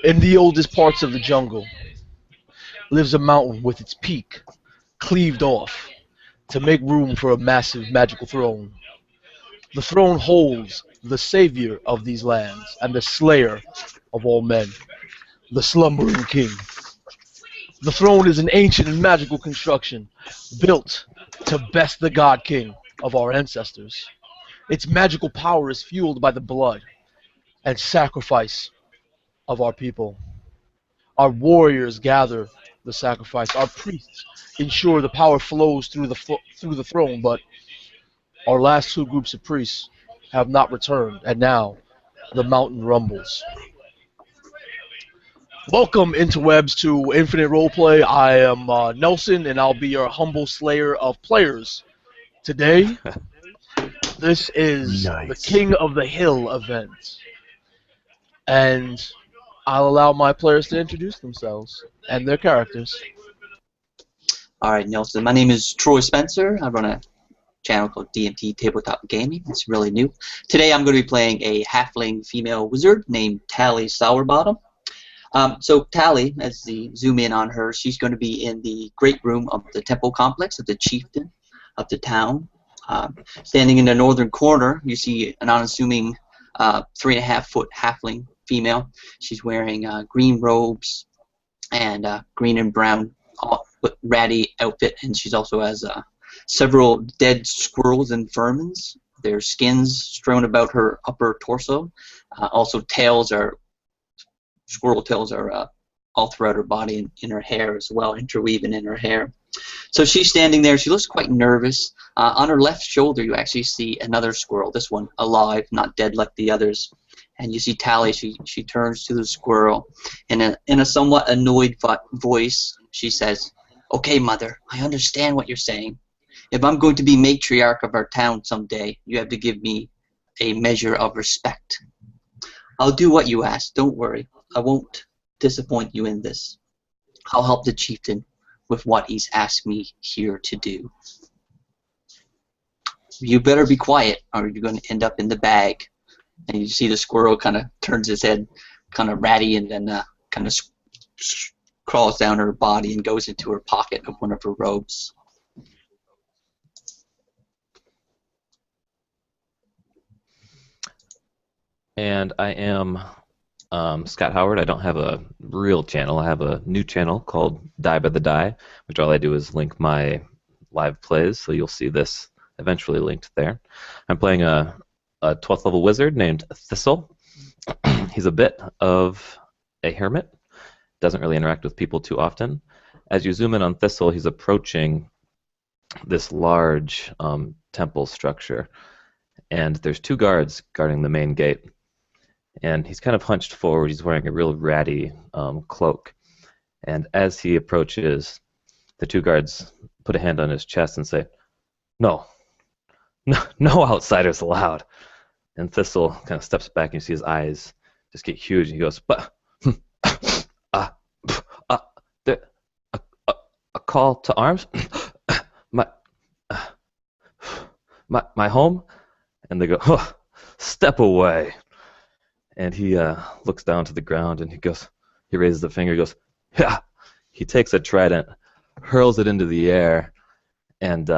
In the oldest parts of the jungle lives a mountain with its peak cleaved off to make room for a massive magical throne. The throne holds the savior of these lands and the slayer of all men, the slumbering king. The throne is an ancient and magical construction built to best the god king of our ancestors. Its magical power is fueled by the blood and sacrifice of our people. Our warriors gather the sacrifice. Our priests ensure the power flows through the throne, but our last two groups of priests have not returned, and now the mountain rumbles. Welcome, interwebs, to Infinite Roleplay. I am Nelson, and I'll be your humble slayer of players. Today, this is the Nice. King of the Hill event, and I'll allow my players to introduce themselves and their characters. All right, Nelson. My name is Troy Spencer. I run a channel called DMT Tabletop Gaming. It's really new. Today I'm going to be playing a halfling female wizard named Tally Sourbottom. So Tally, as you zoom in on her, she's going to be in the great room of the temple complex of the chieftain of the town. Standing in the northern corner, you see an unassuming 3.5-foot halfling female. She's wearing green robes and green and brown ratty outfit, and she also has several dead squirrels and vermins. Their skins strewn about her upper torso. Also, squirrel tails are all throughout her body and in her hair as well, interweaving in her hair. So she's standing there. She looks quite nervous. On her left shoulder, you actually see another squirrel. This one alive, not dead like the others. And you see Tally. She turns to the squirrel, and in a somewhat annoyed voice, she says, "Okay, Mother, I understand what you're saying. If I'm going to be matriarch of our town someday, you have to give me a measure of respect. I'll do what you ask. Don't worry. I won't disappoint you in this. I'll help the chieftain with what he's asked me here to do. You better be quiet, or you're going to end up in the bag." And you see the squirrel kind of turns his head, kind of ratty, and then kind of crawls down her body and goes into her pocket of one of her robes. And I am Scott Howard. I don't have a real channel. I have a new channel called Die by the Die, which all I do is link my live plays, so you'll see this eventually linked there. I'm playing a 12th level wizard named Thistle. He's a bit of a hermit, doesn't really interact with people too often. As you zoom in on Thistle, he's approaching this large temple structure, and there's two guards guarding the main gate. And he's kind of hunched forward. He's wearing a real ratty cloak. And as he approaches, the two guards put a hand on his chest and say, "No, no outsiders allowed." And Thistle kind of steps back, and you see his eyes just get huge. And he goes, "But a call to arms, my my home." And they go, "Oh, step away." And he looks down to the ground, and he raises the finger, he goes, "Yeah." He takes a trident, hurls it into the air, and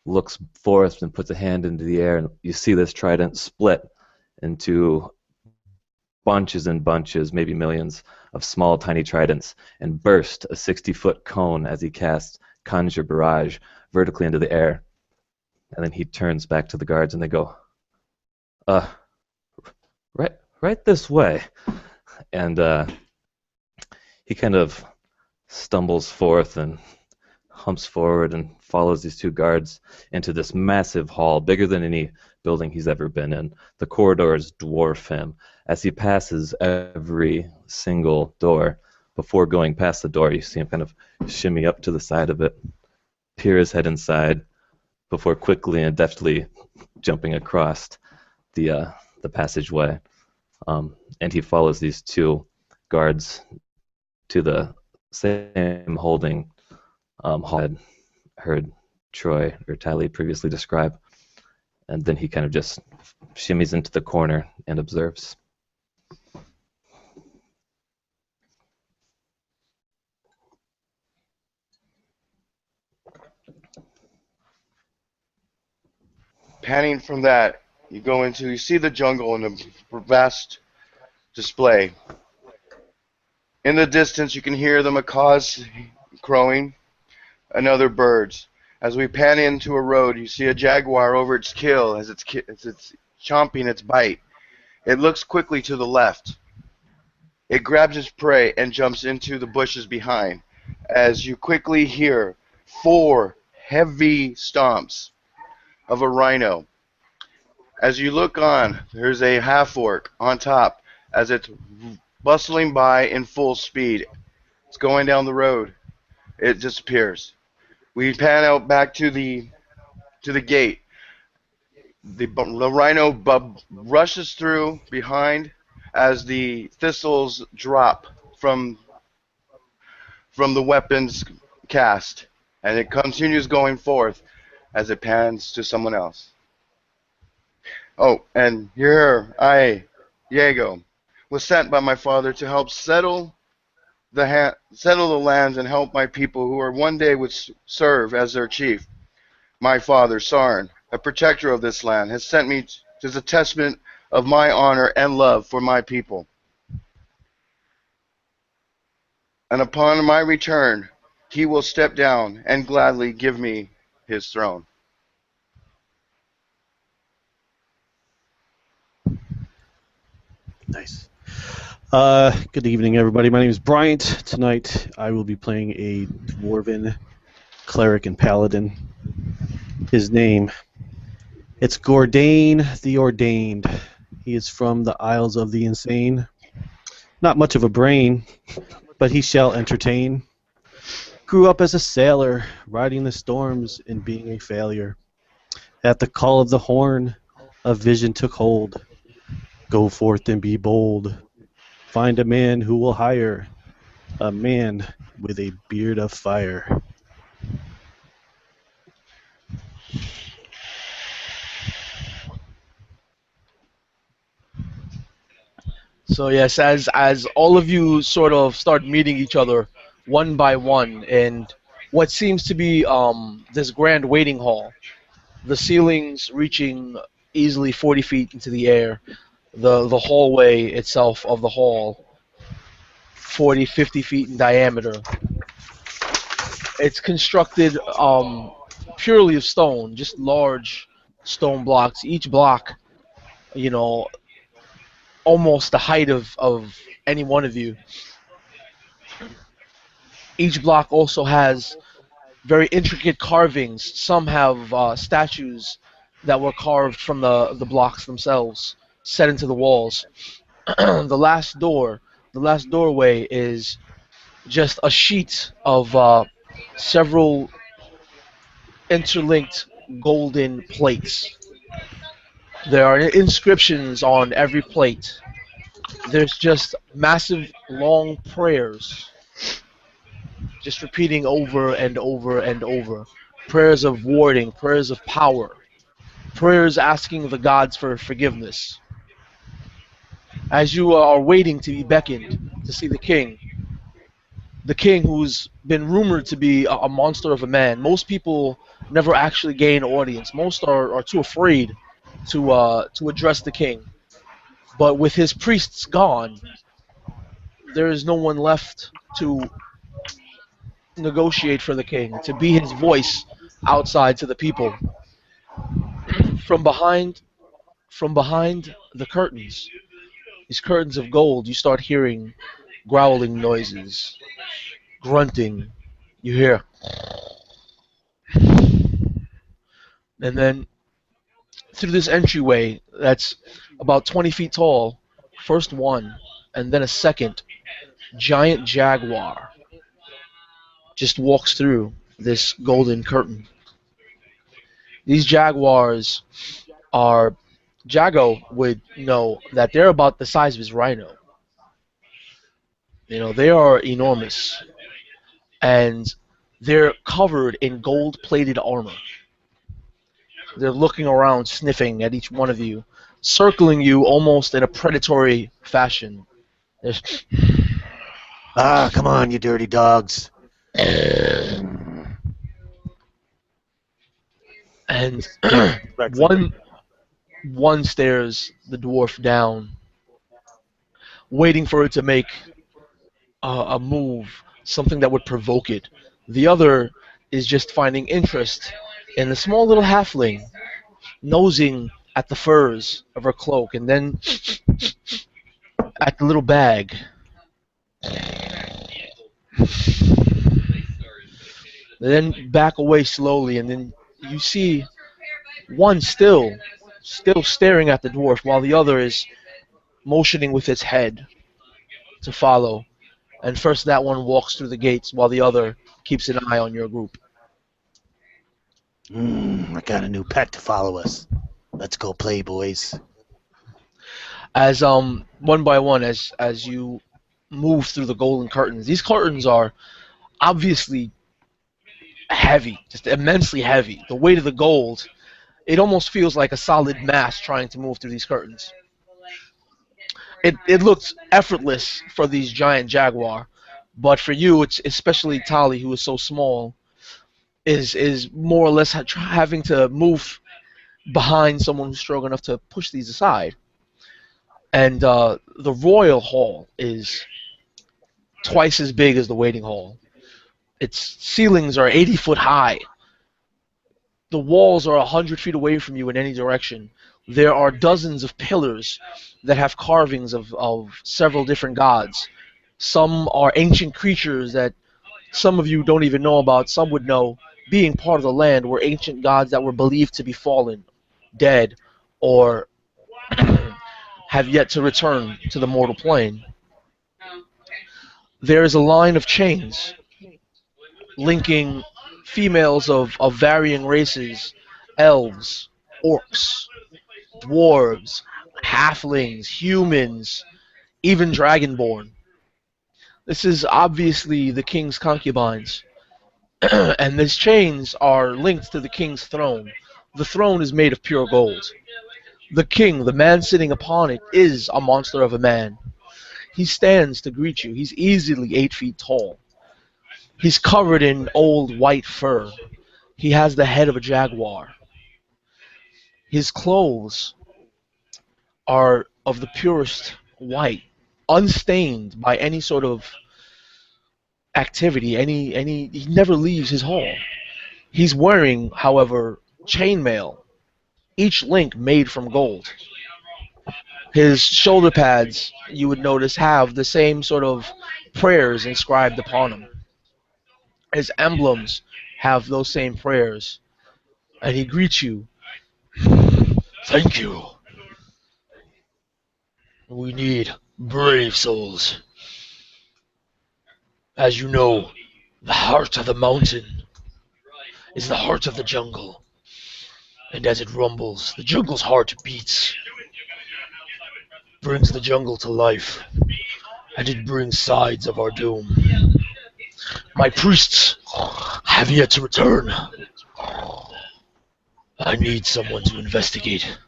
looks forth and puts a hand into the air, and you see this trident split into bunches and bunches, maybe millions, of small, tiny tridents, and burst a 60-foot cone as he casts Conjure Barrage vertically into the air. And then he turns back to the guards, and they go, right this way." And he kind of stumbles forth and humps forward and follows these two guards into this massive hall, bigger than any building he's ever been in. The corridors dwarf him. As he passes every single door, before going past the door, you see him kind of shimmy up to the side of it, peer his head inside, before quickly and deftly jumping across the passageway. And he follows these two guards to the same holding hall I had heard Troy or Tally previously describe. And then he kind of just shimmies into the corner and observes. Panning from that, you see the jungle in a vast display. In the distance, you can hear the macaws crowing and other birds. As we pan into a road, you see a jaguar over its kill as it's chomping its bite. It looks quickly to the left. It grabs its prey and jumps into the bushes behind. As you quickly hear 4 heavy stomps of a rhino. As you look on, there's a half-orc on top as it's bustling by in full speed. It's going down the road. It disappears. We pan out back to the gate. The rhino rushes through behind as the thistles drop from the weapons cast, and it continues going forth as it pans to someone else. Oh, and here I, Diego, was sent by my father to help settle settle the lands and help my people who are one day would serve as their chief. My father, Sarn, a protector of this land, has sent me as a testament of my honor and love for my people. And upon my return, he will step down and gladly give me his throne. Nice. Good evening, everybody. My name is Bryant. Tonight, I will be playing a dwarven cleric and paladin. His name, it's Gordain the Ordained. He is from the Isles of the Insane. Not much of a brain, but he shall entertain. Grew up as a sailor, riding the storms and being a failure. At the call of the horn, a vision took hold. Go forth and be bold. Find a man who will hire a man with a beard of fire. So yes, as all of you sort of start meeting each other one by one in what seems to be this grand waiting hall, the ceilings reaching easily 40 feet into the air, the hallway itself of the hall 40, 50 feet in diameter. It's constructed purely of stone, just large stone blocks. Each block, you know, almost the height of any one of you. Each block also has very intricate carvings. Some have statues that were carved from the blocks themselves, set into the walls. the last door, the last doorway is just a sheet of several interlinked golden plates. There are inscriptions on every plate. There's just massive long prayers, just repeating over and over and over. Prayers of warding, prayers of power, prayers asking the gods for forgiveness. As you are waiting to be beckoned to see the king who's been rumored to be a monster of a man. Most people never actually gain audience. Most are too afraid to address the king. But with his priests gone, there is no one left to negotiate for the king, to be his voice outside to the people. From behind from behind the curtains, these curtains of gold, you start hearing growling noises, grunting. You hear, and then through this entryway that's about 20 feet tall, first one, and then a second giant jaguar just walks through this golden curtain. These jaguars are, Jago would know that they're about the size of his rhino. They are enormous, and they're covered in gold-plated armor. They're looking around, sniffing at each one of you, circling you almost in a predatory fashion. There's, Ah, come on, you dirty dogs. And Correctly. one stares the dwarf down, waiting for it to make a move, something that would provoke it. The other is just finding interest in the small little halfling, nosing at the furs of her cloak, and then at the little bag. Then back away slowly, and then you see one still staring at the dwarf, while the other is motioning with its head to follow. And first that one walks through the gates, while the other keeps an eye on your group. I got a new pet to follow us. Let's go play, boys. As one by one, as you move through the golden curtains, these curtains are obviously heavy, just immensely heavy. The weight of the gold, it almost feels like a solid mass trying to move through these curtains. It looks effortless for these giant jaguar, but for you, it's especially Tali, who is so small, is more or less having to move behind someone who's strong enough to push these aside. And the royal hall is twice as big as the waiting hall. Its ceilings are 80 foot high. The walls are 100 feet away from you in any direction. There are dozens of pillars that have carvings of several different gods. Some are ancient creatures that some of you don't even know about. Some would know, being part of the land, were ancient gods that were believed to be fallen, dead, or have yet to return to the mortal plane. There is a line of chains linking females of varying races, elves, orcs, dwarves, halflings, humans, even dragonborn. This is obviously the king's concubines, and these chains are linked to the king's throne. The throne is made of pure gold. The king, the man sitting upon it, is a monster of a man. He stands to greet you. He's easily 8 feet tall. He's covered in old white fur. He has the head of a jaguar. His clothes are of the purest white, unstained by any sort of activity. He never leaves his hall. He's wearing, however, chainmail, each link made from gold. His shoulder pads, you would notice, have the same sort of prayers inscribed upon them. His emblems have those same prayers. And he greets you. Thank you. We need brave souls. As you know, the heart of the mountain is the heart of the jungle. And as it rumbles, the jungle's heart beats, brings the jungle to life, and it brings sides of our doom. My priests have yet to return. I need someone to investigate.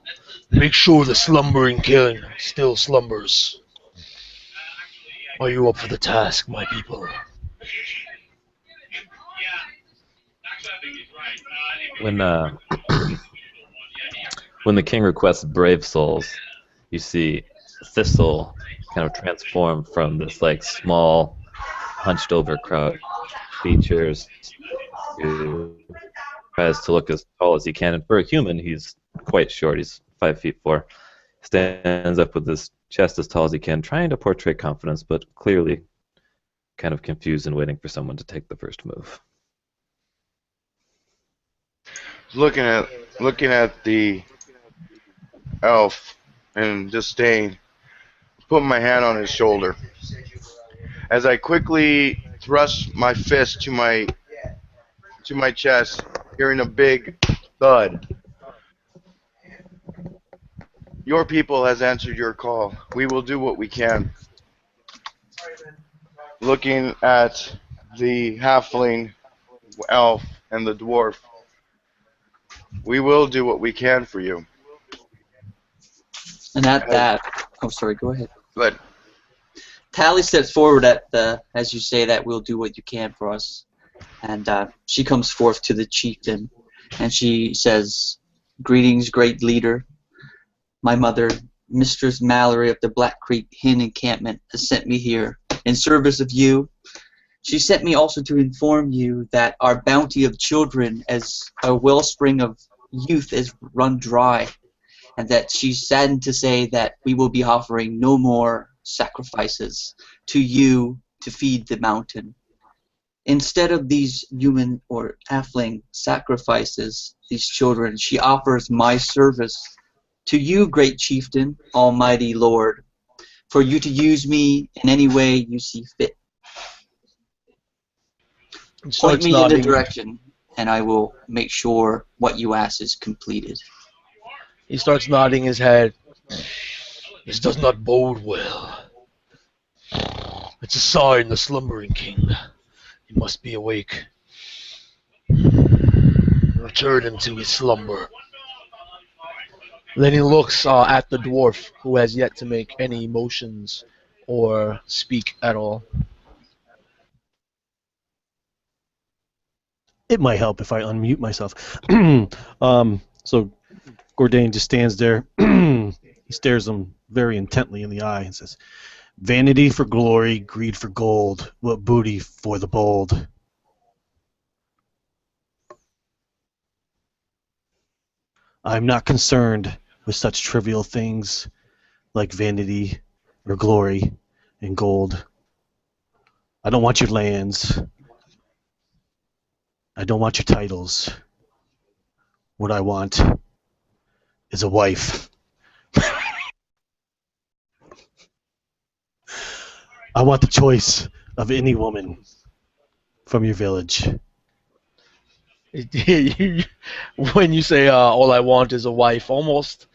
Make sure the slumbering king still slumbers. Are you up for the task, my people? When when the king requests brave souls, you see Thistle kind of transform from this like small, hunched over crouched features to tries to look as tall as he can. And for a human, he's quite short. He's 5'4". Stands up with his chest as tall as he can, trying to portray confidence, but clearly kind of confused and waiting for someone to take the first move. Looking at the elf in disdain, putting my hand on his shoulder. As I quickly thrust my fist to my chest, hearing a big thud. Your people has answered your call. We will do what we can. Looking at the halfling, elf, and the dwarf, we will do what we can for you. And at that, oh, sorry, go ahead. But Tally steps forward as you say that we'll do what you can for us. And she comes forth to the chieftain And she says, "Greetings, great leader. My mother, Mistress Mallory of the Black Creek Hen Encampment, has sent me here in service of you. She sent me also to inform you that our bounty of children as a wellspring of youth is run dry, and that she's saddened to say that we will be offering no more sacrifices to you to feed the mountain. Instead of these human or halfling sacrifices, these children, she offers my service to you, great chieftain, almighty lord, for you to use me in any way you see fit. He Point starts me in the nodding. direction, and I will make sure what you ask is completed." He starts nodding his head. This does not bode well. It's a sign the slumbering king. He must be awake. Return him to his slumber. Then he looks at the dwarf, who has yet to make any motions or speak at all. It might help if I unmute myself. So Gordain just stands there. He stares him very intently in the eye and says, "Vanity for glory, greed for gold. What booty for the bold." I'm not concerned with such trivial things like vanity or glory and gold. I don't want your lands. I don't want your titles. What I want is a wife. I want the choice of any woman from your village. When you say all I want is a wife, almost,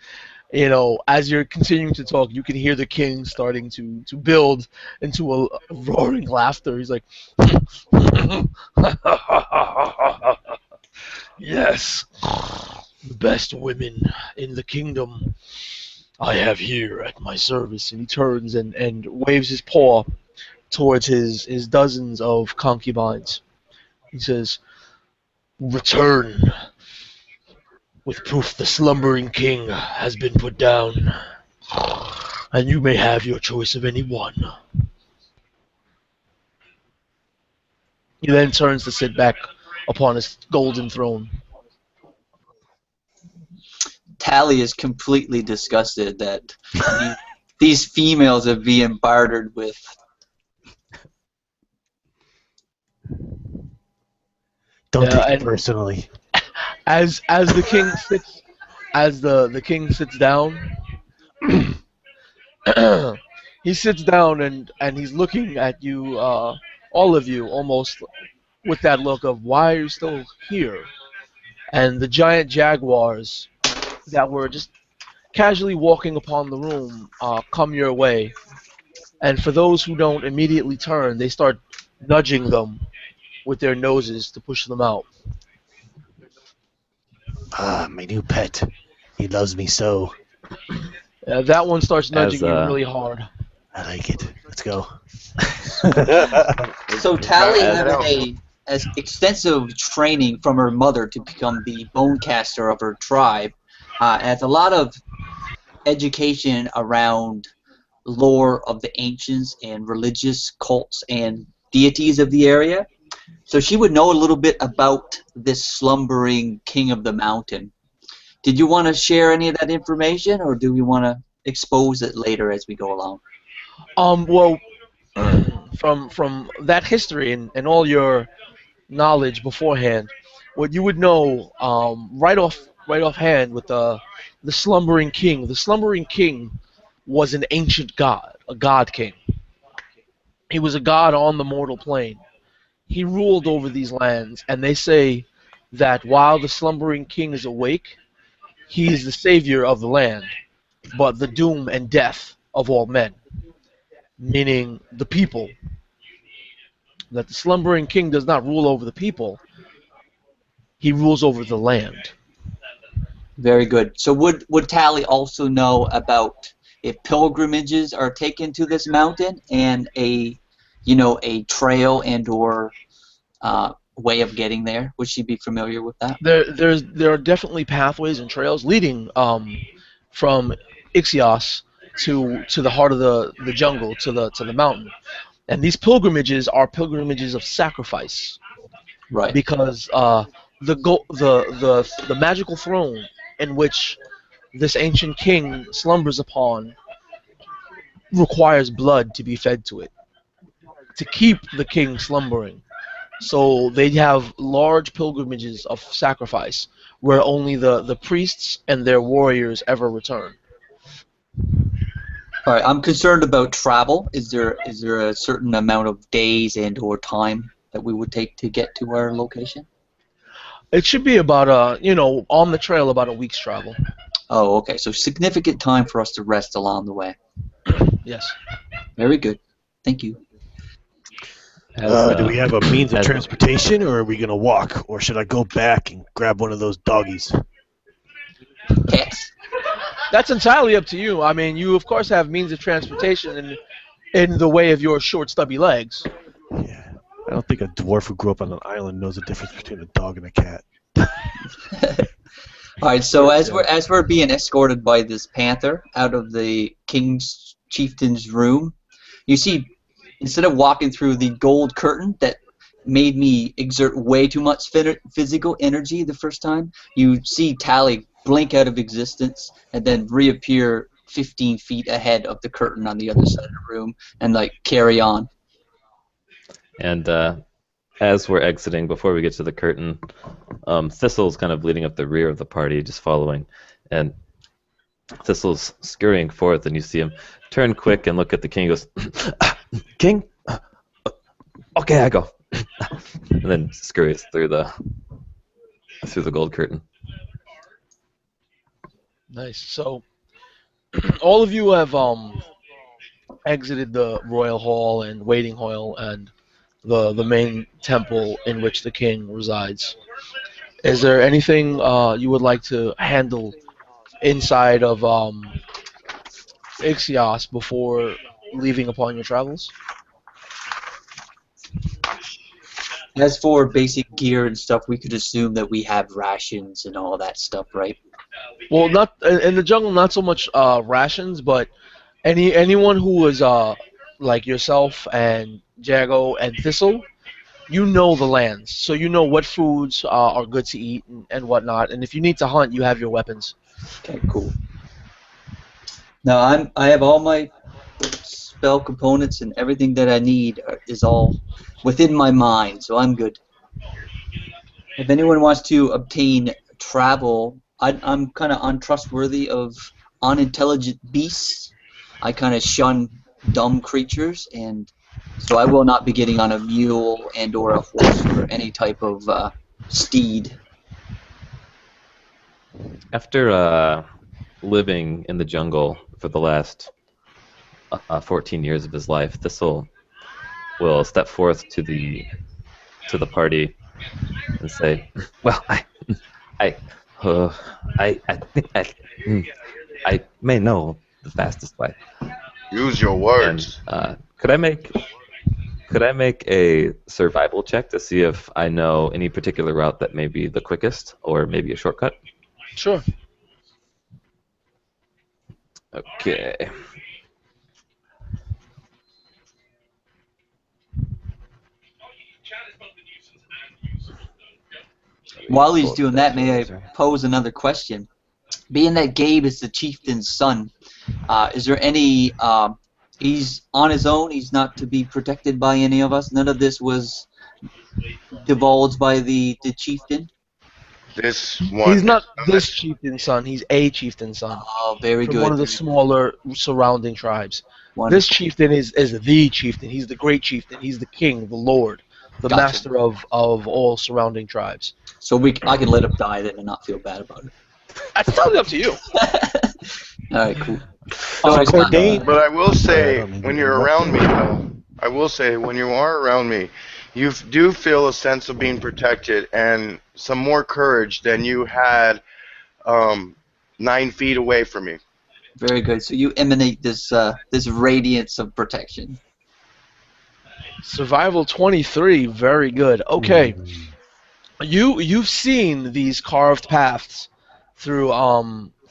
as you're continuing to talk, you can hear the king starting to build into a roaring laughter. He's like, yes, the best women in the kingdom I have here at my service. And he turns and waves his paw towards his dozens of concubines. He says, return with proof the slumbering king has been put down, and you may have your choice of any one. He then turns to sit back upon his golden throne. Tally is completely disgusted that these females are being bartered with. Don't take it and personally. as the king sits the king sits down, he sits down and he's looking at you, all of you, almost with that look of, why are you still here? And the giant jaguars that were just casually walking upon the room come your way. And for those who don't immediately turn, they start nudging them with their noses to push them out. Ah, my new pet. He loves me so. That one starts nudging As, you really hard. I like it. Let's go. So Tally As- had as extensive training from her mother to become the bonecaster of her tribe, has a lot of education around lore of the ancients and religious cults and deities of the area. So she would know a little bit about this slumbering king of the mountain. Did you want to share any of that information, or do we want to expose it later as we go along? Well, from that history and all your knowledge beforehand, what you would know, right offhand with the slumbering king. The slumbering king was an ancient god, a god king. He was a god on the mortal plane. He ruled over these lands, and they say that while the slumbering king is awake, he is the savior of the land, but the doom and death of all men, meaning the people. That the slumbering king does not rule over the people, he rules over the land. Very good. So would Tally also know about if pilgrimages are taken to this mountain and a trail and or way of getting there? Would she be familiar with that? There are definitely pathways and trails leading from Ixios to the heart of the jungle to the mountain, and these pilgrimages are pilgrimages of sacrifice Right. because the magical throne in which this ancient king slumbers upon requires blood to be fed to it to keep the king slumbering. So they have large pilgrimages of sacrifice where only the priests and their warriors ever return. All right. I'm concerned about travel. Is there a certain amount of days and or time that we would take to get to our location? It should be about on the trail about a week's travel. Oh, okay. So significant time for us to rest along the way. Yes. Very good. Thank you. Do we have a means of as- transportation, or are we going to walk? Or should I go back and grab one of those doggies? Cats. That's entirely up to you. I mean, you of course have means of transportation in the way of your short, stubby legs. Yeah. I don't think a dwarf who grew up on an island knows the difference between a dog and a cat. All right. So as we're being escorted by this panther out of the king's chieftain's room, you see, instead of walking through the gold curtain that made me exert way too much physical energy the first time, you see Tally blink out of existence and then reappear 15 feet ahead of the curtain on the other side of the room and like carry on. And as we're exiting, before we get to the curtain, Thistle's kind of leading up the rear of the party, just following. And Thistle's scurrying forth, and you see him turn quick and look at the king. He goes, "King? Okay, I go." And then scurries through the gold curtain. Nice. So all of you have exited the royal hall and waiting hall and the main temple in which the king resides. Is there anything you would like to handle inside of Ixios before leaving upon your travels? As for basic gear and stuff, we could assume that we have rations and all that stuff, right? Well, not in the jungle, not so much rations, but anyone who is like yourself and Jago and Thistle, you know the lands, so you know what foods are good to eat and whatnot. And if you need to hunt, you have your weapons. Okay, cool. Now I have all my spell components and everything that I need is all within my mind, so I'm good. If anyone wants to obtain travel, I'm kind of untrustworthy of unintelligent beasts. I kind of shun dumb creatures, and so I will not be getting on a mule and or a horse or any type of steed. After living in the jungle for the last 14 years of his life, Thistle will step forth to the party and say, "Well, I think I may know the fastest way. Use your And words. could I make a survival check to see if I know any particular route that may be the quickest, or maybe a shortcut?" Sure. Okay. While he's doing that, may I pose another question? Being that Gabe is the chieftain's son, is there any? He's on his own. He's not to be protected by any of us. None of this was divulged by the chieftain. This one. He's not this chieftain's son. He's a chieftain's son Oh, very from good. one of the smaller surrounding tribes. Wonderful. This chieftain is the chieftain. He's the great chieftain. He's the king, the lord, the Gotcha. master of all surrounding tribes. So I can let him die then and not feel bad about it. That's totally up to you. All right, cool. Cordain. But I will say, I don't mean when to you're interrupt around you. me, though, I will say, when you are around me, you do feel a sense of being protected and some more courage than you had 9 feet away from me. Very good. So you emanate this this radiance of protection. Survival 23, very good. Okay, you've seen these carved paths through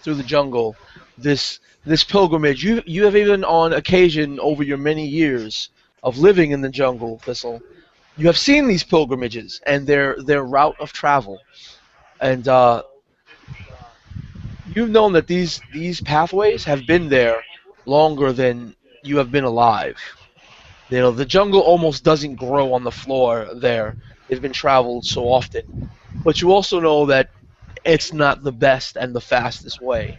the jungle. This pilgrimage. You have even on occasion over your many years of living in the jungle, Thistle. You have seen these pilgrimages and their route of travel, and you've known that these pathways have been there longer than you have been alive. You know, the jungle almost doesn't grow on the floor there. They've been traveled so often. But you also know that it's not the best and the fastest way.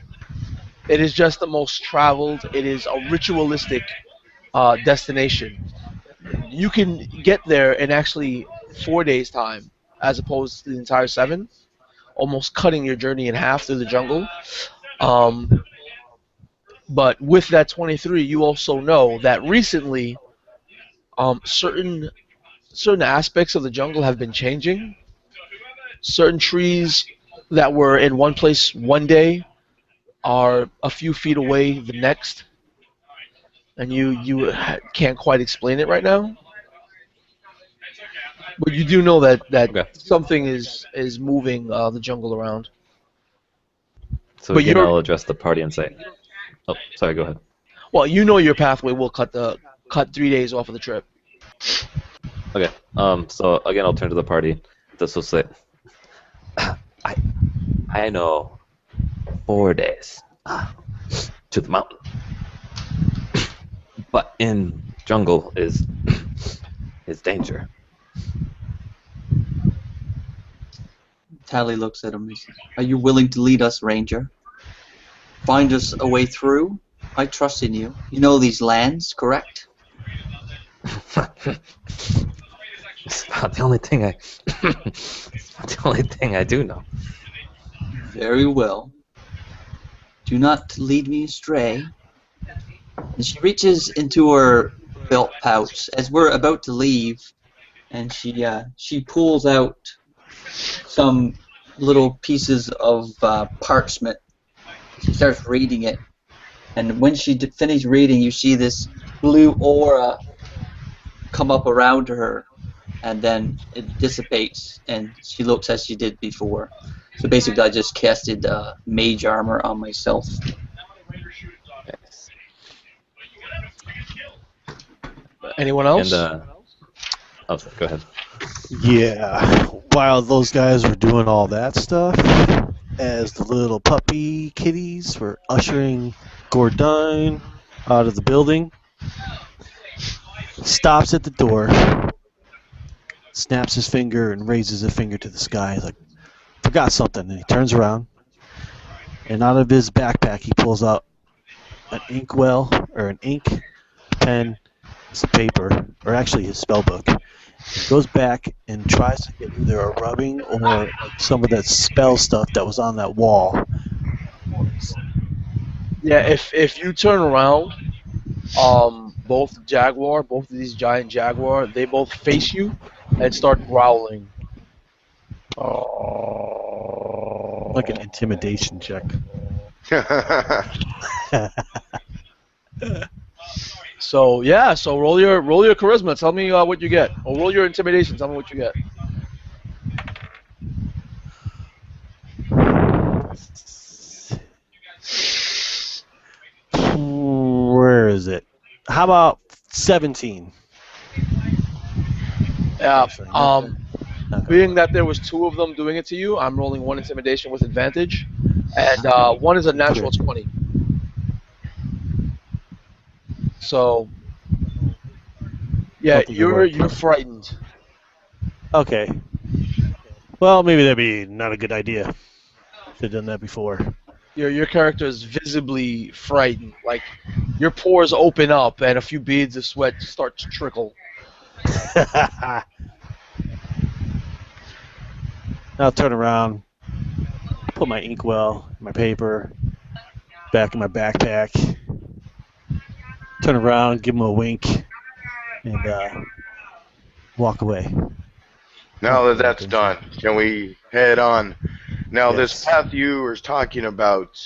It is just the most traveled. It is a ritualistic destination. You can get there in actually 4 days' time, as opposed to the entire seven, almost cutting your journey in half through the jungle. Um, but with that 23, you also know that recently, certain aspects of the jungle have been changing. Certain trees that were in one place one day are a few feet away the next, and can't quite explain it right now. But you do know that Okay. something is moving the jungle around. So But again, you're I'll address the party and say, "Oh, sorry. Go ahead." well, you know your pathway will cut 3 days off of the trip. Okay. So again, I'll turn to the party. This will say, "I I know 4 days to the mountain, but in jungle is danger." Tally looks at him and says, "Are you willing to lead us, Ranger? Find us a way through? I trust in you. You know these lands, correct?" It's about the only thing I it's about the only thing I do know. Very well. Do not lead me astray. And she reaches into her belt pouch as we're about to leave, and she pulls out some little pieces of parchment. She starts reading it, and when she finishes reading, you see this blue aura come up around her, and then it dissipates, and she looks as she did before. So basically, I just casted mage armor on myself. Yes. Anyone else? And oh, sorry, go ahead. Yeah, while those guys were doing all that stuff, as the little puppy kitties were ushering Gordon out of the building, stops at the door, snaps his finger and raises a finger to the sky. He's like, forgot something. And he turns around, and out of his backpack, he pulls out an inkwell, or an ink, pen, some paper, or actually his spell book. Goes back and tries to get either a rubbing or like some of that spell stuff that was on that wall. Yeah, if you turn around, both of these giant jaguar, they both face you and start growling. Like an intimidation check. So yeah, so roll your charisma. Tell me what you get, or roll your intimidation. Tell me what you get. Where is it? How about 17? Yeah. Actually, not that. Okay. Being that there was two of them doing it to you, I'm rolling one intimidation with advantage, and one is a natural 20. So yeah, Don't think it worked. you're frightened. Okay. Well, maybe that'd be not a good idea. Should have done that before. Your character is visibly frightened. Like your pores open up and a few beads of sweat start to trickle. I'll turn around, put my inkwell, my paper, back in my backpack, turn around, give him a wink, and walk away. Now that that's done, can we head on? Now, this Yes. path you were talking about,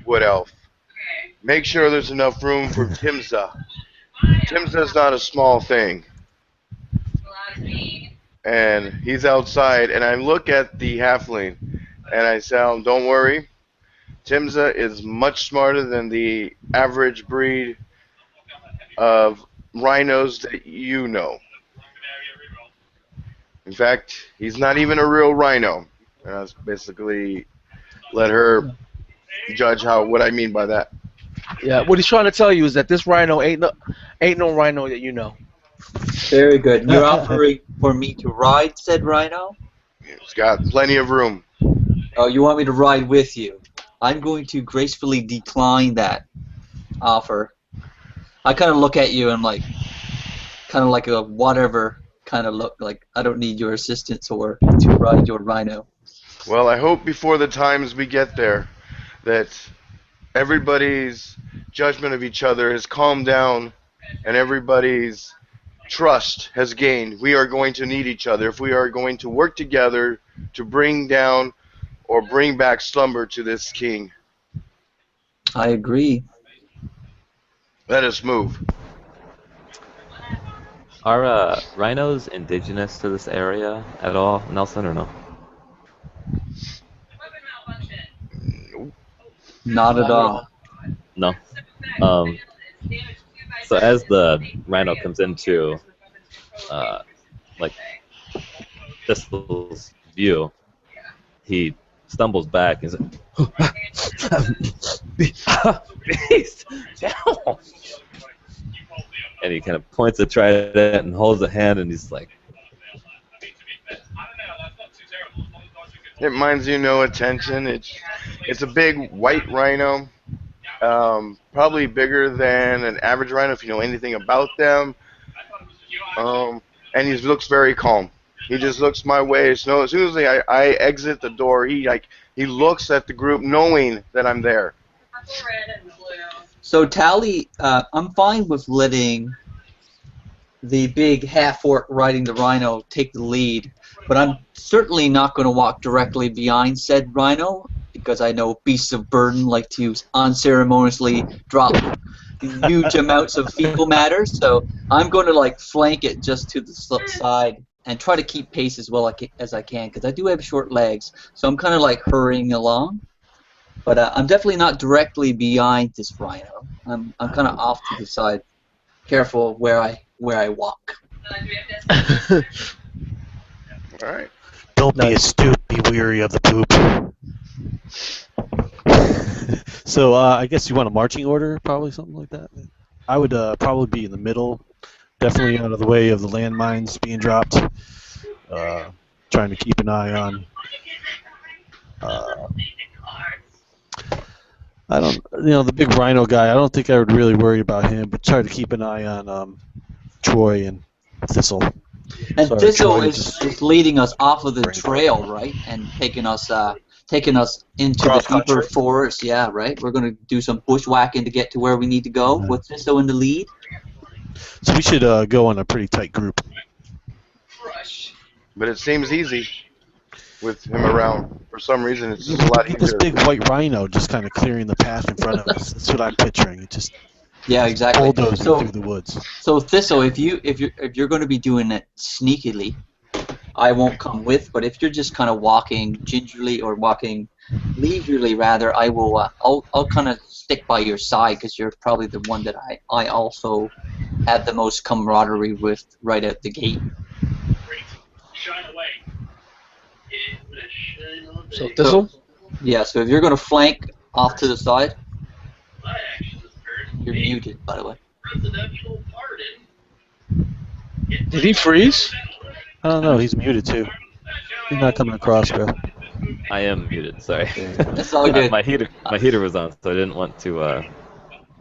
Wood Elf, make sure there's enough room for Timza. Timza's not a small thing. and he's outside, and I look at the halfling, and I say, "Don't worry, Timza is much smarter than the average breed of rhinos that you know. In fact, he's not even a real rhino." And I was basically let her judge what I mean by that. Yeah, what he's trying to tell you is that this rhino ain't no rhino that you know. Very good. And you're offering for me to ride said rhino? It's got plenty of room. Oh, you want me to ride with you? I'm going to gracefully decline that offer. I kind of look at you and kind of like a whatever kind of look, like I don't need your assistance or to ride your rhino. Well, I hope before the times we get there that everybody's judgment of each other has calmed down and everybody's trust has gained. We are going to need each other if we are going to work together to bring down or bring back slumber to this king. I agree. Let us move. Are rhinos indigenous to this area at all, Nelson, or no? Not at all. No. So as the rhino comes into like Thistle's view, he stumbles back and says, "Beast, down!" And he kind of points a trident and holds a hand, and he's like, It minds you no attention. It's a big white rhino, probably bigger than an average rhino if you know anything about them. And he looks very calm. He just looks my way. So as soon as I exit the door, he looks at the group, knowing that I'm there. So Tally, I'm fine with letting the big half-orc riding the rhino take the lead, but I'm certainly not going to walk directly behind said rhino because I know beasts of burden like to unceremoniously drop huge amounts of fecal matter. So I'm going to flank it just to the side and try to keep pace as well as I can because I do have short legs. So I'm kind of hurrying along. But I'm definitely not directly behind this rhino. I'm kind of off to the side, careful where I walk. All right. Don't be astute, be weary of the poop. So I guess you want a marching order, probably something like that. I would probably be in the middle, definitely out of the way of the landmines being dropped. Trying to keep an eye on. The big rhino guy. I don't think I would really worry about him, but try to keep an eye on Troy and Thistle. And Sorry, Thistle Troy is leading us off of the trail, right, and taking us into the deeper forest. Yeah, right. We're going to do some bushwhacking to get to where we need to go with Thistle in the lead. So we should go on a pretty tight group. But it seems easy with him around. For some reason, it's just a lot This easier. big white rhino just kind of clearing the path in front of us. That's what I'm picturing. It just Yeah, exactly. bulldozing through the woods. So Thistle, if you're going to be doing it sneakily, I won't come with. But if you're just kind of walking gingerly or walking leisurely, rather, I will. I'll kind of stick by your side because you're probably the one that I also had the most camaraderie with right out the gate. So Thistle? Yeah. So if you're going to flank off to the side, you're muted, by the way. Did he freeze? I don't know. He's muted too. He's not coming across, bro. I am muted, sorry. That's all good. my heater was on, so I didn't want to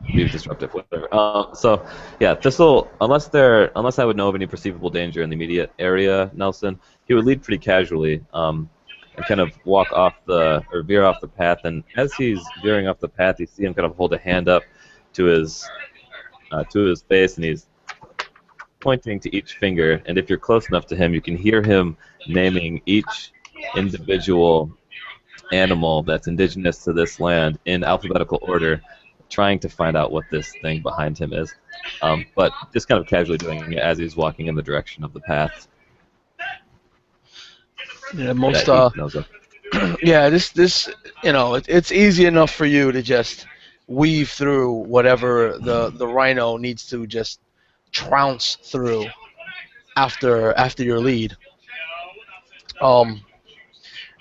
be disruptive, whatever. So yeah, Thistle, unless I would know of any perceivable danger in the immediate area, Nelson, he would lead pretty casually, and kind of veer off the path. And as he's veering off the path, you see him kind of hold a hand up to his face, and he's pointing to each finger. And if you're close enough to him, you can hear him naming each individual animal that's indigenous to this land in alphabetical order, trying to find out what this thing behind him is. But just kind of casually doing it as he's walking in the direction of the path. Yeah, that most he knows of. yeah, this it's easy enough for you to just weave through whatever the rhino needs to just trounce through after your lead. Um,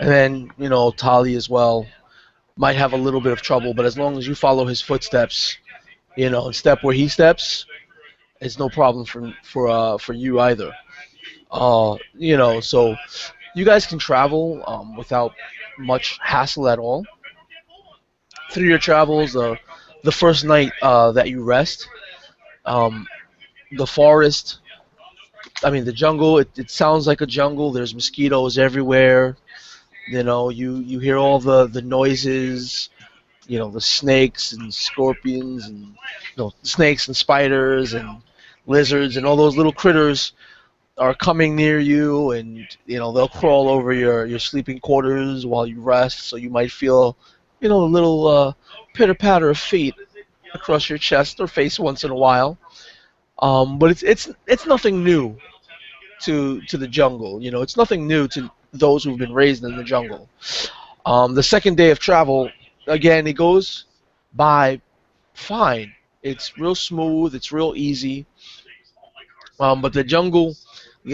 and then Tali as well might have a little bit of trouble, but as long as you follow his footsteps, and step where he steps, it's no problem for you either. So you guys can travel without much hassle at all through your travels. The first night that you rest, um, the forest. I mean, the jungle. It sounds like a jungle. There's mosquitoes everywhere. You hear all the noises. The snakes and scorpions and snakes and spiders and lizards and all those little critters are coming near you, and they'll crawl over your sleeping quarters while you rest. So you might feel a little pitter patter of feet across your chest or face once in a while. But it's nothing new to the jungle. It's nothing new to those who've been raised in the jungle. The second day of travel, again, it goes by fine. It's real smooth. It's real easy. But the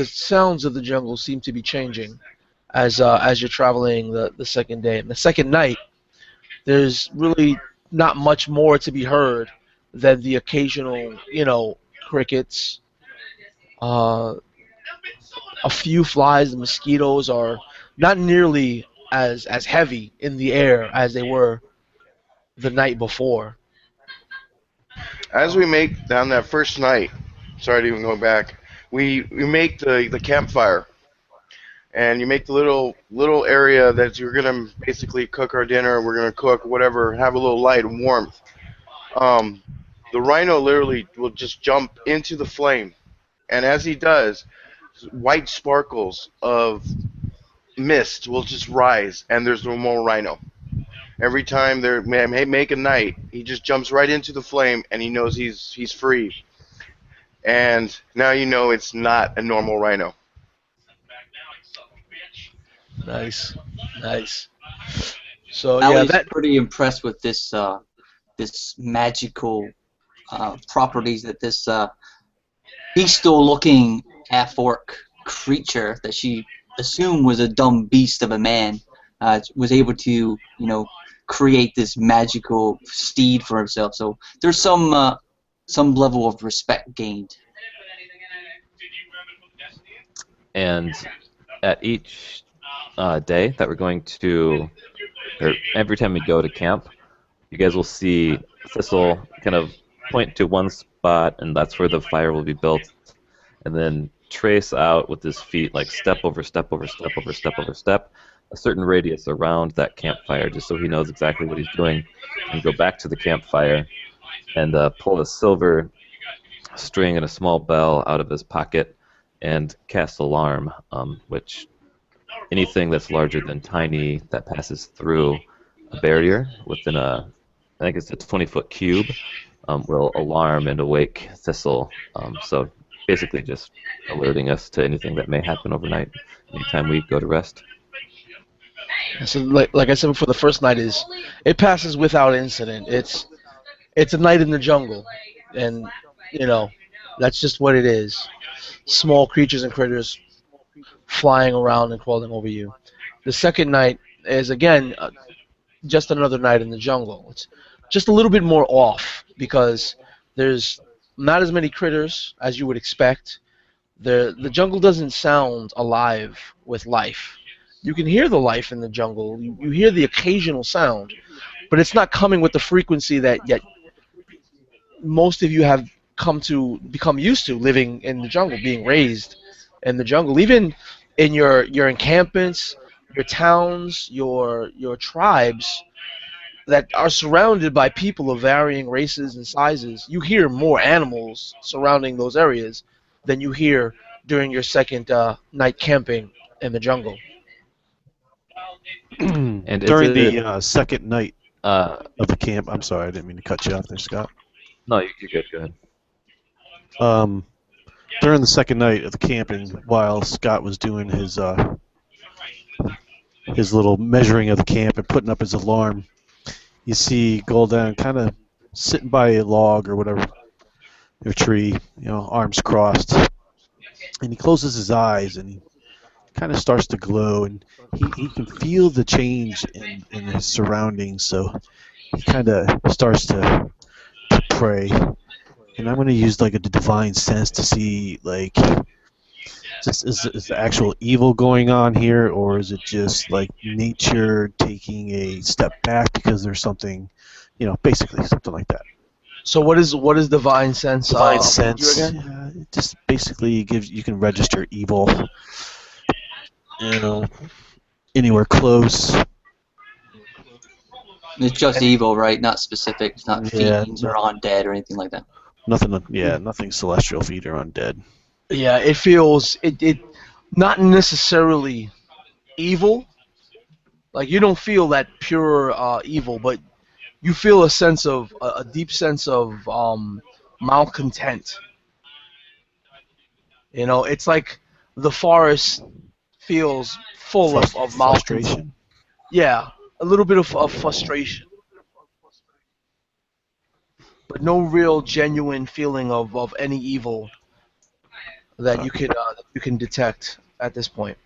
sounds of the jungle seem to be changing as you're traveling the second day. And the second night, there's really not much more to be heard than the occasional, crickets, uh, a few flies. The mosquitoes are not nearly as heavy in the air as they were the night before. As we make down that first night, sorry to even go back, we make the campfire, and you make the little area that you're gonna basically cook our dinner. We're gonna cook whatever, have a little light and warmth. Um, the rhino literally will just jump into the flame, and as he does, white sparkles of mist will just rise, and there's no more rhino. Every time they make a night, he just jumps right into the flame, and he knows he's free. And now you know it's not a normal rhino. Nice, nice. So yeah, Allie's that pretty impressed with this magical properties that this bestial-looking half-orc creature that she assumed was a dumb beast of a man was able to, create this magical steed for himself. So there's some level of respect gained. And at each day that we're going to, or every time we go to camp, you guys will see Thistle kind of point to one spot, and that's where the fire will be built, and then trace out with his feet, like step over step over step over step over step, a certain radius around that campfire, just so he knows exactly what he's doing, and go back to the campfire and pull a silver string and a small bell out of his pocket and cast alarm, which anything that's larger than tiny that passes through a barrier within I think it's a 20-foot cube, will alarm and awake Thistle. So basically just alerting us to anything that may happen overnight, anytime we go to rest. so like I said before, the first night it passes without incident. It's a night in the jungle, and that's just what it is. Small creatures and critters flying around and crawling over you. The second night is again just another night in the jungle. It's just a little bit more off because there's not as many critters as you would expect. The jungle doesn't sound alive with life. You can hear the life in the jungle. You hear the occasional sound, but it's not coming with the frequency that yet most of you have come to become used to living in the jungle, being raised in the jungle. Even in your encampments, your towns, your tribes that are surrounded by people of varying races and sizes, you hear more animals surrounding those areas than you hear during your second night camping in the jungle. And During is it, the second night uh, of the camp, I'm sorry, I didn't mean to cut you off there, Scott. no, you're good, go ahead. During the second night of the camping, while Scott was doing his his little measuring of the camp and putting up his alarm, you see Goldan kind of sitting by a log or whatever, or tree, arms crossed, and he closes his eyes and he kind of starts to glow, and he can feel the change in his surroundings, so he kind of starts to pray. And I'm going to use like a divine sense to see like, is the actual evil going on here, or is it just like nature taking a step back because there's something, basically something like that. So what is divine sense? Divine You sense, again? it just basically gives you can register evil, anywhere close. It's just evil, right? Not specific. It's not Yeah, fiends or undead or anything like that. Nothing celestial, feet, or undead. Yeah, it feels it not necessarily evil. Like you don't feel that pure evil, but you feel a deep sense of malcontent. It's like the forest feels full of malcontent. Frustration. Yeah, a little bit of frustration, but no real genuine feeling of any evil that you can detect at this point.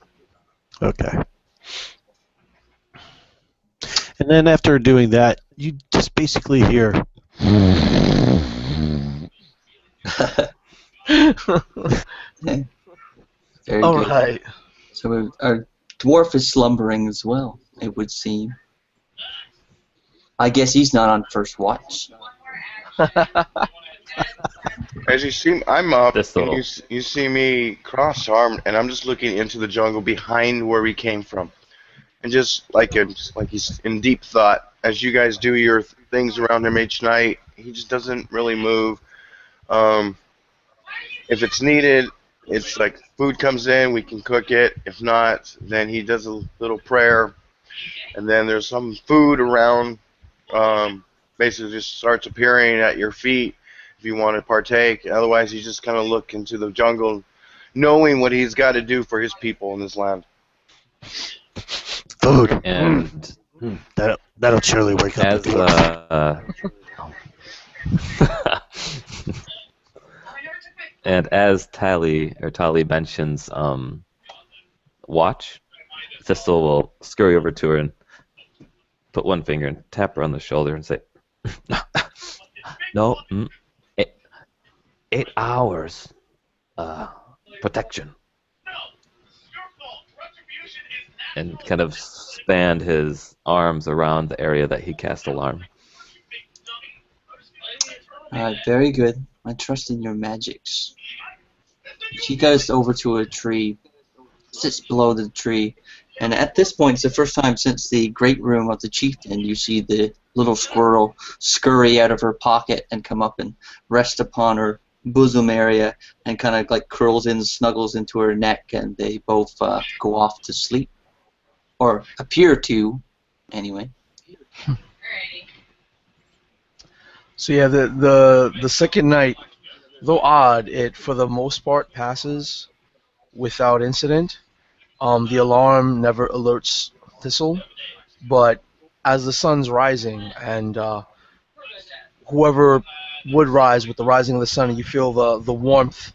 Okay. And then after doing that, you just basically hear. Very All good. right. So our dwarf is slumbering as well, it would seem. I guess he's not on first watch. As you see, I'm up, This and little- you see me cross-armed, and I'm just looking into the jungle behind where we came from, and just like he's in deep thought. As you guys do your things around him each night, he just doesn't really move. If it's needed, it's like food comes in, we can cook it. If not, then he does a little prayer, and then there's some food around. Basically, just starts appearing at your feet if you want to partake. Otherwise, you just kind of look into the jungle, knowing what he's got to do for his people in this land. Food. And That'll surely wake up as the dwarf. and as Tali mentions watch, Thistle will scurry over to her and put one finger and tap her on the shoulder and say, "No, 8 hours protection," and kind of spanned his arms around the area that he cast alarm. Alright, very good. I trust in your magics. She goes over to a tree, sits below the tree, and at this point, it's the first time since the great room of the chieftain, you see the little squirrel scurry out of her pocket and come up and rest upon her bosom area and kind of like curls in, snuggles into her neck, and they both go off to sleep. Or appear to, anyway. So yeah, the second night, though odd, it for the most part passes without incident. The alarm never alerts Thistle, but as the sun's rising and whoever would rise with the rising of the sun, you feel the warmth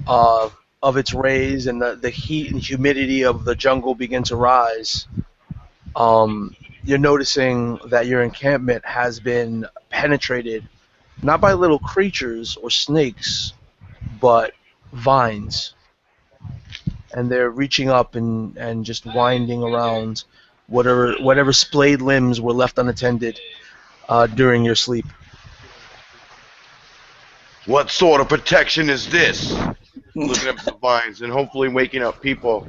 of its rays and the heat and humidity of the jungle begin to rise. You're noticing that your encampment has been penetrated not by little creatures or snakes, but vines. And they're reaching up and just winding around whatever splayed limbs were left unattended during your sleep. What sort of protection is this? Looking up the vines and hopefully waking up people.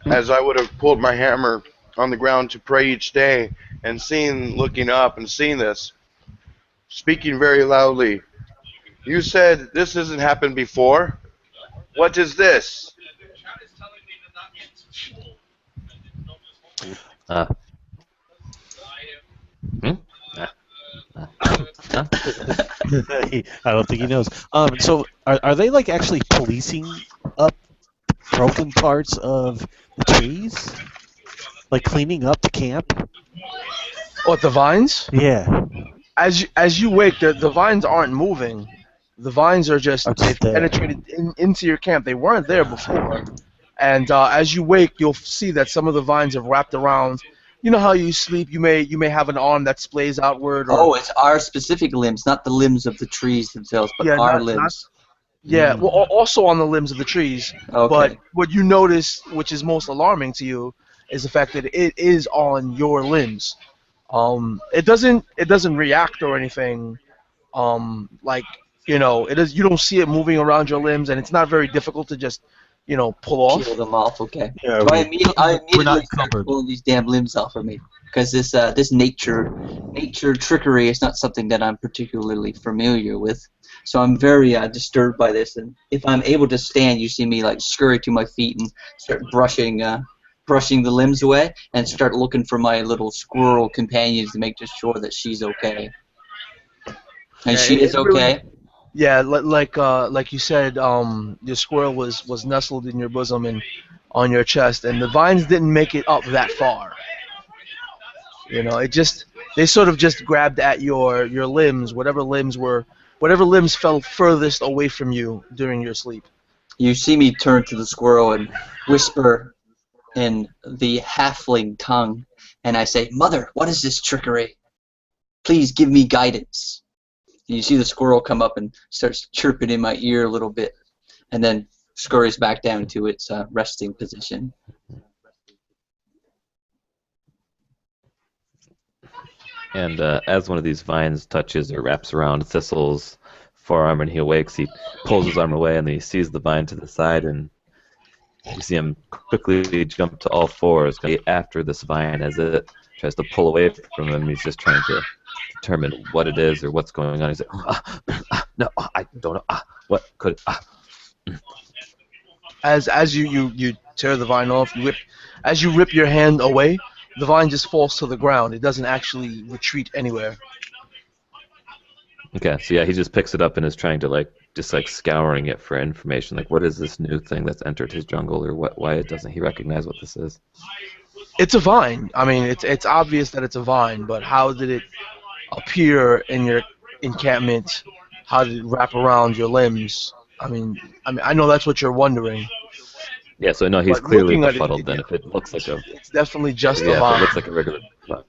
As I would have pulled my hammer on the ground to pray each day and looking up and seeing this, speaking very loudly. You said this hasn't happened before. What is this? Hmm? I don't think he knows. So are they like actually policing up broken parts of the trees? Like cleaning up the camp? What, the vines? Yeah. As you wake, the vines aren't moving. The vines are Are they've just there. penetrated into your camp. They weren't there before. And as you wake, you'll see that some of the vines have wrapped around. You know how you sleep, you may have an arm that splays outward, or Oh, it's our specific limbs, not the limbs of the trees themselves, but yeah, our not limbs. yeah. Well, also on the limbs of the trees. But Okay. what you notice, which is most alarming to you, is the fact that it is on your limbs. It doesn't react or anything. Like it is. You don't see it moving around your limbs, and it's not very difficult to just pull Peel off. them off. Okay. Yeah, So I we're not immediately start encumbered. pulling these damn limbs off of me because this nature trickery is not something that I'm particularly familiar with. So I'm very disturbed by this. And if I'm able to stand, you see me like scurry to my feet and start brushing the limbs away and start looking for my little squirrel companions to make just sure that she's okay. And Yeah, she is it really. okay. Yeah, like you said, your squirrel was nestled in your bosom and on your chest, and the vines didn't make it up that far. It just they sort of just grabbed at your limbs, whatever limbs fell furthest away from you during your sleep. You see me turn to the squirrel and whisper in the halfling tongue, and I say, "Mother, what is this trickery? Please give me guidance." And you see the squirrel come up and starts chirping in my ear a little bit, and then scurries back down to its resting position. And as one of these vines touches or wraps around Thistle's forearm and he awakes, he pulls his arm away and then he sees the vine to the side and you see him quickly jump to all fours after this vine as it tries to pull away from him. He's just trying to determine what it is or what's going on. He's like, no, I don't know. What could As you tear the vine off, as you rip your hand away, the vine just falls to the ground. It doesn't actually retreat anywhere. Okay, so yeah, he just picks it up and is trying to just scouring it for information. Like, what is this new thing that's entered his jungle, or why doesn't he recognize what this is? It's a vine. I mean, it's obvious that it's a vine, but how did it appear in your encampment? How did it wrap around your limbs? I know that's what you're wondering. Yeah, so no, he's But clearly looking at it, befuddled then. If it looks like it's definitely just a if it vine. looks like a regular vine,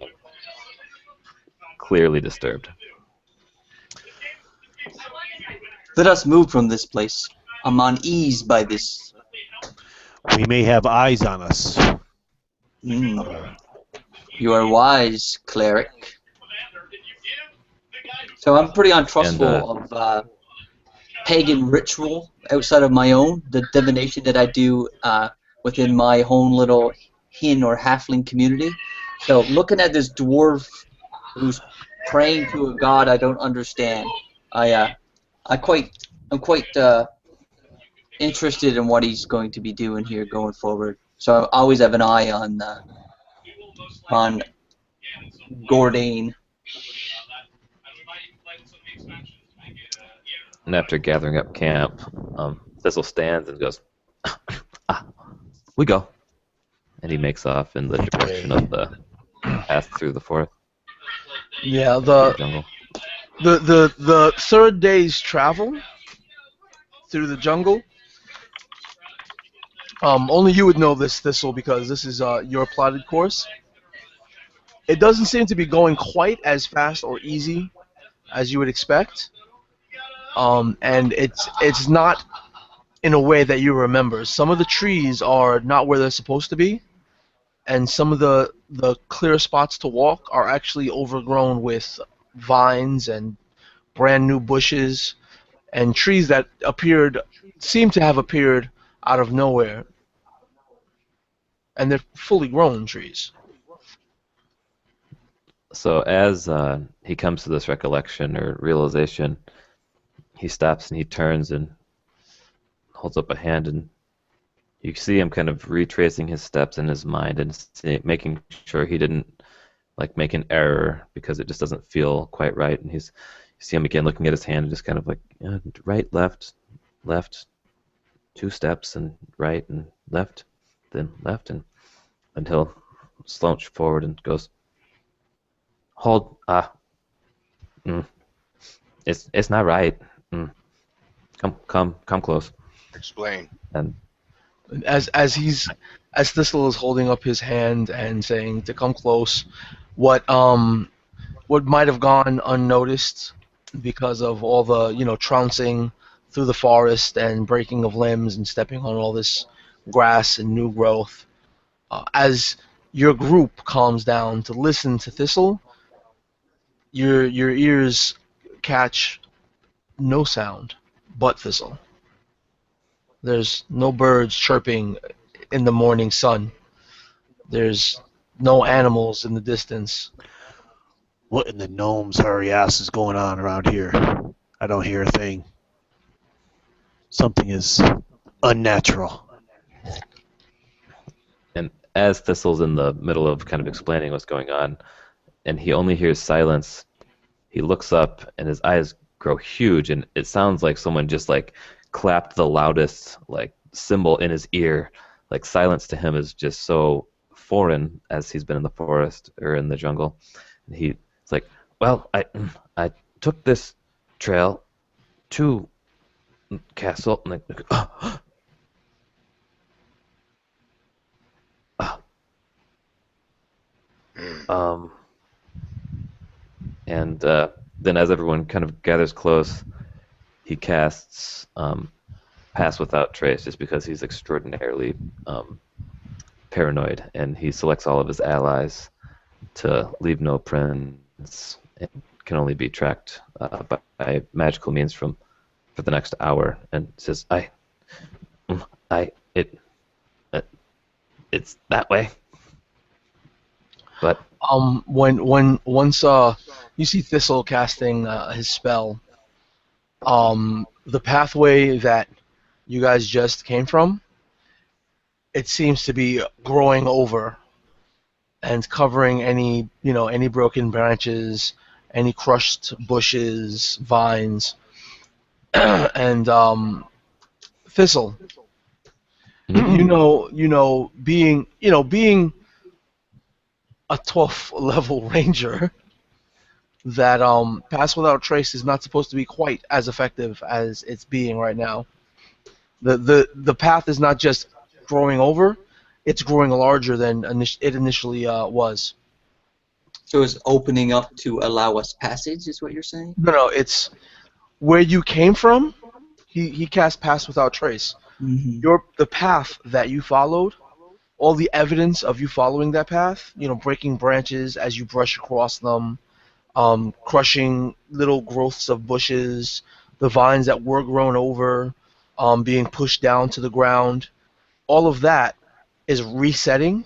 clearly disturbed. Let us move from this place. I'm uneased by this. We may have eyes on us. You are wise, cleric. So I'm pretty untrustful of pagan ritual outside of my own, the divination that I do within my own little hin or halfling community. So looking at this dwarf who's praying to a god I don't understand, I'm quite interested in what he's going to be doing here going forward. So I always have an eye on Gordane. And after gathering up camp, Thistle stands and goes, we go. And he makes off in the direction of the path through the forest. Yeah, Jungle. the third day's travel through the jungle. Only you would know this, Thistle, because this is your plotted course. It doesn't seem to be going quite as fast or easy as you would expect. And it's not in a way that you remember. Some of the trees are not where they're supposed to be, and some of the clear spots to walk are actually overgrown with vines and brand new bushes and trees that seem to have appeared out of nowhere, and they're fully grown trees. So as he comes to this recollection or realization, he stops and he turns and holds up a hand, and you see him kind of retracing his steps in his mind and making sure he didn't make an error because it just doesn't feel quite right. And you see him again looking at his hand and just kind of right, left, 2 steps, and right and left, then left, and until slouch forward and goes, "Hold, mm, it's not right. Mm, come close." Explain. And As Thistle is holding up his hand and saying to come close, what might have gone unnoticed because of all the trouncing through the forest and breaking of limbs and stepping on all this grass and new growth, as your group calms down to listen to Thistle, your ears catch no sound but Thistle. There's no birds chirping in the morning sun. There's no animals in the distance. What in the gnome's hurry ass is going on around here? I don't hear a thing. Something is unnatural. And as Thistle's in the middle of kind of explaining what's going on, and he only hears silence, he looks up and his eyes grow huge, and it sounds like someone just like clapped the loudest like cymbal in his ear. Like silence to him is just so foreign as he's been in the forest or in the jungle. And he's like, "Well, I took this trail to castle." And um, and then as everyone kind of gathers close, he casts Pass Without Trace just because he's extraordinarily paranoid, and he selects all of his allies to leave no prints and can only be tracked by magical means for the next hour, and says, it's that way." But Once you see Thistle casting his spell, the pathway that you guys just came from, it seems to be growing over and covering any broken branches, any crushed bushes, vines, and Thistle. Being a 12th level ranger, that Pass Without Trace is not supposed to be quite as effective as it's being right now. The path is not just growing over; it's growing larger than it initially was. So it's opening up to allow us passage, is what you're saying? No, it's where you came from. He cast Pass Without Trace. Mm-hmm. The path that you followed, all the evidence of you following that path, breaking branches as you brush across them, crushing little growths of bushes, the vines that were grown over, being pushed down to the ground. All of that is resetting,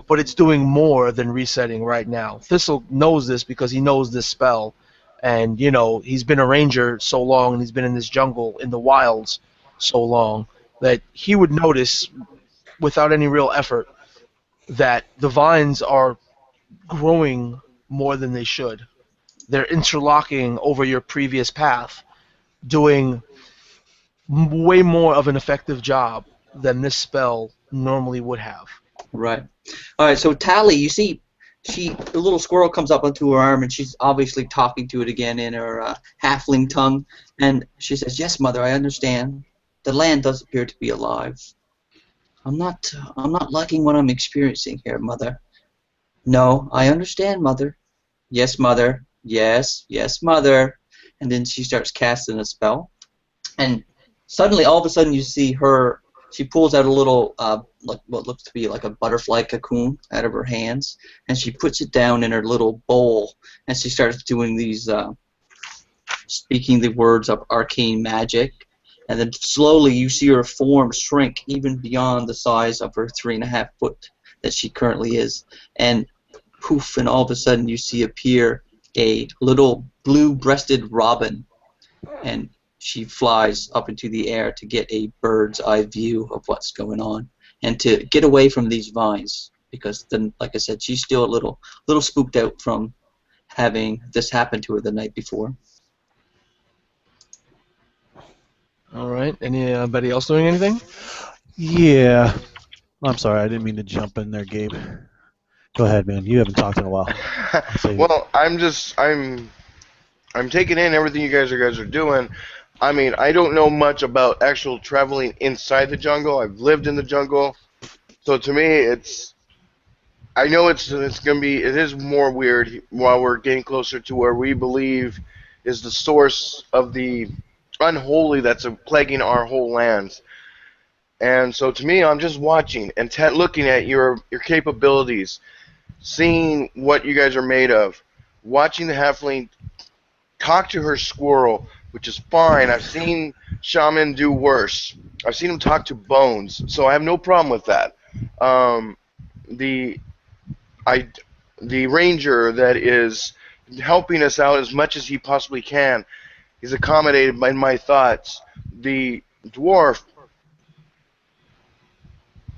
but it's doing more than resetting right now. Thistle knows this because he knows this spell, and he's been a ranger so long, and he's been in this jungle in the wilds so long that he would notice without any real effort that the vines are growing more than they should. They're interlocking over your previous path, doing way more of an effective job than this spell normally would have. Right. All right. So Tally, you see, the little squirrel comes up onto her arm, and she's obviously talking to it again in her halfling tongue, and she says, "Yes, Mother, I understand. The land does appear to be alive. I'm not liking what I'm experiencing here, Mother. No, I understand, Mother. Yes, Mother. Yes, yes, Mother." And then she starts casting a spell, and suddenly, all of a sudden, you see her. She pulls out a little, like what looks to be like a butterfly cocoon out of her hands, and she puts it down in her little bowl, and she starts doing these, speaking the words of arcane magic, and then slowly you see her form shrink even beyond the size of her 3.5 foot that she currently is, and poof, and all of a sudden you see appear a little blue-breasted robin, and she flies up into the air to get a bird's eye view of what's going on and to get away from these vines, because then, like I said, she's still a little spooked out from having this happen to her the night before. All right. Anybody else doing anything? Yeah. I'm sorry, I didn't mean to jump in there, Gabe. Go ahead, man. You haven't talked in a while. Save it. Well, I'm taking in everything you guys are doing. I mean, I don't know much about actual traveling inside the jungle. I've lived in the jungle, so to me, I know it is more weird while we're getting closer to where we believe is the source of the unholy that's plaguing our whole lands. And so to me, I'm just watching and looking at your capabilities, seeing what you guys are made of, watching the halfling talk to her squirrel, which is fine. I've seen shaman do worse. I've seen him talk to bones, so I have no problem with that. Um, the I the ranger that is helping us out as much as he possibly can. He's accommodated by my thoughts. The dwarf,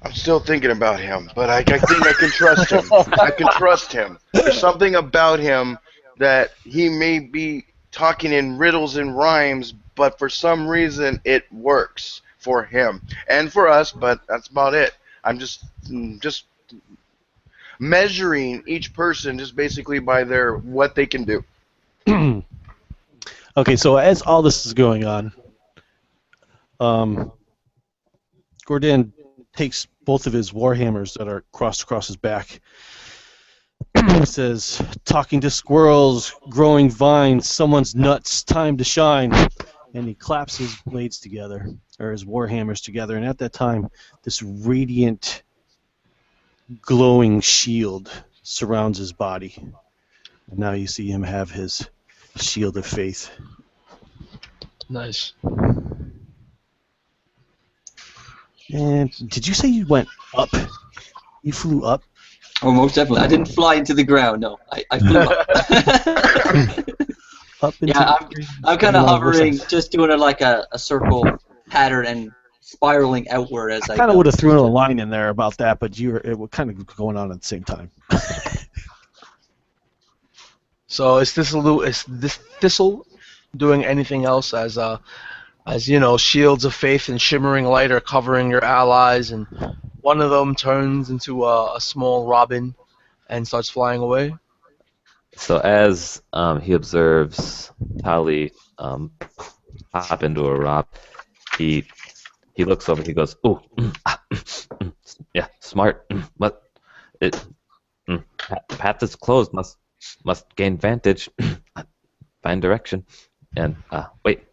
I'm still thinking about him, but I think I can trust him. I can trust him. There's something about him that he may be talking in riddles and rhymes, but for some reason it works for him and for us. But that's about it. I'm just measuring each person just basically by their what they can do. Okay, so as all this is going on, Gordon takes both of his warhammers that are crossed across his back. He says, "Talking to squirrels, growing vines, someone's nuts, time to shine." And he claps his blades together, or his warhammers together, and at that time, this radiant, glowing shield surrounds his body. And now you see him have his shield of faith. Nice. And did you say you went up? You flew up? Oh, most definitely. I didn't fly into the ground. No, I flew up. Up into Yeah, the I'm kind of hovering, just doing a circle pattern and spiraling outward as I kind of go. would have thrown a line in there about that, but it was kind of going on at the same time. So is this thistle doing anything else as you know, shields of faith and shimmering light are covering your allies, and one of them turns into a small robin and starts flying away? So as he observes Tali hop into a rock, he looks over. He goes, "Oh, yeah, smart. But it path is closed. Must gain vantage. Find direction. And wait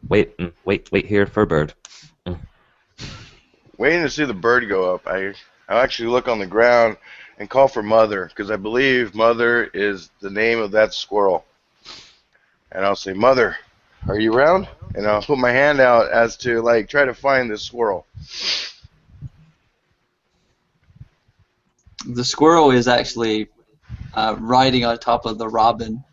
here for a bird." Waiting to see the bird go up, I'll actually look on the ground and call for Mother, because I believe Mother is the name of that squirrel. And I'll say, "Mother, are you around?" And I'll put my hand out as to try to find this squirrel. The squirrel is actually riding on top of the robin.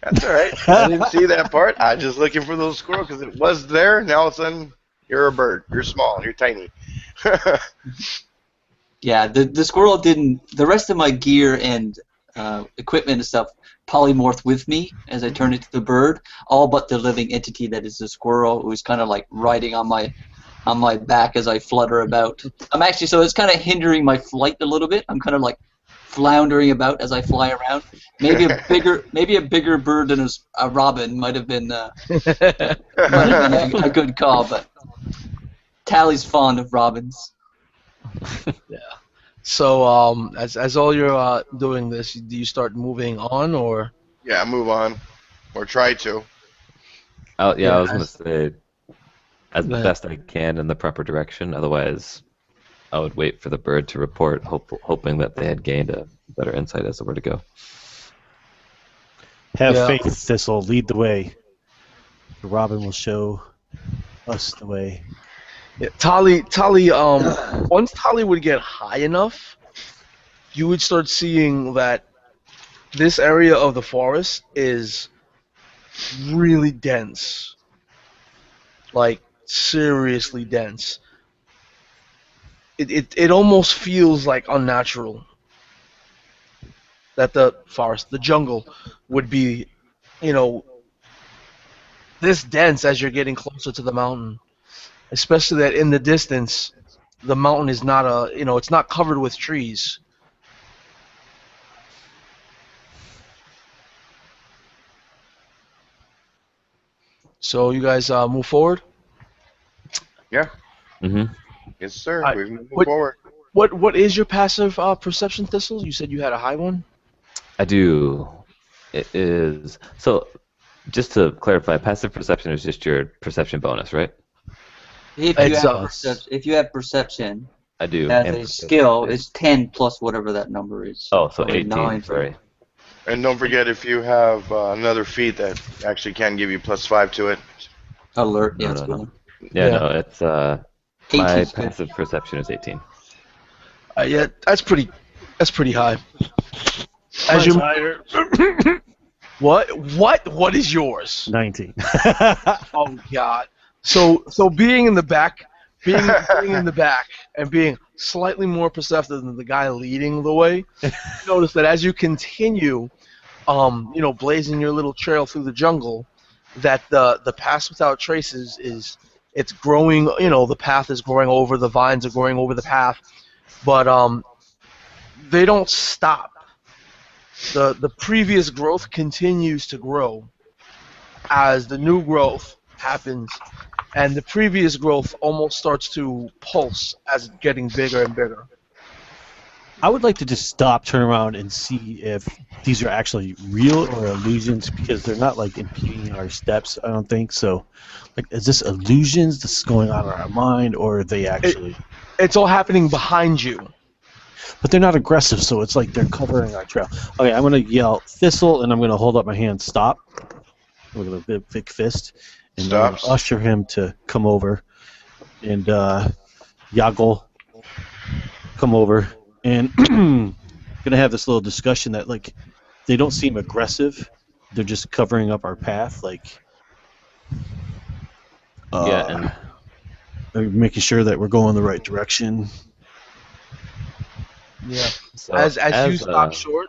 That's all right. I didn't see that part. I was just looking for the little squirrel because it was there. Now all of a sudden, you're a bird. You're small. You're tiny. Yeah, the squirrel didn't. The rest of my gear and equipment and stuff polymorphed with me as I turned into the bird. All but the living entity that is the squirrel, who's kind of like riding on my back as I flutter about. So it's kind of hindering my flight a little bit. I'm kind of like floundering about as I fly around. Maybe a bigger bird than a robin might have been a good call, but Tally's fond of robins. Yeah. So as all you're doing this, do you start moving on, or? Yeah, move on. Or try to. Oh, yeah, Yeah, I was going to say, as Go ahead. best I can in the proper direction. Otherwise, I would wait for the bird to report, hoping that they had gained a better insight as to where to go. Have Yeah. faith, Thistle. Lead the way. The robin will show us the way. Yeah, Tali, once Tali would get high enough, you would start seeing that this area of the forest is really dense. Like, seriously dense. It almost feels like unnatural that the forest, the jungle, would be, you know, this dense as you're getting closer to the mountain. Especially that in the distance, the mountain is not it's not covered with trees. So you guys move forward. Yeah. Mm-hmm. Yes, sir. Alright, We've moved what forward. what is your passive perception, Thistle? You said you had a high one. I do. It is so. Just to clarify, passive perception is just your perception bonus, right? If you have perception I do. as and a skill, is- it's 10 plus whatever that number is. Oh, so Probably 18. 9 for Sorry. And don't forget, if you have another feat that actually can give you +5 to it. alert. Yeah, No, it's no, good no. one. Yeah, Yeah. no, it's 18 my is good. passive perception is 18. Yeah, that's pretty high. As you higher. what is yours? 19. Oh God. So being in the back, being in the back, and being slightly more perceptive than the guy leading the way, you notice that as you continue, blazing your little trail through the jungle, that the pass without traces is it's growing. The path is growing over, the vines are growing over the path, but they don't stop. The previous growth continues to grow as the new growth happens, and the previous growth almost starts to pulse as it's getting bigger and bigger. I would like to just stop, turn around, and see if these are actually real or illusions, because they're not like impeding our steps. I don't think so. Like, is this illusions? This is going on in our mind, or are they actually? It's all happening behind you. But they're not aggressive, so it's like they're covering our trail. Okay, I'm gonna yell Thistle, and I'm gonna hold up my hand. Stop. With a big fist, and Stops. usher him to come over, and Yaggle come over, and gonna have this little discussion that like they don't seem aggressive, they're just covering up our path, like Yeah, and making sure that we're going the right direction. Yeah. so As you stop short,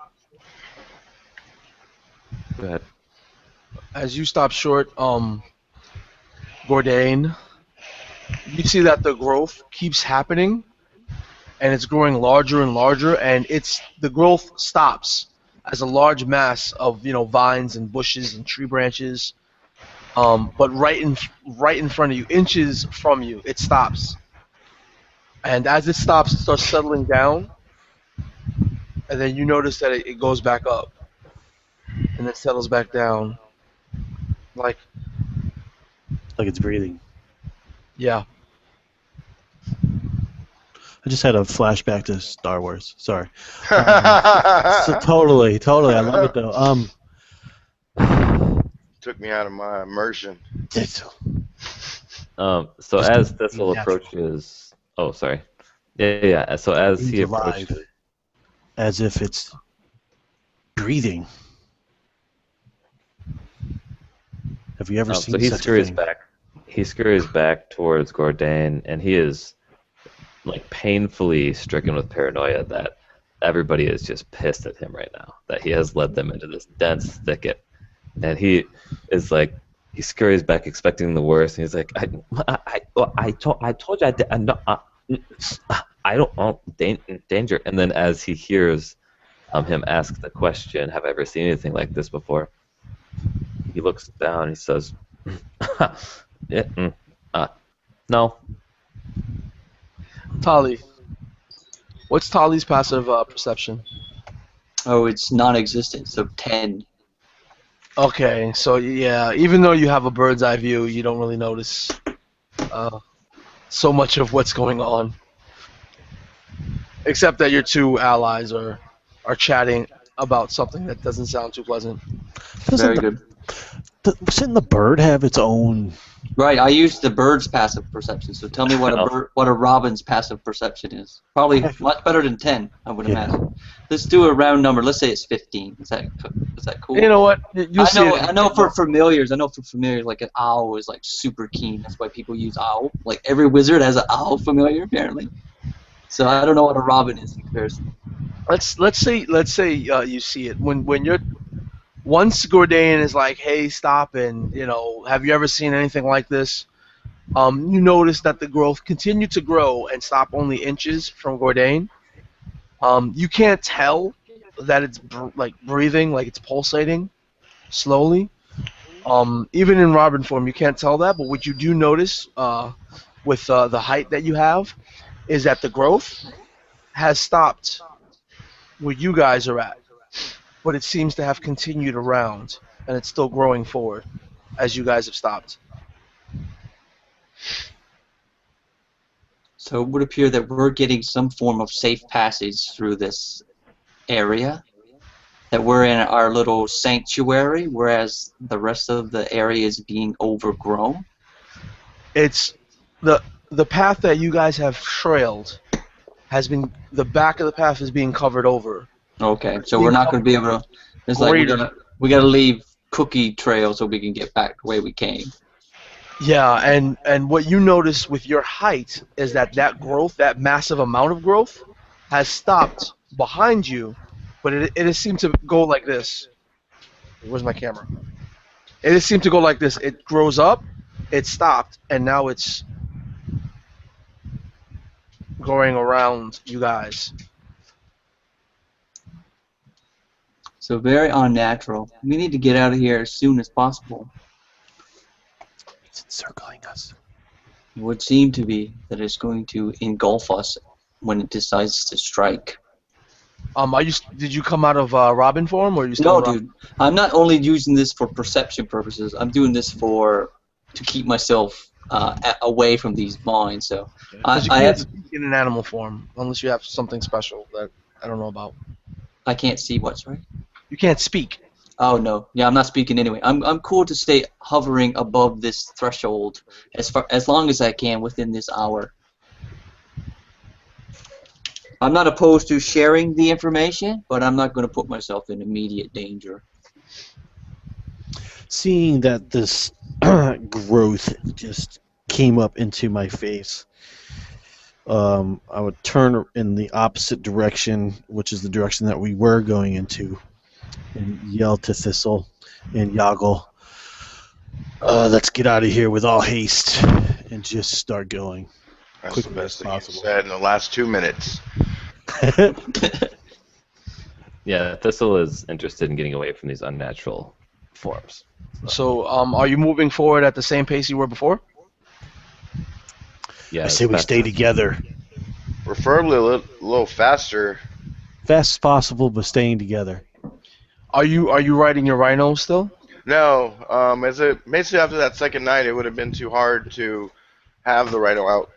Go ahead. Bourdain, you see that the growth keeps happening, and it's growing larger and larger, and the growth stops as a large mass of vines and bushes and tree branches. But right in front of you, inches from you, it stops. And as it stops, it starts settling down, and then you notice that it goes back up, and then settles back down. Like, Like it's breathing. yeah. I just had a flashback to Star Wars. Sorry. So totally. I love it though. Took me out of my immersion. It's, So Just as being Thistle natural. approaches, oh sorry, yeah. So as he Being alive. approaches, as if it's breathing. Have you ever seen so he such a scurries thing? back. He scurries back towards Gordain, and he is like painfully stricken with paranoia that everybody is just pissed at him right now. That he has led them into this dense thicket, and he is like. He scurries back, expecting the worst, and he's like, "I told you I don't want danger." And then, as he hears him ask the question, "Have I ever seen anything like this before?" He looks down. And he says, "No." Tali. What's Tali's passive perception? Oh, it's non-existent, so 10. Okay, so yeah, even though you have a bird's eye view, you don't really notice so much of what's going on. Except that your two allies are chatting about something that doesn't sound too pleasant. Very good. Shouldn't the bird have its own? Right, I used the bird's passive perception, so tell me what a robin's passive perception is. Probably much better than 10, I would Yeah. imagine. Let's do a round number. Let's say it's 15. Is that cool? You know what? You'll see it. I know for familiars, like an owl is like super keen. That's why people use owl. Like every wizard has an owl familiar apparently. So I don't know what a robin is in comparison. Let's say you see it when you're once Gordain is like, hey, stop, and have you ever seen anything like this? You notice that the growth continued to grow and stop only inches from Gordain. You can't tell that it's like breathing, like it's pulsating slowly, Even in Robin form, you can't tell that, but what you do notice with the height that you have is that the growth has stopped where you guys are at, but it seems to have continued around, and it's still growing forward as you guys have stopped. So it would appear that we're getting some form of safe passage through this area. That we're in our little sanctuary, whereas the rest of the area is being overgrown. It's the path that you guys have trailed has been the back of the path is being covered over. Okay, so we're not going to be able to. It's like we gotta leave cookie trail so we can get back the way we came. Yeah, and what you notice with your height is that growth, that massive amount of growth, has stopped behind you, but it has seemed to go like this. Where's my camera? It has seemed to go like this. It grows up, it stopped, and now it's going around you guys. So very unnatural. We need to get out of here as soon as possible. It's encircling us. It would seem to be that it's going to engulf us when it decides to strike. Did you come out of Robin form, or are you still? No, dude. I'm not only using this for perception purposes. I'm doing this to keep myself away from these vines. So You I can't have. speak in an animal form unless you have something special that I don't know about. I can't see what's right. You can't speak. Oh no, yeah, I'm not speaking anyway. I'm cool to stay hovering above this threshold as long as I can within this hour. I'm not opposed to sharing the information, but I'm not going to put myself in immediate danger. Seeing that this growth just came up into my face, I would turn in the opposite direction, which is the direction that we were going into, and yell to Thistle and Yoggle, let's get out of here with all haste, and just start going. That's Quickly the best as thing you've possible. said in the last 2 minutes. Yeah, Thistle is interested in getting away from these unnatural forms. So, are you moving forward at the same pace you were before? Yeah, I say we stay together. Preferably a little faster. Fast as possible, but staying together. Are you riding your rhino still? No, basically after that second night, it would have been too hard to have the rhino out.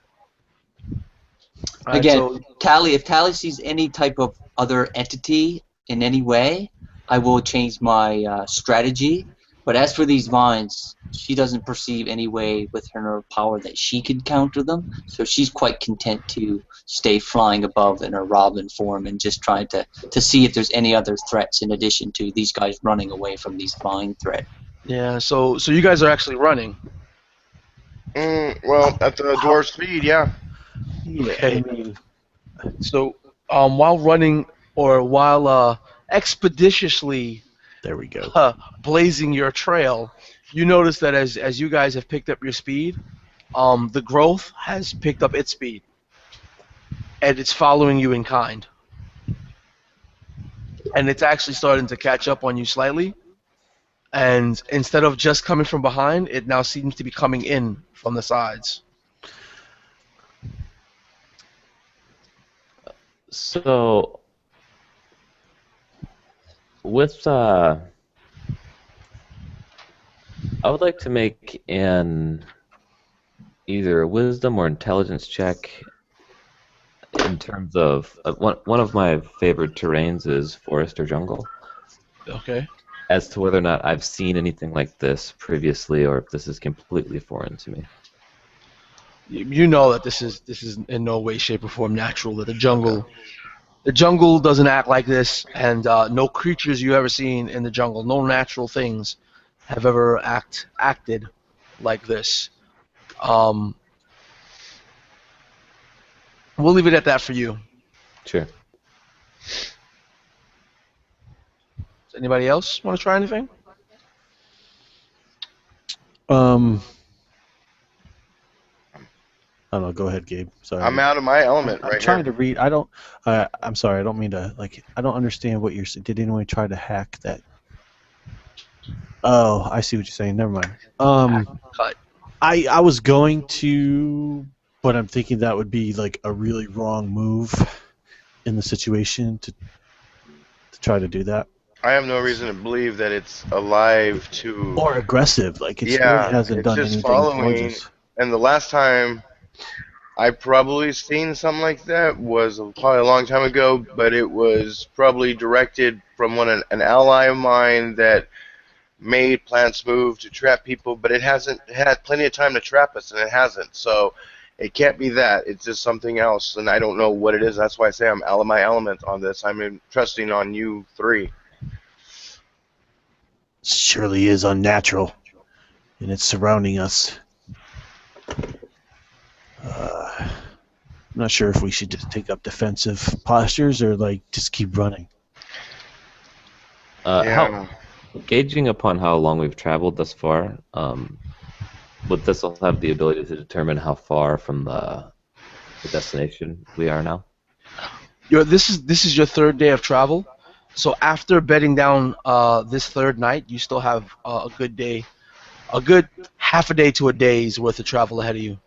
Alright, Again, so if Tally sees any type of other entity in any way, I will change my strategy. But as for these vines, she doesn't perceive any way with her power that she can counter them. So she's quite content to stay flying above in her Robin form and just trying to see if there's any other threats in addition to these guys running away from these vine threat. yeah, so you guys are actually running. Well, at the dwarf's speed, yeah. Okay. I mean, So, while running or while expeditiously there we go. blazing your trail, you notice that as you guys have picked up your speed, the growth has picked up its speed, and it's following you in kind, and it's actually starting to catch up on you slightly. And instead of just coming from behind, it now seems to be coming in from the sides. So, with I would like to make an either a wisdom or intelligence check in terms of one of my favorite terrains is forest or jungle. Okay. As to whether or not I've seen anything like this previously, or if this is completely foreign to me. You know that this is in no way, shape, or form natural. That the jungle doesn't act like this, and no creatures you ever seen in the jungle, no natural things, have ever acted like this. We'll leave it at that for you. Sure. Does anybody else want to try anything? I don't know. Go ahead, Gabe. Sorry. I'm out of my element I'm right trying here. to read. I don't. I'm sorry. I don't mean to. I don't understand what you're saying. Did anyone try to hack that? Oh, I see what you're saying. Never mind. Cut. I was going to, but I'm thinking that would be like a really wrong move in the situation to try to do that. I have no reason to believe that it's alive to. Or aggressive, like it really Yeah, hasn't it's done just anything towards following. us. And the last time I probably seen something like that was probably a long time ago, but it was probably directed from an ally of mine that made plants move to trap people, but it hasn't had plenty of time to trap us, and it hasn't. So it can't be that. It's just something else, and I don't know what it is. That's why I say I'm out of my element on this. I'm trusting on you three. Surely is unnatural, and it's surrounding us. I'm not sure if we should just take up defensive postures or like just keep running. Yeah. Gauging upon how long we've traveled thus far, would this will have the ability to determine how far from the destination we are now? This is your third day of travel. So after bedding down this third night, you still have a good day, a good half a day to a day's worth of travel ahead of you.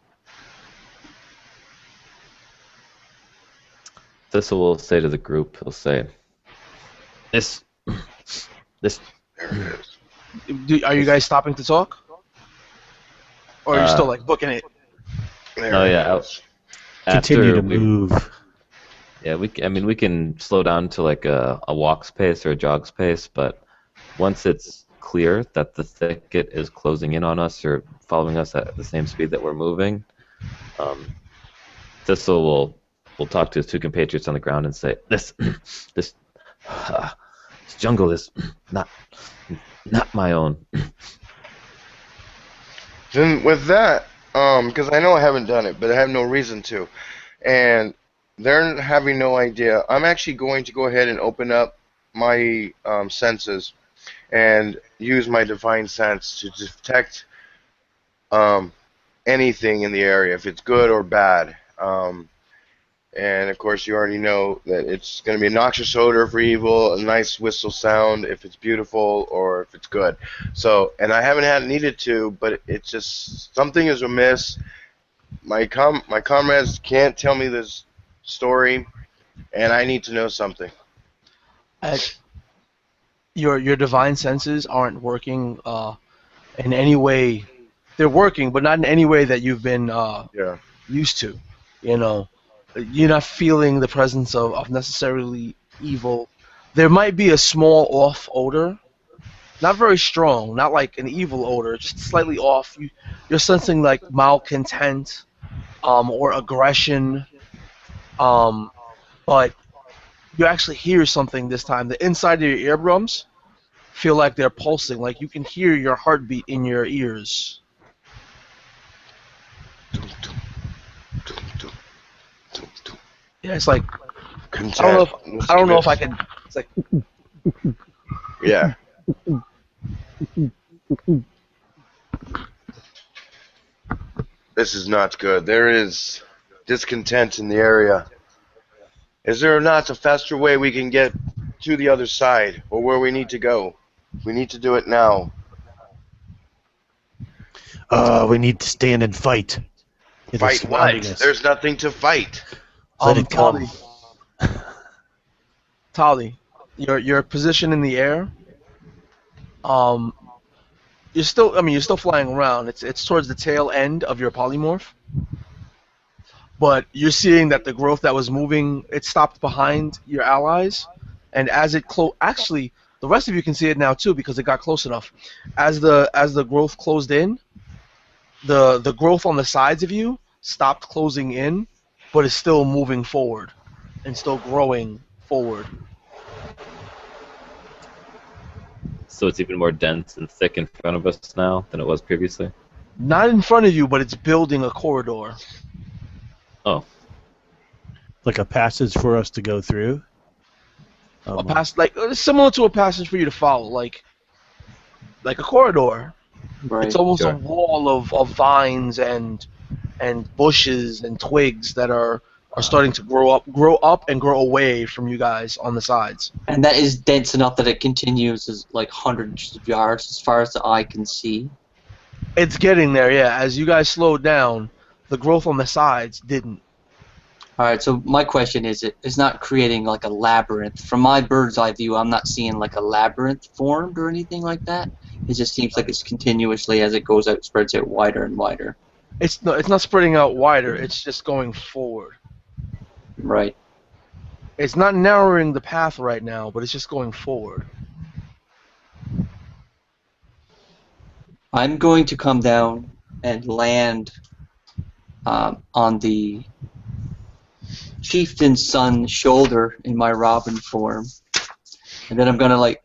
Thistle will say to the group, he'll say, this, There it is. Are you guys stopping to talk, or are you still like booking it? There oh it yeah, is. Continue after to we, move. yeah, we can slow down to like a walk's pace or a jog's pace, but once it's clear that the thicket is closing in on us or following us at the same speed that we're moving, Thistle will talk to his two compatriots on the ground and say, this jungle is not my own. Then with that, because I know I haven't done it, but I have no reason to, and they're having no idea. I'm actually going to go ahead and open up my senses and use my divine sense to detect anything in the area, if it's good or bad. And of course, you already know that it's going to be a noxious odor for evil, a nice whistle sound if it's beautiful or if it's good. So, and I haven't had needed to, but it's just something is amiss. My comrades can't tell me this story, and I need to know something. Uh, your divine senses aren't working in any way. They're working, but not in any way that you've been Yeah. used to. You know, you're not feeling the presence of necessarily evil. There might be a small off odor, not very strong, not like an evil odor, just slightly off. You're sensing like malcontent, or aggression, um, but you actually hear something this time. The inside of your eardrums feel like they're pulsing, like you can hear your heartbeat in your ears. Yeah, it's like Content. I don't know if I could. It's like Yeah. This is not good. There is discontent in the area. Is there not a faster way we can get to the other side, or where we need to go? We need to do it now. We need to stand and fight. It is Fight surrounding what? us. There's nothing to fight. Let it come. Tali, your position in the air. Um, you're still flying around. It's towards the tail end of your polymorph, but you're seeing that the growth that was moving, it stopped behind your allies, and as it actually, the rest of you can see it now too because it got close enough. As the growth closed in, the growth on the sides of you stopped closing in, but is still moving forward and still growing forward. So it's even more dense and thick in front of us now than it was previously? Not in front of you, but it's building a corridor. Oh. Like a passage for us to go through. A like similar to a passage for you to follow, like a corridor. Right. It's almost Sure. a wall of vines and bushes and twigs that are are starting to grow up and grow away from you guys on the sides. And that is dense enough that it continues as like hundreds of yards as far as the eye can see. It's getting there, yeah. As you guys slowed down, the growth on the sides didn't. Alright, so my question is, it's not creating like a labyrinth. From my bird's eye view, I'm not seeing like a labyrinth formed or anything like that. It just seems like it's continuously, as it goes out, spreads out wider and wider. It's not spreading out wider. It's just going forward. Right. It's not narrowing the path right now, but it's just going forward. I'm going to come down and land on the chieftain's son's shoulder in my robin form, and then I'm gonna like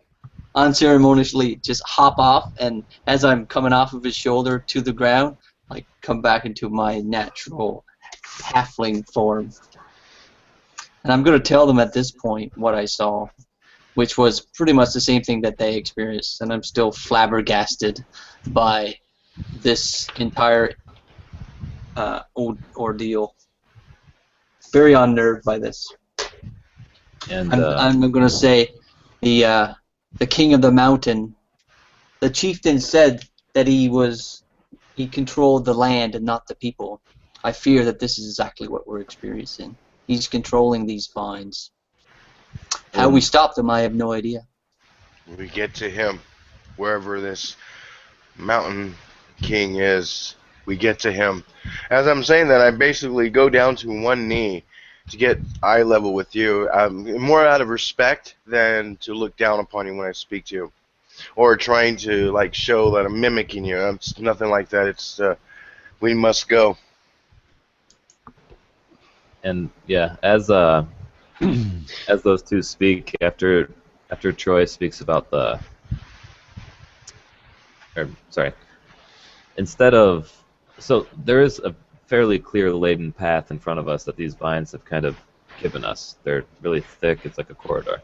unceremoniously just hop off, and as I'm coming off of his shoulder to the ground, like come back into my natural halfling form. And I'm gonna tell them at this point what I saw, which was pretty much the same thing that they experienced, and I'm still flabbergasted by this entire ordeal. Very unnerved by this. And I'm going to say the king of the mountain, the chieftain said that he controlled the land and not the people. I fear that this is exactly what we're experiencing. He's controlling these vines. How we stop them, I have no idea. We get to him, wherever this mountain king is. We get to him. As I'm saying that, I basically go down to one knee to get eye level with you, more out of respect than to look down upon you when I speak to you, or trying to like show that I'm mimicking you. It's nothing like that. It's we must go. And yeah, as those two speak, after Troy speaks about instead of, so there is a fairly clear laden path in front of us that these vines have kind of given us. They're really thick. It's like a corridor.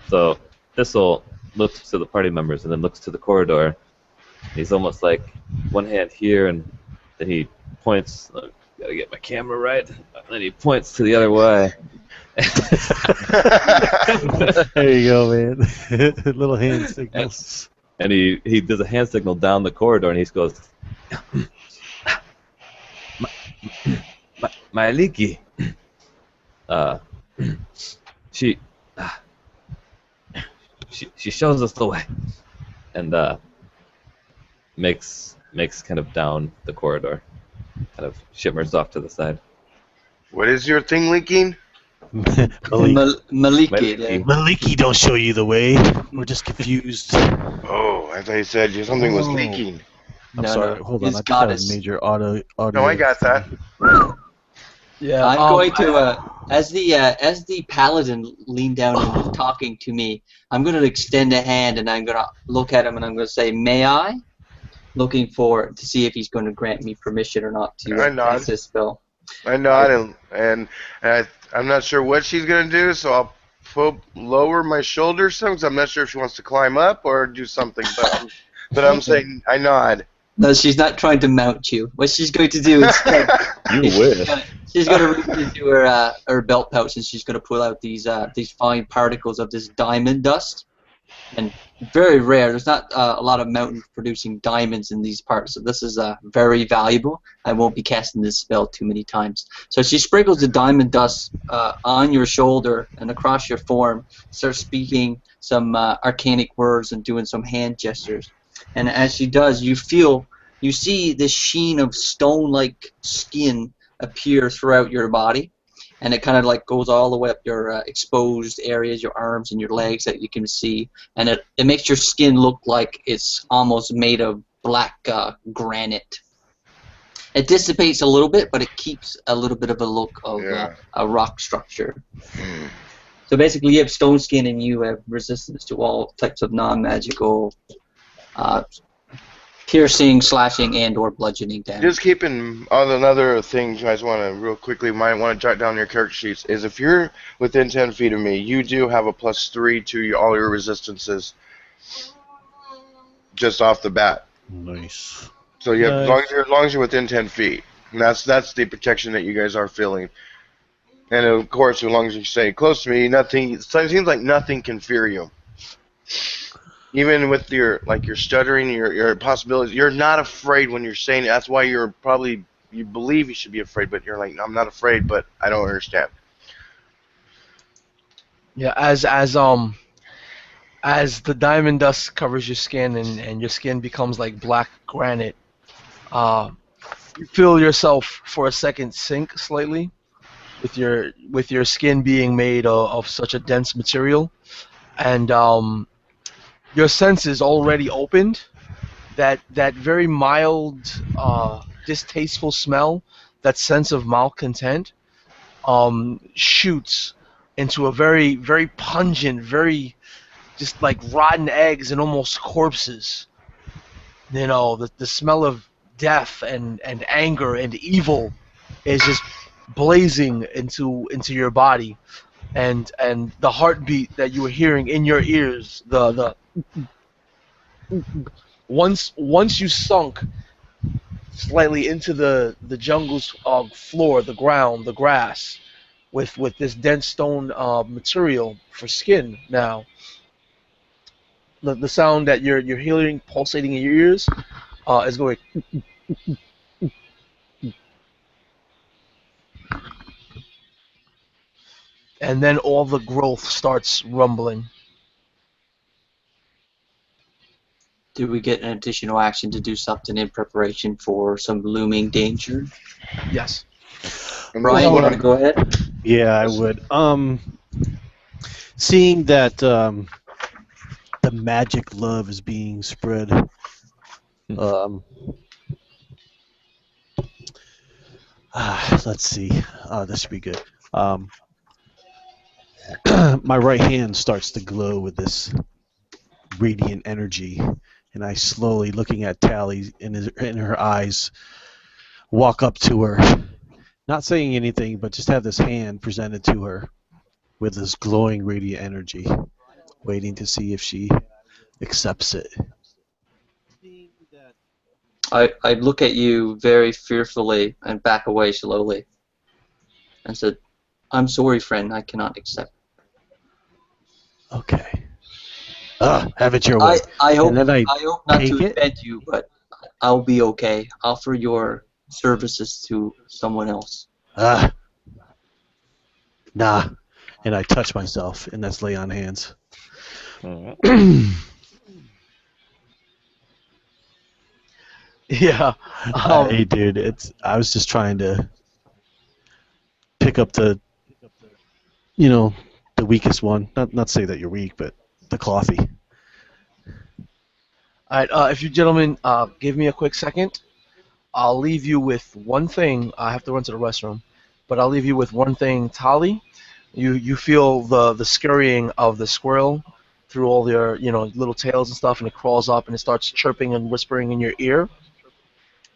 So Thistle looks to the party members and then looks to the corridor. He's almost like one hand here, and then he points. Gotta get my camera right. And then he points to the other way. There you go, man. Little hand signals. And he does a hand signal down the corridor, and he goes, my Leaky. She shows us the way, and makes kind of down the corridor, kind of shimmers off to the side. What is your thing leaking? Maliki. Maliki don't show you the way. We're just confused. Oh, I thought you said something was leaking. I'm No, sorry. no, Hold on. his I just goddess. had a major audio. No, I got that. Yeah. I'm going to, as the paladin leaned down and is talking to me, I'm going to extend a hand and I'm going to look at him and I'm going to say, "May I?" Looking to see if he's going to grant me permission or not to cast this spell. I nod, and I'm not sure what she's gonna do, so I'll lower my shoulders some, because I'm not sure if she wants to climb up or do something. But I'm saying I nod. No, she's not trying to mount you. What she's going to do instead, You wish. she's going to reach into her belt pouch and she's going to pull out these fine particles of this diamond dust. And very rare. There's not a lot of mountains producing diamonds in these parts, so this is very valuable. I won't be casting this spell too many times. So she sprinkles the diamond dust on your shoulder and across your form, starts speaking some arcanic words and doing some hand gestures. And as she does, you see this sheen of stone-like skin appear throughout your body. And it kind of like goes all the way up your exposed areas, your arms and your legs that you can see. And it makes your skin look like it's almost made of black granite. It dissipates a little bit, but it keeps a little bit of a look of a rock structure. So basically you have stone skin and you have resistance to all types of non-magical piercing, slashing, and or bludgeoning damage. Just keeping on another thing you guys want to real quickly might want to jot down your character sheets is if you're within 10 feet of me, you do have a +3 to all your resistances just off the bat. Nice. So you have, as long as you're within 10 feet, and that's the protection that you guys are feeling. And of course, as long as you stay close to me, nothing. It seems like nothing can fear you. Even with your stuttering, your possibilities, you're not afraid when you're saying it. That's why you believe you should be afraid, but you're like, I'm not afraid, but I don't understand. Yeah, as the diamond dust covers your skin and your skin becomes like black granite, uh, you feel yourself for a second sink slightly with your skin being made of such a dense material, and your senses already opened. That very mild, distasteful smell, that sense of malcontent, shoots into a very very pungent, very just like rotten eggs and almost corpses. The smell of death and anger and evil is just blazing into your body, and the heartbeat that you were hearing in your ears, the once you sunk slightly into the jungle's floor, the ground, the grass, with this dense stone material for skin. Now, the sound that you're hearing pulsating in your ears is going, and then all the growth starts rumbling. Do we get an additional action to do something in preparation for some looming danger? Yes. And this is Brian, you what want to I'm. go ahead? Yeah, I would. Seeing that the magic love is being spread, um, let's see. This should be good. My right hand starts to glow with this radiant energy, and I slowly, looking at Tally in her eyes, walk up to her, not saying anything, but just have this hand presented to her with this glowing radiant energy, waiting to see if she accepts it. I look at you very fearfully and back away slowly and said, I'm sorry, friend, I cannot accept. Okay. Have it your way. I And hope then I I hope not to take it. offend you, but I'll be okay. Offer your services to someone else. Ah, nah. And I touch myself, and that's lay on hands. Alright. Yeah. Hey, dude, I was just trying to pick up you know, the weakest one. Not say that you're weak, but the coffee. All right. If you gentlemen give me a quick second, I'll leave you with one thing. I have to run to the restroom, but I'll leave you with one thing, Tali. You feel the scurrying of the squirrel through all their little tails and stuff, and it crawls up and it starts chirping and whispering in your ear,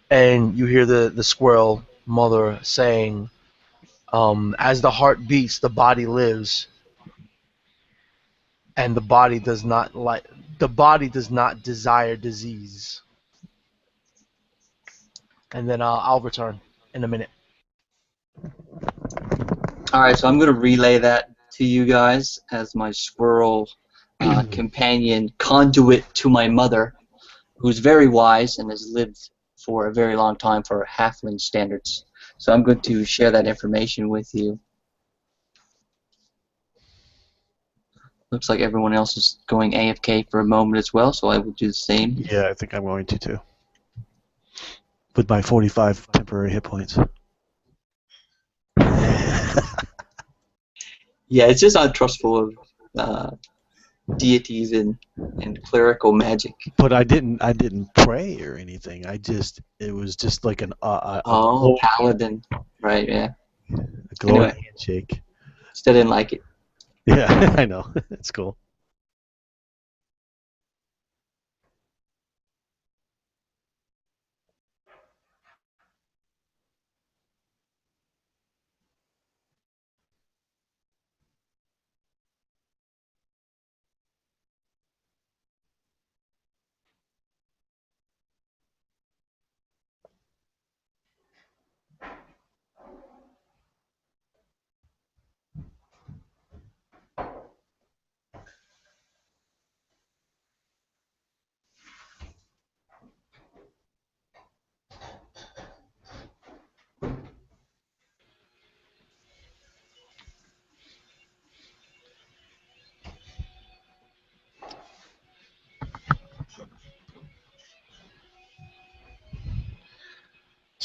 and you hear the squirrel mother saying, "As the heart beats, the body lives, and the body does not desire disease." And then I'll return in a minute. Alright, so I'm going to relay that to you guys as my squirrel companion conduit to my mother, who's very wise and has lived for a very long time for halfling standards. So I'm going to share that information with you. Looks like everyone else is going AFK for a moment as well, so I will do the same. Yeah, I think I'm going to too. With my 45 temporary hit points. Yeah, it's just untrustful of deities and clerical magic. But I didn't pray or anything. It was just like a Oh, paladin. Right, yeah. glowing Anyway. handshake. Still didn't like it. Yeah, I know. It's cool.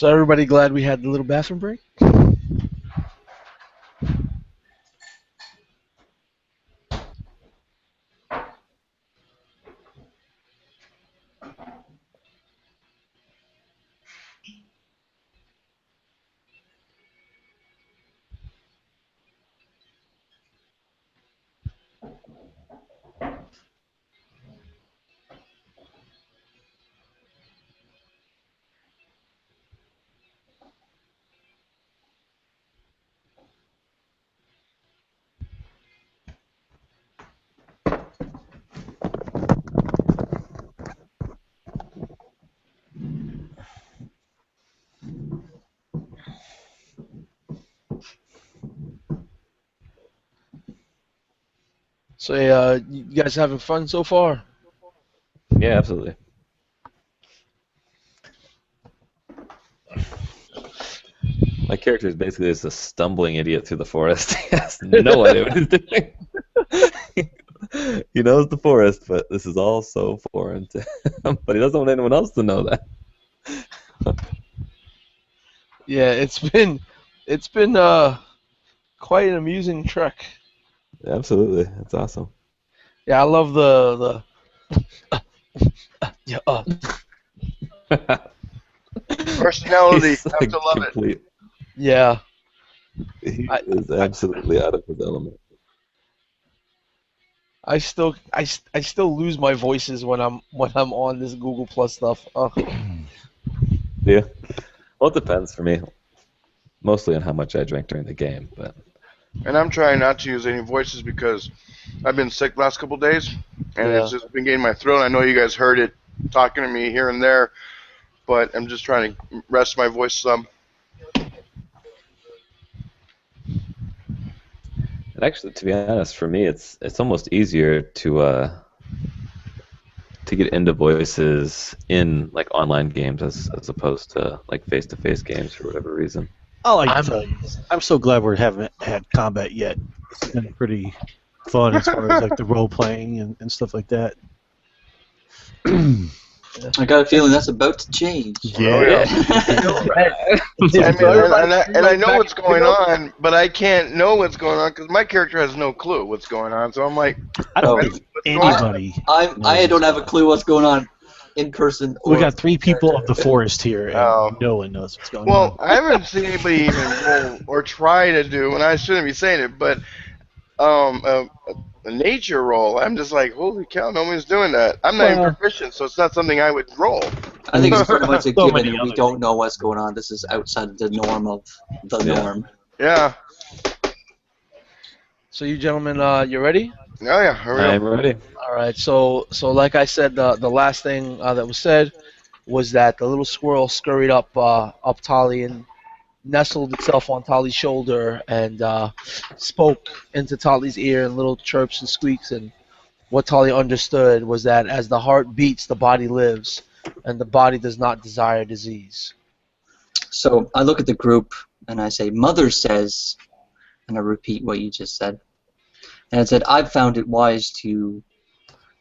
So everybody glad we had the little bathroom break? So you guys having fun so far? Yeah, absolutely. My character is basically just a stumbling idiot through the forest. He has no idea what he's doing. He knows the forest, but this is all so foreign to him. But he doesn't want anyone else to know that. Yeah, it's been quite an amusing trek. Absolutely, that's awesome. Yeah, I love the yeah. Personality. He's Have to love it. complete. Yeah. He I- is absolutely out of his element. I still lose my voices when I'm on this Google Plus stuff. Ugh. Yeah. Well, it depends for me. Mostly on how much I drink during the game, but And I'm trying not to use any voices because I've been sick last couple days, and Yeah. it's just been getting my throat. I know you guys heard it talking to me here and there, but I'm just trying to rest my voice some. and actually, to be honest, for me, it's almost easier to get into voices in like online games as opposed to like face-to-face games for whatever reason. All I can tell you is I'm so glad we haven't had combat yet. It's been pretty fun as far as like the role playing and stuff like that. I got a feeling that's about to change. Yeah. And I know what's going on, but I can't know what's going on because my character has no clue what's going on. So I'm like, I don't Oh. think anybody. I don't have a clue what's going on in person. We or- got 3 people of the forest here, and Oh. no one knows what's going well, on. I haven't seen anybody even roll or try to do, and I shouldn't be saying it, but a nature roll. I'm just like, holy cow, nobody's doing that. I'm not even Well- proficient, so it's not something I would roll. I think it's pretty much a So given. many We other don't know what's going on. This is outside of the norm of the Yeah. norm. Yeah. So you gentlemen, you ready? Oh yeah. Hurry I'm up. ready. All right. So like I said, the last thing that was said was that the little squirrel scurried up Tali and nestled itself on Tali's shoulder and spoke into Tali's ear in little chirps and squeaks. And what Tali understood was that as the heart beats, the body lives, and the body does not desire disease. So I look at the group and I say, Mother says, and I repeat what you just said. And I said, I've found it wise to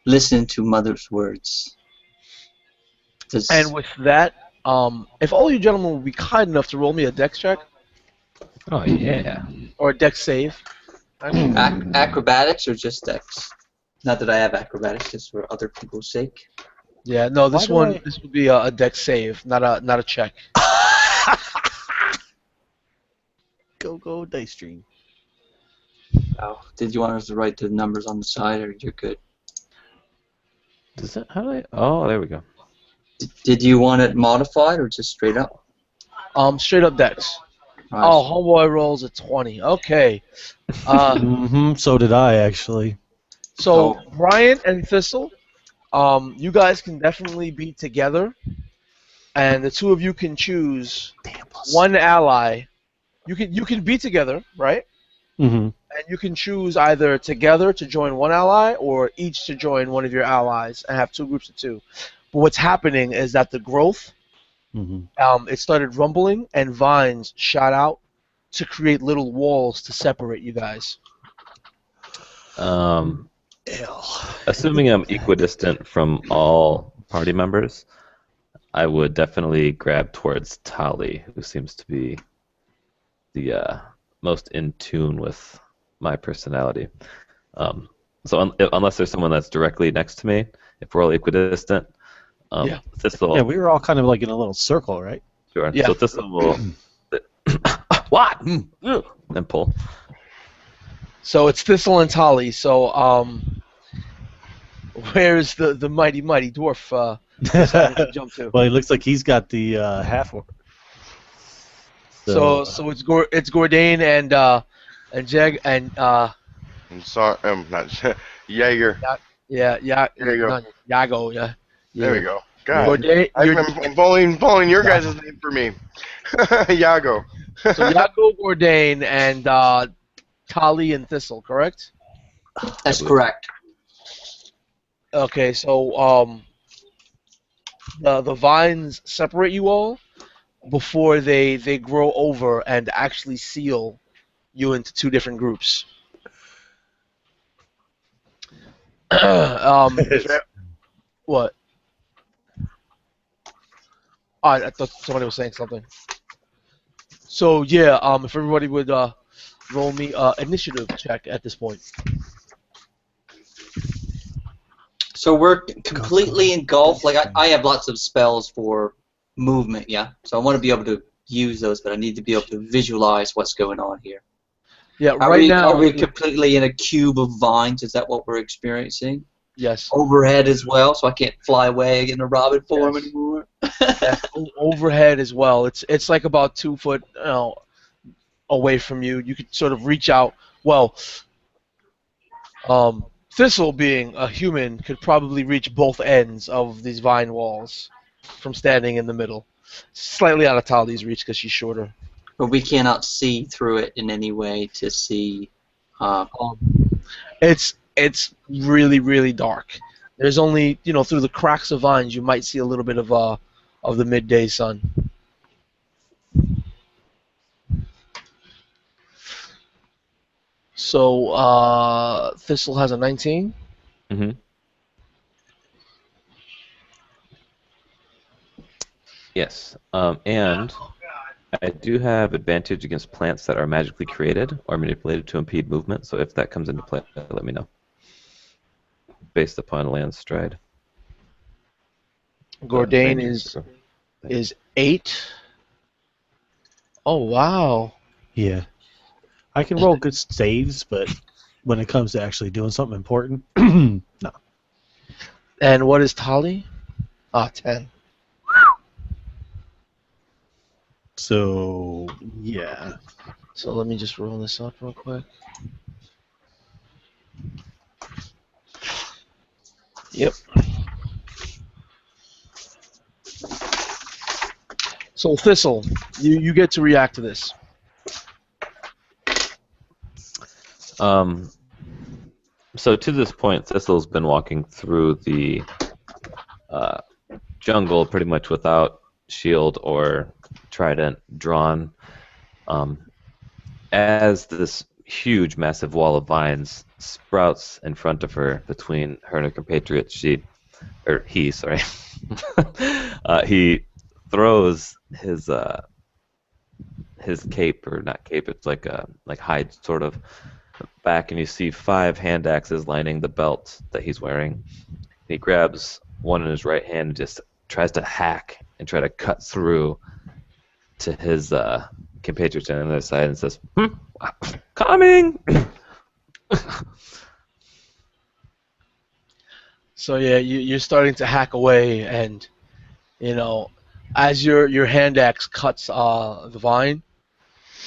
listen to Mother's words. And with that, if all you gentlemen would be kind enough to roll me a dex check Oh yeah. or a dex save. Actually, Acrobatics or just dex? Not that I have acrobatics, just for other people's sake. yeah, no, this Why do one this would be a dex save, not a check. Go dice stream. Oh. Did you want us to write the numbers on the side, or you're good? Does that how do I? Oh, there we go. Did you want it modified or just straight up? Straight up dex. Right. Oh, homeboy rolls a 20. Okay. So did I actually. So Oh. Brian and Thistle, you guys can definitely be together, and the two of you can choose one ally. You can be together, right? Mm-hmm. And you can choose either together to join one ally or each to join one of your allies and have two groups of two. But what's happening is that the growth, Mm-hmm. it started rumbling and vines shot out to create little walls to separate you guys. Assuming I'm equidistant from all party members, I would definitely grab towards Tali, who seems to be the most in tune with my personality. So unless there's someone that's directly next to me, if we're all equidistant, Yeah. Thistle. Yeah, we were all kind of like in a little circle, right? Sure. Yeah. So Thistle will what? And pull. So it's Thistle and Tali. So where's the mighty dwarf decided to jump to? Well, it looks like he's got the half orc. So it's Gordain and Jag and I'm sorry, not Jaeger. yeah There you go. not Yago yeah. There we go. God, Gordain, I'm following your guys' name for me. Yago. so Yago, Gordain, and Tali and Thistle, correct? That's correct. Okay, so the vines separate you all before they grow over and actually seal you into two different groups. What? Oh, I thought somebody was saying something. So yeah, if everybody would roll me initiative check at this point. So we're completely engulfed. Like I have lots of spells for movement, yeah. So I want to be able to use those, but I need to be able to visualize what's going on here. Yeah, Are right we, now. are we completely in a cube of vines? Is that what we're experiencing? Yes. Overhead as well, so I can't fly away in a robin form Yes. anymore. Yes, overhead as well. It's like about 2 foot away from you. You could sort of reach out. Well, Thistle, being a human, could probably reach both ends of these vine walls from standing in the middle. Slightly out of Tali's reach because she's shorter. But we cannot see through it in any way to see. It's really, really dark. There's only, through the cracks of vines, you might see a little bit of the midday sun. So Thistle has a 19. Mm-hmm. Yes. And I do have advantage against plants that are magically created or manipulated to impede movement. So if that comes into play, let me know. Based upon land stride. Gordain is 8. Oh wow. Yeah. I can roll good saves, but when it comes to actually doing something important, no. And what is Tali? 10. So, yeah. So let me just roll this up real quick. Yep. So Thistle, you get to react to this. So to this point, Thistle's been walking through the jungle pretty much without shield or trident drawn. As this huge, massive wall of vines sprouts in front of her between her and her compatriots, he throws his cape, or not cape, it's like hide sort of, back, and you see 5 hand axes lining the belt that he's wearing. He grabs one in his right hand and just tries to hack and try to cut through to his compatriots on the other side and says, "Coming!" So yeah, you're starting to hack away, and as your hand axe cuts the vine,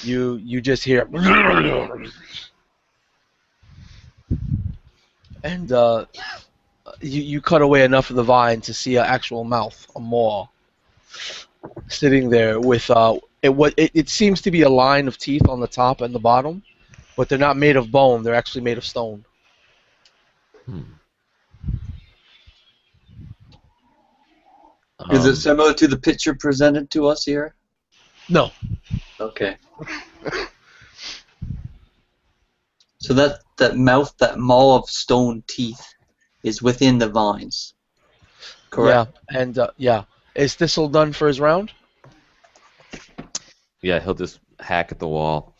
you just hear, and you cut away enough of the vine to see an actual mouth, a maw, sitting there with it seems to be a line of teeth on the top and the bottom, but they're not made of bone. They're actually made of stone. Is it similar to the picture presented to us here? No. Okay. So that mouth, that maw of stone teeth, is within the vines. Correct. Yeah, and Is Thistle done for his round? Yeah, he'll just hack at the wall.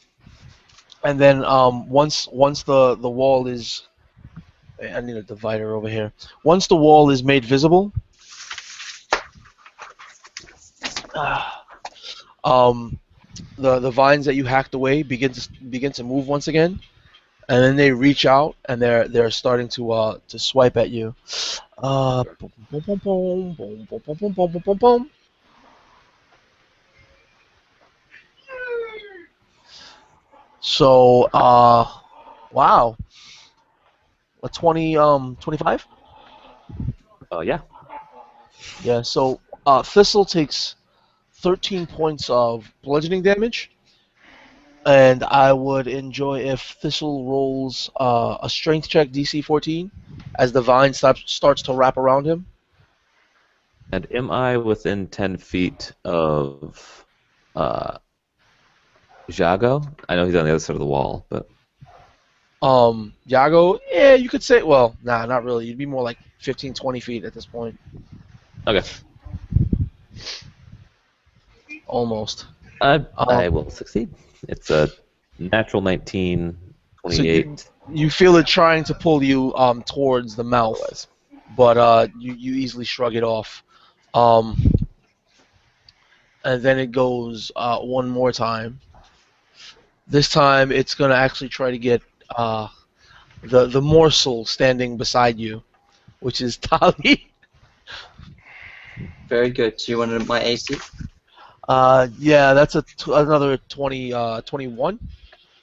And then once the wall is, I need a divider over here. Once the wall is made visible, the vines that you hacked away begin to move once again, and then they reach out and they're starting to swipe at you. Boom, boom, boom, boom, boom, boom, boom, boom, boom, boom, boom. So wow, a 25. Yeah. Yeah. So Thistle takes 13 points of bludgeoning damage, and I would enjoy if Thistle rolls a strength check DC 14 as the vine starts to wrap around him. And am I within 10 feet of Jago? I know he's on the other side of the wall, but Yago, yeah, you could say, well, nah, not really. You'd be more like 15, 20 feet at this point. okay. Almost. I will succeed. It's a natural 19, So 28. you feel it trying to pull you towards the mouth, Otherwise. but you easily shrug it off. And then it goes one more time. This time it's gonna actually try to get the morsel standing beside you, which is Tali. Very good. So you wanted my AC? Yeah, that's another 20, 21?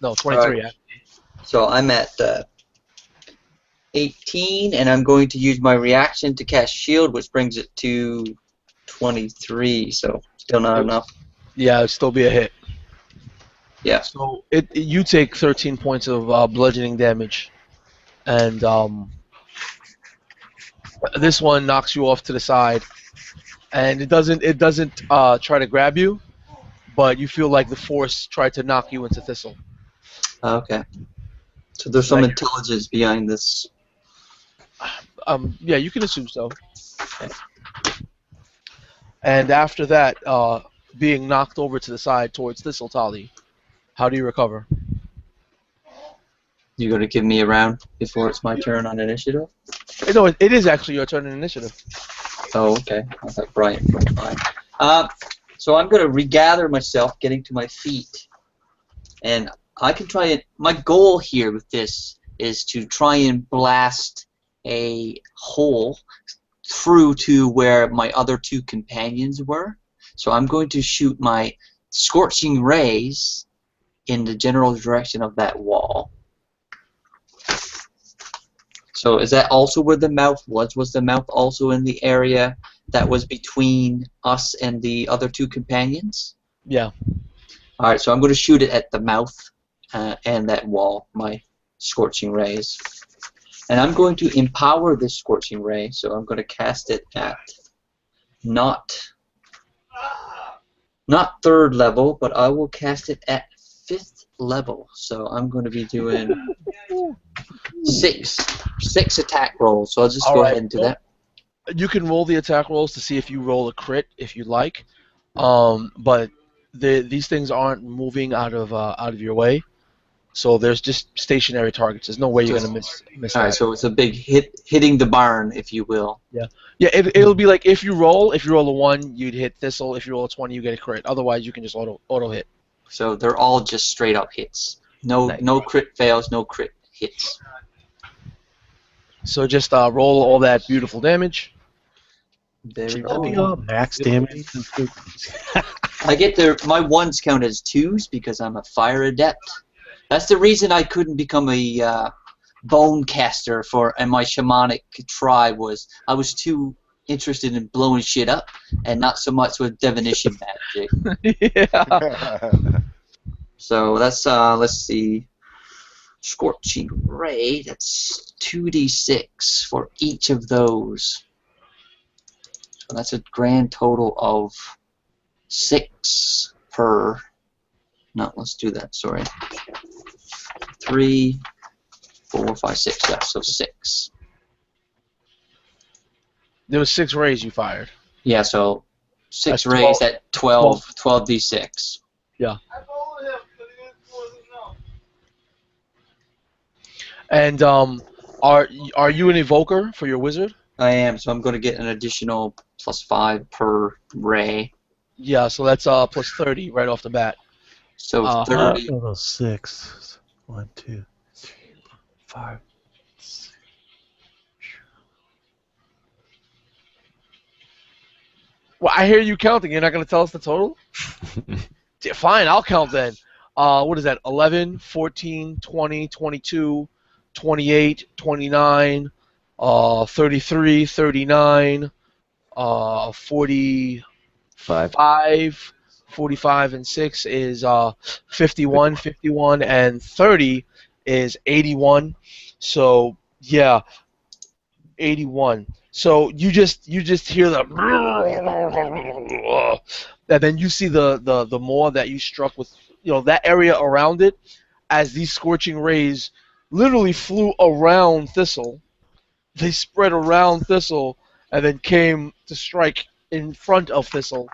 No, 23. Alright. So I'm at 18, and I'm going to use my reaction to cast Shield, which brings it to 23. So still not enough. Yeah, it'd still be a hit. Yeah. So you take 13 points of bludgeoning damage, and this one knocks you off to the side, and it doesn't try to grab you, but you feel like the force tried to knock you into Thistle. Okay. So there's some intelligence behind this. Yeah, you can assume so. And after that, being knocked over to the side towards Thistle, Tali, how do you recover? You going to give me a round before it's my turn on initiative? No, it is actually your turn in initiative. Oh, okay. I thought Brian was fine. So I'm going to regather myself, getting to my feet, and I can try it. My goal here with this is to try and blast a hole through to where my other two companions were. So I'm going to shoot my scorching rays in the general direction of that wall. So is that also where the mouth was? Was the mouth also in the area that was between us and the other two companions? Yeah. Alright, so I'm going to shoot it at the mouth and that wall, my scorching rays. And I'm going to empower this scorching ray, so I'm going to cast it at not 3rd level, but I will cast it at 5th level. So I'm going to be doing 6 attack rolls. So I'll just go ahead and do that. You can roll the attack rolls to see if you roll a crit if you'd like, but these things aren't moving out of your way. So there's just stationary targets. There's no way you're gonna miss All right, that. so it's a big hitting the barn, if you will. Yeah. It'll be like if you roll a 1, you'd hit Thistle. If you roll a 20, you get a crit. Otherwise, you can just auto hit. So they're all just straight up hits. No crit fails, no crit hits. So just roll all that beautiful damage. There we Should that be go. max damage? I get my 1s count as 2s because I'm a fire adept. That's the reason I couldn't become a bone caster and my shamanic tribe was I was too interested in blowing shit up and not so much with divination magic. Yeah. So that's let's see, scorching ray. That's 2d6 for each of those. So that's a grand total of 6 per. No, let's do that. Sorry. 3, 4, 5, 6. Yeah, so 6. There was 6 rays you fired. Yeah, so 6 That's rays 12. at 12d6. Yeah. And are you an evoker for your wizard? I am, so I'm going to get an additional +5 per ray. Yeah, so that's plus 30 right off the bat. So Uh, 30. Oh, 6. 1, 2, 3, 4, 5. Well, I hear you counting. You're not going to tell us the total? Yeah, fine, I'll count then. What is that? 11, 14, 20, 22, 28, 29, 33, 39, 45, Five. 45 and 6 is 51, 51 and 30 is 81. So, yeah, 81. So you just hear the and then you see the maw that you struck with, that area around it, as these scorching rays literally flew around Thistle. They spread around Thistle and then came to strike in front of Thistle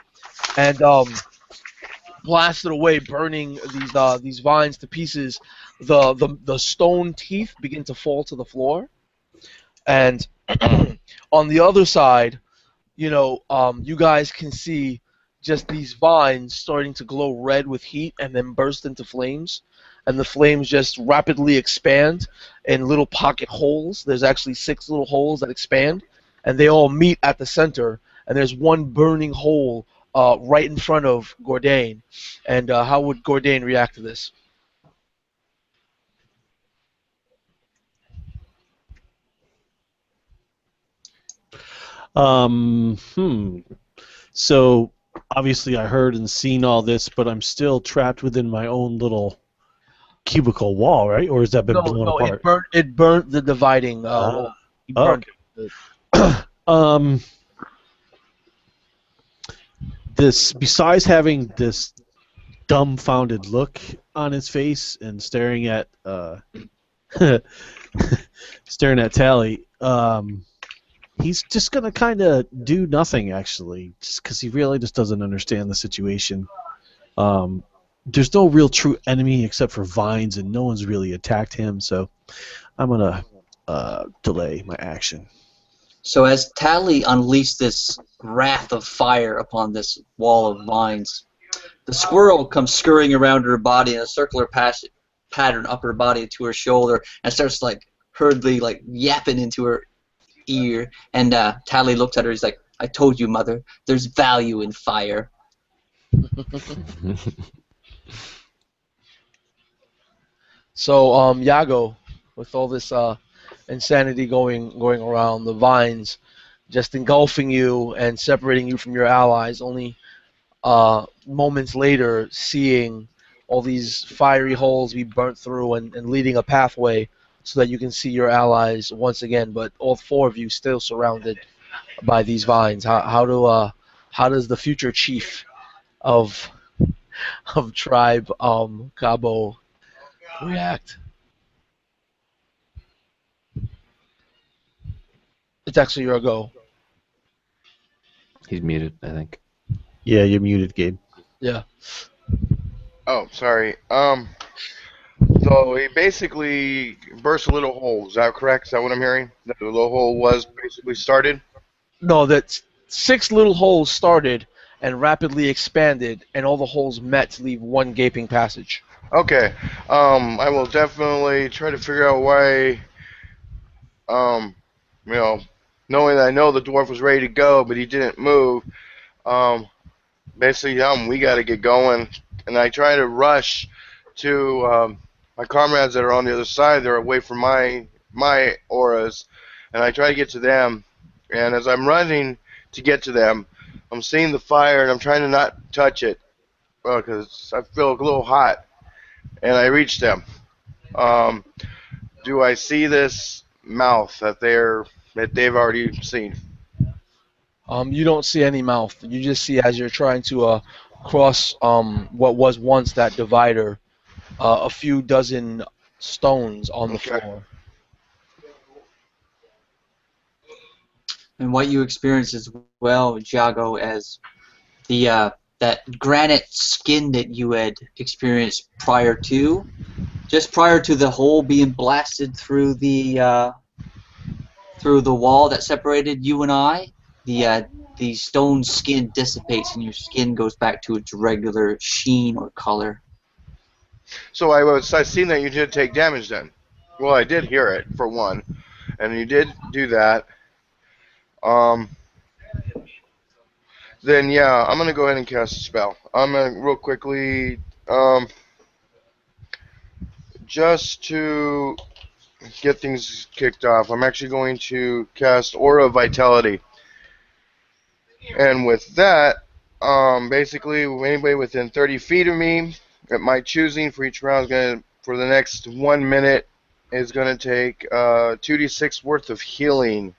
and blasted away, burning these vines to pieces. The stone teeth begin to fall to the floor, and on the other side, you guys can see just these vines starting to glow red with heat and then burst into flames. And the flames just rapidly expand in little pocket holes. There's actually 6 little holes that expand, and they all meet at the center. And there's one burning hole right in front of Gordain. And how would Gordain react to this? So obviously I heard and seen all this, but I'm still trapped within my own little cubicle wall, right? Or has that been blown No, apart? it burnt the dividing wall. He Oh, burned it. This, besides having this dumbfounded look on his face and staring at staring at Tally, he's just gonna kind of do nothing, actually, just because he really just doesn't understand the situation. There's no real true enemy except for vines, and no one's really attacked him, so I'm gonna delay my action. So as Tally unleashed this wrath of fire upon this wall of vines, the squirrel comes scurrying around her body in a circular pattern up her body to her shoulder and starts hurriedly yapping into her ear. And Tally looks at her. He's like, "I told you, mother. There's value in fire." So, Yago, with all this insanity going around, the vines just engulfing you and separating you from your allies, only moments later seeing all these fiery holes be burnt through and leading a pathway so that you can see your allies once again, but all 4 of you still surrounded by these vines. How does the future chief of tribe Cabo react? It's actually your go. He's muted, I think. Yeah, you're muted, Gabe. Yeah. Oh, sorry. So he basically burst a little hole. Is that correct? Is that what I'm hearing? That the little hole was basically started? No, that 6 little holes started and rapidly expanded, and all the holes met to leave one gaping passage. Okay. I will definitely try to figure out why, um, knowing that I know the dwarf was ready to go, but he didn't move. Basically, we got to get going. And I try to rush to my comrades that are on the other side. They're away from my auras, and I try to get to them. And as I'm running to get to them, I'm seeing the fire, and I'm trying to not touch it because I feel a little hot. And I reach them. Do I see this mouth that they've already seen? You don't see any mouth. You just see, as you're trying to cross what was once that divider, a few dozen stones on the Okay. floor. And what you experience as well, Jago, as that granite skin that you had experienced just prior to the hole being blasted through the wall that separated you and I. The stone skin dissipates and your skin goes back to its regular sheen or color. So I seen that you did take damage then. Well, I did hear it for one, and you did do that. Then yeah, I'm gonna go ahead and cast a spell. I'm gonna real quickly, just to get things kicked off. I'm actually going to cast Aura of Vitality, and with that, basically anybody within 30 feet of me, at my choosing for each round, is gonna for the next 1 minute is gonna take 2d6 worth of healing.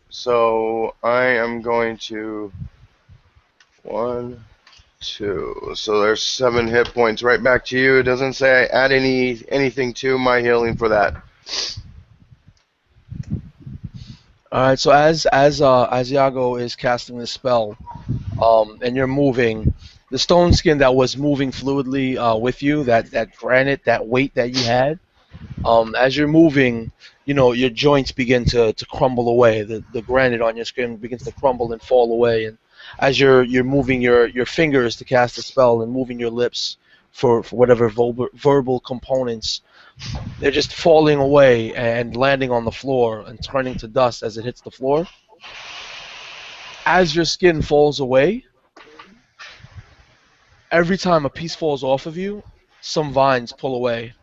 So I am going to 1, 2. So there's 7 hit points right back to you. It doesn't say I add anything to my healing for that. All right. So as Iago is casting this spell, and you're moving, the stone skin that was moving fluidly with you, that granite, that weight that you had, as you're moving, your joints begin to crumble away. The granite on your skin begins to crumble and fall away. And as you're moving your fingers to cast the spell and moving your lips for whatever verbal components, they're just falling away and landing on the floor and turning to dust as it hits the floor. As your skin falls away, every time a piece falls off of you, some vines pull away.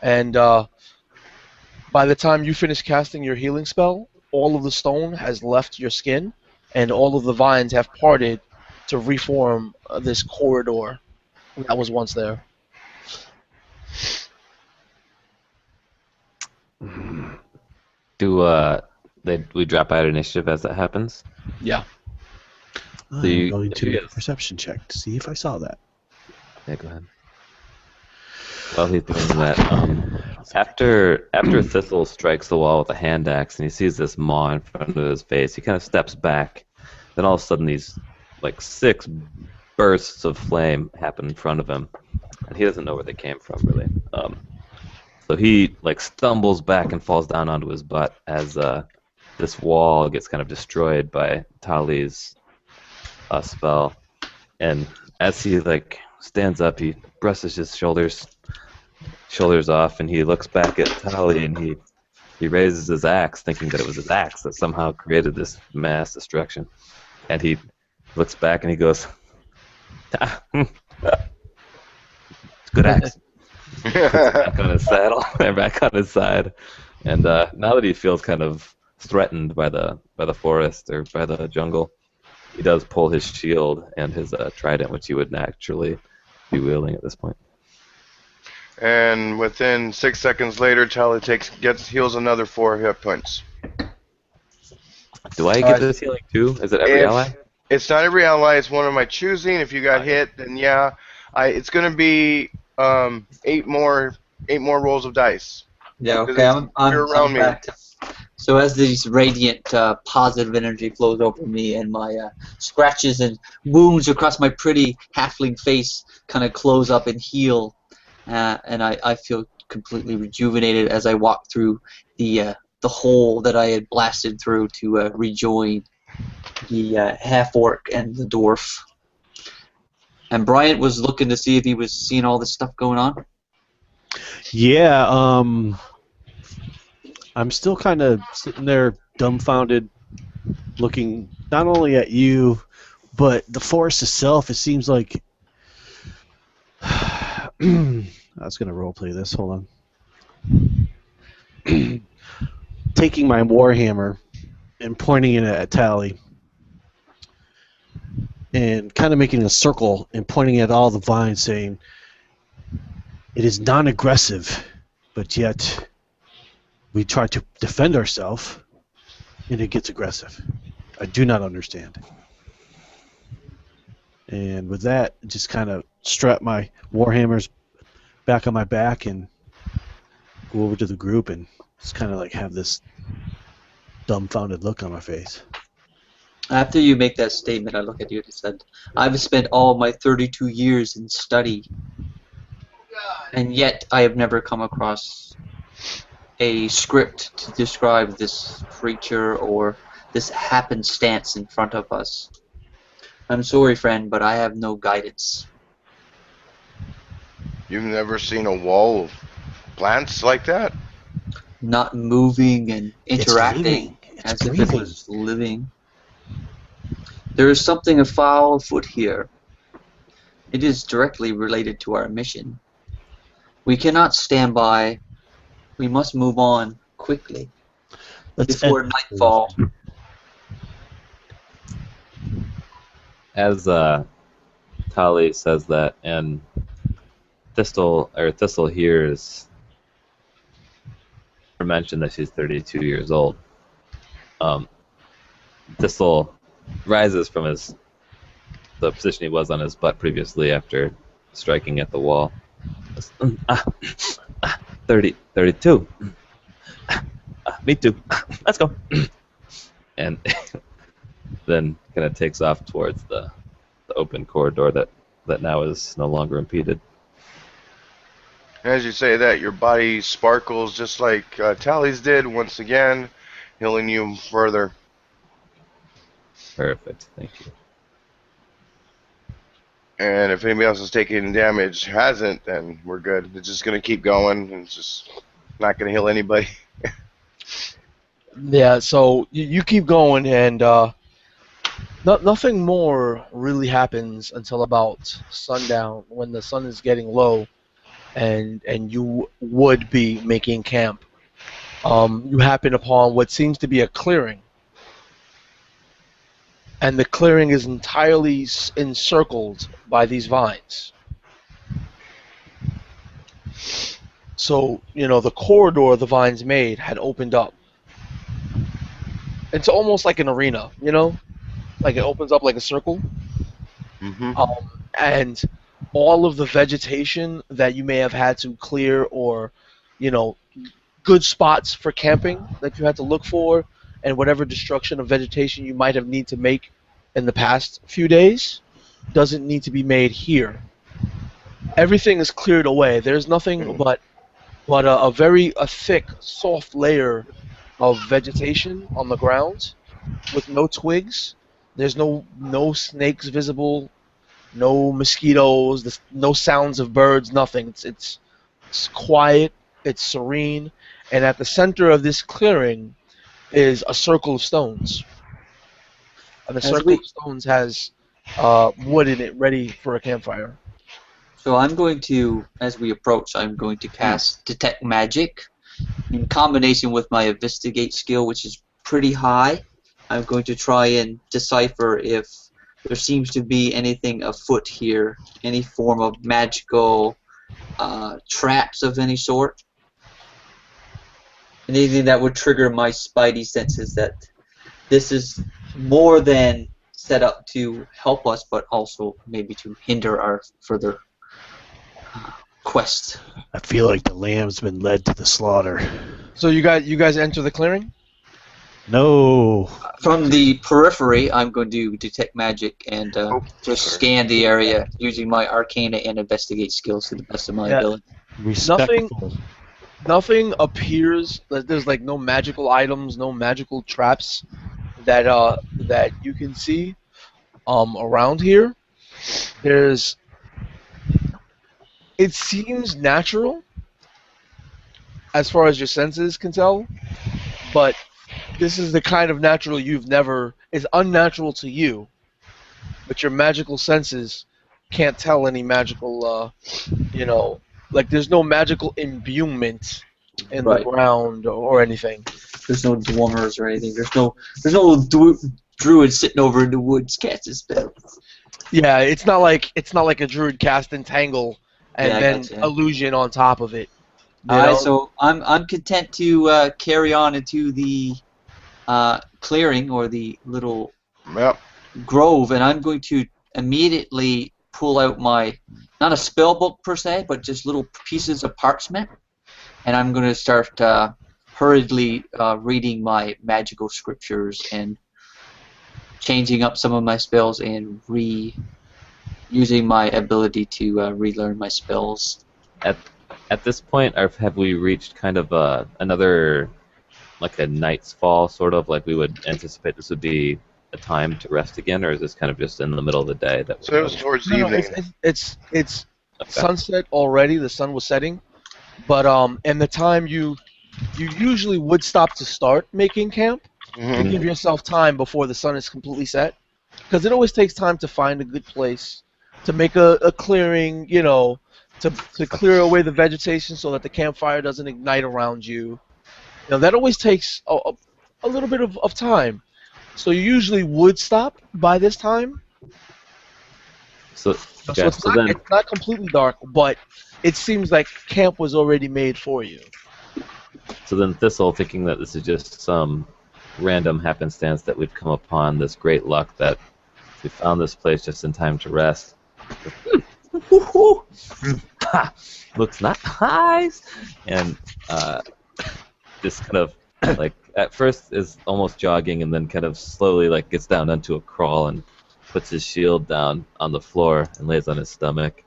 And by the time you finish casting your healing spell, all of the stone has left your skin, and all of the vines have parted to reform this corridor that was once there. Do we drop out initiative as that happens? Yeah. I'm you- going to make a yes. perception check to see if I saw that. Yeah, go ahead. While he's doing that, after Thistle strikes the wall with a hand axe and he sees this maw in front of his face, he kind of steps back. Then all of a sudden, these 6 bursts of flame happen in front of him, and he doesn't know where they came from really. So he stumbles back and falls down onto his butt as this wall gets kind of destroyed by Tali's spell, and as he stands up, he brushes his shoulders off, and he looks back at Tali, and he raises his axe, thinking that it was his axe that somehow created this mass destruction. And he looks back and he goes, "It's a good axe." Puts it back on his saddle and back on his side. And now that he feels kind of threatened by the forest or by the jungle, he does pull his shield and his trident, which he would naturally be wielding at this point. And within 6 seconds later, Tally heals another 4 hit points. Do I get this healing too? Is it every ally? It's not every ally. It's one of my choosing. If you got hit, then yeah, it's gonna be 8 more rolls of dice. Yeah, Because okay. you're around me. back. So as these radiant positive energy flows over me and my scratches and wounds across my pretty halfling face kind of close up and heal, and I feel completely rejuvenated as I walk through the hole that I had blasted through to rejoin the half-orc and the dwarf. And Bryant was looking to see if he was seeing all this stuff going on. Yeah, I'm still kind of sitting there dumbfounded, looking not only at you, but the forest itself. It seems like I was gonna roleplay this. Hold on. Taking my warhammer and pointing it at Tally, and kind of making a circle and pointing at all the vines, saying, "It is non-aggressive, but yet we try to defend ourselves, and it gets aggressive. I do not understand." And with that, just kind of strap my warhammers back on my back and go over to the group and just kind of have this dumbfounded look on my face. After you make that statement, I look at you and said, I've spent all of my 32 years in study, and yet I have never come across a script to describe this creature or this happenstance in front of us. I'm sorry, friend, but I have no guidance. You've never seen a wall of plants like that? Not moving and It's interacting living. It's as if it breathing. was living. There is something afoul afoot here. It is directly related to our mission. We cannot stand by. We must move on quickly Let's before end this nightfall. As Tali says that, and Thistle hears her mention that she's 32 years old. Thistle rises from the position he was on his butt previously after striking at the wall. 32. Me too. Let's go. And then kind of takes off towards the open corridor that now is no longer impeded. As you say that, your body sparkles just like Tally's did once again, healing you further. Perfect. Thank you. And if anybody else is taking damage hasn't, then we're good. It's just going to keep going. And it's just not going to heal anybody. Yeah, so you keep going, and nothing more really happens until about sundown, when the sun is getting low, and you would be making camp. You happen upon what seems to be a clearing, and the clearing is entirely encircled by these vines. So, the corridor the vines made had opened up. It's almost like an arena, like it opens up like a circle. Mm-hmm. And all of the vegetation that you may have had to clear, or, good spots for camping that you had to look for, and whatever destruction of vegetation you might have need to make in the past few days, doesn't need to be made here. Everything is cleared away. There's nothing but a very thick, soft layer of vegetation on the ground with no twigs. There's no snakes visible, no mosquitoes, no sounds of birds, nothing. It's quiet, it's serene, and at the center of this clearing is a circle of stones. And the circle of stones has wood in it ready for a campfire. So I'm going to, as we approach, I'm going to cast Detect Magic. In combination with my Investigate skill, which is pretty high, I'm going to try and decipher if there seems to be anything afoot here, any form of magical traps of any sort. Anything that would trigger my spidey senses that this is more than set up to help us, but also maybe to hinder our further quest. I feel like the lamb's been led to the slaughter. So you guys enter the clearing? No. From the periphery, I'm going to detect magic and just scan the area using my Arcana and Investigate skills to the best of my ability. Respectful. Nothing appears. There's like no magical items, no magical traps that you can see around here. It seems natural as far as your senses can tell, but this is the kind of natural it's unnatural to you, but your magical senses can't tell any magical, like there's no magical imbuement in the ground or anything. There's no dwarves or anything. There's no druid sitting over in the woods casting spells. Yeah, it's not like a druid cast Entangle and illusion on top of it. Alright, so I'm content to carry on into the clearing or the little grove, and I'm going to immediately pull out my, not a spell book per se, but just little pieces of parchment, and I'm going to start hurriedly reading my magical scriptures and changing up some of my spells and using my ability to relearn my spells. At this point, have we reached kind of another, like a night's fall, sort of, like we would anticipate this would be a time to rest again, or is this kind of just in the middle of the day that So it was towards No, evening. it's Okay. sunset already. The sun was setting, but and the time you usually would stop to start making camp to Mhm. give yourself time before the sun is completely set, because it always takes time to find a good place to make a clearing, to clear away the vegetation so that the campfire doesn't ignite around you. That always takes a little bit of time. So you usually would stop by this time. So, So okay, it's so not then, it's not completely dark, but it seems like camp was already made for you. Thistle, thinking that this is just some random happenstance that we've come upon this great luck that we found this place just in time to rest. Looks nice, and just kind of like at first is almost jogging, and then kind of slowly like gets down onto a crawl and puts his shield down on the floor and lays on his stomach.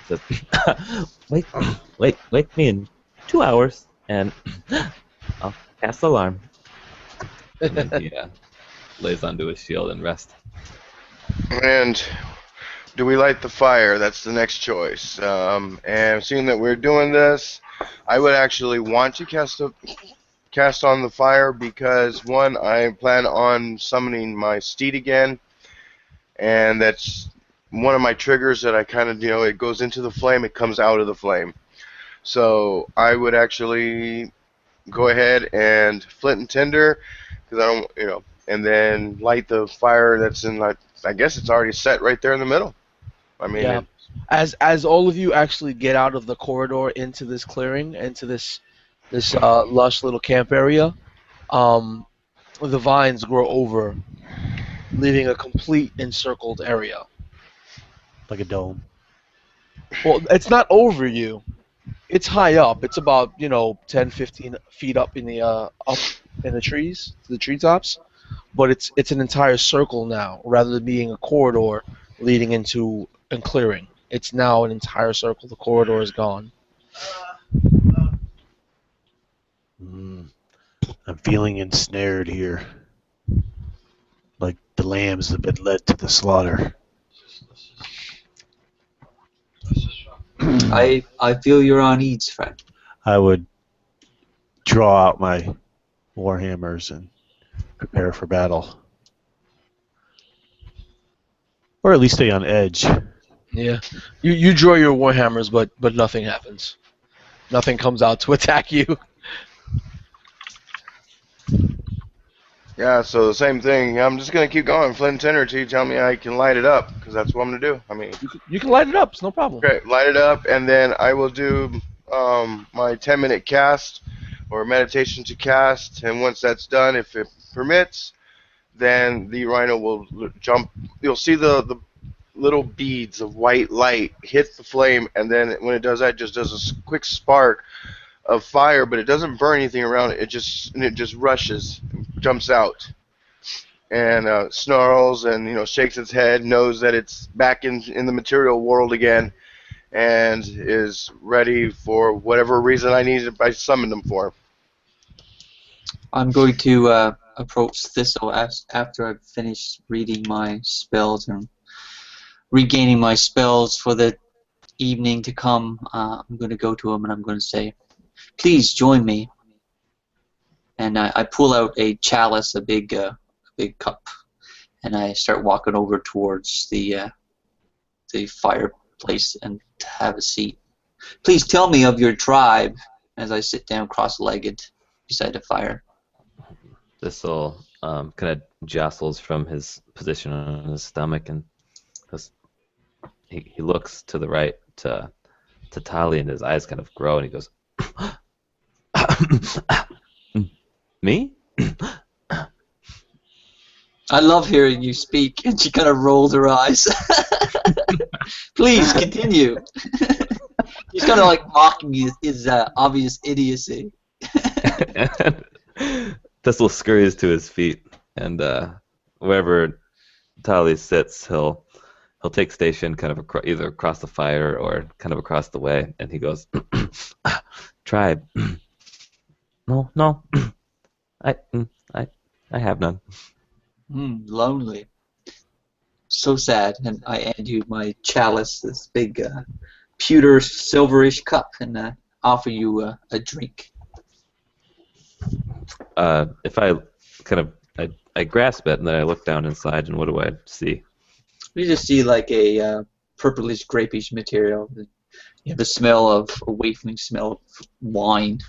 And says, wake me in 2 hours, and I'll cast alarm. And then he lays onto his shield and rests. And do we light the fire? That's the next choice. And seeing that we're doing this, I would actually want to cast on the fire because one, I plan on summoning my steed again, and that's one of my triggers that I kind of, it goes into the flame, it comes out of the flame. So I would actually go ahead and flint and tinder, because I don't, and then light the fire that's in, like, I guess it's already set right there in the middle. I mean, Yeah. As all of you actually get out of the corridor into this clearing, into this lush little camp area, the vines grow over, leaving a complete encircled area. Like a dome. Well, it's not over you. It's high up. It's about 10, 15 feet up in the trees, the treetops. But it's an entire circle now, rather than being a corridor leading into a clearing. It's now an entire circle. The corridor is gone. I'm feeling ensnared here. Like the lambs have been led to the slaughter. I feel your unease, friend. I would draw out my warhammers and prepare for battle. Or at least stay on edge. Yeah, you draw your warhammers, but nothing happens. Nothing comes out to attack you. yeah, so the same thing. I'm just going to keep going, flint and tinder, till you tell me I can light it up, because that's what I'm going to do. I mean, You can light it up. It's no problem. okay, light it up, and then I will do my 10-minute cast, or meditation to cast, and once that's done, if it permits, then the rhino will jump. You'll see the little beads of white light hit the flame, and then when it does that, it just does a quick spark of fire, but it doesn't burn anything around it. It just rushes, jumps out, and snarls and shakes its head, knows that it's back in the material world again, and is ready for whatever reason I summoned them for. I'm going to approach Thistle after I've finished reading my spells and regaining my spells for the evening to come. I'm going to go to him and I'm going to say, "Please join me." And I pull out a chalice, a big cup, and I start walking over towards the fireplace and have a seat. "Please tell me of your tribe," as I sit down cross-legged beside the fire. Thistle kind of jostles from his position on his stomach, and he looks to the right to Tali, and his eyes kind of grow, and he goes, "Me?" I love hearing you speak, and she kind of rolled her eyes. Please continue. He's kind of like mocking his obvious idiocy. Thistle scurries to his feet and wherever Tali sits, he'll take station kind of either across the fire or kind of across the way, and he goes, "Tribe, no, no, I, I have none." Lonely. So sad. And I hand you my chalice, this big pewter silverish cup, and offer you a drink. If I kind of I grasp it and then I look down inside, and what do I see? You just see like a purplish, grapish material. You have the smell of a wafting smell of wine.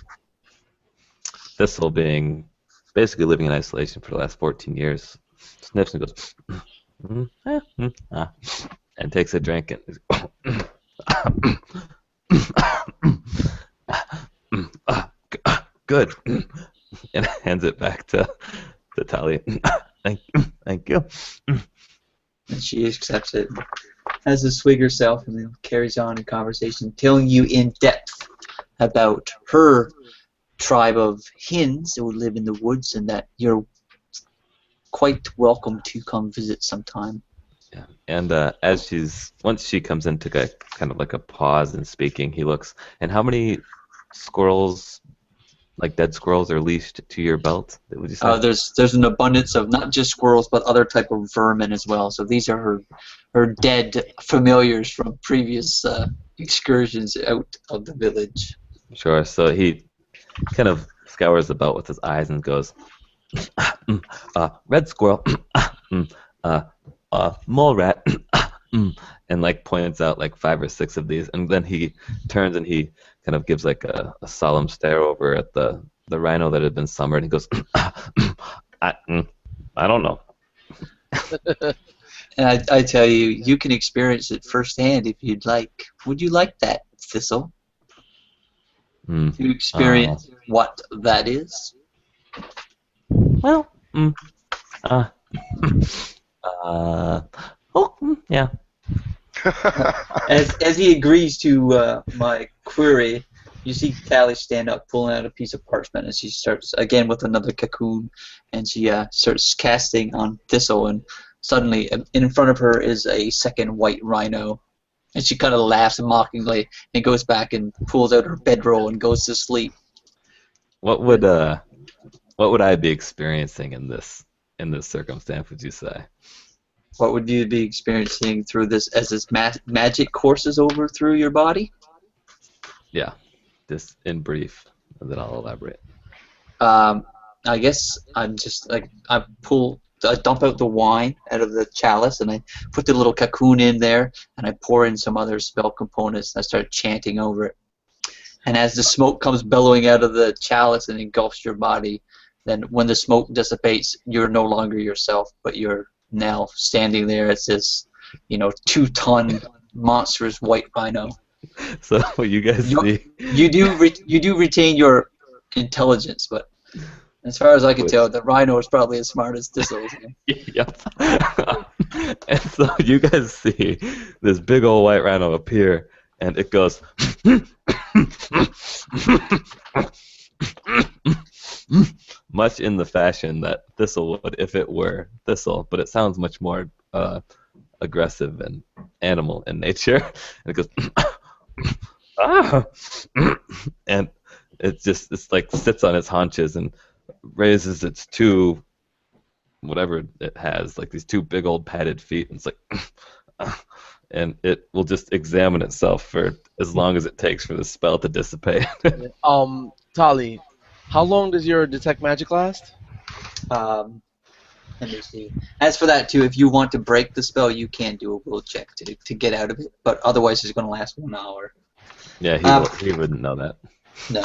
Thistle, being basically living in isolation for the last 14 years, sniffs and goes, and takes a drink and good, and hands it back to Talia. Thank you. And she accepts it, has a swig herself, and then carries on a conversation, telling you in depth about her tribe of hens who live in the woods, and that you're quite welcome to come visit sometime. Yeah. And once she comes into kind of like a pause in speaking, he looks, and how many squirrels, like dead squirrels, are leashed to your belt? Would you say? There's an abundance of not just squirrels, but other type of vermin as well. So these are her dead familiars from previous excursions out of the village. Sure. So he kind of scours about with his eyes and goes, red squirrel, mole rat, and like points out like 5 or 6 of these, and then he turns and he kind of gives like a solemn stare over at the rhino that had been summoned. He goes, I don't know. And I tell you, you can experience it firsthand if you'd like. Would you like that, Thistle? To experience what that is? Well, yeah. As he agrees to my query, you see Tally stand up, pulling out a piece of parchment, and she starts again with another cocoon, and she starts casting on Thistle, and suddenly in front of her is a second white rhino, and she kind of laughs mockingly and goes back and pulls out her bedroll and goes to sleep. What would I be experiencing in this circumstance, would you say? What would you be experiencing through this as this magic courses over through your body? Yeah, just in brief, and then I'll elaborate. I guess I'm just like I dump out the wine out of the chalice, and I put the little cocoon in there, and I pour in some other spell components, and I start chanting over it. And as the smoke comes billowing out of the chalice and engulfs your body, then when the smoke dissipates, you're no longer yourself, but you're now standing there as this, 2-ton monstrous white rhino. So what you guys see? You do retain your intelligence, but as far as I can tell, the rhino is probably as smart as Thistle. Yep. And so you guys see this big old white rhino appear, and it goes, much in the fashion that Thistle would if it were Thistle, but it sounds much more aggressive and animal in nature. And it goes, and it's like sits on its haunches and raises its two, whatever it has, like these 2 big old padded feet, and it's like, and it will just examine itself for as long as it takes for the spell to dissipate. Tali, how long does your detect magic last? Let me see. As for that too, if you want to break the spell, you can do a will check to get out of it, but otherwise it's going to last 1 hour. Yeah, he wouldn't know that. No.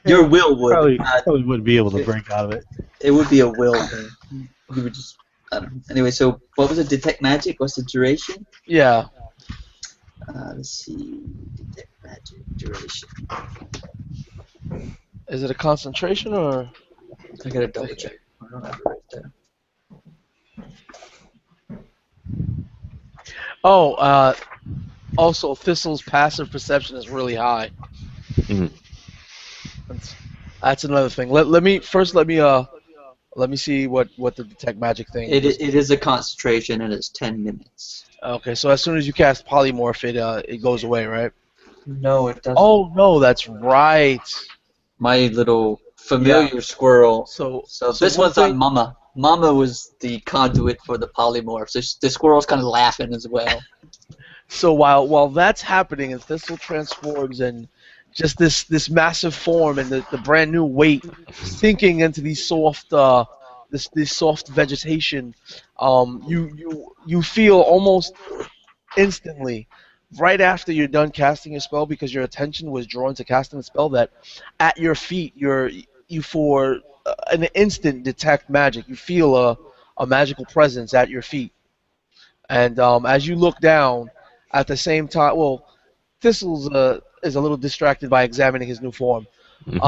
Your will would. Probably would be able to break out of it. It would be a will thing. You would just. I don't know. Anyway, so what was it? Detect magic? What's the duration? Yeah. Let's see. Detect magic duration. Is it a concentration or? I gotta double check. I don't have it right there. Oh, also Thistle's passive perception is really high. Mm-hmm. That's another thing. Let me Let me see what the detect magic thing. It is a concentration and it's 10 minutes. Okay, so as soon as you cast polymorph, it goes away, right? No, it doesn't. Oh no, that's right. My little Yeah. familiar squirrel. So So so this one one's on thing. Mama. Mama was the conduit for the polymorph. So the squirrel's kind of laughing as well. So while that's happening and Thistle transforms and just this massive form and the brand new weight sinking into these soft this soft vegetation, you feel almost instantly right after you're done casting your spell because your attention was drawn to casting the spell that at your feet you for an instant detect magic. You feel a magical presence at your feet. And as you look down, at the same time, well, Thistle's is a little distracted by examining his new form. Hmm.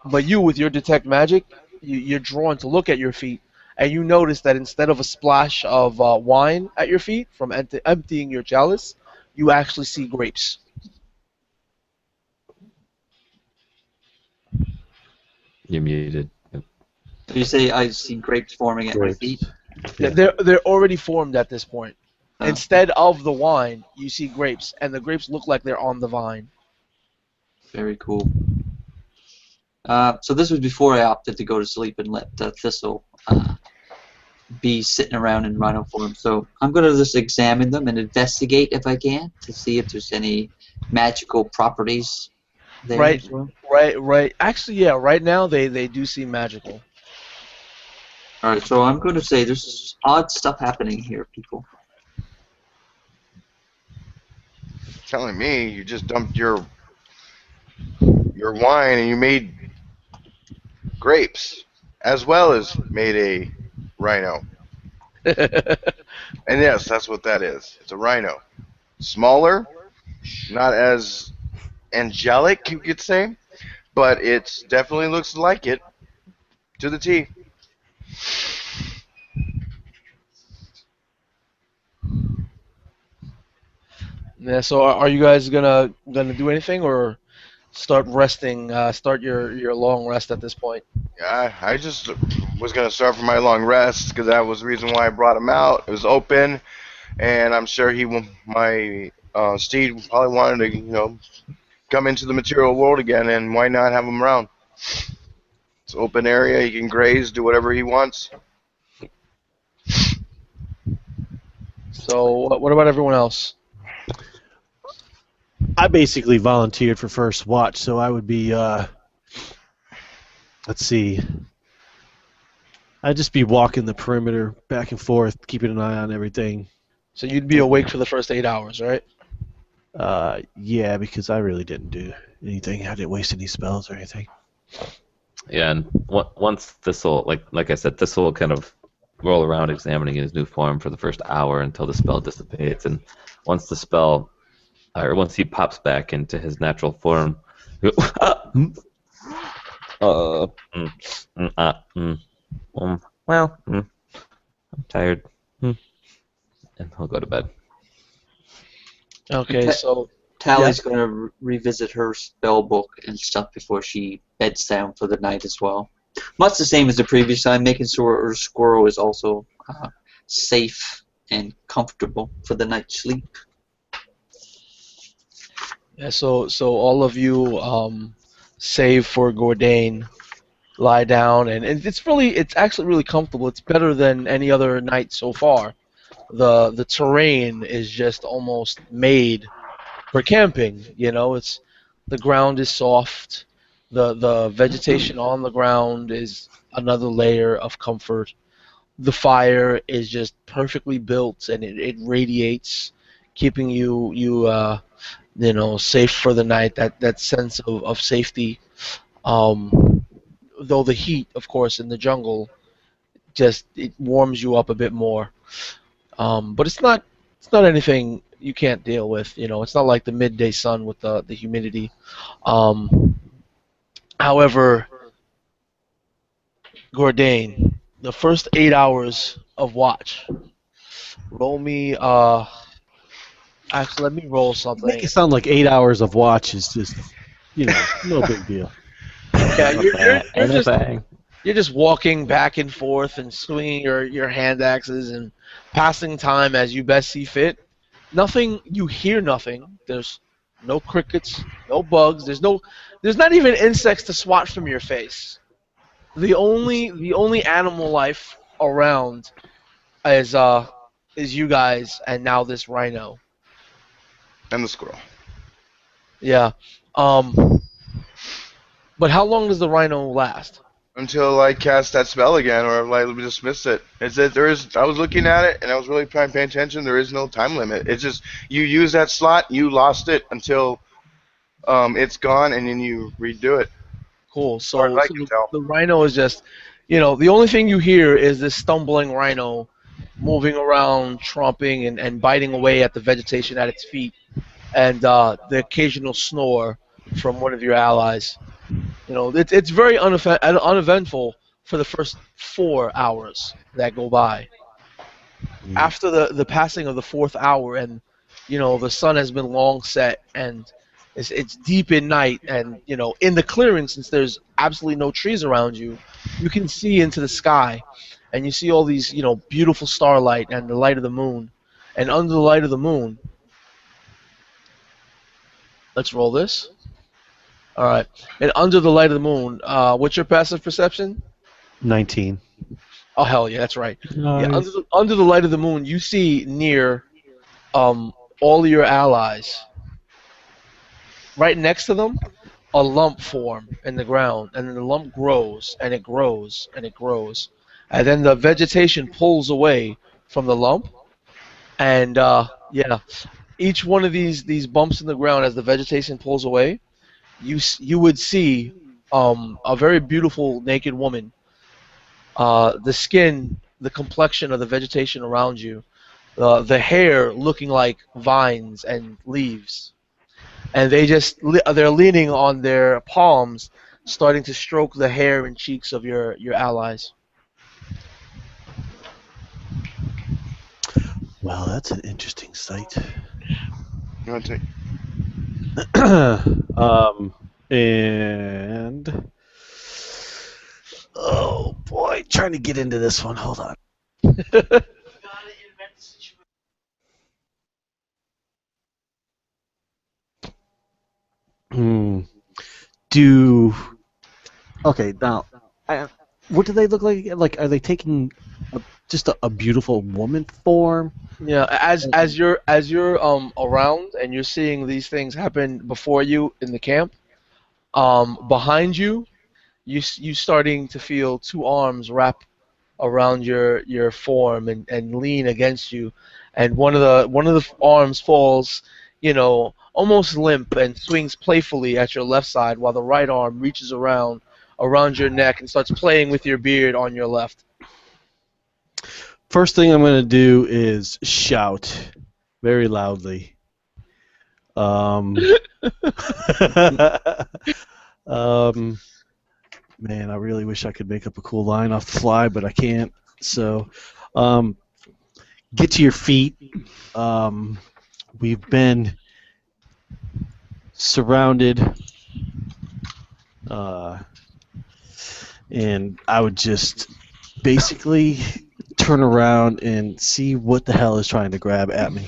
But you, with your detect magic, you're drawn to look at your feet, and you notice that instead of a splash of wine at your feet from emptying your chalice, you actually see grapes. You're muted. Yep. So you say I see grapes forming at my Grapes. feet. Yeah, Yeah. they're already formed at this point. Oh, Instead of the wine, you see grapes, and the grapes look like they're on the vine. very cool. So this was before I opted to go to sleep and let Thistle be sitting around in rhino form. So I'm going to just examine them and investigate if I can to see if there's any magical properties there Right, as well. right. Actually, yeah. Right now, they do seem magical. Alright, so I'm going to say there's odd stuff happening here, people. Telling me you just dumped your wine and you made grapes, as well as made a rhino. And yes, that's what that is. It's a rhino. Smaller, not as angelic, you could say, but it definitely looks like it to the T. Yeah. So, are you guys gonna do anything or start resting? Start your long rest at this point. I just was gonna start for my long rest because that was the reason why I brought him out. It was open, and I'm sure my steed probably wanted to, come into the material world again, and why not have him around? It's an open area. He can graze, do whatever he wants. So, what about everyone else? I basically volunteered for first watch, so I would be. Let's see. I'd just be walking the perimeter back and forth, keeping an eye on everything. So you'd be awake for the first 8 hours, right? Yeah, because I really didn't do anything. I didn't waste any spells or anything. Yeah, and once Thistle, like I said, Thistle will kind of roll around examining his new form for the first hour until the spell dissipates, and once the spell, or once he pops back into his natural form, he'll go, I'm tired, and he'll go to bed. Okay, so Tally's going to revisit her spell book and stuff before she beds down for the night as well. Much the same as the previous time, making sure her squirrel is also safe and comfortable for the night's sleep. yeah, so all of you, save for Gordain, lie down, and it's actually really comfortable. It's better than any other night so far. The terrain is just almost made for camping. It's the ground is soft. The vegetation on the ground is another layer of comfort. The fire is just perfectly built and it radiates, keeping you safe for the night. That sense of safety. Though the heat, of course, in the jungle just it warms you up a bit more. But it's not anything you can't deal with. It's not like the midday sun with the humidity. Um, however, Gordain, the first 8 hours of watch. Roll me. Actually, let me roll Make something. it sound like 8 hours of watch is just, no big deal. Yeah, Ain't a bang. You're just walking back and forth and swinging your hand axes and passing time as you best see fit. Nothing. You hear nothing. There's no crickets, no bugs. There's not even insects to swat from your face. The only animal life around is you guys and now this rhino. And the squirrel. Yeah. Um. But how long does the rhino last? Until I cast that spell again, or like dismiss it. It's that there is. I was looking at it, and I was really trying to pay attention. There is no time limit. It's just you use that slot, you lost it until it's gone, and then you redo it. Cool. As far as So, I so can the, tell. the rhino is just, the only thing you hear is this stumbling rhino moving around, tromping and biting away at the vegetation at its feet, and the occasional snore from one of your allies. It's very uneventful for the first 4 hours that go by. After the passing of the fourth hour, and the sun has been long set, and it's deep in night, and in the clearing, since there's absolutely no trees around you, you can see into the sky, and you see all these beautiful starlight and the light of the moon, and under the light of the moon, let's roll this. All right, and under the light of the moon, what's your passive perception? 19. Oh hell yeah, that's right. Yeah, Nice. under the light of the moon, you see near all of your allies, right next to them, a lump form in the ground, and then the lump grows and it grows and it grows, and then the vegetation pulls away from the lump, and yeah, each one of these bumps in the ground as the vegetation pulls away, you would see a very beautiful naked woman. The skin, the complexion of the vegetation around you, the hair looking like vines and leaves, and they're leaning on their palms, starting to stroke the hair and cheeks of your allies. Well, that's an interesting sight. You want to take? And oh boy, trying to get into this one. Hold on. Hmm. Okay, now, what do they look like? Like, are they taking just a beautiful woman form? Yeah, as you're around and you're seeing these things happen before you in the camp, behind you, you starting to feel two arms wrap around your form and lean against you, and one of the arms falls, almost limp and swings playfully at your left side, while the right arm reaches around your neck and starts playing with your beard on your left. First thing I'm going to do is shout very loudly. Um, man, I really wish I could make up a cool line off the fly, but I can't. So, get to your feet. We've been surrounded, and I would just basically turn around and see what the hell is trying to grab at me.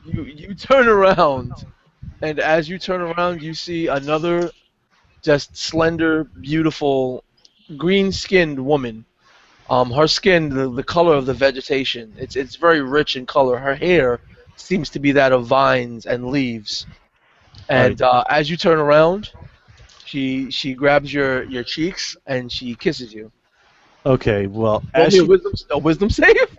You turn around, and as you turn around, you see another just slender, beautiful, green-skinned woman. Her skin, the color of the vegetation, it's very rich in color. Her hair seems to be that of vines and leaves. And as you turn around, she grabs your cheeks and she kisses you. Okay, well, Roll as me she, a wisdom save.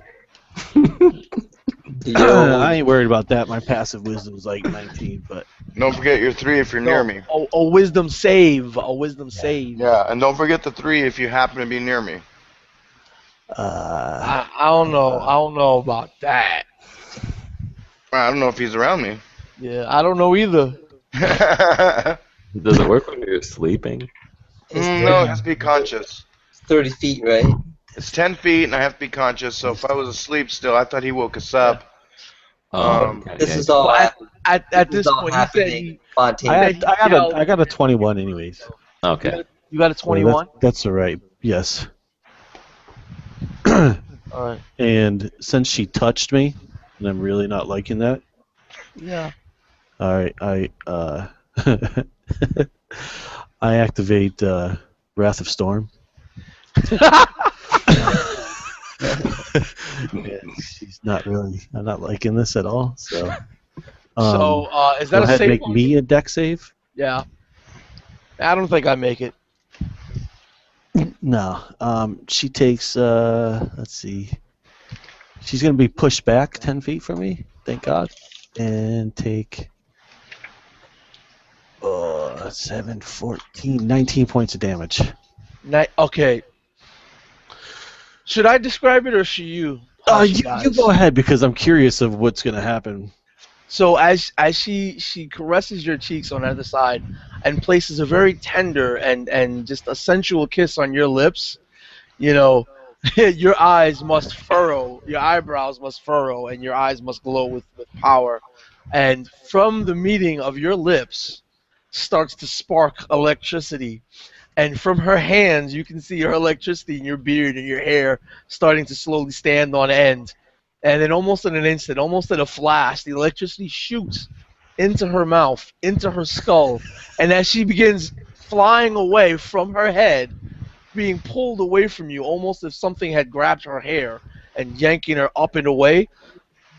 I ain't worried about that. My passive wisdom is like 19, but Don't forget your 3 if you're near me. A wisdom save. A wisdom save. Yeah, and don't forget the 3 if you happen to be near me. I don't know. I don't know about that. I don't know if he's around me. Yeah, I don't know either. Does it work when you're sleeping? No, it has to be conscious. 30 feet, right? It's 10 feet, and I have to be conscious. So if I was asleep still, I thought he woke us up. Okay. This is all at This is this all point, he said happening he spontaneously. I got a 21 anyways. Okay. you got a So 21. that's all right. Yes. All right. And since she touched me, and I'm really not liking that. Yeah. All right, I activate Wrath of Storm. And she's not really. I'm not liking this at all. So, So is that go a ahead, save? make me a deck save. Yeah. I don't think I make it. No. She takes. Let's see. She's gonna be pushed back 10 feet from me. Thank God. And take. 7, 14, 19 points of damage. Okay. Should I describe it or should you? You go ahead because I'm curious of what's gonna happen. So as she caresses your cheeks on either side and places a very tender and just a sensual kiss on your lips, you know, your eyes must furrow, your eyebrows must furrow, and your eyes must glow with power. And from the meeting of your lips starts to spark electricity. And from her hands, you can see her electricity in your beard and your hair starting to slowly stand on end. And then almost in an instant, almost in a flash, the electricity shoots into her mouth, into her skull. And as she begins flying away from her head, being pulled away from you, almost as if something had grabbed her hair and yanking her up and away,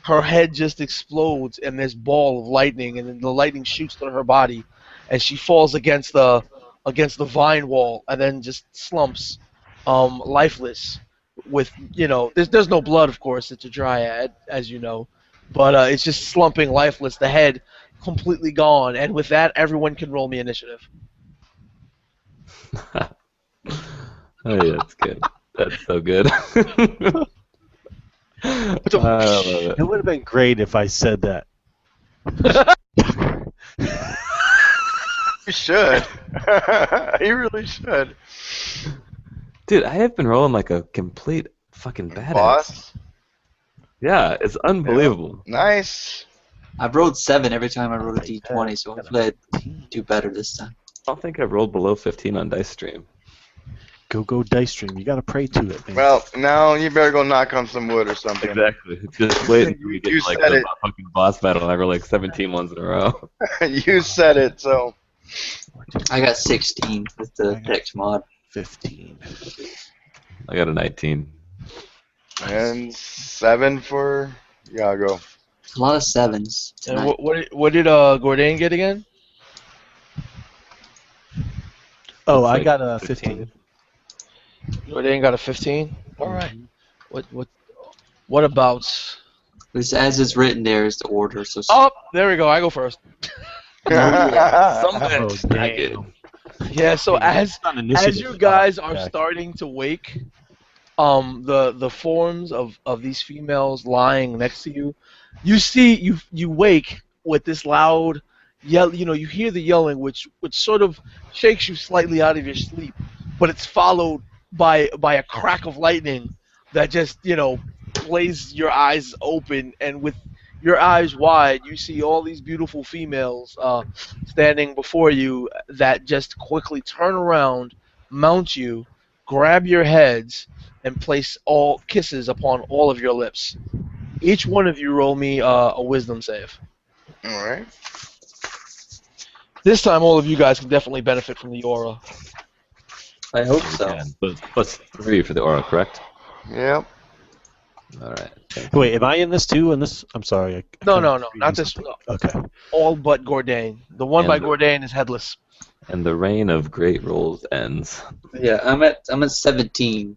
her head just explodes in this ball of lightning, and then the lightning shoots through her body, and she falls against the vine wall, and then just slumps, lifeless. With there's no blood, of course. It's a dryad, as you know, but it's just slumping, lifeless. The head completely gone, and with that, everyone can roll me initiative. Oh yeah, that's good. That's so good. I love it. It would have been great if I said that. You should. You really should. Dude, I have been rolling like a complete fucking badass. Boss. Yeah, it's unbelievable. Nice. I've rolled 7 every time I rolled a d20, so hopefully I do better this time. I don't think I've rolled below 15 on Dice Stream. Go Dice Stream. You gotta pray to it, man. Well, now you better go knock on some wood or something. Exactly. Just wait until we get You to, like said the it. fucking boss battle and I roll like 17 ones in a row. You said it, so. I got 16 with the Dex mod. 15. I got a 19. And 7 for Iago. A lot of 7s And tonight. what did Gordain get again? Oh, Looks I like got a 15. Gordain got a 15. All right. What about? As it's written there is the order, so Oh, there we go. I go first. Some Oh, bitch. damn. Yeah. So as Initiative. you guys are Okay. starting to wake, the forms of these females lying next to you, you wake with this loud yell. You hear the yelling, which sort of shakes you slightly out of your sleep, but it's followed by a crack of lightning that just blazes your eyes open, and with your eyes wide, you see all these beautiful females standing before you that just quickly turn around, mount you, grab your heads, and place all kisses upon all of your lips. Each one of you roll me a wisdom save. Alright. This time, all of you guys can definitely benefit from the aura. I hope so. Yeah, but plus 3 for the aura, correct? Yep. Alright. Wait, am I in this too? In this? I'm sorry. No, not this. Okay. All but Gordain. The one And by the- Gordain is headless. And the reign of great rolls ends. Yeah, I'm at 17.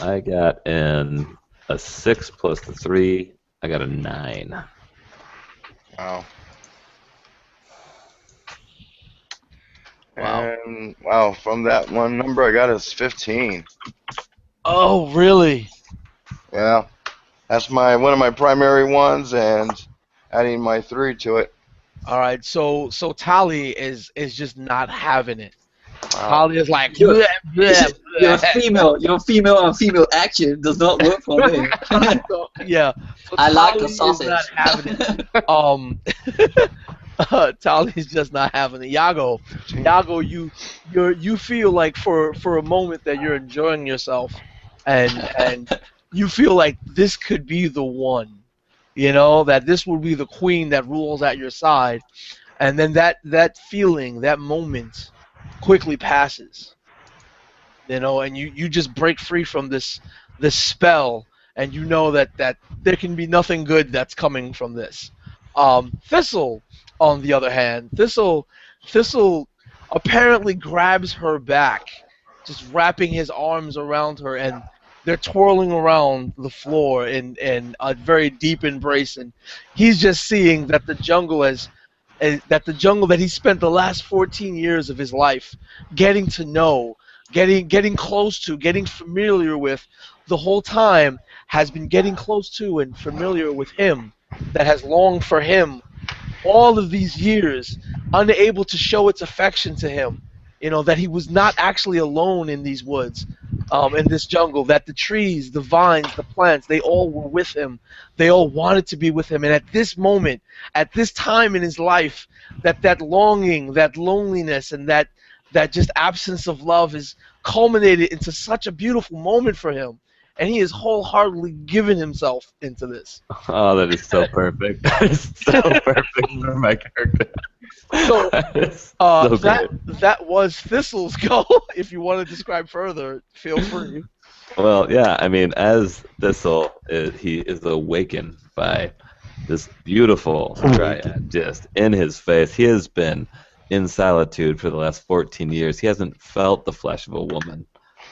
I got a 6 plus the 3. I got a 9. Wow. Wow. And wow, from that one number I got is 15. Oh, really? Yeah. That's one of my primary ones, and adding my 3 to it. All right. So Tally is just not having it. Wow. Holly is like, You're- bleh, bleh, Your bleh. female on female action does not work for me. So, yeah, so I like Tali a is sausage. not having it. Tali's just not having it. Yago, you feel like for a moment that you're enjoying yourself, and you feel like this could be the one, that this will be the queen that rules at your side, and then that feeling, that moment, quickly passes, and you just break free from this spell, and you know that there can be nothing good that's coming from this. Thistle, on the other hand, Thistle apparently grabs her back, just wrapping his arms around her, and they're twirling around the floor in a very deep embrace, and he's just seeing that the jungle that he spent the last 14 years of his life getting to know, getting close to, getting familiar with, the whole time has been getting close to and familiar with him, that has longed for him all of these years, unable to show its affection to him. That he was not actually alone in these woods, in this jungle, that the trees, the vines, the plants, they all were with him. They all wanted to be with him. And at this moment, at this time in his life, that longing, that loneliness, and that just absence of love is culminated into such a beautiful moment for him. And he is wholeheartedly given himself into this. Oh, that is so perfect. That is so perfect for my character. So, That is so great. that was Thistle's go. If you want to describe further, feel free. Well, yeah, I mean, as Thistle, he is awakened by this beautiful dryad just in his face. He has been in solitude for the last 14 years. He hasn't felt the flesh of a woman,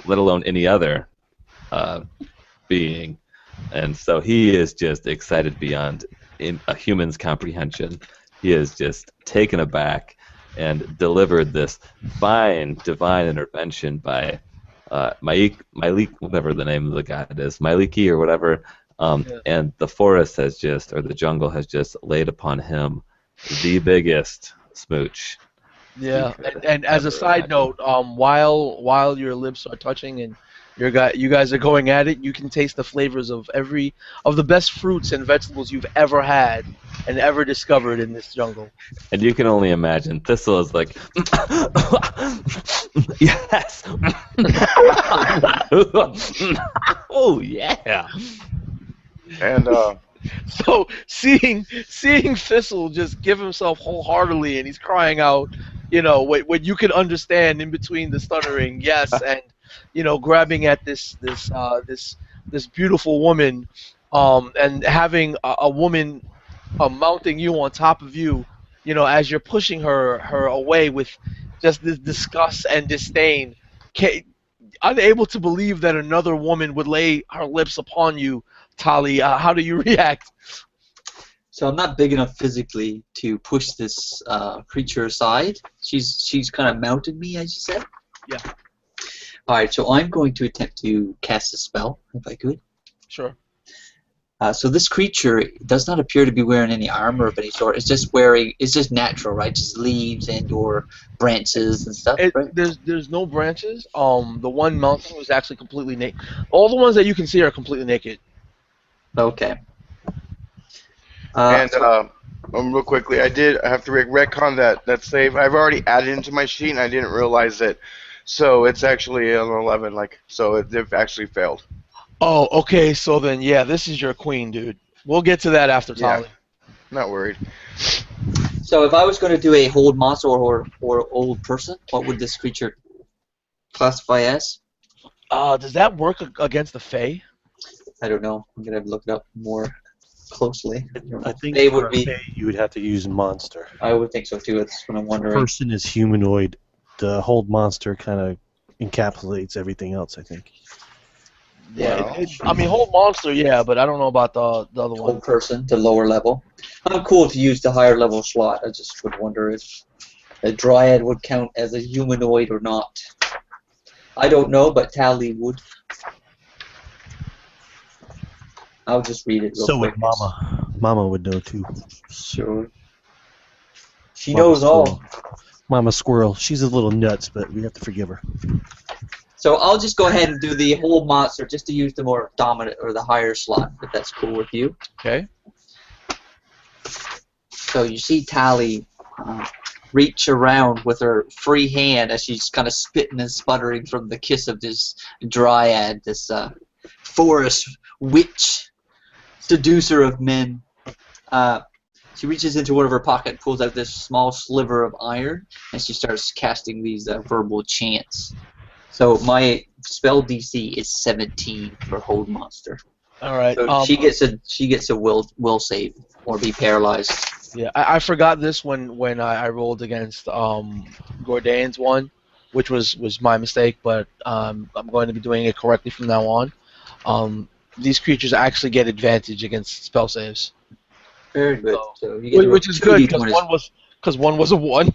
let alone any other being. And so he is just excited beyond a human's comprehension. He is just taken aback and delivered this fine divine intervention by Mylik, whatever the name of the god is, Myliki or whatever. And the forest has just, or the jungle has just laid upon him the biggest smooch. Yeah, and as a side note, while your lips are touching and you guys are going at it, you can taste the flavors of the best fruits and vegetables you've ever had and ever discovered in this jungle. And you can only imagine Thistle is like, yes, oh yeah. And So seeing Thistle just give himself wholeheartedly, and he's crying out, what you can understand in between the stuttering yes and grabbing at this beautiful woman, and having a woman mounting you on top of you, as you're pushing her away with just this disgust and disdain, unable to believe that another woman would lay her lips upon you. Tali, how do you react? So I'm not big enough physically to push this creature aside. She's kind of mounted me, as you said. Yeah. All right. So I'm going to attempt to cast a spell, if I could. Sure. So this creature does not appear to be wearing any armor of any sort. It's just natural, right? Just leaves and or branches and stuff. Right? There's no branches. The one mountain was actually completely naked. All the ones that you can see are completely naked. Okay. and real quickly, I have to retcon that save. I've already added into my sheet, and I didn't realize it. So it's actually an 11. So it actually failed. Oh, okay. So then, yeah, this is your queen, dude. We'll get to that after Tali. Yeah. Not worried. So if I was going to do a hold monster or old person, what would this creature classify as? Does that work against the Fae? I don't know. I'm going to look it up more closely. I think They for would a be. Fae, you would have to use monster. I would think so too. That's what I'm wondering. Person is humanoid. The hold monster kind of encapsulates everything else, I think. Yeah. I mean, whole monster, yeah, but I don't know about the other one. Old person to lower level. I'm cool to use the higher level slot. I just would wonder if a dryad would count as a humanoid or not. I don't know, but Tali would. I'll just read it real So quick. would Mama. Mama would know too. Sure. She Mama's knows all. cool. Mama Squirrel. She's a little nuts, but we have to forgive her. So I'll just go ahead and do the whole monster just to use the more dominant or the higher slot, if that's cool with you. Okay. So you see Tally reach around with her free hand as she's kind of spitting and sputtering from the kiss of this dryad, this forest witch, seducer of men. She reaches into one of her pocket, pulls out this small sliver of iron, and she starts casting these verbal chants. So my spell DC is 17 for Hold Monster. All right. So she gets a will save or be paralyzed. Yeah, I forgot this when I rolled against Gordane's one, which was my mistake, but I'm going to be doing it correctly from now on. These creatures actually get advantage against spell saves. Very good. So you get Which is good because one was a 1.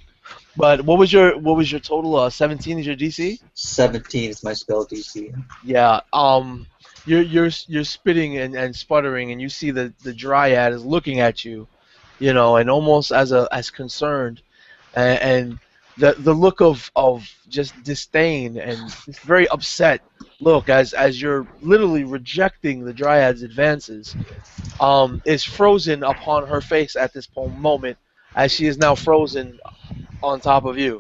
But what was your total? 17 is your DC? 17 is my spell DC. Yeah. You're spitting and sputtering, and you see the dryad is looking at you, and almost as concerned, and the look of just disdain and just very upset look as you're literally rejecting the dryad's advances, is frozen upon her face at this moment, as she is now frozen on top of you.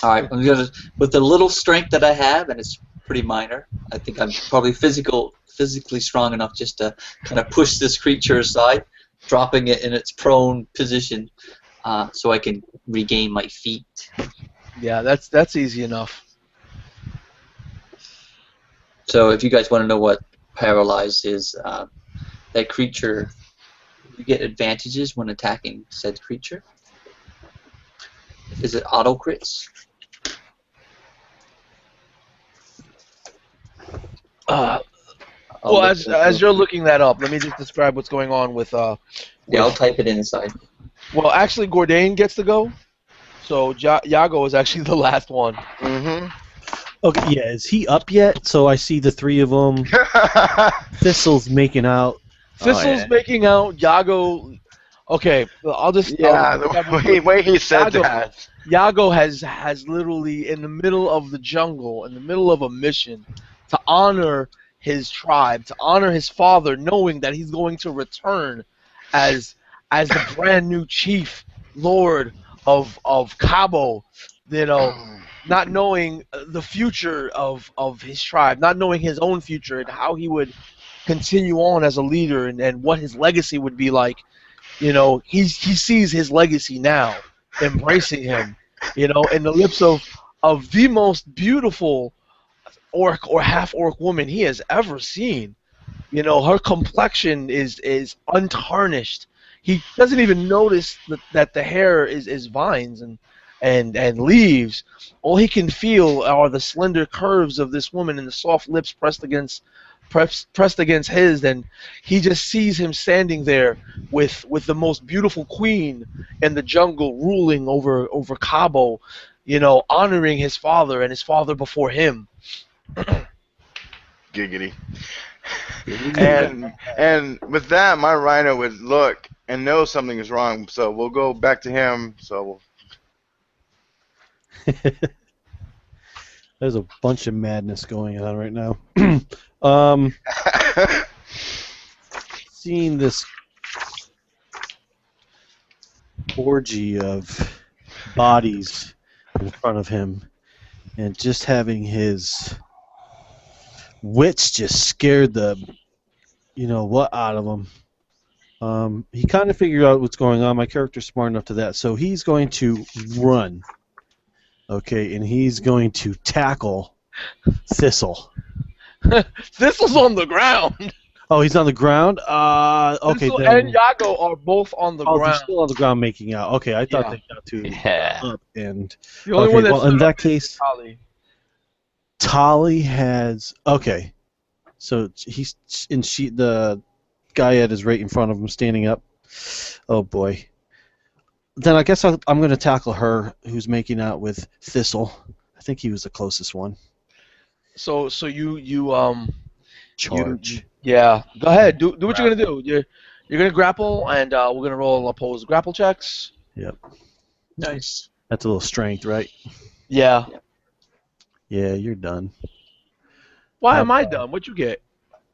All right, I'm gonna, with the little strength that I have, and it's pretty minor. I think I'm probably physically strong enough just to kind of push this creature aside, dropping it in its prone position, so I can regain my feet. Yeah, that's easy enough. So if you guys want to know what paralyzed is, that creature, you get advantages when attacking said creature. Is it auto crits? Well, as you're looking that up, let me just describe what's going on with. Yeah, I'll type it inside. Well, actually, Gordane gets to go, so Yago is actually the last one. Mm-hmm. Okay, yeah, is he up yet? So I see the three of them. Thistle's making out. Thistle's making out. Yago. Okay, I'll just. Yeah, the way he said that. Yago has literally, in the middle of the jungle, in the middle of a mission, to honor his tribe, to honor his father, knowing that he's going to return as the brand new chief lord of Cabo, not knowing the future of his tribe, not knowing his own future and how he would continue on as a leader and what his legacy would be like. He sees his legacy now, embracing him, in the lips of the most beautiful orc or half-orc woman he has ever seen. Her complexion is untarnished. He doesn't even notice that the hair is vines and leaves. All he can feel are the slender curves of this woman and the soft lips pressed against his, and he just sees him standing there with the most beautiful queen in the jungle, ruling over Cabo, honoring his father and his father before him. Giggity. And with that, my rhino would look and know something is wrong, so we'll go back to him. So There's a bunch of madness going on right now. Seeing this orgy of bodies in front of him, and just having his wits just scared the what out of him. He kind of figured out what's going on. My character's smart enough to that, so he's going to run. Okay, and he's going to tackle Thistle. Thistle's on the ground. Oh, he's on the ground? Okay, Thistle then. and Yago are both on the ground. They're still on the ground making out. Okay, I thought they got to up and. The only one that's well, in that case, Tali. Tali has. Okay, so he's in the Gaiad is right in front of him, standing up. Oh boy. Then I guess I'm going to tackle her, who's making out with Thistle. I think he was the closest one. So you Charge. Yeah, go ahead. Do what you're gonna do. You're gonna grapple, and we're gonna roll opposed grapple checks. Yep. Nice. That's a little strength, right? Yeah. Yeah, you're done. Why How am I about- done? What you get?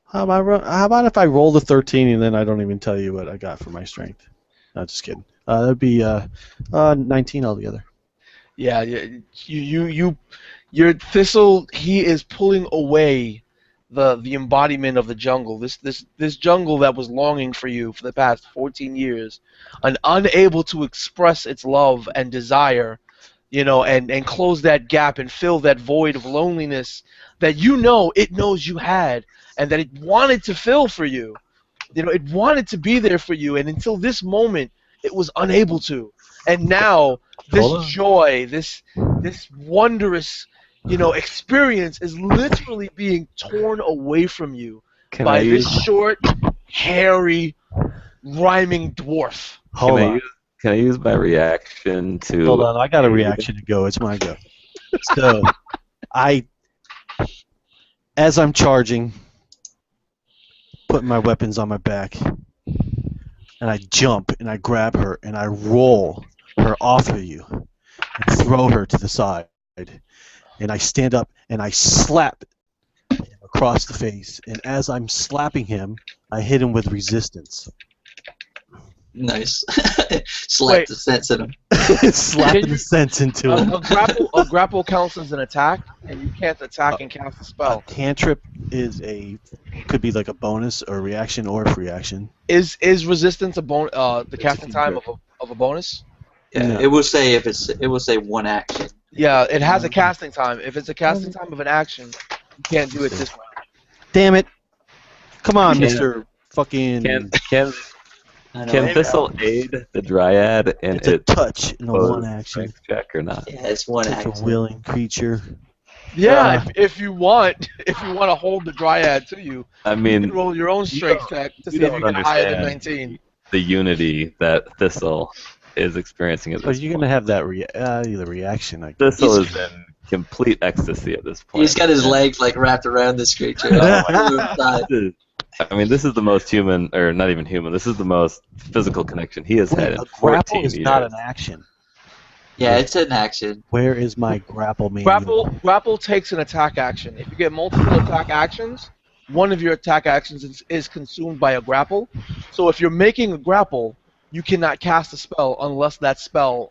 How about if I roll the 13 and then I don't even tell you what I got for my strength? No, just kidding. That'd be 19 altogether. Yeah, your Thistle. He is pulling away the embodiment of the jungle. This jungle that was longing for you for the past 14 years, and unable to express its love and desire, and close that gap and fill that void of loneliness that it knows you had, and that it wanted to fill for you. It wanted to be there for you, and until this moment, it was unable to. And now, this Hold on. joy, this wondrous, experience is literally being torn away from you Can by I this use short, hairy, rhyming dwarf. Hold on. can I use my reaction to Hold on. I got a reaction to go. It's my go. So, as I'm charging, putting my weapons on my back, and I jump and I grab her and I roll her off of you and throw her to the side. And I stand up and I slap him across the face. And as I'm slapping him, I hit him with resistance. Nice. Slap Wait. the sense in him. Slapping the sense into him. A grapple counts as an attack, and you can't attack and cast a A spell. cantrip could be like a bonus or reaction or a free action. Is resistance the It's casting a time cantrip. of a bonus? Yeah, No. it will say it will say one action. Yeah, it has a casting time. If it's a casting time of an action, you can't do it this round. Damn it! Come on, Can- Mr. Fucking. I know. can Thistle aid the Dryad in It's a its touch in a one action. strength check or not? Yeah, it's one It's action. a willing creature. Yeah, if you want to hold the Dryad to you, I you mean, can roll your own strength check to see you if you don't get higher than understand. 19. the unity that Thistle is experiencing at But this you're point. gonna have that the reaction. I guess. Thistle is in complete ecstasy at this point. He's got his legs like wrapped around this creature. This is the most human, or not even human. This is the most physical connection he has Wait, had in a 14 grapple is years. not an action. Yeah, it's an action. Where is my grapple manual? Grapple takes an attack action. If you get multiple attack actions, one of your attack actions is consumed by a grapple. So if you're making a grapple, you cannot cast a spell unless that spell's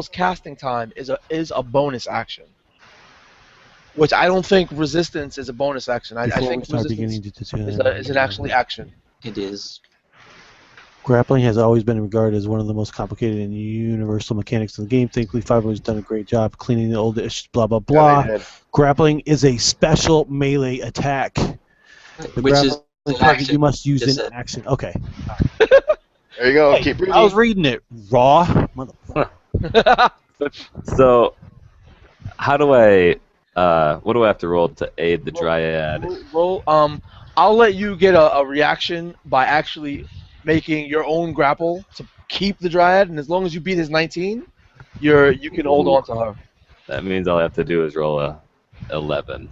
casting time is a bonus action. Which I don't think resistance is a bonus action. I Before we think start resistance beginning to is an actually action. It is. Grappling has always been regarded as one of the most complicated and universal mechanics of the game. Thankfully, Fiverr has done a great job cleaning the old issues, blah, blah, blah. Yeah, they did. Grappling is a special melee attack. The Which is grappling an target action. you must use Just in said. action. Okay. There you go. Hey, Keep reading. I was reading it. Raw. So, how do I? What do I have to roll to aid the Dryad? Roll. I'll let you get a reaction by actually making your own grapple to keep the Dryad, and as long as you beat his 19, you can hold on to her. That means all I have to do is roll a 11.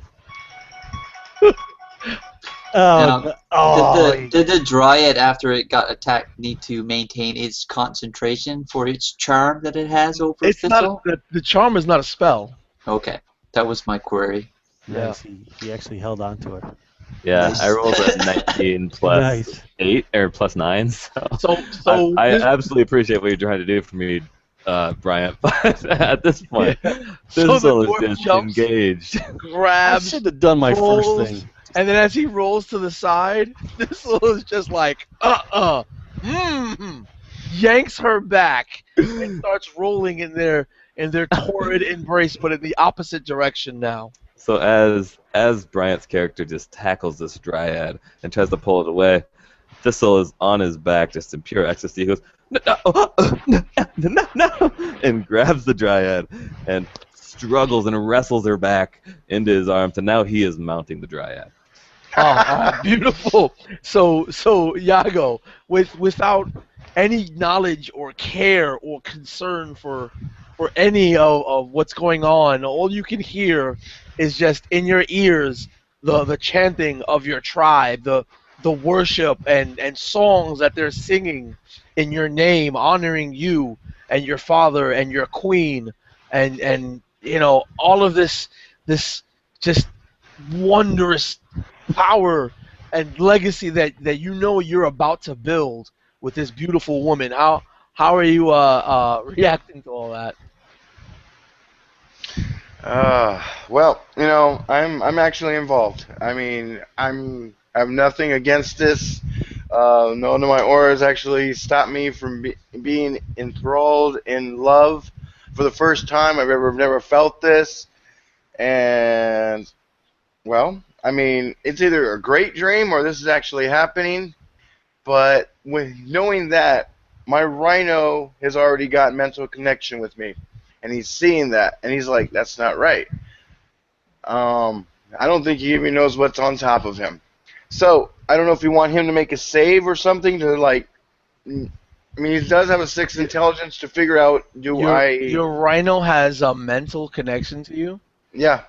Did the Dryad, after it got attacked, need to maintain its concentration for its charm that it has over It's Thistle? not the charm is not a spell. Okay, that was my query. Nice. He actually held on to her. Yeah, Nice. I rolled a 19 plus Nice. 8 or plus 9. So So I this- absolutely appreciate what you're trying to do for me, Bryant. But at this point, So the Thistle is dwarf just jumps. engaged. I grabs, should have done my rolls, first thing. and then as he rolls to the side, this is just like yanks her back and starts rolling in their torrid embrace, but in the opposite direction now. So as Bryant's character just tackles this Dryad and tries to pull it away, Thistle is on his back just in pure ecstasy. He goes, no, and grabs the Dryad and struggles and wrestles her back into his arms, and now he is mounting the Dryad. Beautiful. So Yago, without any knowledge or care or concern for any of what's going on, all you can hear is just in your ears the chanting of your tribe, the worship and songs that they're singing in your name, honoring you and your father and your queen and you know all of this just wondrous power and legacy that you know you're about to build with this beautiful woman. How are you reacting to all that? Well, you know, I'm actually involved. I mean, I have nothing against this. None of my auras actually stopped me from being enthralled in love for the first time. I've never felt this, and well, I mean, it's either a great dream or this is actually happening. But with knowing that, my rhino has already got mental connection with me, and he's seeing that, and he's like, "That's not right." I don't think he even knows what's on top of him. So I don't know if you want him to make a save or something to like. I mean, he does have a sixth intelligence to figure out. Do Your I? your rhino has a mental connection to you Yeah.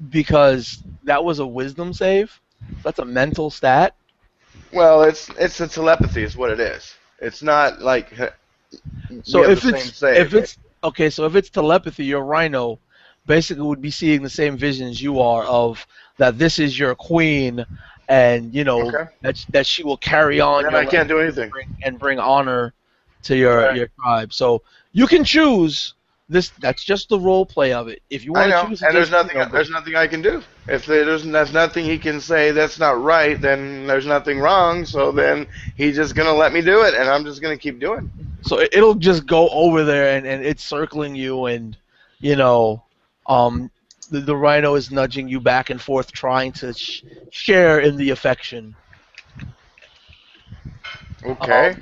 because that was a wisdom save. That's a mental stat. Well, it's a telepathy. Is what it is. It's not like we So have the same if save. it's okay, so if it's telepathy, your rhino basically would be seeing the same visions you are of that this is your queen, and you know Okay. that she will carry on Then your I can't legacy do anything. and bring honor to Right. your tribe. So you can choose this. That's just the role play of it. If you I want to know, choose to and just you know, go, there's nothing I can do. If there's nothing he can say that's not right, then there's nothing wrong. So then he's just gonna let me do it, and I'm just gonna keep doing. so it'll just go over there and it's circling you and you know um the rhino is nudging you back and forth trying to share in the affection. Okay.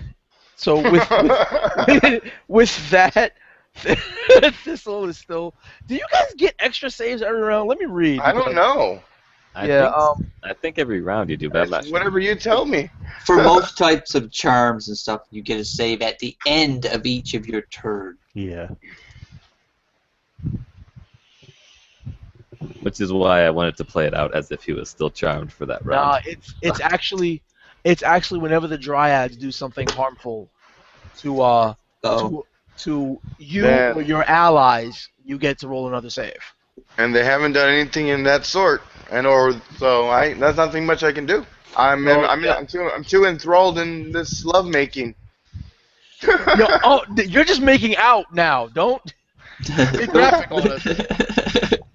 So with that, Thistle is still. Do you guys get extra saves every round? Let me read I don't because know. I yeah, think I think every round you do, but I'm not It's sure. whatever you tell me. For most types of charms and stuff, you get a save at the end of each of your turn. Yeah. Which is why I wanted to play it out as if he was still charmed for that round. nah, it's actually whenever the dryads do something harmful to Oh, to you or Then your allies, you get to roll another save. and they haven't done anything in that sort, and or so I there's nothing much I can do. So yeah, I'm too enthralled in this lovemaking. yo, oh, you're just making out now. Don't get graphic on us.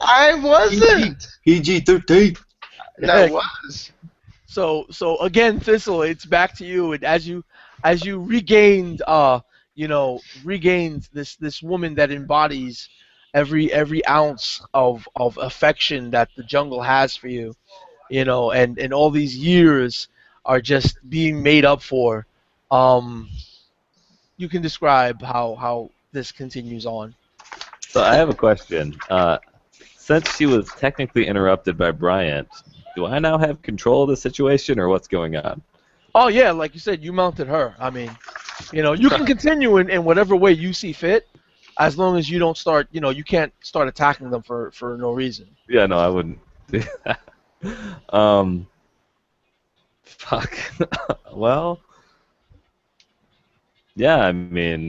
I wasn't. PG-13. That Yeah. was. So again, Thistle, it's back to you. And as you regained regained this woman that embodies every ounce of affection that the jungle has for you, you know, and all these years are just being made up for. Um, you can describe how this continues on. So I have a question. Since she was technically interrupted by Bryant, do I now have control of the situation, or what's going on? Oh yeah, like you said, you mounted her. I mean, you know, you can continue in whatever way you see fit, as long as you don't start, you know, you can't start attacking them for no reason. Yeah, no, I wouldn't do that. Fuck. Well, yeah, I mean,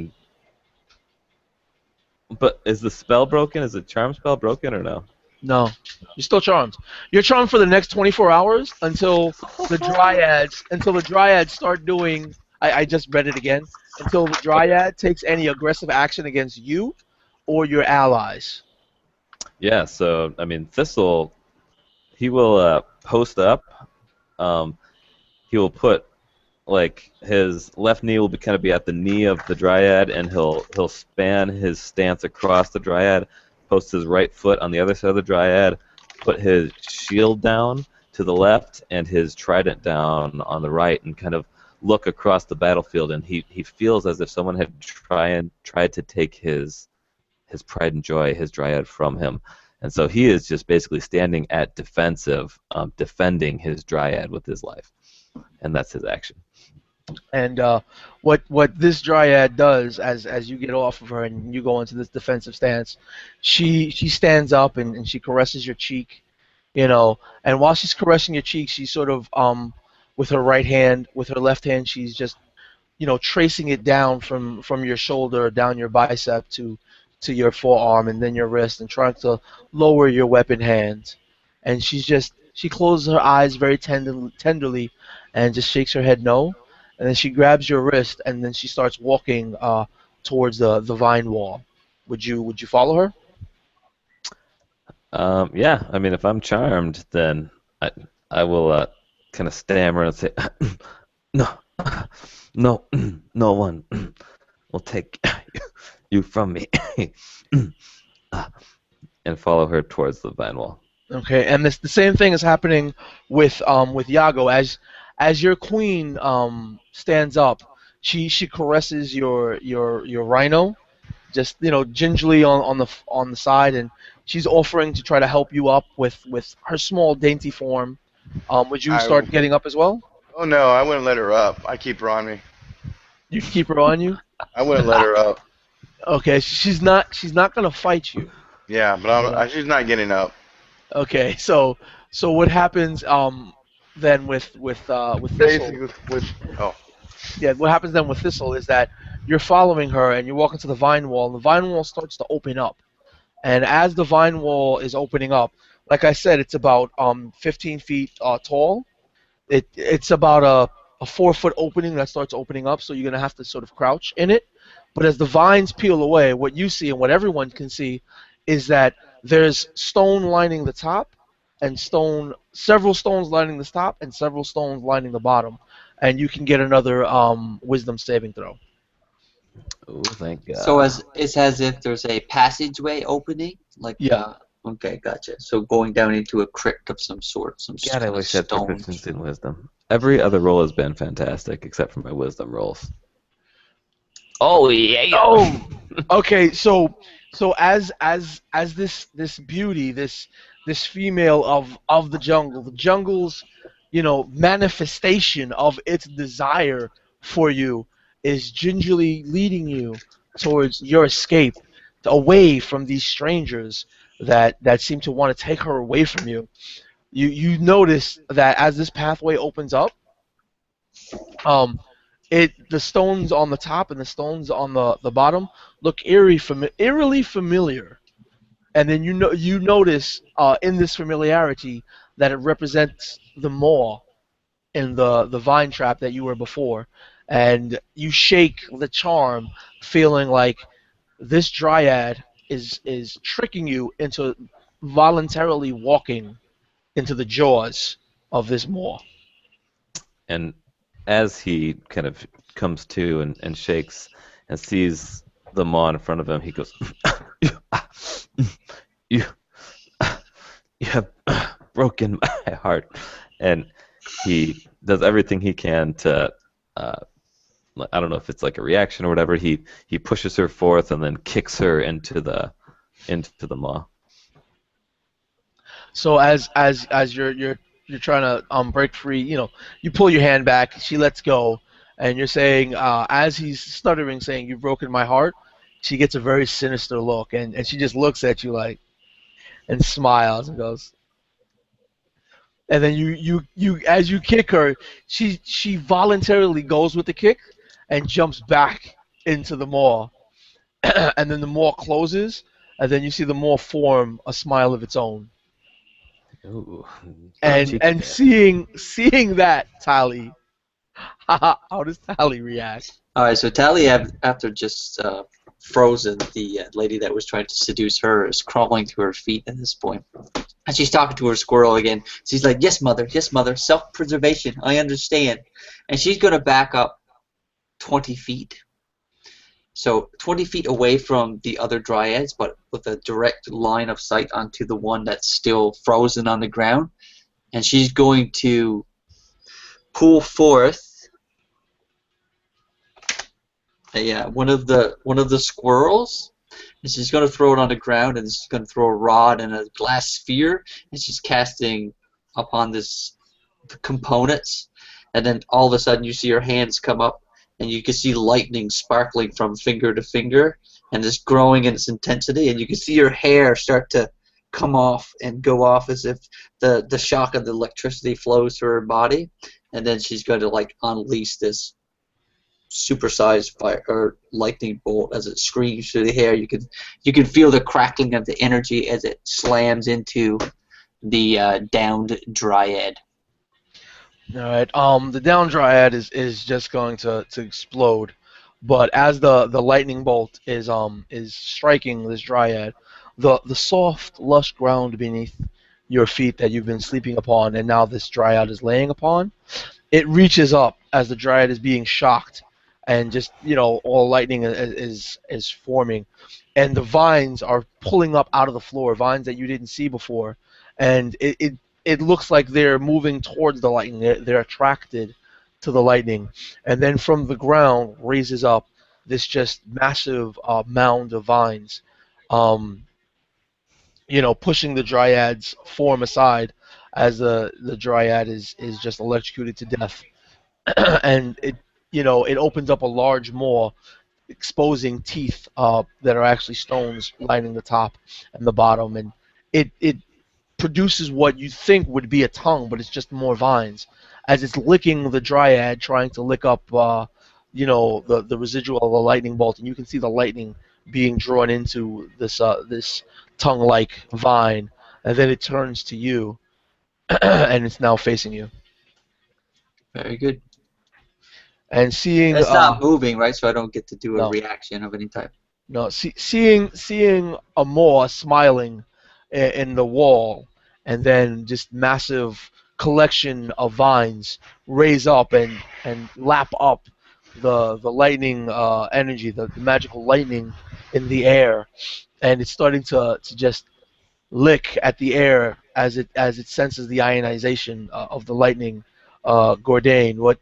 but is the spell broken? Is the charm spell broken or no? No, you're still charmed. You're charmed for the next 24 hours until the dryads start doing. I just read it again. Until the dryad takes any aggressive action against you or your allies. Yeah, so I mean, Thistle, he will post up. Um, he will put like his left knee will kind of be at the knee of the dryad, and he'll span his stance across the dryad, post his right foot on the other side of the dryad, put his shield down to the left and his trident down on the right, and kind of look across the battlefield, and he feels as if someone had tried to take his pride and joy, his dryad, from him. And so he is just basically standing at defensive, defending his dryad with his life. And that's his action. And what this dryad does as you get off of her and you go into this defensive stance, she stands up and she caresses your cheek, you know. And while she's caressing your cheek, she's sort of with her right hand, with her left hand, she's just tracing it down from your shoulder down your bicep to your forearm and then your wrist, and trying to lower your weapon hand. And she closes her eyes very tenderly, and just shakes her head no. And then she grabs your wrist, and then she starts walking towards the vine wall. Would you follow her? Yeah, I mean, if I'm charmed, then I will kind of stammer and say, no, no, no one will take you from me, and follow her towards the vine wall. Okay, and the same thing is happening with Yago as your queen stands up. She caresses your rhino, just gingerly on the side, and she's offering to try to help you up with her small dainty form. Would you I start getting up as well? Oh no, I wouldn't let her up. I keep her on me. You keep her on you. I wouldn't let her up. Okay, she's not gonna fight you. Yeah, but But, she's not getting up. okay, so what happens then with Thistle? Basically, with oh, Yeah, what happens then with Thistle is that you're following her and you walk into the vine wall, and the vine wall starts to open up. And as the vine wall is opening up, like I said, it's about 15 feet tall. It's about a 4 foot opening that starts opening up, so you're gonna have to sort of crouch in it. But as the vines peel away, what you see and what everyone can see is that there's stone lining the top, and several stones lining the top, and several stones lining the bottom. And you can get another wisdom saving throw. Oh, thank God. So it's as if there's a passageway opening, like Yeah. okay, gotcha. So going down into a crypt of some sort, some God, I kind of wish I had stone. proficiency in wisdom. Every other roll has been fantastic except for my wisdom rolls. Oh yeah. Oh, okay. So as this beauty, this female of the jungle's manifestation of its desire for you is gingerly leading you towards your escape, away from these strangers that seem to want to take her away from you. You notice that as this pathway opens up, um, the stones on the top and the stones on the bottom look eerily familiar, and then you notice in this familiarity that it represents the maw in the vine trap that you were before, and you shake the charm, feeling like this dryad is tricking you into voluntarily walking into the jaws of this maw. And as he kind of comes to and shakes and sees the maw in front of him, he goes, you, you have broken my heart. And he does everything he can to, I don't know if it's like a reaction or whatever, he pushes her forth and then kicks her into the maw. So as you're trying to break free, you pull your hand back. She lets go, and you're saying, as he's stuttering, saying, "You've broken my heart." She gets a very sinister look, and she just looks at you like, and smiles and goes. And then you as you kick her, she voluntarily goes with the kick and jumps back into the maw, and then the maw closes, and then you see the maw form a smile of its own. Ooh, And cheeky and bit. seeing that, Tally, how does Tally react? All right, so Tally, after just frozen, the lady that was trying to seduce her is crawling to her feet at this point. And she's talking to her squirrel again. She's like, yes, mother, self-preservation, I understand. And she's going to back up 20 feet. So 20 feet away from the other dryads, but with a direct line of sight onto the one that's still frozen on the ground. And she's going to pull forth one of the squirrels, and she's going to throw it on the ground, and she's going to throw a rod and a glass sphere, and she's casting upon the components, and then all of a sudden you see her hands come up, and you can see lightning sparkling from finger to finger, and it's growing in its intensity, and you can see her hair start to come off and go off as if the shock of the electricity flows through her body, and then she's going to like unleash this supersized fire or lightning bolt as it screams through the air. You can feel the crackling of the energy as it slams into the downed dryad. All right. The down dryad is just going to explode, but as the lightning bolt is striking this dryad, the soft, lush ground beneath your feet that you've been sleeping upon, and now this dryad is laying upon, it reaches up as the dryad is being shocked, and just all lightning is forming, and the vines are pulling up out of the floor, vines that you didn't see before, and it looks like they're moving towards the lightning. They're attracted to the lightning, and then from the ground raises up this just massive mound of vines, um, pushing the dryad's form aside as the dryad is just electrocuted to death. And it opens up a large maw, exposing teeth that are actually stones lining the top and the bottom, and it produces what you think would be a tongue, but it's just more vines as it's licking the dryad, trying to lick up the residual of the lightning bolt, and you can see the lightning being drawn into this tongue-like vine, and then it turns to you, and it's now facing you. Very good. And seeing It's not moving, right? So I don't get to do a No. reaction of any type. no, seeing a maw smiling in the wall, and then just massive collection of vines raise up and lap up the lightning energy, the magical lightning in the air, and it's starting to just lick at the air as it senses the ionization of the lightning. Gordain, what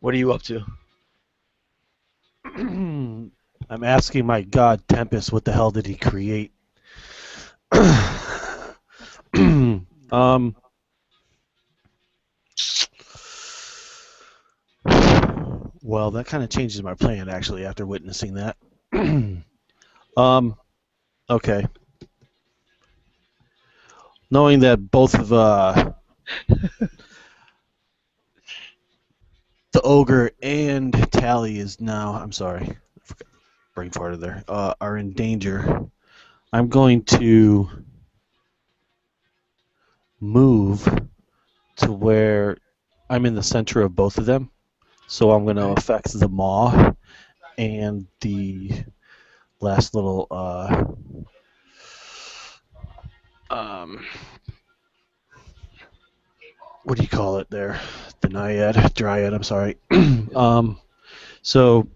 are you up to? I'm asking my god Tempest, what the hell did he create? Well, that kind of changes my plan actually after witnessing that. Okay. Knowing that both of the ogre and Tally is now, I'm sorry, I forgot, brain farted there, are in danger, I'm going to move to where I'm in the center of both of them. So I'm going to affect the maw and the last little what do you call it there? The dryad, I'm sorry. So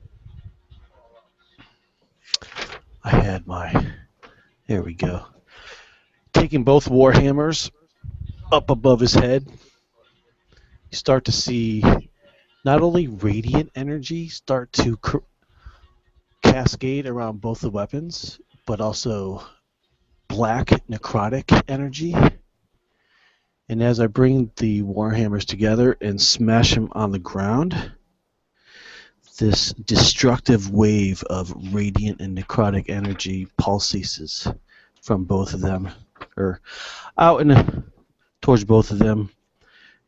I had there we go. Taking both warhammers up above his head, you start to see not only radiant energy start to cascade around both the weapons, but also black necrotic energy. And as I bring the warhammers together and smash them on the ground, this destructive wave of radiant and necrotic energy pulsates from both of them, or out and towards both of them.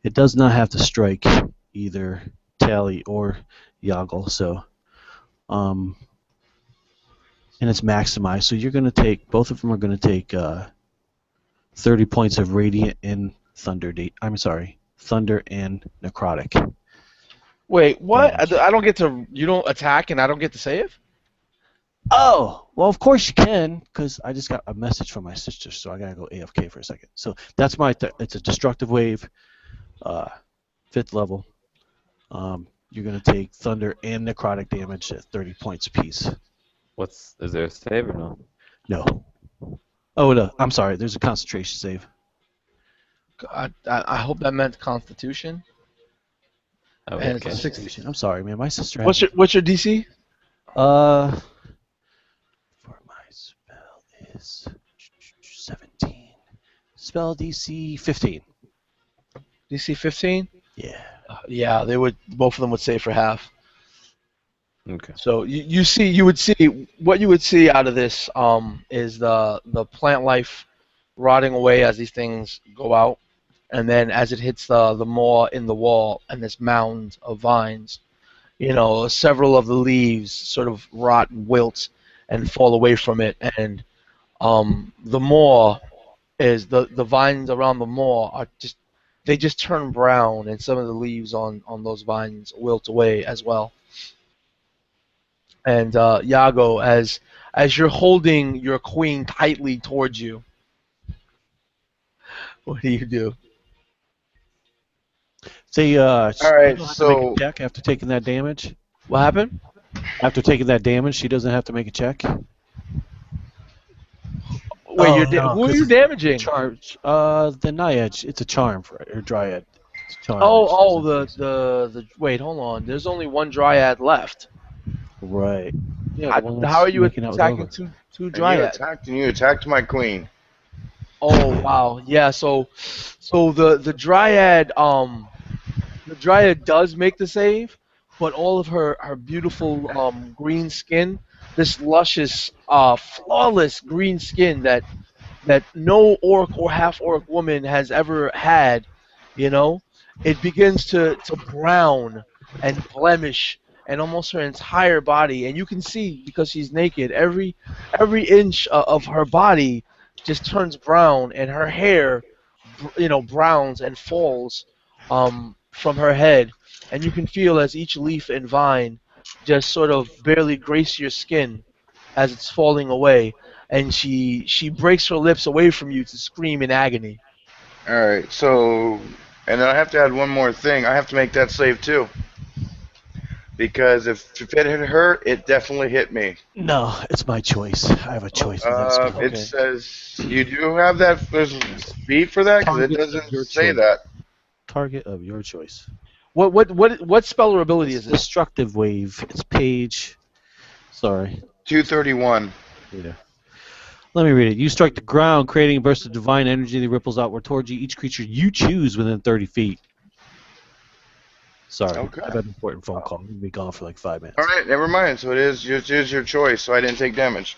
It does not have to strike either Tally or Yoggle, so and it's maximized. So you're going to take, both of them are going to take 30 points of radiant and thunder and necrotic. Wait, what? damage. I don't get to. You don't attack, and I don't get to save? Oh, well, of course you can, because I just got a message from my sister, so I gotta go AFK for a second. So that's it's a destructive wave, 5th level. You're gonna take thunder and necrotic damage at 30 points apiece. Is there a save or no? No. Oh, no, I'm sorry. There's a concentration save. I hope that meant Constitution. Oh, And okay. it's a 60. I'm sorry, man. My sister. What's your DC? For my spell is 17. Spell DC 15. DC 15. Yeah. Yeah, both of them would save for half. Okay. So you would see what you would see out of this is the plant life rotting away as these things go out, and then as it hits the maw in the wall and this mound of vines, several of the leaves sort of rot, wilt, and fall away from it, and the moor is the vines around the moor are just turn brown, and some of the leaves on those vines wilt away as well. And Yago, as you're holding your queen tightly towards you, what do you do? Say, All you right, don't have to make a so check after taking that damage. What happened? After taking that damage, she doesn't have to make a check. Wait, Oh no, who are because you it's damaging? charge. The naiad, it's a charm for or dryad. It's a charm. Oh, She doesn't have to make the wait, hold on. There's only one dryad left. Right. Yeah, the How, one how are that's you making out with attacking Over. two and you dryads? attacked my queen. Oh wow, yeah. So the dryad does make the save, but all of her beautiful green skin, this luscious, flawless green skin that no orc or half orc woman has ever had, you know, it begins to brown and blemish and almost her entire body, and you can see because she's naked, every inch of her body just turns brown, and her hair, browns and falls from her head, and you can feel as each leaf and vine just sort of barely grace your skin as it's falling away, and she breaks her lips away from you to scream in agony. All right, so and then I have to add one more thing. I have to make that save too because if it hit her, it definitely hit me. No, it's my choice. I have a choice in that spell. It Okay. says you do have that. There's speed for that because it Target of doesn't your say choice. that. Target of your choice. What spell or ability It's is this? destructive wave. It's page. Sorry. 231. Yeah. Let me read it. You strike the ground, creating a burst of divine energy that ripples outward towards you. Each creature you choose within 30 feet. Sorry, Okay. I've had an important phone call. I'm going to be gone for like 5 All minutes. right, never mind. So it is your choice. So I didn't take damage.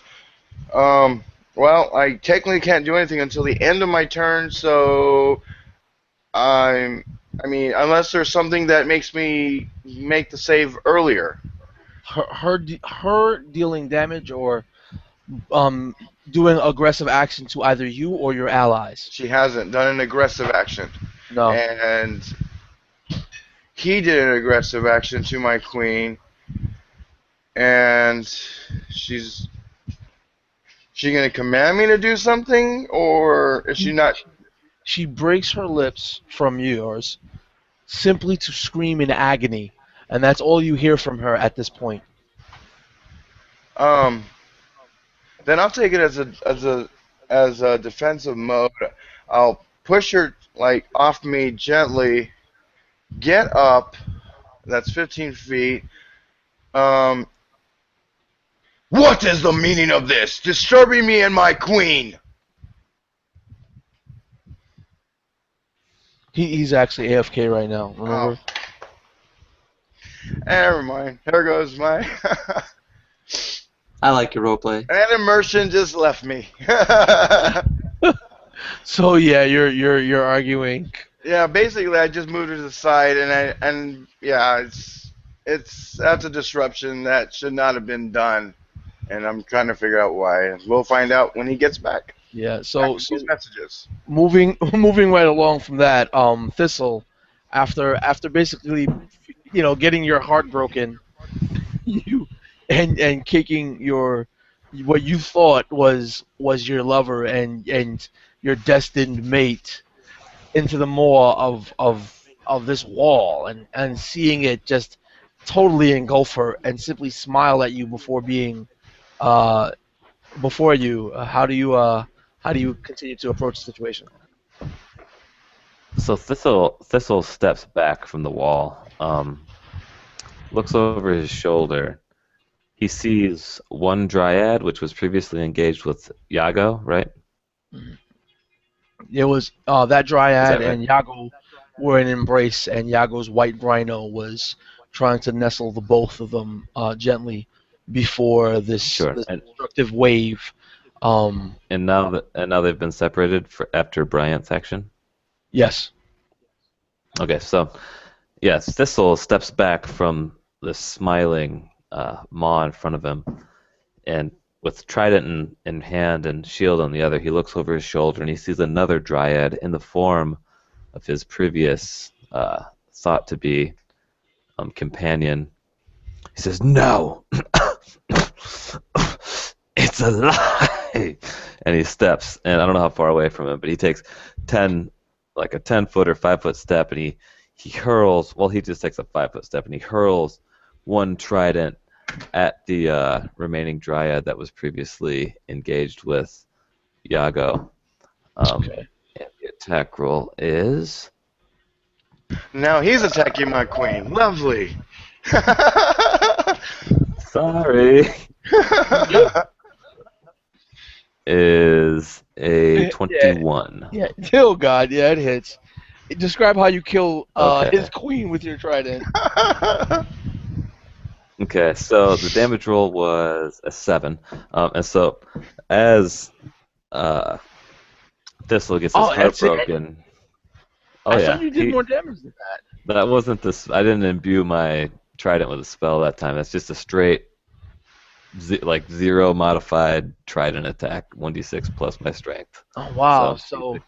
Well, I technically can't do anything until the end of my turn. So I mean, unless there's something that makes me make the save earlier. Her dealing damage or um doing aggressive action to either you or your allies. She hasn't done an aggressive action, No. and he did an aggressive action to my queen, and she's she gonna command me to do something, or is she She, not? she breaks her lips from yours simply to scream in agony, and that's all you hear from her at this point. Um, then I'll take it as a defensive mode. I'll push her like off me gently. Get up. That's 15 feet. Um, what is the meaning of this? Disturbing me and my queen. He's actually AFK right now. Oh, Remember? never mind. There goes my. I like your roleplay. And immersion just left me. So yeah, you're arguing. Yeah, basically I just moved her to the side, and yeah, that's a disruption that should not have been done, and I'm trying to figure out why. We'll find out when he gets back. Yeah. Back So with these messages. moving right along from that, Thistle, after basically, getting your heart broken, you and kicking your what you thought was your lover and your destined mate into the maw of this wall, and seeing it just totally engulf her and simply smile at you uh before you. How do you continue to approach the situation? So Thistle steps back from the wall, looks over his shoulder. He sees one dryad, which was previously engaged with Yago, right? It was that Is dryad that right? and Yago were in embrace, and Yago's white rhino was trying to nestle the both of them gently before Sure. this destructive wave. Um, And now they've been separated after Bryant's action. yes. Okay, so yes, Thistle steps back from this smiling maw in front of him, and with trident in hand and shield on the other, he looks over his shoulder and he sees another dryad in the form of his previous thought to be companion. He says, "No, it's a lie," and he steps, and I don't know how far away from him, but he takes like a 10-foot or 5-foot step, and he hurls. Well, he just takes a 5-foot step, and he hurls one trident at the remaining dryad that was previously engaged with Iago. Okay. And the attack roll is Now he's attacking my queen. Lovely. sorry. Is a 21. Yeah. Oh God. Yeah, it hits. Describe how you kill Okay. his queen with your trident. Okay, so the damage roll was a 7. And so as Thistle gets his heart that's it. broken. Oh I yeah. thought you did more damage than that. That wasn't this. I didn't imbue my trident with a spell that time. That's just a straight, like 0 modified trident attack, 1d6 plus my strength. Oh wow. So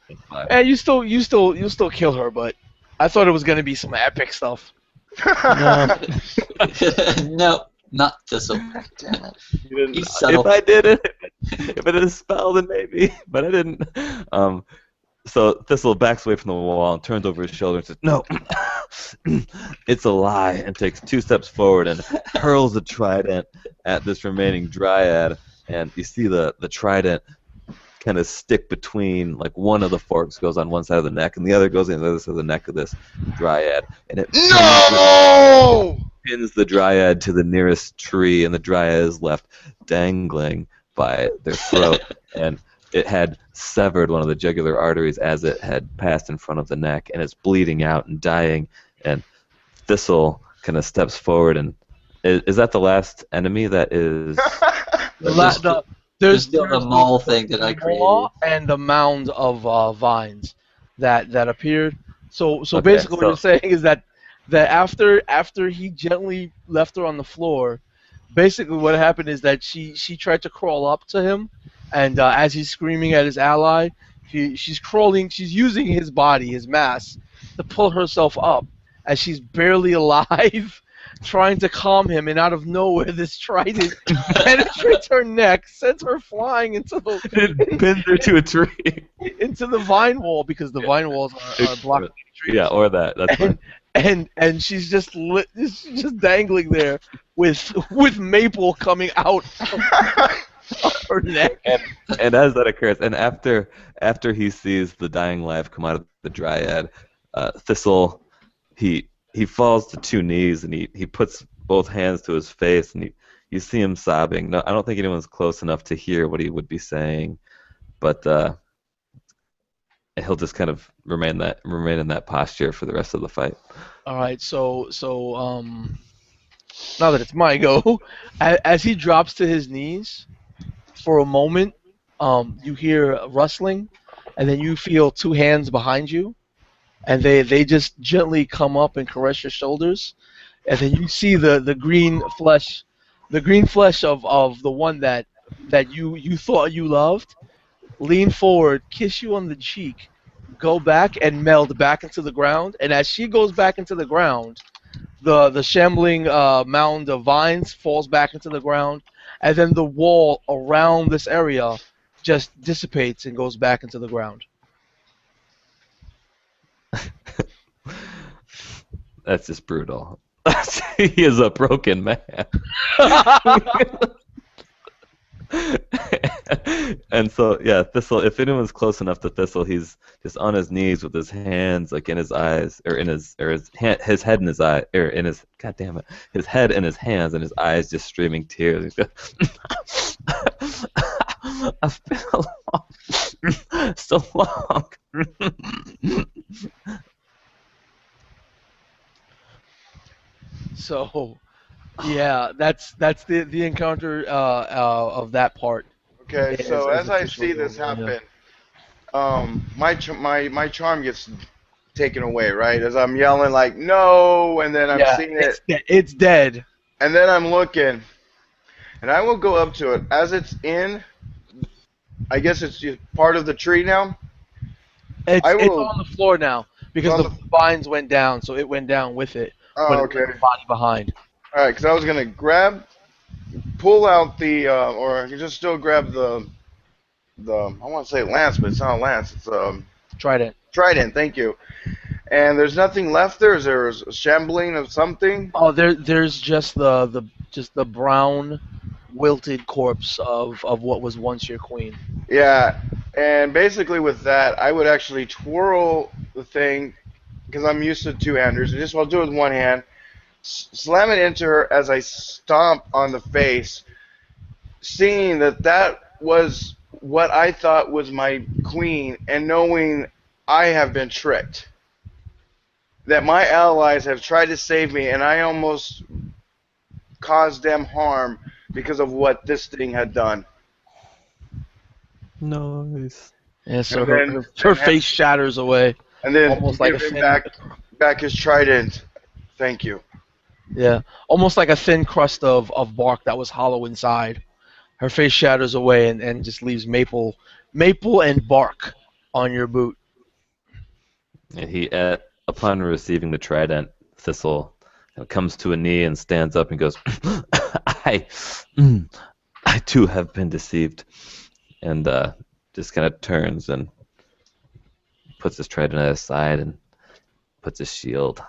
and you still kill her, but I thought it was gonna be some epic stuff. No, not Thistle. Damn it. He's subtle. If I did it, if it is a spell, then maybe. But I didn't. So Thistle backs away from the wall and turns over his shoulder and says, "No, it's a lie," and takes 2 steps forward and hurls the trident at this remaining dryad. And you see the trident kind of stick between, like one of the forks goes on one side of the neck and the other goes on the other side of the neck of this dryad. And it pins the dryad to the nearest tree, and the dryad is left dangling by their throat. And it had severed one of the jugular arteries as it had passed in front of the neck, and it's bleeding out and dying. And Thistle kind of steps forward, and is that the last enemy that is? There's still the mall thing that I created. And the mound of vines that appeared. So Okay, basically, what you're saying is that after he gently left her on the floor, basically what happened is that she tried to crawl up to him, and as he's screaming at his ally, she's crawling. She's using his body, his mass, to pull herself up, as she's barely alive, trying to calm him. And out of nowhere, this trident penetrates her neck, sends her flying into It pins her to a tree. into the vine wall, because the vine walls are blocking the trees. Yeah, or that. That's fine. And she's just she's just dangling there with maple coming out of her neck. And as that occurs, and after he sees the dying life come out of the dryad, Thistle, he falls to 2 knees, and he puts both hands to his face, and you see him sobbing. No, I don't think anyone's close enough to hear what he would be saying, but he'll just kind of remain in that posture for the rest of the fight. All right, so now that it's my go, as he drops to his knees, for a moment, you hear rustling, and then you feel 2 hands behind you, and they just gently come up and caress your shoulders, and then you see the green flesh of the one that you thought you loved, lean forward, kiss you on the cheek, go back and meld back into the ground. And as she goes back into the ground, the shambling mound of vines falls back into the ground, and then the wall around this area just dissipates and goes back into the ground. That's just brutal. He is a broken man. And so, yeah, Thistle, if anyone's close enough to Thistle, he's just on his knees with his hands like in his eyes, or in his head in his eye, or in his, god damn it, his head in his hands, and his eyes just streaming tears. He's I've been so long. So, yeah, that's the encounter of that part. Okay, so As as I officially see this over, yeah. happen, my charm gets taken away, right? As I'm yelling like no, and then I'm Yeah, seeing it, it's dead. and then I'm looking, and I will go up to it as it's in. I guess it's just part of the tree now. I It's will on the floor now it's because on the the. vines went down, so it went down with it, but Oh, it okay. left the body behind. All right, because I was gonna pull out the, or I can just still grab the. I want to say lance, but it's not a lance. It's Trident. trident. Thank you. And there's nothing left there. Is there a shambling of something? Oh, there's just the brown, wilted corpse of what was once your queen. Yeah. And basically with that, I would actually twirl the thing because I'm used to two-handers. I'll do it with one hand. Slam it into her as I stomp on the face, seeing that was what I thought was my queen, and knowing I have been tricked. That my allies have tried to save me, and I almost caused them harm because of what this thing had done. Nice. Yeah, so And her face shatters away, then almost like give a him thin back his trident. Thank you. yeah, almost like a thin crust of bark that was hollow inside. Her face shatters away and just leaves maple and bark on your boot. And upon receiving the trident, Thistle comes to a knee and stands up and goes, I, mm, I too have been deceived. And just kind of turns and puts his trident at his side and puts his shield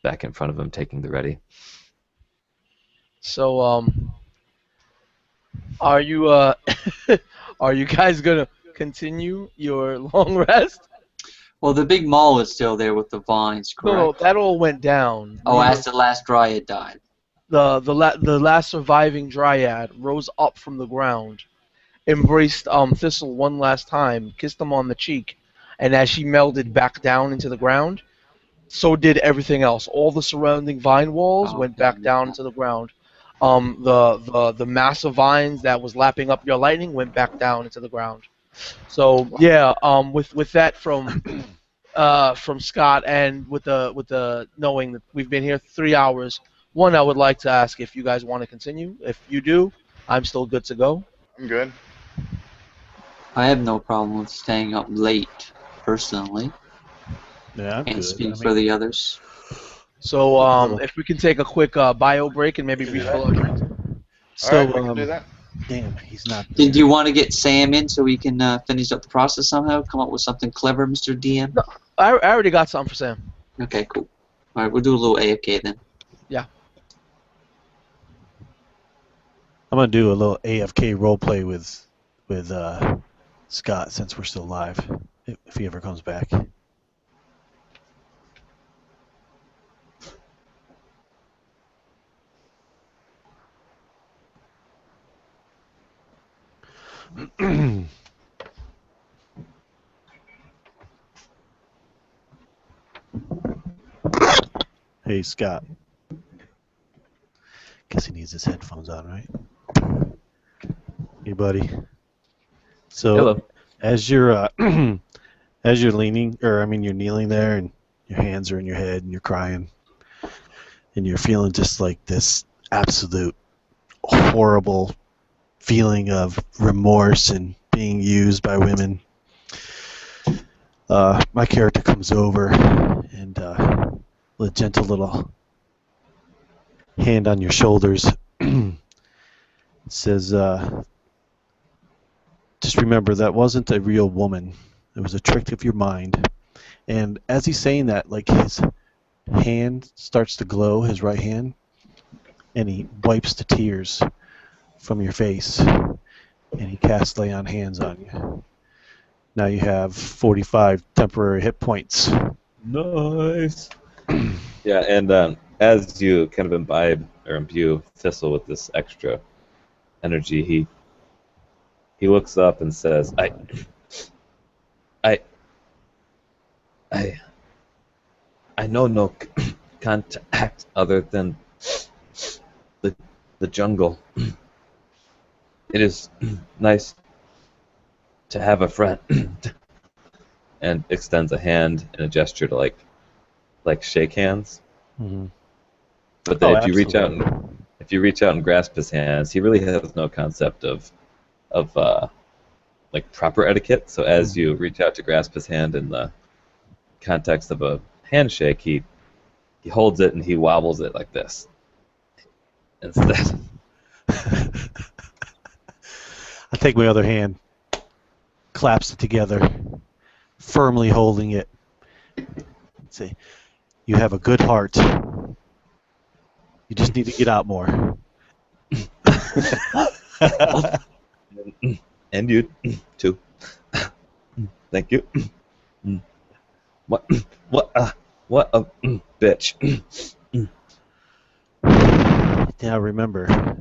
back in front of him, taking the ready. So are you are you guys gonna continue your long rest? Well, the big mall is still there with the vines, correct? No, that all went down. Oh, as the last dryad died. The last surviving dryad rose up from the ground, embraced Thistle one last time, kissed him on the cheek, and as she melded back down into the ground, so did everything else. All the surrounding vine walls went back down into the ground. The massive vines that was lapping up your lightning went back down into the ground. So yeah, with that from Scott and with the knowing that we've been here 3 hours, one, I would like to ask if you guys want to continue. If you do, I'm still good to go. I'm good. I have no problem with staying up late, personally. Yeah, I'm Can't good. speak I for mean, the others. So if we can take a quick bio break and maybe refill our drinks. so, All right, we can do that. damn, he's not. Did you want to get Sam in so we can finish up the process somehow? Come up with something clever, Mr. DM? No. I already got something for Sam. Okay, cool. All right, we'll do a little AFK then. I'm gonna do a little AFK roleplay with Scott since we're still live, if he ever comes back. Hey, Scott. Guess he needs his headphones on, right? Hey, buddy. So, Hello. as you're as you're leaning, or I mean, you're kneeling there, and your hands are in your head, and you're crying, and you're feeling just like this absolute horrible feeling of remorse and being used by women. My character comes over and with a gentle little hand on your shoulders says, just remember that wasn't a real woman. It was a trick of your mind. And as he's saying that, like his hand starts to glow, his right hand, and he wipes the tears from your face, and he casts lay on hands on you. Now you have 45 temporary hit points. Nice. Yeah, and as you kind of imbibe or imbue Thistle with this extra energy, he looks up and says, I know no contact other than the jungle. It is nice to have a friend. and extends a hand in a gesture to like shake hands. Mm-hmm. But then Oh, if you reach out absolutely. and grasp his hands, he really has no concept of like proper etiquette. So as you reach out to grasp his hand in the context of a handshake, he holds it and he wobbles it like this instead. I take my other hand, claps it together, firmly holding it. Say, you have a good heart. You just need to get out more. And you too. Thank you. What a bitch. Now remember,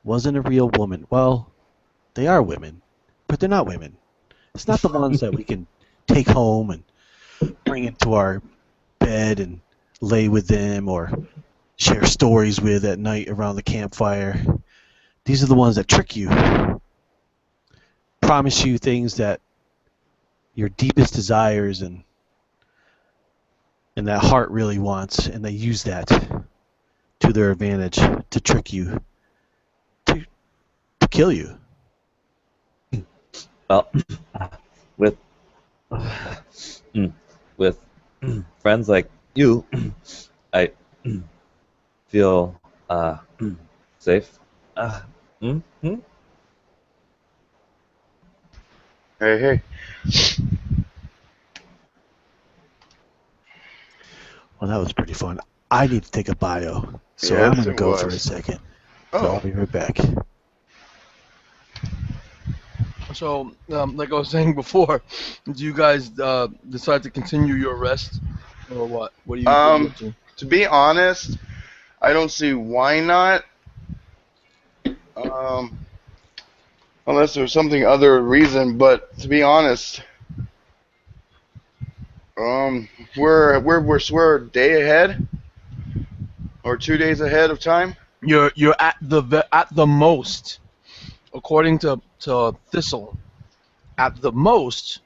wasn't a real woman. Well, they are women, but they're not women. It's not the ones that we can take home and bring into our bed and lay with them or share stories with at night around the campfire. These are the ones that trick you, promise you things that your deepest desires and that heart really wants, and they use that to their advantage to trick you, to kill you. Well, with friends like you, I feel safe. Hey. Well, that was pretty fun. I need to take a bio, so Yes, I'm going to it go for a was. second. So I'll be right back. So, like I was saying before, do you guys decide to continue your rest, or what? What are you up to? To be honest, I don't see why not. Unless there's something other reason, but to be honest, we're a day ahead or 2 days ahead of time. You're at the most, according to Thistle, at the most,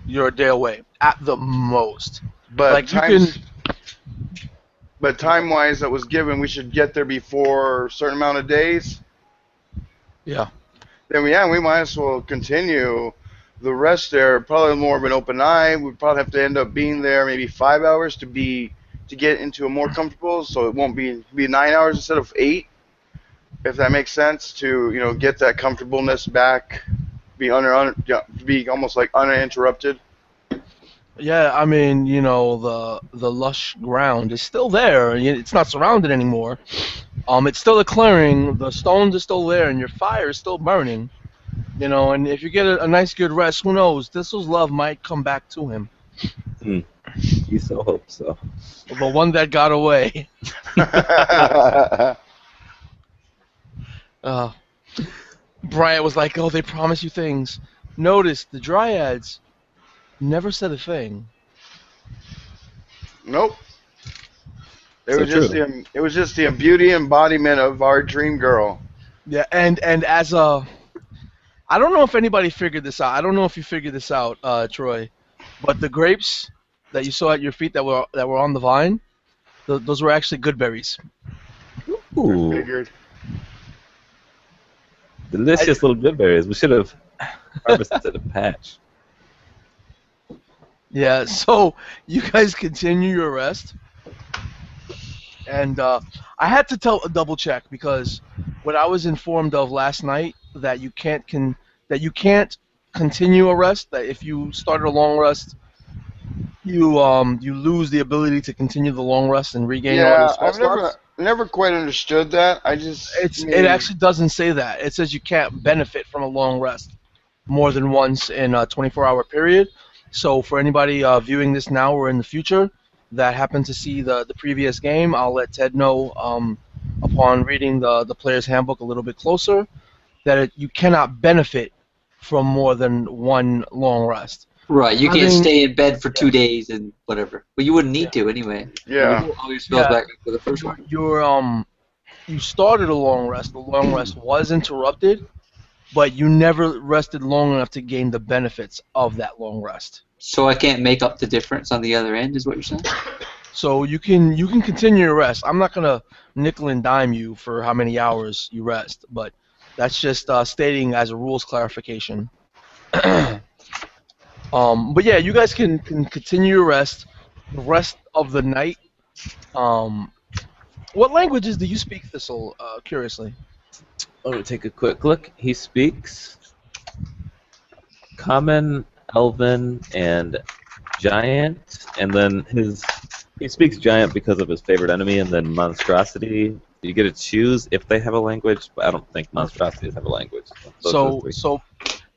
you're a day away. At the most, But like you can. But time-wise, that was given, we should get there before a certain amount of days. Yeah. Then we might as well continue the rest there. Probably more of an open eye. We'd probably have to end up being there maybe 5 hours to get into a more comfortable. So it won't be 9 hours instead of 8, if that makes sense. To get that comfortableness back, be almost like uninterrupted. Yeah, I mean, the lush ground is still there. It's not surrounded anymore. It's still a clearing. The stones are still there, and your fire is still burning. And if you get a nice, good rest, who knows? Thistle's love might come back to him. You so hope so. The one that got away. Bryant was like, "Oh, they promise you things." Notice the dryads never said a thing. Nope. It So was just the beauty embodiment of our dream girl. Yeah, and as a, I don't know if anybody figured this out. I don't know if you figured this out, Troy, but the grapes that you saw at your feet that were on the vine, those were actually good berries. Ooh, Figured. delicious little good berries. We should have harvested a patch. Yeah, so you guys continue your rest, and I had to double check because what I was informed of last night that you can't continue a rest. That if you started a long rest, you lose the ability to continue the long rest and regain all your Yeah, spell I've slots. never quite understood that. It actually doesn't say that. It says you can't benefit from a long rest more than once in a 24-hour period. So for anybody viewing this now or in the future that happened to see the previous game, I'll let Ted know upon reading the player's handbook a little bit closer that you cannot benefit from more than one long rest. Right, you can't stay in bed for 2 days and whatever. But you wouldn't need to anyway. Yeah. You get all your spells back for the first one. You started a long rest. The long rest was interrupted, but you never rested long enough to gain the benefits of that long rest. So I can't make up the difference on the other end, is what you're saying? So you can continue your rest. I'm not gonna nickel and dime you for how many hours you rest, but that's just stating as a rules clarification. But yeah, you guys can continue your rest the rest of the night. Um, what languages do you speak, Thistle? Curiously. Let me take a quick look. He speaks Common, Elven, and Giant, and then he speaks Giant because of his favorite enemy, and then Monstrosity. You get to choose if they have a language, but I don't think Monstrosities have a language. Those are the So three. so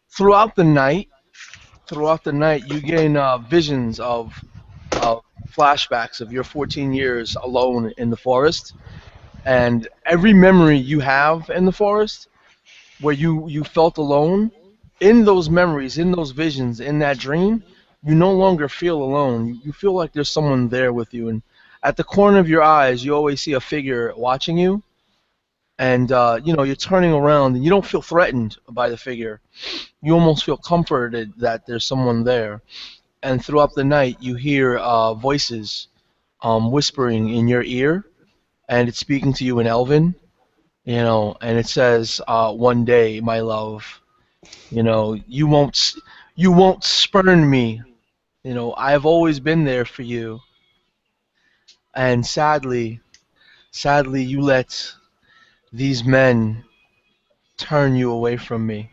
throughout the night, you gain visions of flashbacks of your 14 years alone in the forest, and every memory you have in the forest where you felt alone, in those memories, in those visions, in that dream, you no longer feel alone. You feel like there's someone there with you, and at the corner of your eyes, you always see a figure watching you, and you're turning around, and you don't feel threatened by the figure. You almost feel comforted that there's someone there. And throughout the night, you hear voices whispering in your ear, and it's speaking to you in Elven, and it says, "One day, my love, you won't spurn me. I've always been there for you, and sadly, you let these men turn you away from me."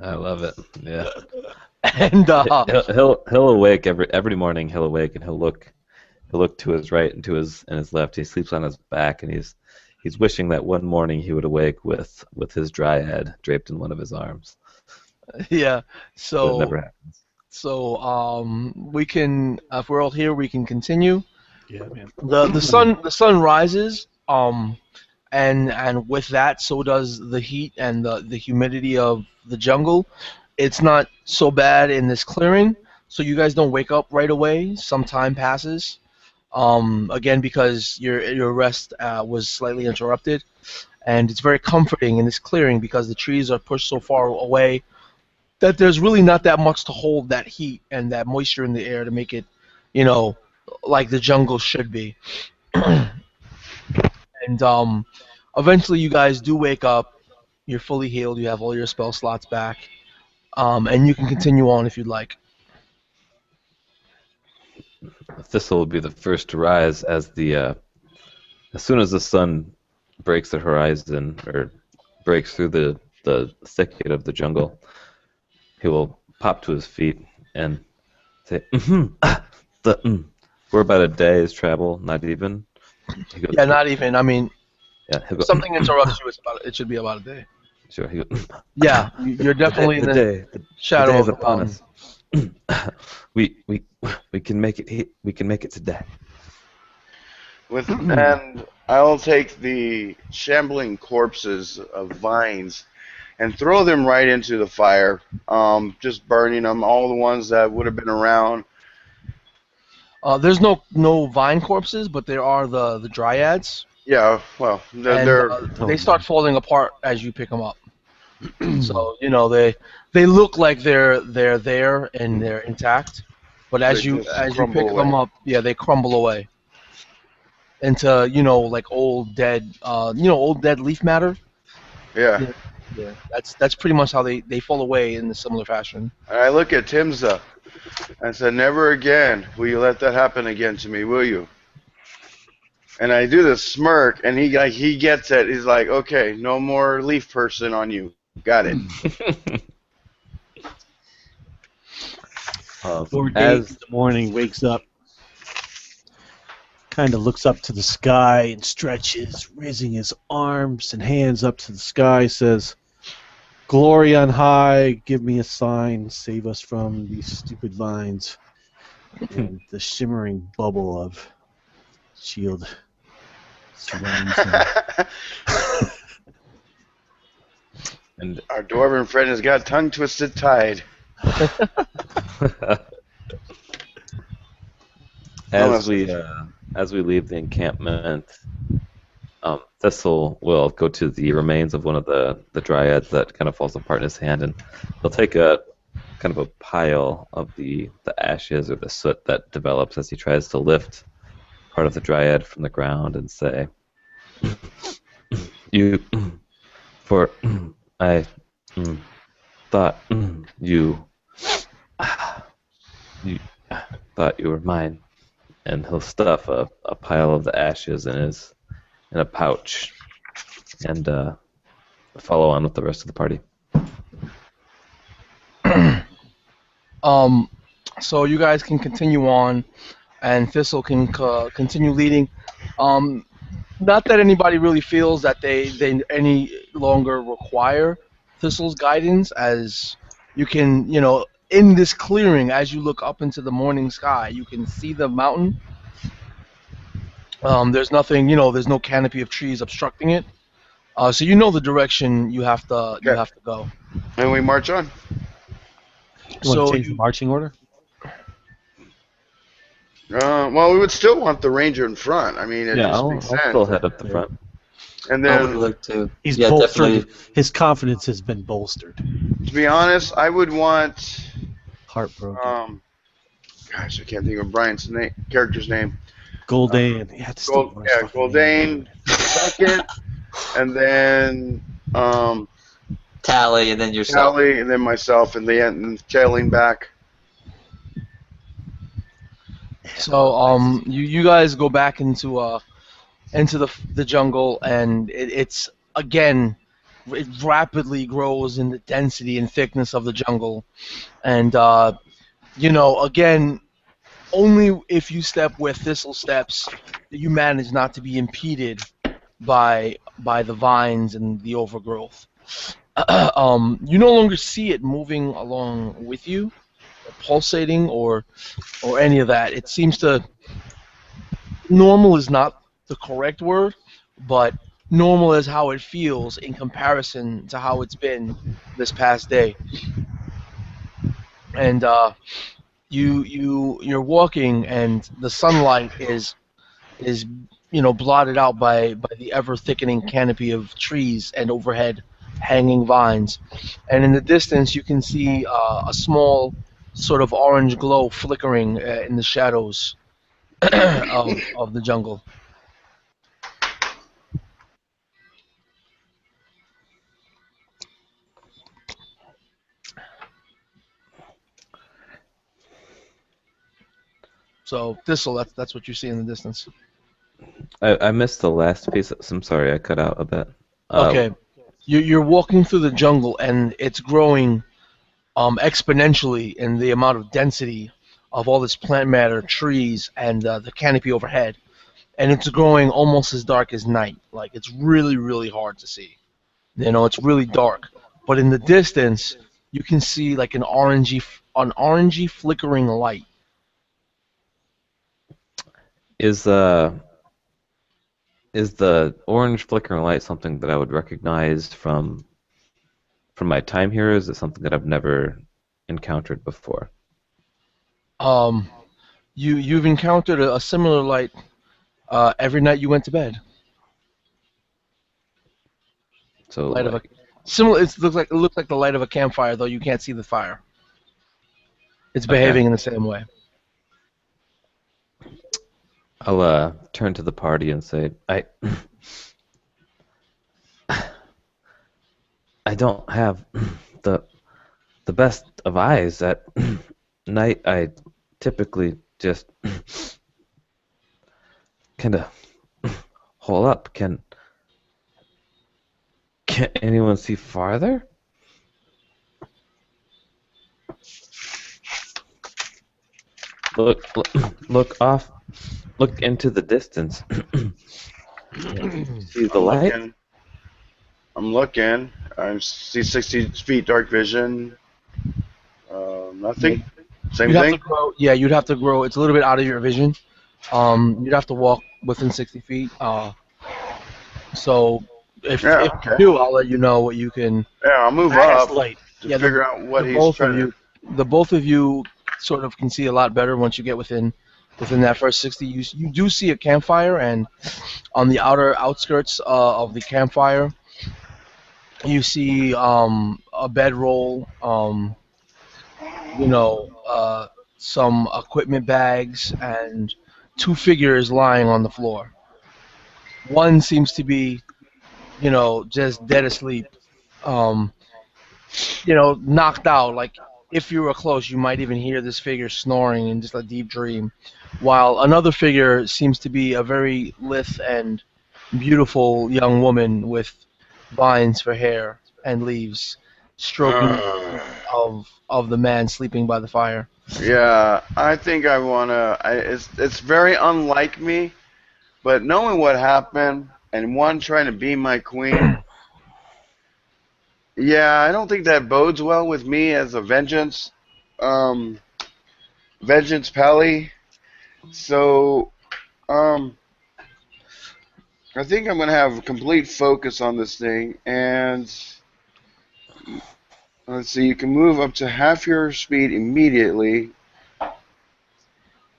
I love it. Yeah. And He'll awake every morning. He'll awake and he'll look to his right and to his left. He sleeps on his back, and he's wishing that one morning he would awake with his dryad draped in one of his arms. yeah, But it so never happens. we can, if we're all here, we can continue. Yeah, man. The sun rises, and with that, so does the heat and the humidity of the jungle. It's not so bad in this clearing, so you guys don't wake up right away. Some time passes. Again, because your rest was slightly interrupted, and it's very comforting in this clearing because the trees are pushed so far away that there's really not that much to hold that heat and that moisture in the air to make it, you know, like the jungle should be. And eventually, you guys do wake up. You're fully healed. You have all your spell slots back, and you can continue on if you'd like. Thistle will be the first to rise as soon as the sun breaks the horizon or breaks through the thicket of the jungle. He will pop to his feet and say, we're about a day's travel, not even. He goes, Yeah, not even. I mean, yeah, he'll go, if something interrupts you, it should be about a day. sure. He goes, Yeah, you're definitely in the the shadow day of is the upon mountain. us. we can make it. We can make it today. And I'll take the shambling corpses of vines and throw them right into the fire, just burning them, all the ones that would have been around. There's no vine corpses, but there are the dryads, Yeah, well, and they're they start falling apart as you pick them up. So they look like they're there and they're intact, but They as you just pick crumble them away. up, yeah, they crumble away into like old dead leaf matter. yeah. Yeah, yeah. That's pretty much how they fall away in a similar fashion. And I look at Timza and said, "Never again will you let that happen again to me, will you?" And I do this smirk, and he gets it. He's like, "Okay, no more leaf person on you. Got it." Lord Dave As in the morning wakes up, kind of looks up to the sky and stretches, raising his arms and hands up to the sky, says, "Glory on high, give me a sign, save us from these stupid vines." And the shimmering bubble of shield surrounds him. and Our dwarven friend has got tongue twisted tied. as we leave the encampment, Thistle will go to the remains of one of the dryads that kind of falls apart in his hand, and he'll take a kind of a pile of the ashes or the soot that develops as he tries to lift part of the dryad from the ground and say, "You, for I thought you, you thought you were mine." And he'll stuff a pile of the ashes in a pouch and follow on with the rest of the party. So you guys can continue on, and Thistle can continue leading. Not that anybody really feels that they any longer require Thistle's guidance, as you can, in this clearing, as you look up into the morning sky, you can see the mountain. There's nothing, there's no canopy of trees obstructing it. So you know the direction you have to go. And we march on. You want to change the marching order? Well, we would still want the ranger in front. I mean, it just I'll makes sense. still head up the front. And I would then, like to. He's Yeah, bolstered. definitely. His confidence has been bolstered. to be honest, I would want. Heartbroken. Gosh, I can't think of Brian's character's name. Goldane. Yeah, it's still the worst fucking Goldane name. second, and then Tally, and then yourself. Callie, and then myself, and then tailing back. So you guys go back into the jungle, and it's again, it rapidly grows in the density and thickness of the jungle, and again, only if you step where Thistle steps do you manage not to be impeded by the vines and the overgrowth. You no longer see it moving along with you, or pulsating, or any of that. It seems to. Normal is not the correct word, but normal is how it feels in comparison to how it's been this past day. And you're walking, and the sunlight is blotted out by the ever thickening canopy of trees and overhead hanging vines. And in the distance, you can see a small sort of orange glow flickering in the shadows of the jungle. So Thistle, that's what you see in the distance. I missed the last piece. I'm sorry, I cut out a bit. Okay, you're walking through the jungle, and it's growing exponentially in the amount of density of all this plant matter, trees, and the canopy overhead, and it's growing almost as dark as night. Like, it's really, really hard to see. It's really dark. But in the distance, you can see like an orangey flickering light. Is the orange flickering light something that I would recognize from my time here? Or is it something that I've never encountered before? You've encountered a similar light every night you went to bed. So Light of a similar. It looks like the light of a campfire, though you can't see the fire. It's behaving in the same way. I'll turn to the party and say, I don't have the best of eyes at night. I typically just kind of hole up. Can anyone see farther? Look off. Look into the distance. See the light? I'm looking. I see 60 feet dark vision. Nothing. Same You'd have thing. to grow. Yeah, you'd have to grow. It's a little bit out of your vision. You'd have to walk within 60 feet. So if you do, I'll let you know what you can. Yeah, I'll move Highest up light. to figure out what he's both trying of you, the both of you sort of can see a lot better once you get within within that first 60, you do see a campfire, and on the outer outskirts of the campfire, you see a bedroll, you know, some equipment bags, and two figures lying on the floor. One seems to be, just dead asleep, um, knocked out. Like if you were close, you might even hear this figure snoring in just a deep dream, while another figure seems to be a very lithe and beautiful young woman with vines for hair and leaves, stroking the feet of the man sleeping by the fire. Yeah, I think I wanna. It's very unlike me, but knowing what happened and one trying to be my queen, yeah, I don't think that bodes well with me as a um, vengeance pally. So, um, I think I'm gonna have complete focus on this thing, and let's see, you can move up to half your speed immediately,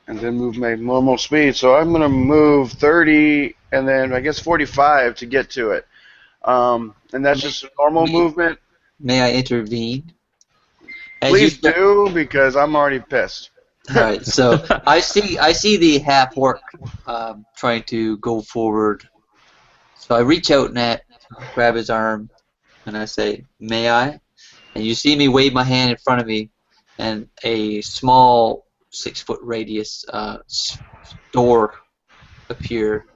and then move my normal speed. So I'm gonna move 30, and then I guess 45 to get to it. And that's just normal movement. May I intervene? Please do, because I'm already pissed. All right, so I see the half orc trying to go forward. So I reach out and grab his arm, and I say, "May I?" And you see me wave my hand in front of me, and a small 6-foot radius door appear.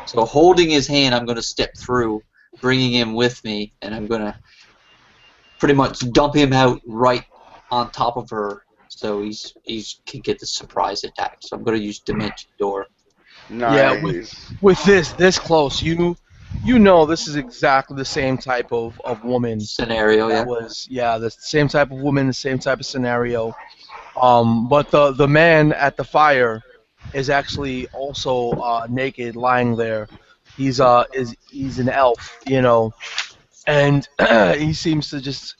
So holding his hand, I'm going to step through, bringing him with me, and I'm going to pretty much dump him out right on top of her, so he's can get the surprise attack. So I'm going to use Dimension Door. Nice. Yeah, with this close, you know this is exactly the same type of woman Scenario, that the same type of woman, the same type of scenario. But the man at the fire is actually also naked, lying there. He's an elf, and he seems to just,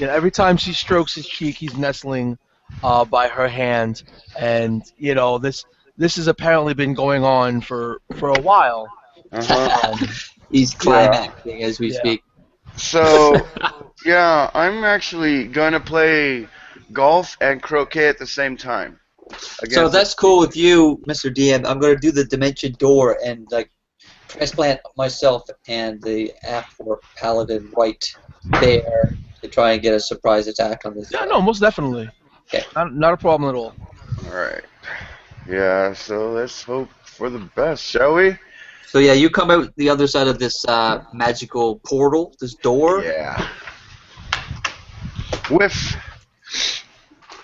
every time she strokes his cheek, he's nestling by her hand, and this has apparently been going on for a while. He's climaxing as we speak. So, yeah, I'm actually gonna play golf and croquet at the same time. So that's cool with you, Mr. DM. I'm gonna do the Dimension Door and transplant myself and the Aphor Paladin right there to try and get a surprise attack on this. Yeah, no, most definitely. Okay. Not a problem at all. Alright. Yeah, so let's hope for the best, shall we? So yeah, you come out the other side of this magical portal, this door. Yeah. Whiff.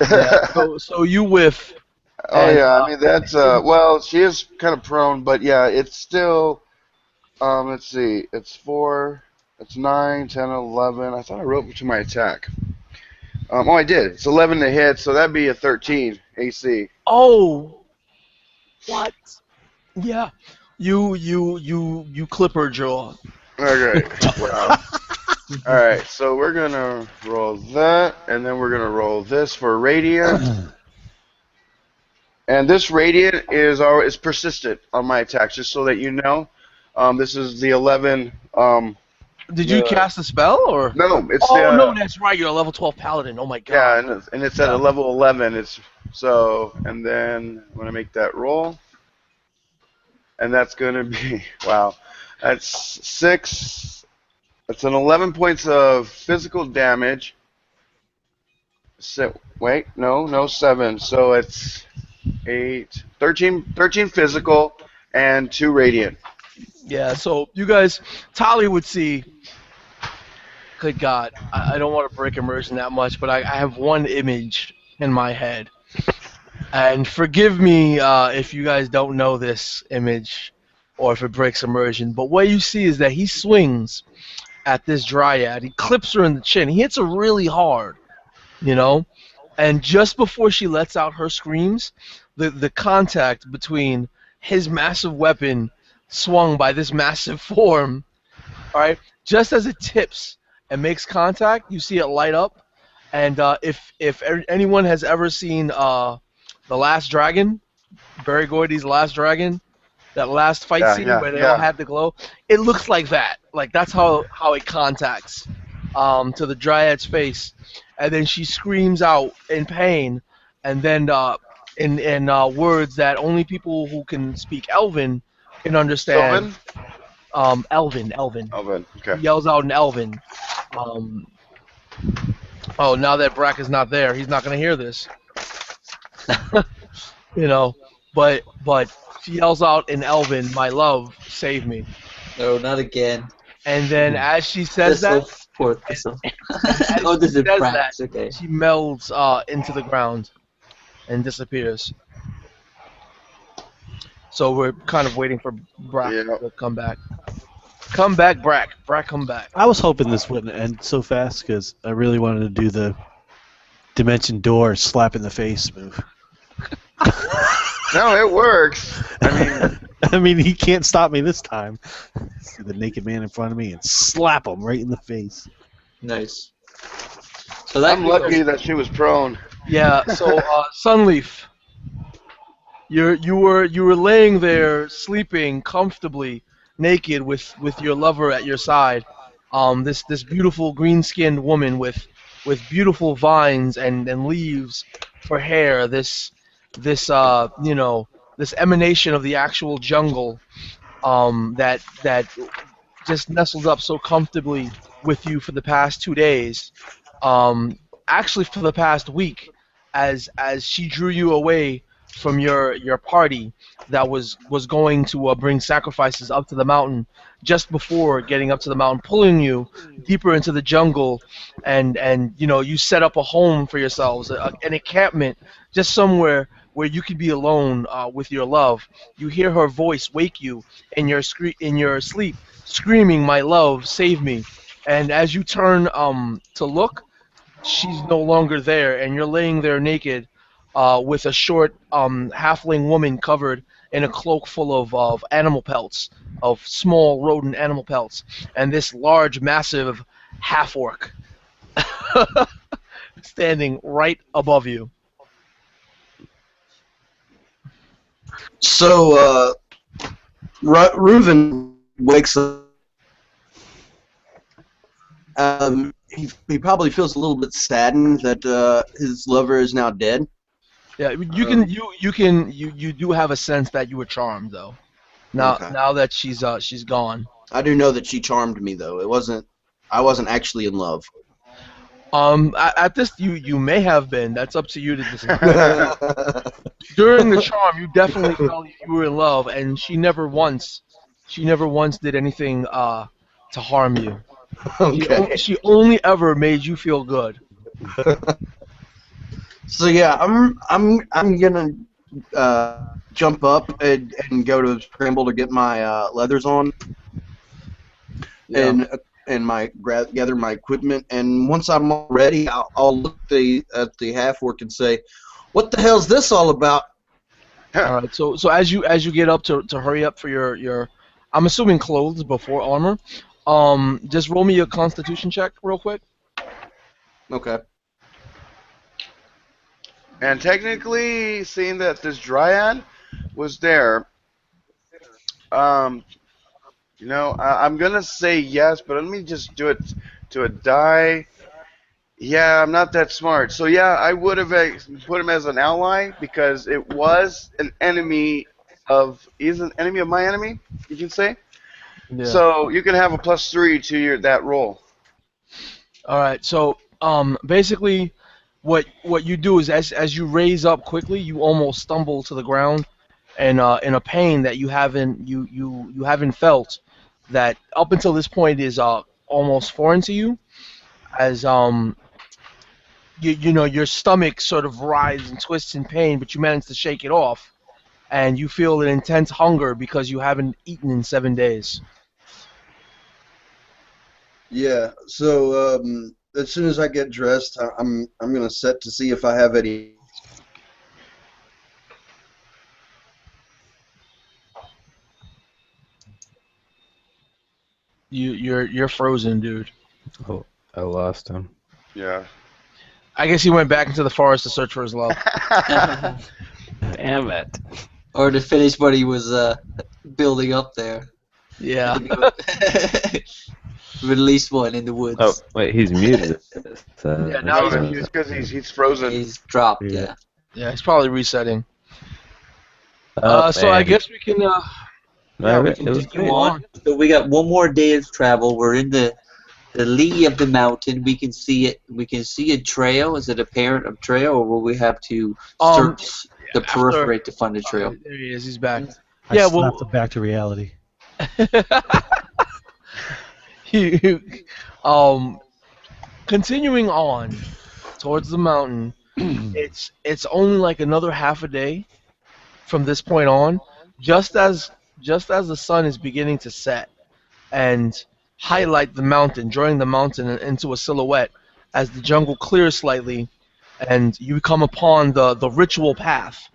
Yeah, so you whiff. Oh yeah, I mean that's well, she is kind of prone, but yeah, it's still let's see, it's 4, it's 9, 10, 11. I thought I wrote to my attack. Oh, I did. It's 11 to hit, so that'd be a 13 AC. Oh, what? Yeah, you clip her jaw. Okay. Wow. All right, so we're gonna roll that, and then we're gonna roll this for radiant. And this radiant is persistent on my attacks, just so that you know. This is the 11. Did you cast a spell or? No, it's no, that's right. You're a level 12 paladin. Oh my god. Yeah, and it's at a level 11. And then I'm gonna make that roll, and that's gonna be wow. That's 6. That's an 11 points of physical damage. Wait, no, 7. So it's 8, 13 physical, and 2 radiant. Yeah, so you guys, Tali would see, good God, I don't want to break immersion that much, but I have one image in my head. And forgive me if you guys don't know this image or if it breaks immersion, but what you see is that he swings at this dryad. He clips her in the chin. He hits her really hard, and just before she lets out her screams, the contact between his massive weapon swung by this massive form, all right, just as it tips and makes contact, you see it light up. And if anyone has ever seen The Last Dragon, Barry Last Dragon, that last fight Yeah, scene yeah, where they all yeah. had the glow. It looks like that. Like that's how it contacts to the Dryad's face, and then she screams out in pain, and then in words that only people who can speak Elven can understand. Sylvan? Elven. Elven. She Okay. yells out in Elven. Um, oh, now that Brack is not there, he's not gonna hear this. You know, but she yells out in Elven, "My love, save me!" No, not again. And then as she says that, Thistle, poor Thistle. and as Oh, she this is says that, Brax. Okay. she melds into the ground and disappears. So we're kind of waiting for Brack Yeah. to come back. Come back, Brack. Brack, come back. I was hoping this wouldn't end so fast because I really wanted to do the Dimension Door slap in the face move. No, it works. I mean, he can't stop me this time. See the naked man in front of me and slap him right in the face. Nice. So that I'm lucky that she was prone. Yeah. So Sunleaf, you were laying there sleeping comfortably, naked with your lover at your side. This beautiful green-skinned woman with beautiful vines and leaves for hair. This emanation of the actual jungle. That just nestled up so comfortably with you for the past 2 days. Actually, for the past week, as she drew you away from your party that was going to bring sacrifices up to the mountain just before getting up to the mountain, pulling you deeper into the jungle, and you set up a home for yourselves, an encampment, just somewhere where you could be alone with your love. You hear her voice wake you in your sleep, screaming, "My love, save me!" And as you turn to look, she's no longer there, and you're laying there naked, with a short halfling woman covered in a cloak full of animal pelts, of small rodent animal pelts, and this large, massive half orc standing right above you. So, Reuven wakes up. He probably feels a little bit saddened that his lover is now dead. Yeah, you do have a sense that you were charmed though. Okay. Now that she's gone. I do know that she charmed me, though. I wasn't actually in love. At this you may have been. That's up to you to decide. During the charm, you definitely felt you were in love, and she never once did anything to harm you. Okay. She only ever made you feel good. So yeah, I'm gonna jump up and go to scramble to get my leathers on, and gather my equipment. And once I'm all ready, I'll look at the half orc and say, "What the hell's this all about?" All right. So as you get up to hurry up for your I'm assuming clothes before armor. Just roll me a Constitution check real quick. Okay. And technically, seeing that this dryad was there, I'm gonna say yes, but let me just do it to a die. Yeah, I'm not that smart. So yeah, I would have put him as an ally because it was an enemy he's an enemy of my enemy, you can say. Yeah. So you can have a +3 to that roll. All right. So basically, what you do is as you raise up quickly, you almost stumble to the ground, and in a pain that you haven't felt, that up until this point is almost foreign to you, as your stomach sort of writhes and twists in pain, but you manage to shake it off, and you feel an intense hunger because you haven't eaten in 7 days. Yeah. So as soon as I get dressed, I'm gonna set to see if I have any. You're frozen, dude. Oh, I lost him. Yeah. I guess he went back into the forest to search for his love. Damn it. Or to finish what he was building up there. Yeah. Release one in the woods. Oh, wait, he's muted. Yeah, now No, he's it's muted. because he's frozen. He's dropped, Yeah. yeah. Yeah, he's probably resetting. Oh, So I man. guess we can. Yeah, we It can was continue great. on. So we got one more day of travel. We're in the lee of the mountain. We can see it. We can see a trail. Is it apparent of trail, or will we have to search the periphery to find a trail? There he is. He's back. I Yeah, slapped well. him back to reality. um, continuing on towards the mountain, it's only like another half a day from this point on, just as the sun is beginning to set and highlight the mountain, drawing the mountain into a silhouette as the jungle clears slightly, and you come upon the ritual path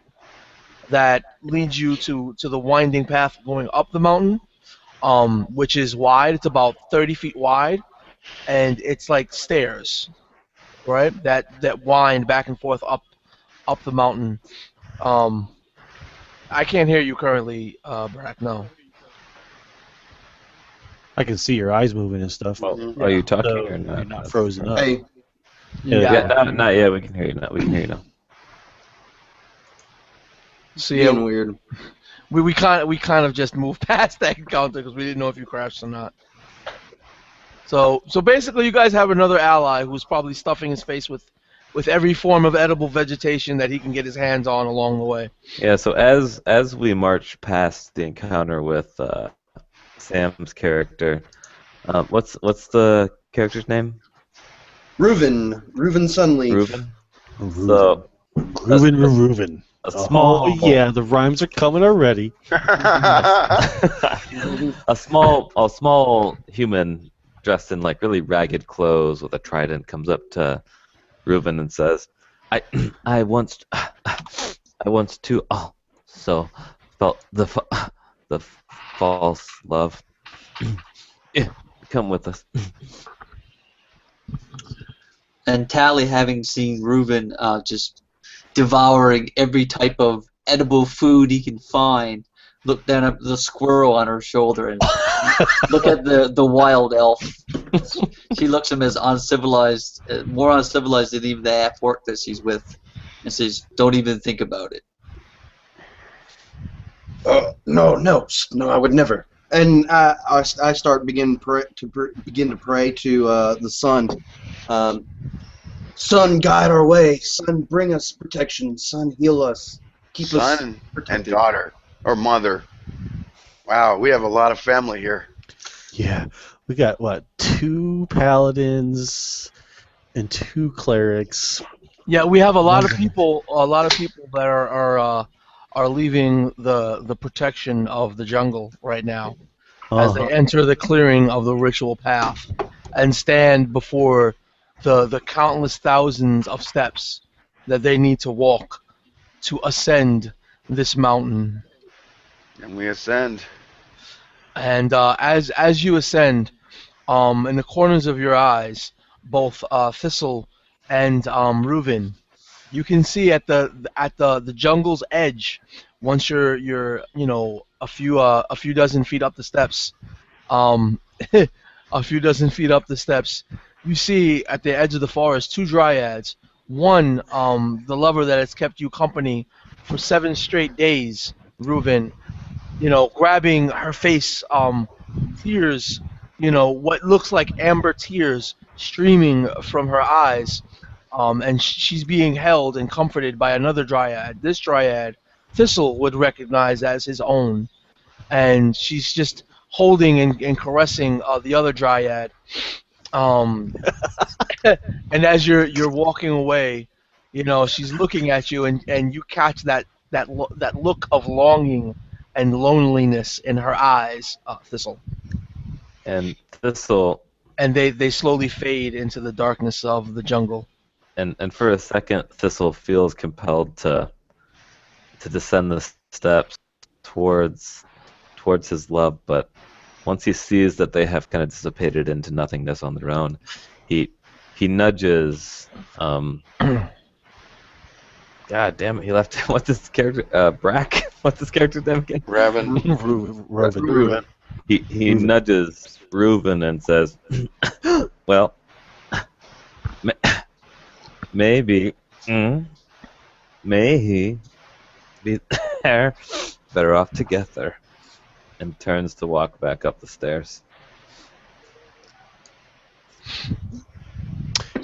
that leads you to the winding path going up the mountain, which is wide. It's about 30 feet wide, and it's like stairs, right? That wind back and forth up the mountain. I can't hear you currently, Brack. No. I can see your eyes moving and stuff. Well, are you talking So or not? you're not frozen up. Hey, Yeah, not yet. We can hear you now. We can hear you now. So being yeah, weird. we kind of just moved past that encounter because we didn't know if you crashed or not. So basically, you guys have another ally who's probably stuffing his face with every form of edible vegetation that he can get his hands on along the way. Yeah. So as we march past the encounter with Sam's character, what's the character's name? Reuven Sunleaf. Reuben. Reuven. So Reuven. a small, Oh yeah, the rhymes are coming already. a small human dressed in like really ragged clothes with a trident comes up to Reuben and says, I once too also felt the false love. Yeah, come with us. And Tally, having seen Reuben just devouring every type of edible food he can find, look down at the squirrel on her shoulder and look at the wild elf. She looks at him as uncivilized, more uncivilized than even the half-orc that she's with, and says, "Don't even think about it." No, I would never. And I start begin to pray to the sun. Sun, guide our way. Sun, bring us protection. Sun, heal us. Keep us Son and protected. daughter, or mother. Wow, we have a lot of family here. Yeah, we got what, 2 paladins and 2 clerics. Yeah, we have a lot of people that are leaving the protection of the jungle right now as they enter the clearing of the ritual path and stand before the countless thousands of steps that they need to walk to ascend this mountain. And we ascend. And as you ascend, in the corners of your eyes, both Thistle and Reuven, you can see at the jungle's edge, once you're a few dozen feet up the steps, a few dozen feet up the steps, you see at the edge of the forest 2 dryads. One, the lover that has kept you company for 7 straight days, Reuven, grabbing her face, tears, what looks like amber tears streaming from her eyes, and she's being held and comforted by another dryad. This dryad, Thistle would recognize as his own, and she's just holding and caressing the other dryad. And as you're walking away, she's looking at you, and you catch that look of longing and loneliness in her eyes, Thistle. And Thistle, And they slowly fade into the darkness of the jungle. and for a second, Thistle feels compelled to descend the steps towards his love, but once he sees that they have kind of dissipated into nothingness on their own, he nudges God damn it, he left. What's his character? Brack? What's his character's name again? Raven. Reuven. He Reuven. nudges Reuven and says, "Well, maybe, may he be there, better off together," and turns to walk back up the stairs.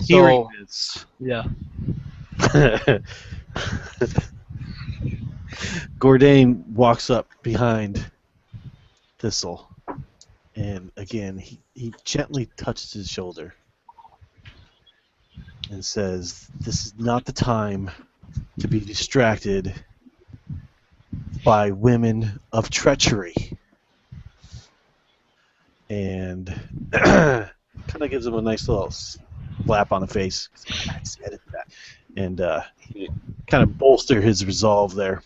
Hearing So this, yeah. Gourdain walks up behind Thistle, and again he gently touches his shoulder and says, "This is not the time to be distracted by women of treachery." And kind of gives him a nice little slap on the face. And kind of bolster his resolve there.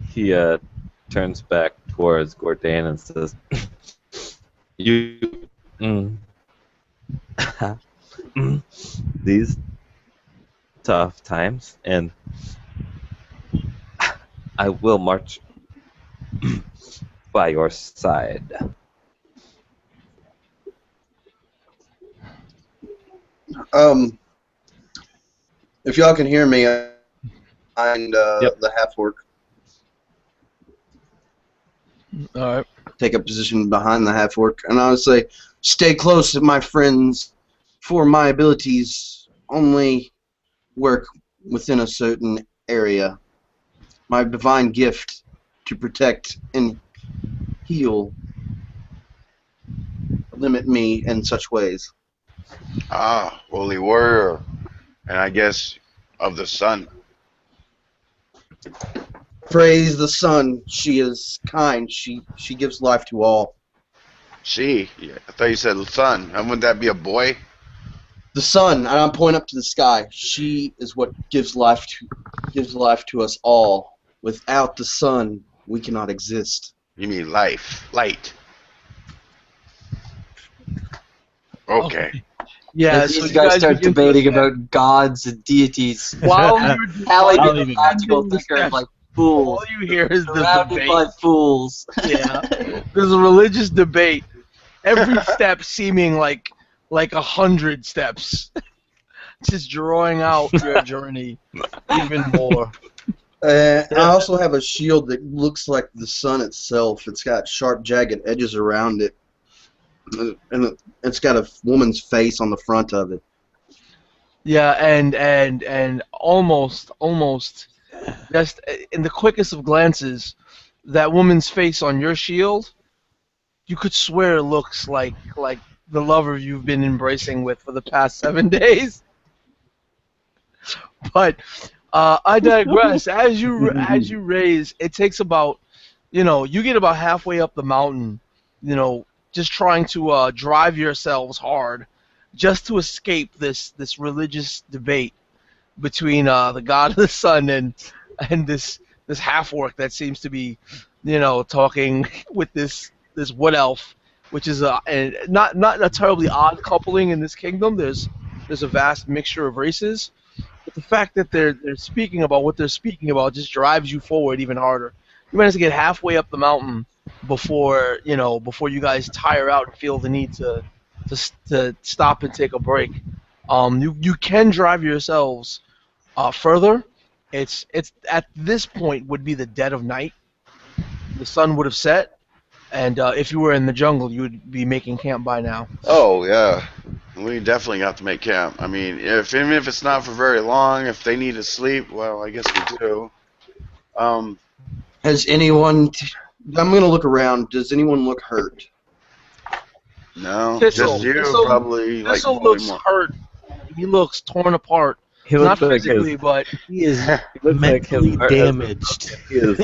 He turns back towards Gourdain and says, "You, these tough times, and I will march by your side." If y'all can hear me, I'm Yep. the half orc. All right. Take a position behind the half orc, and I would say, "Stay close, my friends, for my abilities only work within a certain area. My divine gift to protect and heal limit me in such ways." Ah, holy warrior. And I guess of the sun. Praise the sun. She is kind. She gives life to all. She? Yeah, I thought you said sun. And wouldn't that be a boy? The sun, and I'm pointing up to the sky. She is what gives life to us all. Without the sun, we cannot exist. You mean life. Light. Okay. Yeah. As So these you guys start begin to debating assess- about gods and deities. While you're Hallie while being you're a magical doing the thinker steps, like fools. all you hear is the Surrounded debate. by fools. Yeah. There's a religious debate. Every step seeming like 100 steps. Just drawing out your journey even more. I also have a shield that looks like the sun itself. It's got sharp, jagged edges around it, and it's got a woman's face on the front of it. Yeah, and almost just in the quickest of glances, that woman's face on your shield, you could swear it looks like the lover you've been embracing with for the past 7 days. But I digress. As you raise, it takes about, you get about halfway up the mountain, just trying to drive yourselves hard, just to escape this religious debate between the god of the sun and this half orc that seems to be, talking with this wood elf, which is not a terribly odd coupling in this kingdom. There's a vast mixture of races, but the fact that they're speaking about what they're speaking about just drives you forward even harder. You manage to get halfway up the mountain before you guys tire out and feel the need to stop and take a break. You can drive yourselves further. It's at this point would be the dead of night. The sun would have set, and if you were in the jungle, you would be making camp by now. Oh, yeah. We definitely have to make camp. I mean, even if it's not for very long, if they need to sleep, well, I guess we do. Has anyone? I'm gonna look around. Does anyone look hurt? No, Thistle. just you, Thistle- probably. Thistle probably looks more. hurt. He looks torn apart. He Not looks like physically, his, but He is he looks like his mentally heart has been damaged. broken. He is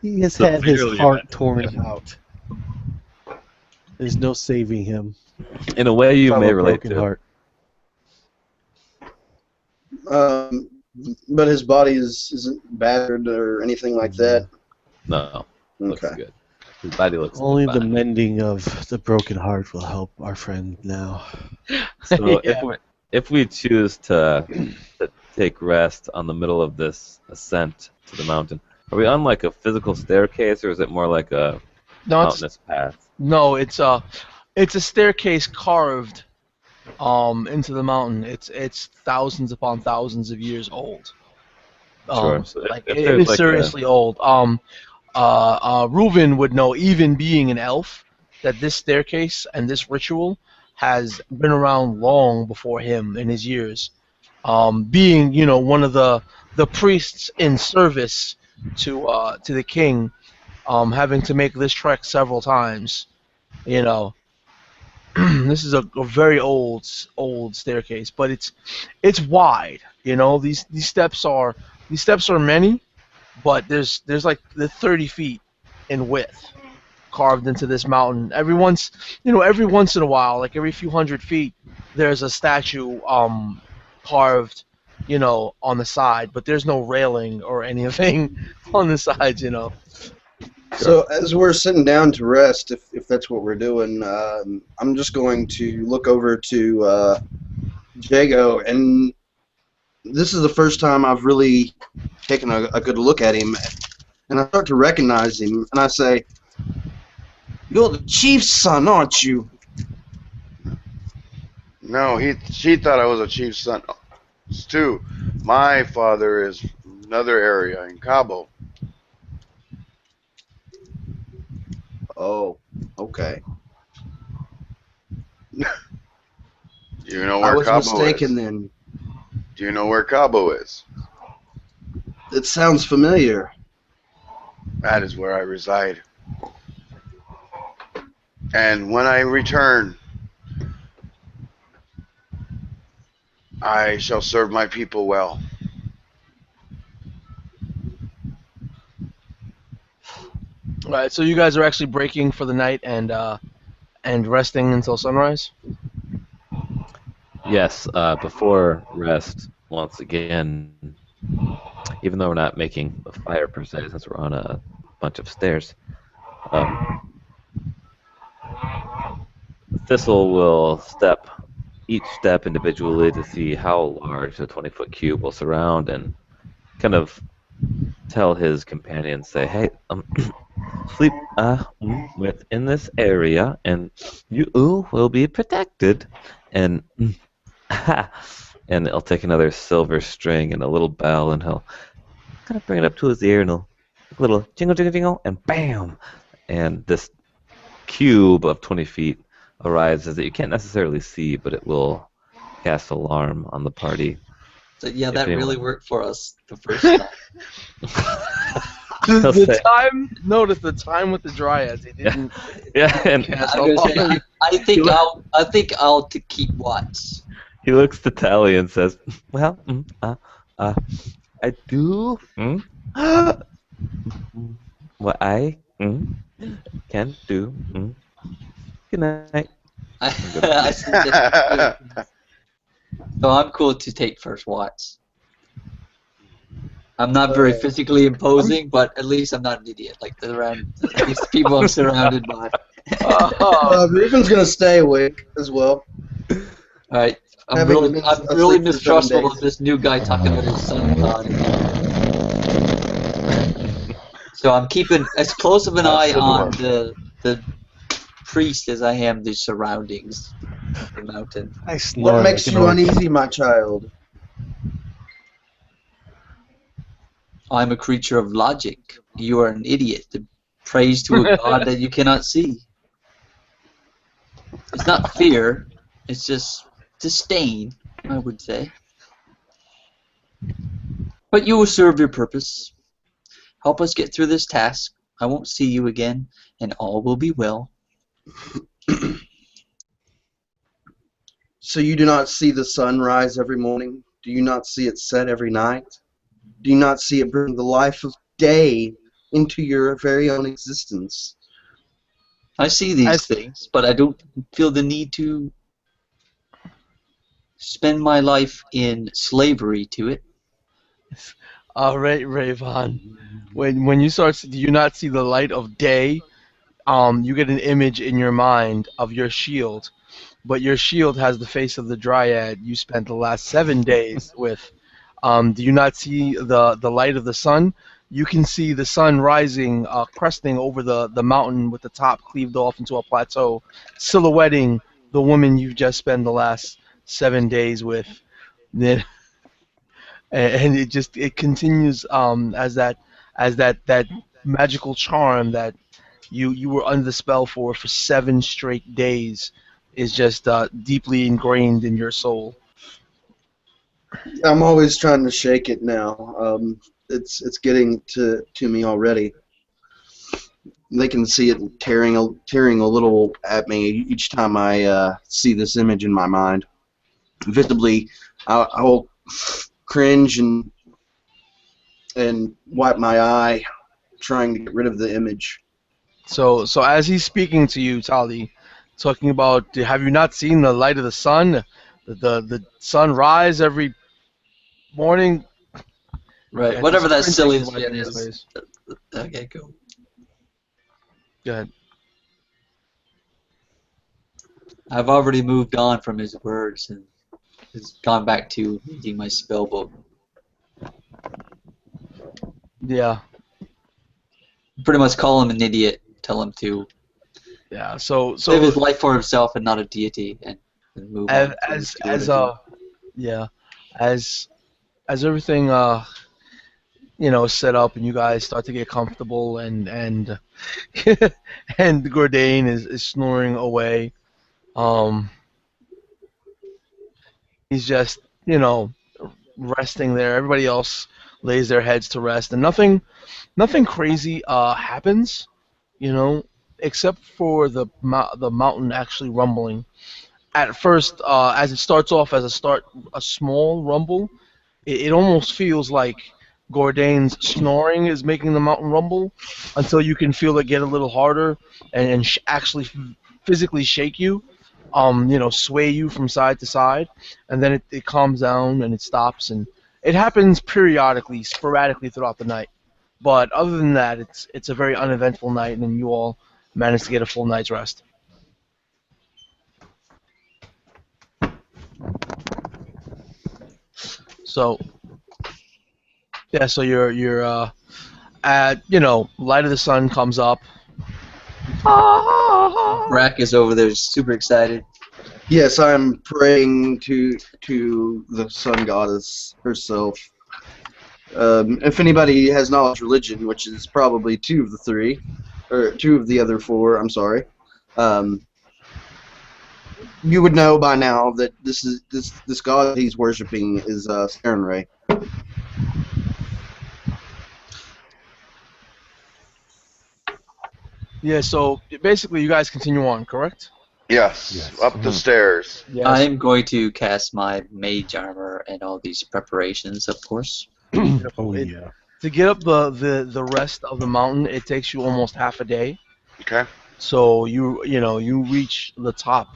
He has had his severely heart mentally torn damaged. out. There's no saving him. In a way, you From may a relate broken to. heart. But his body isn't battered or anything like that. No, looks Okay. good. His body looks Only the fine. mending of the broken heart will help our friend now. So Yeah. if we choose to take rest on the middle of this ascent to the mountain. Are we on like a physical staircase, or is it more like a No, mountainous path? it's a staircase carved into the mountain. It's thousands upon thousands of years old. Sure. So Like if it there's is like a seriously old. Reuven would know, even being an elf, that this staircase and this ritual has been around long before him in his years. Being, one of the priests in service to the king, having to make this trek several times. You know, this is a very old staircase, but it's wide. These steps are many, but there's like the 30 feet in width carved into this mountain. Every once in a while, like every few hundred feet, there's a statue carved, on the side, but there's no railing or anything on the sides. So as we're sitting down to rest, if that's what we're doing, I'm just going to look over to Jago, and this is the first time I've really taken a good look at him, and I start to recognize him, and I say, "You're the chief's son, aren't you?" No, she thought I was a chief's son too. My father is from another area in Cabo. Oh, okay. Do you know I where was Cabo mistaken is? then. Do you know where Cabo is? It sounds familiar. That is where I reside. And when I return, I shall serve my people well. All right, so you guys are actually breaking for the night and resting until sunrise. yes, before rest, once again, even though we're not making a fire per se, since we're on a bunch of stairs, um, Thistle will step each step individually to see how large the 20-foot cube will surround, and kind of tell his companions, say, "Hey, sleep within this area, and you will be protected." And and he'll take another silver string and a little bell, and he'll kind of bring it up to his ear, and he'll a little jingle, jingle, jingle, and bam! And this cube of 20 feet arises that you can't necessarily see, but it will cast alarm on the party. So, yeah, If that anyone- really worked for us the first time. He'll The say- time, notice the time with the dryads. He didn't Yeah, and cast I'm gonna say, alarm. I think I'll to keep watch. he looks to Tally and says, "Well, I do what I can do. Good night." I suggest so I'm cool to take first watch. I'm not very physically imposing, but at least I'm not an idiot like these people I'm surrounded by. Reuben's gonna stay awake as well. All right, I'm Having really been asleep for mistrustful 7 of days. this new guy talking about his son. So I'm keeping as close of an eye on the priest as I am the surroundings of the mountain. I snore What like makes an you orc. uneasy, my child? I'm a creature of logic. You are an idiot that prays to a god that you cannot see. It's not fear, it's just disdain, I would say. But you will serve your purpose. Help us get through this task. I won't see you again, and all will be well. So you do not see the sun rise every morning? Do you not see it set every night? Do you not see it bring the life of day into your very own existence? I see these things, but I don't feel the need to spend my life in slavery to it. Rayvon, when you do you not see the light of day? You get an image in your mind of your shield, but your shield has the face of the dryad you spent the last 7 days with, Do you not see the light of the sun? You can see the sun rising, cresting over the mountain with the top cleaved off into a plateau, silhouetting the woman you've just spent the last 7 days with. Then- and it continues as that magical charm that you were under the spell for 7 straight days is just deeply ingrained in your soul. I'm always trying to shake it now. It's getting to me already. They can see it tearing a little at me each time I see this image in my mind. Visibly, I will cringe and wipe my eye, trying to get rid of the image. So as he's speaking to you, Tali, talking about, have you not seen the light of the sun? The sun rise every morning. Right. And he's Whatever that cringing silly and wiping shit his is. face. Okay, cool. Go ahead. I've already moved on from his words and has gone back to reading my spell book. Yeah, Pretty much call him an idiot. Tell him to yeah. So live his life for himself and not a deity, and move on. yeah, as everything is set up and you guys start to get comfortable and and Gordain is snoring away. Um, he's just resting there. Everybody else lays their heads to rest, and nothing crazy happens, except for the mountain actually rumbling. At first, as it starts off as a small rumble, it almost feels like Gordain's snoring is making the mountain rumble, until you can feel it get a little harder and actually physically shake you, sway you from side to side, and then it calms down and it stops, and it happens periodically, sporadically throughout the night. But other than that, it's a very uneventful night, and you all manage to get a full night's rest. So yeah, so you're at light of the sun comes up. Brack is over there, super excited. Yes, I'm praying to the sun goddess herself. If anybody has knowledge religion, which is probably two of the three, or two of the other four, I'm sorry, you would know by now that this god he's worshiping is Sternray. Yeah, so basically you guys continue on, correct? Yes, Yes. up the stairs. Yes. I'm going to cast my mage armor and all these preparations, of course. Oh yeah. To get up the rest of the mountain, it takes you almost half a day. Okay. So you reach the top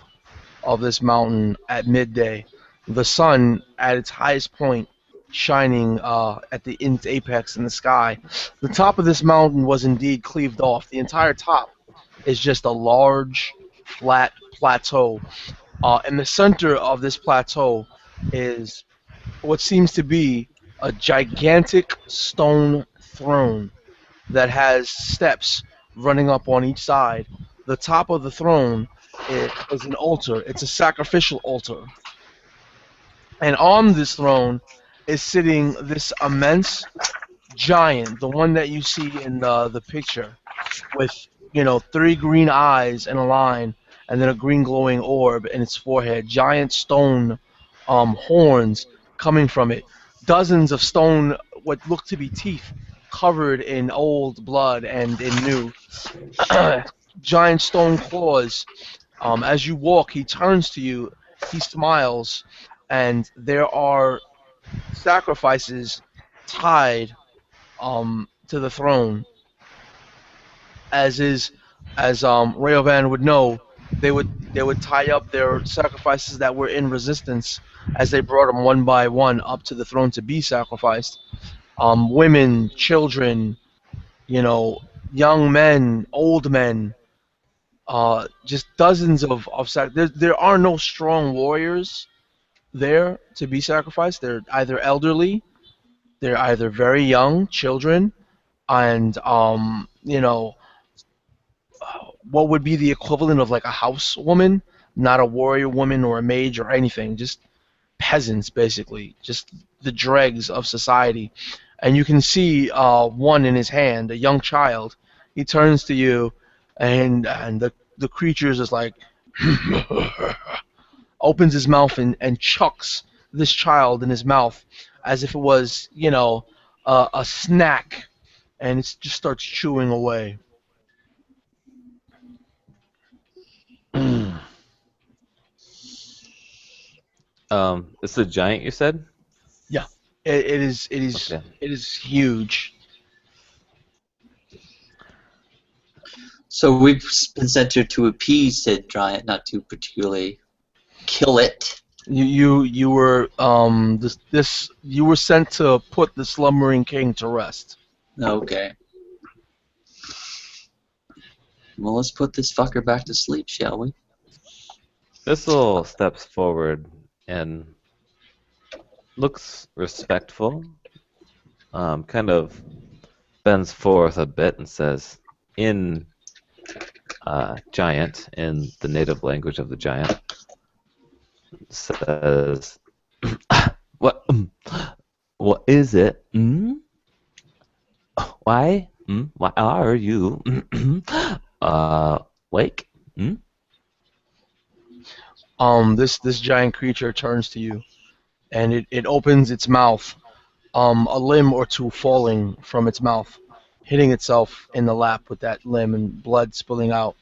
of this mountain at midday. The sun at its highest point, shining in its apex in the sky. The top of this mountain was indeed cleaved off. The entire top is just a large, flat plateau. In the center of this plateau is what seems to be a gigantic stone throne that has steps running up on each side. The top of the throne is an altar. It's a sacrificial altar. And on this throne is sitting this immense giant, the one that you see in the picture, with three green eyes in a line, and then a green glowing orb in its forehead. Giant stone horns coming from it. Dozens of stone, what look to be teeth, covered in old blood and in new. Giant stone claws. As you walk, he turns to you. He smiles, and there are sacrifices tied to the throne, as Rayovan would know. They would tie up their sacrifices that were in resistance as they brought them one by one up to the throne to be sacrificed. Women, children, young men, old men, just dozens of there are no strong warriors there to be sacrificed. They're either elderly They're either very young children and what would be the equivalent of like a housewoman, not a warrior woman or a mage or anything, just peasants basically, just the dregs of society. And you can see one in his hand, a young child. He turns to you, and the creature is just like opens his mouth and chucks this child in his mouth as if it was a snack, and it just starts chewing away. It's a giant, you said? Yeah, it is. It is. Okay. It is huge. So we've been sent here to appease said giant, not to particularly kill it. You were you were sent to put the slumbering king to rest. Okay. Well, let's put this fucker back to sleep, shall we? Thistle steps forward and looks respectful, kind of bends forth a bit and says, in giant, in the native language of the giant, says, what is it? Why? Why are you wake? This giant creature turns to you, and it opens its mouth, a limb or two falling from its mouth, hitting itself in the lap with that limb and blood spilling out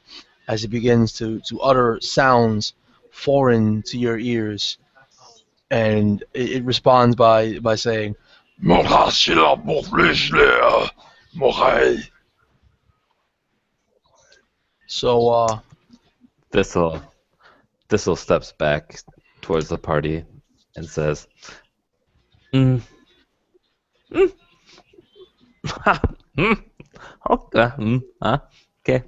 as it begins to utter sounds foreign to your ears. And it responds by saying, so, Thistle steps back towards the party and says, okay, okay,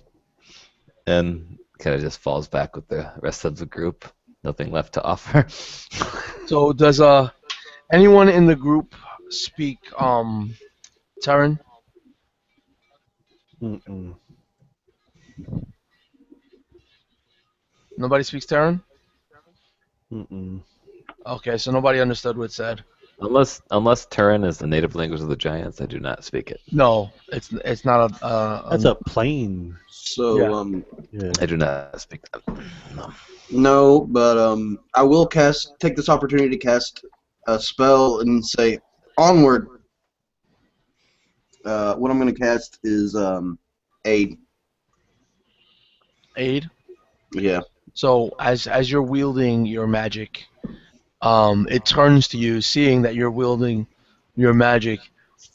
and kind of just falls back with the rest of the group. Nothing left to offer. so does anyone in the group speak Terran? Mm-mm. Nobody speaks Terran? Mm-mm. Okay, so nobody understood what it said. Unless Terran is the native language of the giants, I do not speak it. No, it's not a. That's a plane. So, Yeah. Yeah. I do not speak that. No. no, but I will take this opportunity to cast a spell and say, onward. What I'm going to cast is aid. Aid. Yeah. So as you're wielding your magic, it turns to you, seeing that you're wielding your magic,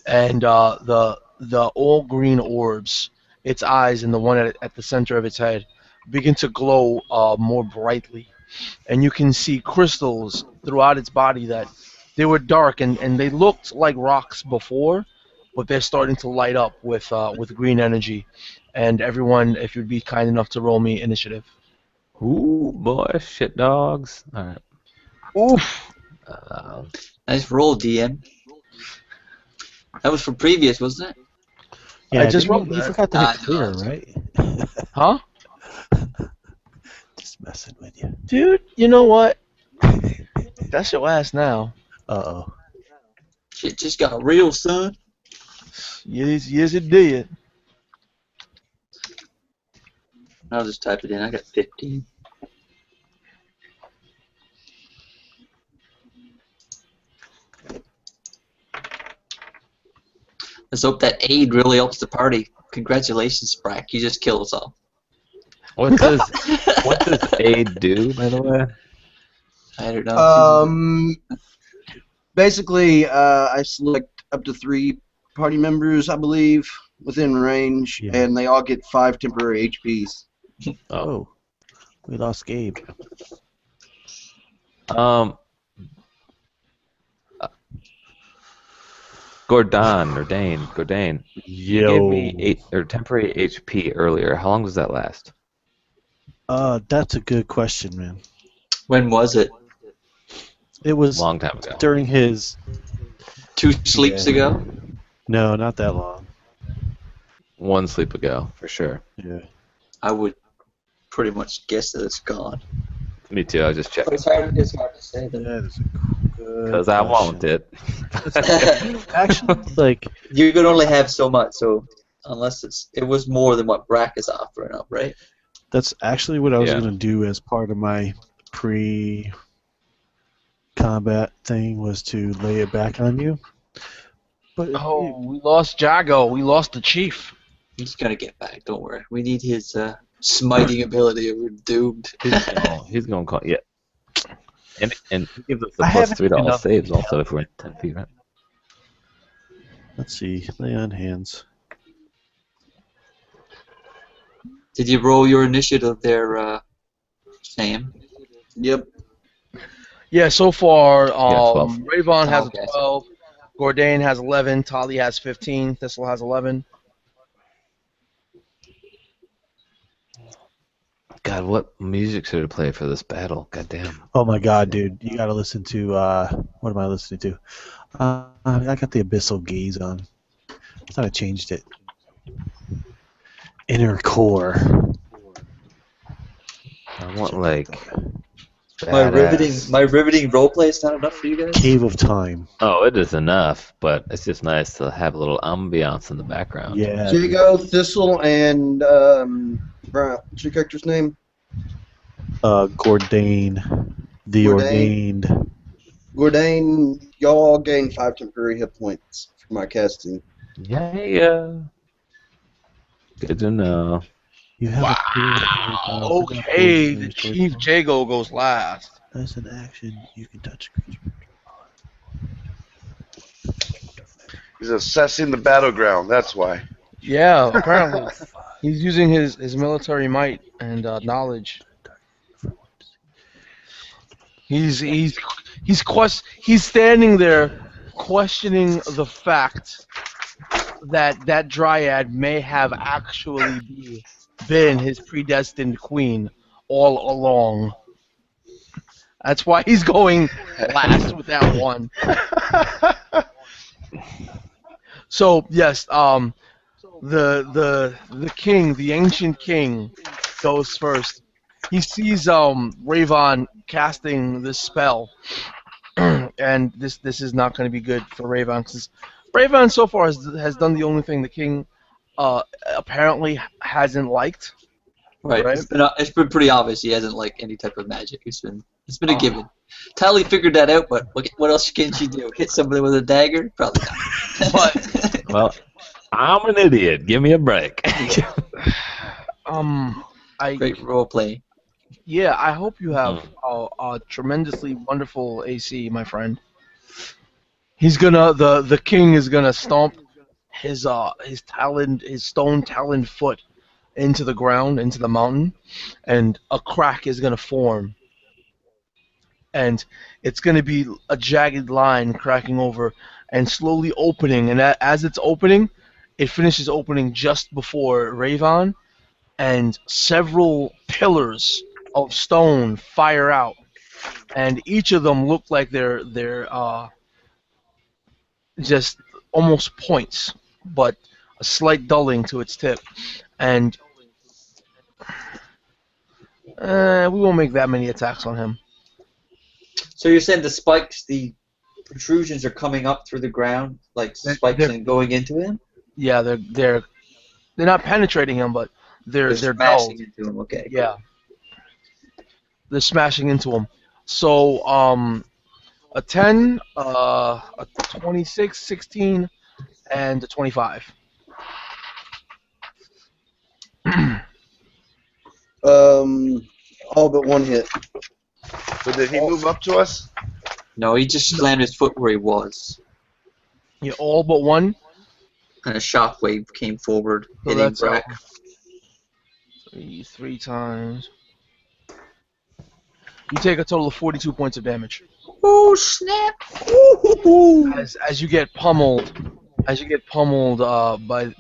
and the all green orbs, its eyes and the one at the center of its head, begin to glow more brightly, and you can see crystals throughout its body that they were dark and they looked like rocks before, but they're starting to light up with green energy. And everyone, if you'd be kind enough to roll me initiative. Ooh, boy, shit dogs. All right. Oof. Nice roll, DM. That was for previous, wasn't it? Yeah, I just didn't rolled you that. forgot to I hit clear, know. right? Huh? Just messing with you. Dude, you know what? That's your ass now. Uh-oh. Shit just got real, son. Yes, it did. I'll just type it in. I got 15. Let's hope that aid really helps the party. Congratulations, Brack. You just killed us all. What does aid do, by the way? I don't know. Basically, I select up to 3 party members, I believe, within range, Yeah. and they all get 5 temporary HPs. Oh. We lost Gabe. Gordane. You gave me temporary HP earlier. How long does that last? That's a good question, man. When was it? It was Long time ago. during his 2 sleeps Yeah. ago. No, not that long. 1 sleep ago, for sure. Yeah. I would pretty much guess that it's gone. Me too. I was just But checking. it's hard to say. Though. That is a good Because I want question. it. Actually, like, You could only have so much, so unless it was more than what Brack is offering up, right? that's actually what I was Yeah. going to do as part of my pre-combat thing was to lay it back on you. But Oh, we lost Jago. We lost the chief. He's gonna get back. Don't worry. We need his smiting ability, or we're doomed. He's going to call. Yeah. And he gives us the I plus haven't $3 enough saves detail. also if we're in 10 feet, right? let's see, lay on hands. Did you roll your initiative there, Sam? Yep. Yeah, so far, 12. Rayvon has Okay. a 12, Gordain has 11, Tali has 15, Thistle has 11. God, what music should I play for this battle? God damn. Oh my god, dude. You gotta listen to, what am I listening to? I got the Abyssal Gaze on. I thought I changed it. Inner Core. I want, like... My badass- riveting roleplay is not enough for you guys. Cave of Time. Oh, it is enough, but it's just nice to have a little ambiance in the background. Yeah. Jago, Thistle, and Brian, what's your character's name? Gordain. The Gordain. Ordained. Gordain, y'all gain 5 temporary hit points for my casting. Yeah. Good to know. You have Wow. Okay, the Chief Jago goes last. As an action, you can touch a creature. He's assessing the battleground. That's why. Yeah, apparently. He's using his military might and knowledge. He's standing there questioning the fact that dryad may have actually been his predestined queen all along. That's why he's going last with that one. So yes, the king, the ancient king, goes first. He sees Rayvon casting this spell, and this is not going to be good for Rayvon because Rayvon so far has done the only thing the king apparently hasn't liked. Right. Right. It's been pretty obvious he hasn't liked any type of magic. It's been a given. Tally figured that out, but what else can she do? Hit somebody with a dagger? Probably not. But Well, I'm an idiot. Give me a break. Great role play. Yeah, I hope you have a tremendously wonderful AC, my friend. The king is gonna stomp his stone taloned foot into the ground, into the mountain, and a crack is gonna form. And it's gonna be a jagged line cracking over and slowly opening, and as it's opening, it finishes opening just before Rayvon, and several pillars of stone fire out, and each of them look like they're just almost points, but a slight dulling to its tip, and we won't make that many attacks on him. So you're saying the spikes, the protrusions are coming up through the ground, like spikes and going into him? Yeah, they're not penetrating him, but they're smashing dull. into him. Okay. Yeah, they're smashing into him. So a 10, a 26, 16, and a 25. All but one hit. So did he move up to us? No, he just slammed his foot where he was, Yeah, all but one. and a shockwave came forward, So hitting that's Brack. three times. You take a total of 42 points of damage. Oh snap! As you get pummeled,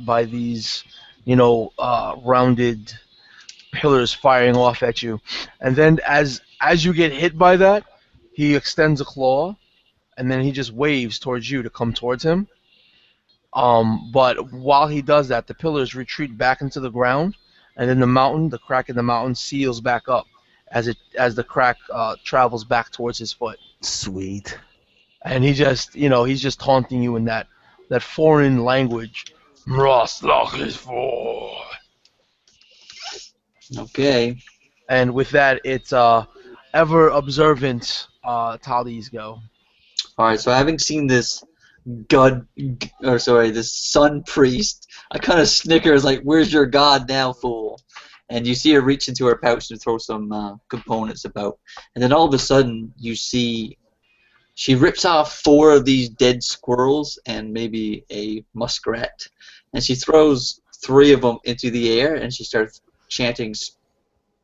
by these, rounded pillars firing off at you, and then as you get hit by that, he extends a claw, and then he just waves towards you to come towards him. But while he does that, the pillars retreat back into the ground, and then the crack in the mountain seals back up as the crack travels back towards his foot. Sweet. And he's just taunting you in that foreign language. Mroslach is for. Okay. And with that, it's ever observant Tally's go. Alright, so having seen this this sun priest, I kind of snickers like, "Where's your god now, fool?" And you see her reach into her pouch and throw some components about. And then all of a sudden, you see she rips off 4 of these dead squirrels and maybe a muskrat. And she throws 3 of them into the air, and she starts chanting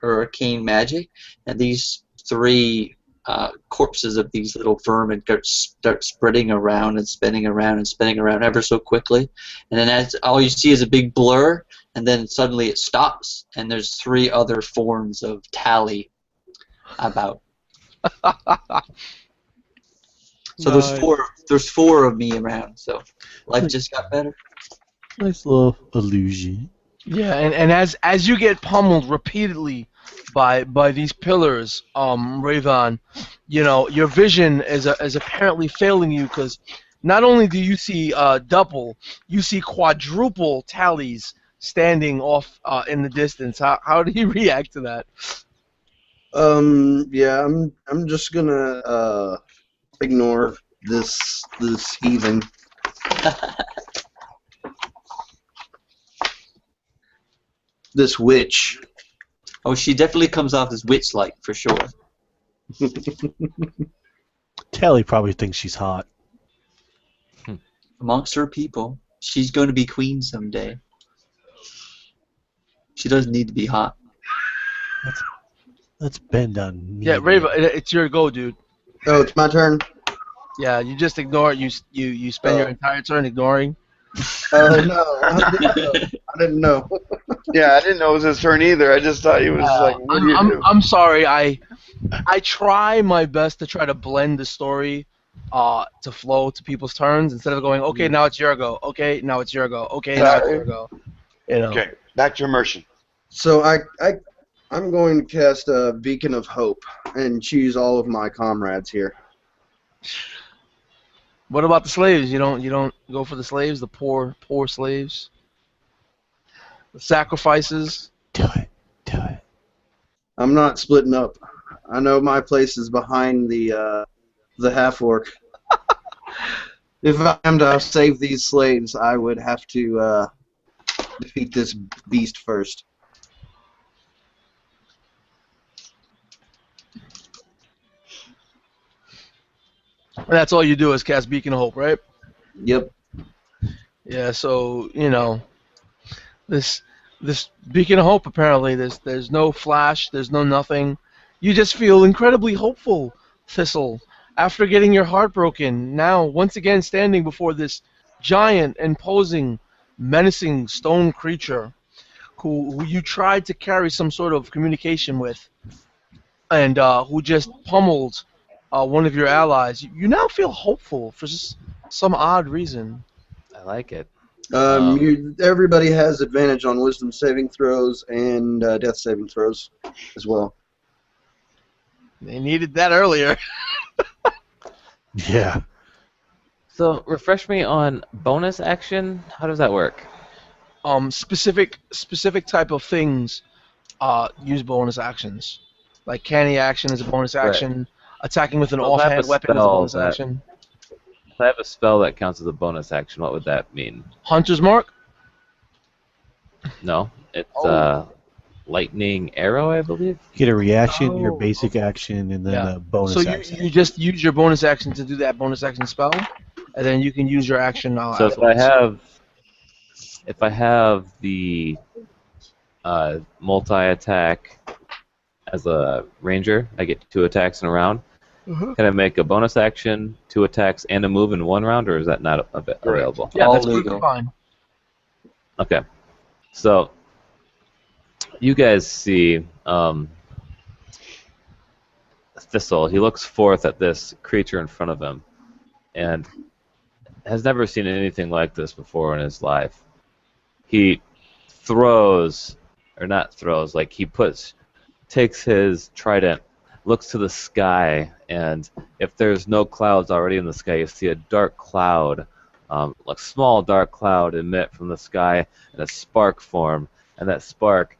arcane magic. And these 3 corpses of these little vermin start spreading around and spinning around and spinning around ever so quickly. And then all you see is a big blur, and then suddenly it stops, and there's 3 other forms of Tally about. So there's four of me around, so life just got better. Nice little illusion. Yeah, and as you get pummeled repeatedly by these pillars, Raven, your vision is apparently failing you, because not only do you see double, you see quadruple Tallies standing off in the distance. How do you react to that? Yeah, I'm just gonna ignore this heathen. This witch. Oh, she definitely comes off as witch-like, for sure. Tally probably thinks she's hot. Amongst her people, she's going to be queen someday. She doesn't need to be hot. Let's bend on me. Yeah, Raven, it's your go, dude. Oh, it's my turn. Yeah, you just ignore it. You spend your entire turn ignoring. Oh no, I didn't know. Yeah, I didn't know it was his turn either. I just thought he was like, what do you do? I'm sorry. I try my best to try to blend the story to flow to people's turns instead of going, okay, now it's your go. Okay, now it's your go. Okay, now it's your go. Okay, back to immersion. So I'm going to cast a Beacon of Hope and choose all of my comrades here. What about the slaves? You don't go for the slaves, the poor slaves, the sacrifices. Do it. I'm not splitting up. I know my place is behind the half-orc. If I am to save these slaves, I would have to defeat this beast first. That's all you do is cast Beacon of Hope, right? Yep. Yeah. So this Beacon of Hope, apparently there's no flash, there's no nothing. You just feel incredibly hopeful, Thistle, after getting your heart broken. Now, once again, standing before this giant, imposing, menacing stone creature, who you tried to carry some sort of communication with, and who just pummeled one of your allies. You now feel hopeful for just some odd reason. I like it. Everybody has advantage on wisdom saving throws and death saving throws as well. They needed that earlier. Yeah. So refresh me on bonus action. How does that work? Specific type of things use bonus actions. Like canny action is a bonus action. Right. Attacking with an offhand weapon is a bonus action. If I have a spell that counts as a bonus action, what would that mean? Hunter's Mark? No, it's lightning arrow, I believe. You get a reaction, your basic action, and then a bonus action. So you just use your bonus action to do that bonus action spell, and then you can use your action now. So if I have the multi-attack as a ranger, I get 2 attacks in a round. Mm-hmm. Can I make a bonus action, 2 attacks, and a move in 1 round, or is that not available? Yeah, that's legal. Fine. Okay. So, you guys see Thistle. He looks forth at this creature in front of him, and has never seen anything like this before in his life. He throws, or not throws, like he takes his trident, looks to the sky, and if there's no clouds already in the sky, you see a dark cloud, like small dark cloud emit from the sky, and a spark form, and that spark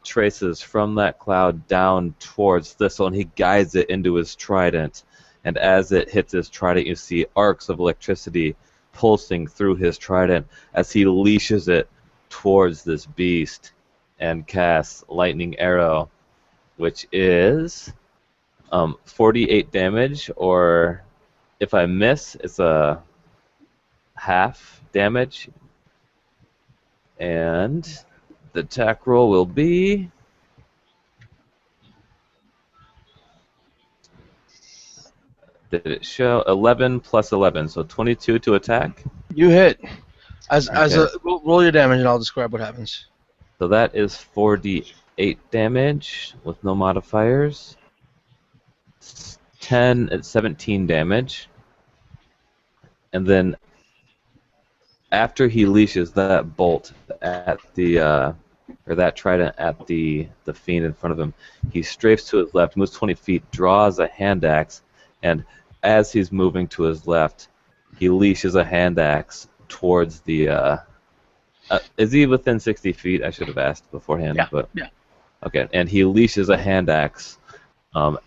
traces from that cloud down towards Thistle, and he guides it into his trident. And as it hits his trident, you see arcs of electricity pulsing through his trident as he leashes it towards this beast and casts Lightning Arrow, which is 48 damage, or if I miss, it's a half damage. And the attack roll will be... Did it show 11 plus 11, so 22 to attack? You hit. Okay. Roll your damage, and I'll describe what happens. So that is 48 damage with no modifiers. 10 at 17 damage. And then after he leashes that bolt at the or that trident at the fiend in front of him, he strafes to his left, moves 20 feet, draws a hand axe, and as he's moving to his left, he leashes a hand axe towards the. Is he within 60 feet? I should have asked beforehand. Yeah. But, Yeah. Okay, and he leashes a hand axe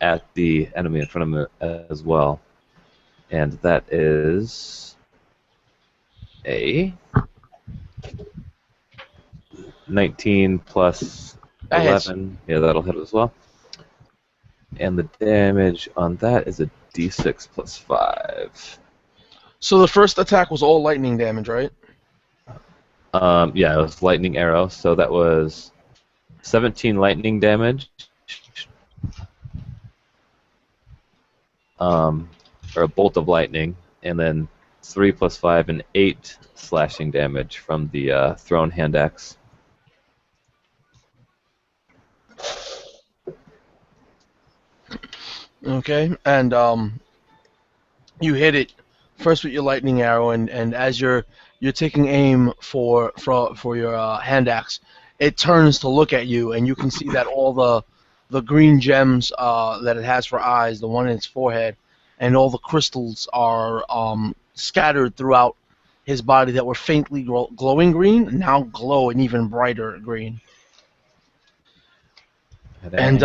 at the enemy in front of him as well. And that is a 19 plus That hits. 11. Yeah, that'll hit as well. And the damage on that is a d6 plus 5. So the first attack was all lightning damage, right? Yeah, it was lightning arrow, so that was 17 lightning damage. Or a bolt of lightning, and then 3 plus 5 and 8 slashing damage from the thrown hand axe. Okay, and you hit it first with your lightning arrow, and as you're taking aim for your hand axe, it turns to look at you, and you can see that all the green gems that it has for eyes, the one in its forehead, and all the crystals are scattered throughout his body that were faintly glowing green, now glow an even brighter green. And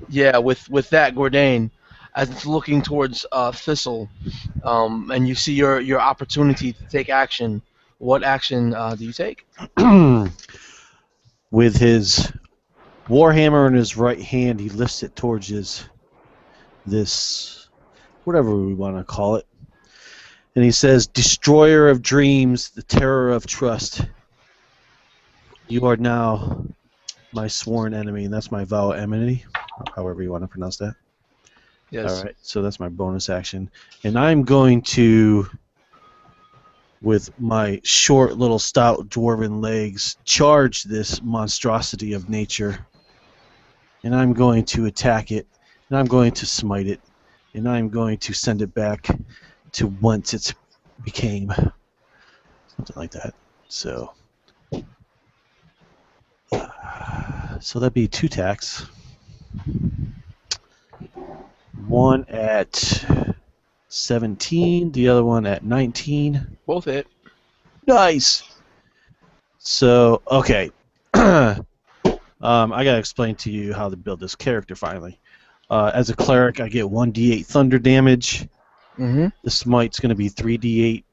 yeah, with that, Gordain, as it's looking towards Thistle, and you see your opportunity to take action, what action do you take? With his warhammer in his right hand, he lifts it towards this, whatever we want to call it. And he says, "Destroyer of dreams, the terror of trust. You are now my sworn enemy," and that's my vow of enmity, however you want to pronounce that. Yes. All right, so that's my bonus action. And I'm going to, with my short little stout dwarven legs, charge this monstrosity of nature. And I'm going to attack it, and I'm going to smite it, and I'm going to send it back to whence it became. Something like that. So that'd be 2 attacks. One at 17, the other one at 19. Both hit. Nice. So, okay. I gotta explain to you how to build this character finally. As a cleric, I get 1d8 thunder damage. Mm-hmm. The smite's gonna be 3d8.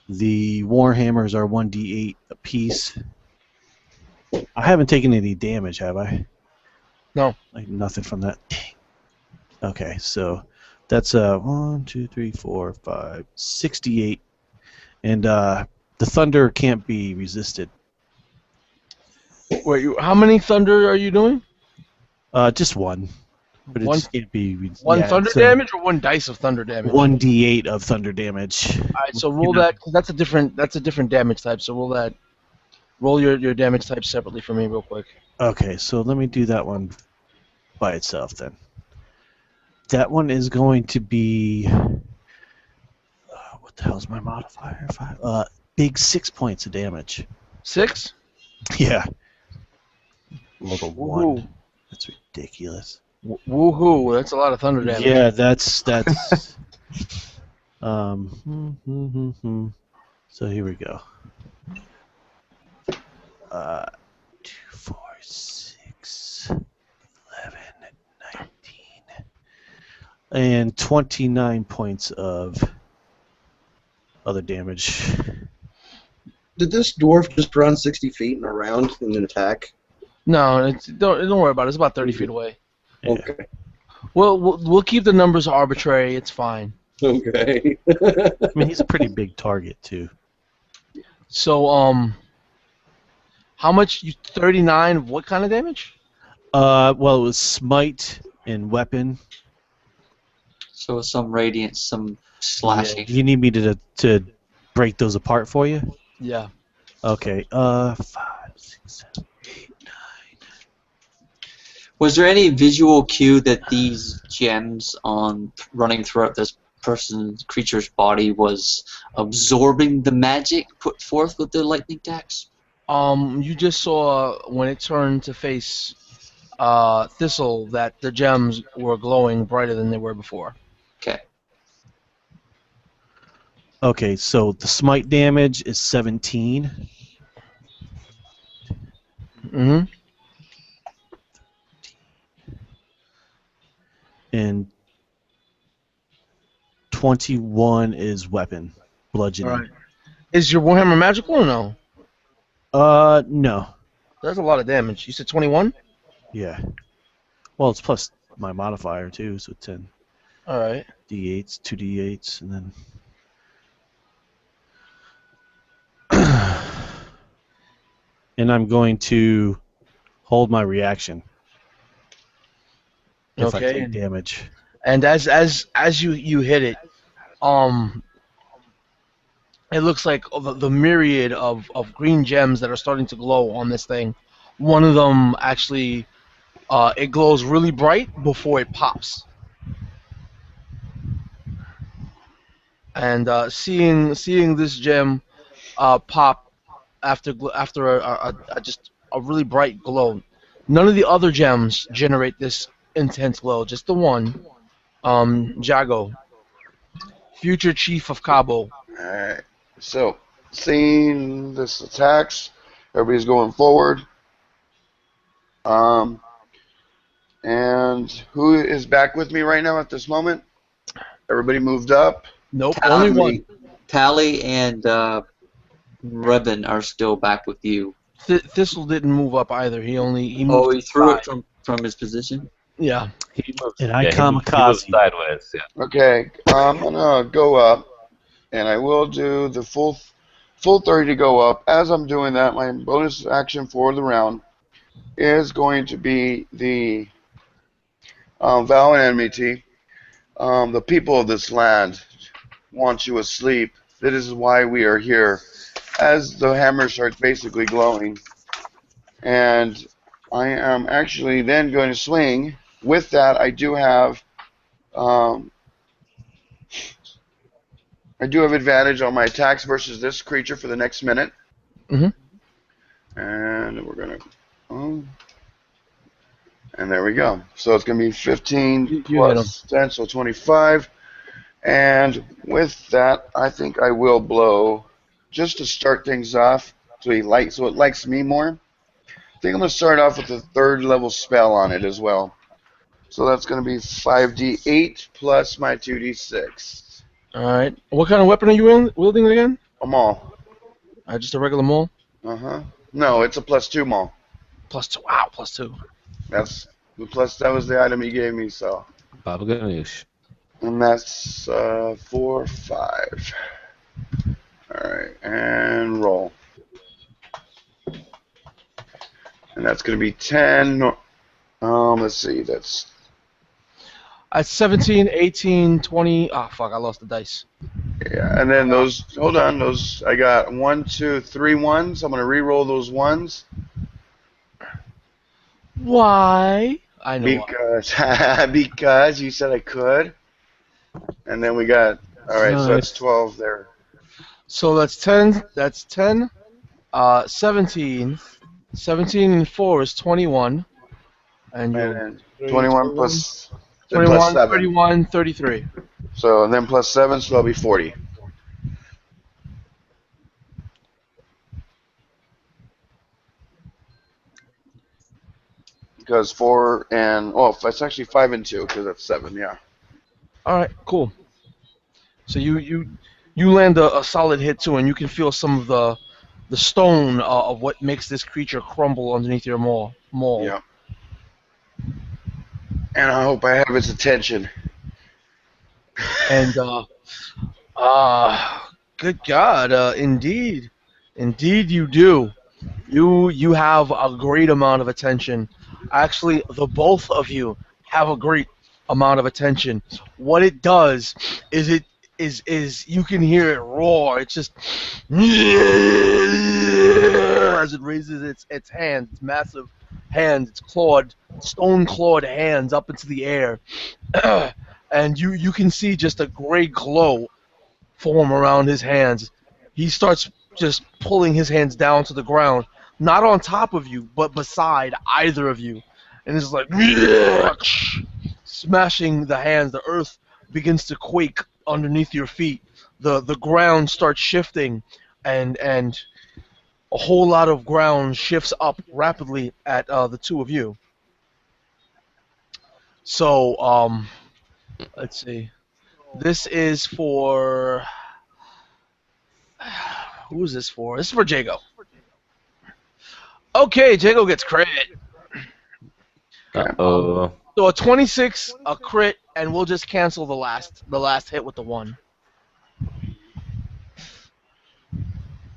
The warhammers are 1d8 apiece. I haven't taken any damage, have I? No. Like nothing from that. Okay, so that's 1, 2, 3, 4, 5, 68, and the thunder can't be resisted. Wait, how many thunder are you doing? Just one, but One- it just can't be. One thunder damage or one dice of thunder damage? 1d8 of thunder damage. All right, so roll that, because that's a different damage type. So roll your damage type separately for me real quick. Okay, so let me do that one by itself then. That one is going to be What the hell's my modifier? 5. Big 6 points of damage. 6? Yeah. Level 1. Woohoo. That's ridiculous. Woohoo. That's a lot of thunder damage. Yeah, that's. So here we go. 2, 4, 6, 11, 19, and 29 points of other damage. Did this dwarf just run 60 feet and around in an attack? No, don't worry about it. It's about 30 feet away. Yeah. Okay. We'll keep the numbers arbitrary. It's fine. Okay. I mean, he's a pretty big target too. So, how much? 39 of what kind of damage? Well, it was smite and weapon. So some radiance, some slashing. You need me to break those apart for you? Yeah. Okay. 5, 6, 7, 8, 9. Was there any visual cue that these gems on running throughout this creature's body was absorbing the magic put forth with the lightning attacks? You just saw when it turned to face Thistle that the gems were glowing brighter than they were before. Okay. Okay, so the smite damage is 17. Mm-hmm. And 21 is weapon, bludgeoning. All right. Is your Warhammer magical or no? No. That's a lot of damage. You said 21? Yeah. Well, it's plus my modifier too, so 10 All right. d8s, 2d8s, and then. And I'm going to hold my reaction if I Okay. take damage. And as you hit it, it looks like the myriad of green gems that are starting to glow on this thing. One of them actually, it glows really bright before it pops. And seeing this gem pop after just a really bright glow. None of the other gems generate this intense glow. Just the one, Jago, future chief of Cabo. Alright. So, seeing this attacks, everybody's going forward. And who is back with me right now at this moment? Everybody moved up. Nope, only one. Tally and Revan are still back with you. Thistle didn't move up either. He moved. Oh, he threw side. it from his position? Yeah. He moves, And I he moves kamikaze. sideways. Yeah. Okay, I'm gonna go up, and I will do the full 30 to go up. As I'm doing that, my bonus action for the round is going to be the vow and enmity. The people of this land want you asleep. That is why we are here. As the hammer starts basically glowing, and I am actually then going to swing. With that, I do have advantage on my attacks versus this creature for the next minute. Mhm. And we're gonna, and there we go. So it's gonna be 15 You plus 10, so 25. And with that, I think I will blow just to start things off, so it likes me more. I think I'm gonna start off with a 3rd level spell on it as well. So that's going to be 5d8 plus my 2d6. All right. What kind of weapon are you wielding again? A maul. Just a regular maul. No, it's a +2 maul. +2. Wow, +2. That was the item he gave me, so. Baba Ganoush. And that's 4, 5. Alright, and roll. And that's going to be 10. Let's see, that's. At 17, 18, 20. Ah, fuck! I lost the dice. Yeah, and then those. Hold on, those. I got 1, 2, 3 ones. I'm going to re-roll those ones. Why? I know why. Because you said I could. And then we got All right, so that's Nice. 12 there. So that's 10. That's 10. 17. 17 and 4 is 21. And And you'll then 3, 21 21, plus, then plus 21, 7. 31, 33. So then plus 7, so that'll be 40. Because 4 and, oh, it's actually 5 and 2, because that's 7, yeah. All right, cool. So you land a solid hit too, and you can feel some of the stone of what makes this creature crumble underneath your maul. Yeah. And I hope I have its attention. And good God, indeed you do. You have a great amount of attention. Actually, the both of you have a great amount of attention. What it does is is you can hear it roar. It's just as it raises its hands, its massive hands, its stone clawed hands up into the air, and you can see just a gray glow form around his hands. He starts just pulling his hands down to the ground, not on top of you, but beside either of you. And it's like smashing the hands. The earth begins to quake underneath your feet. The ground starts shifting, and a whole lot of ground shifts up rapidly at the two of you. So let's see. This is for who is this for? This is for Jago. Okay, Jago gets crit. Uh-oh. So a 26, a crit, and we'll just cancel the last hit with the 1.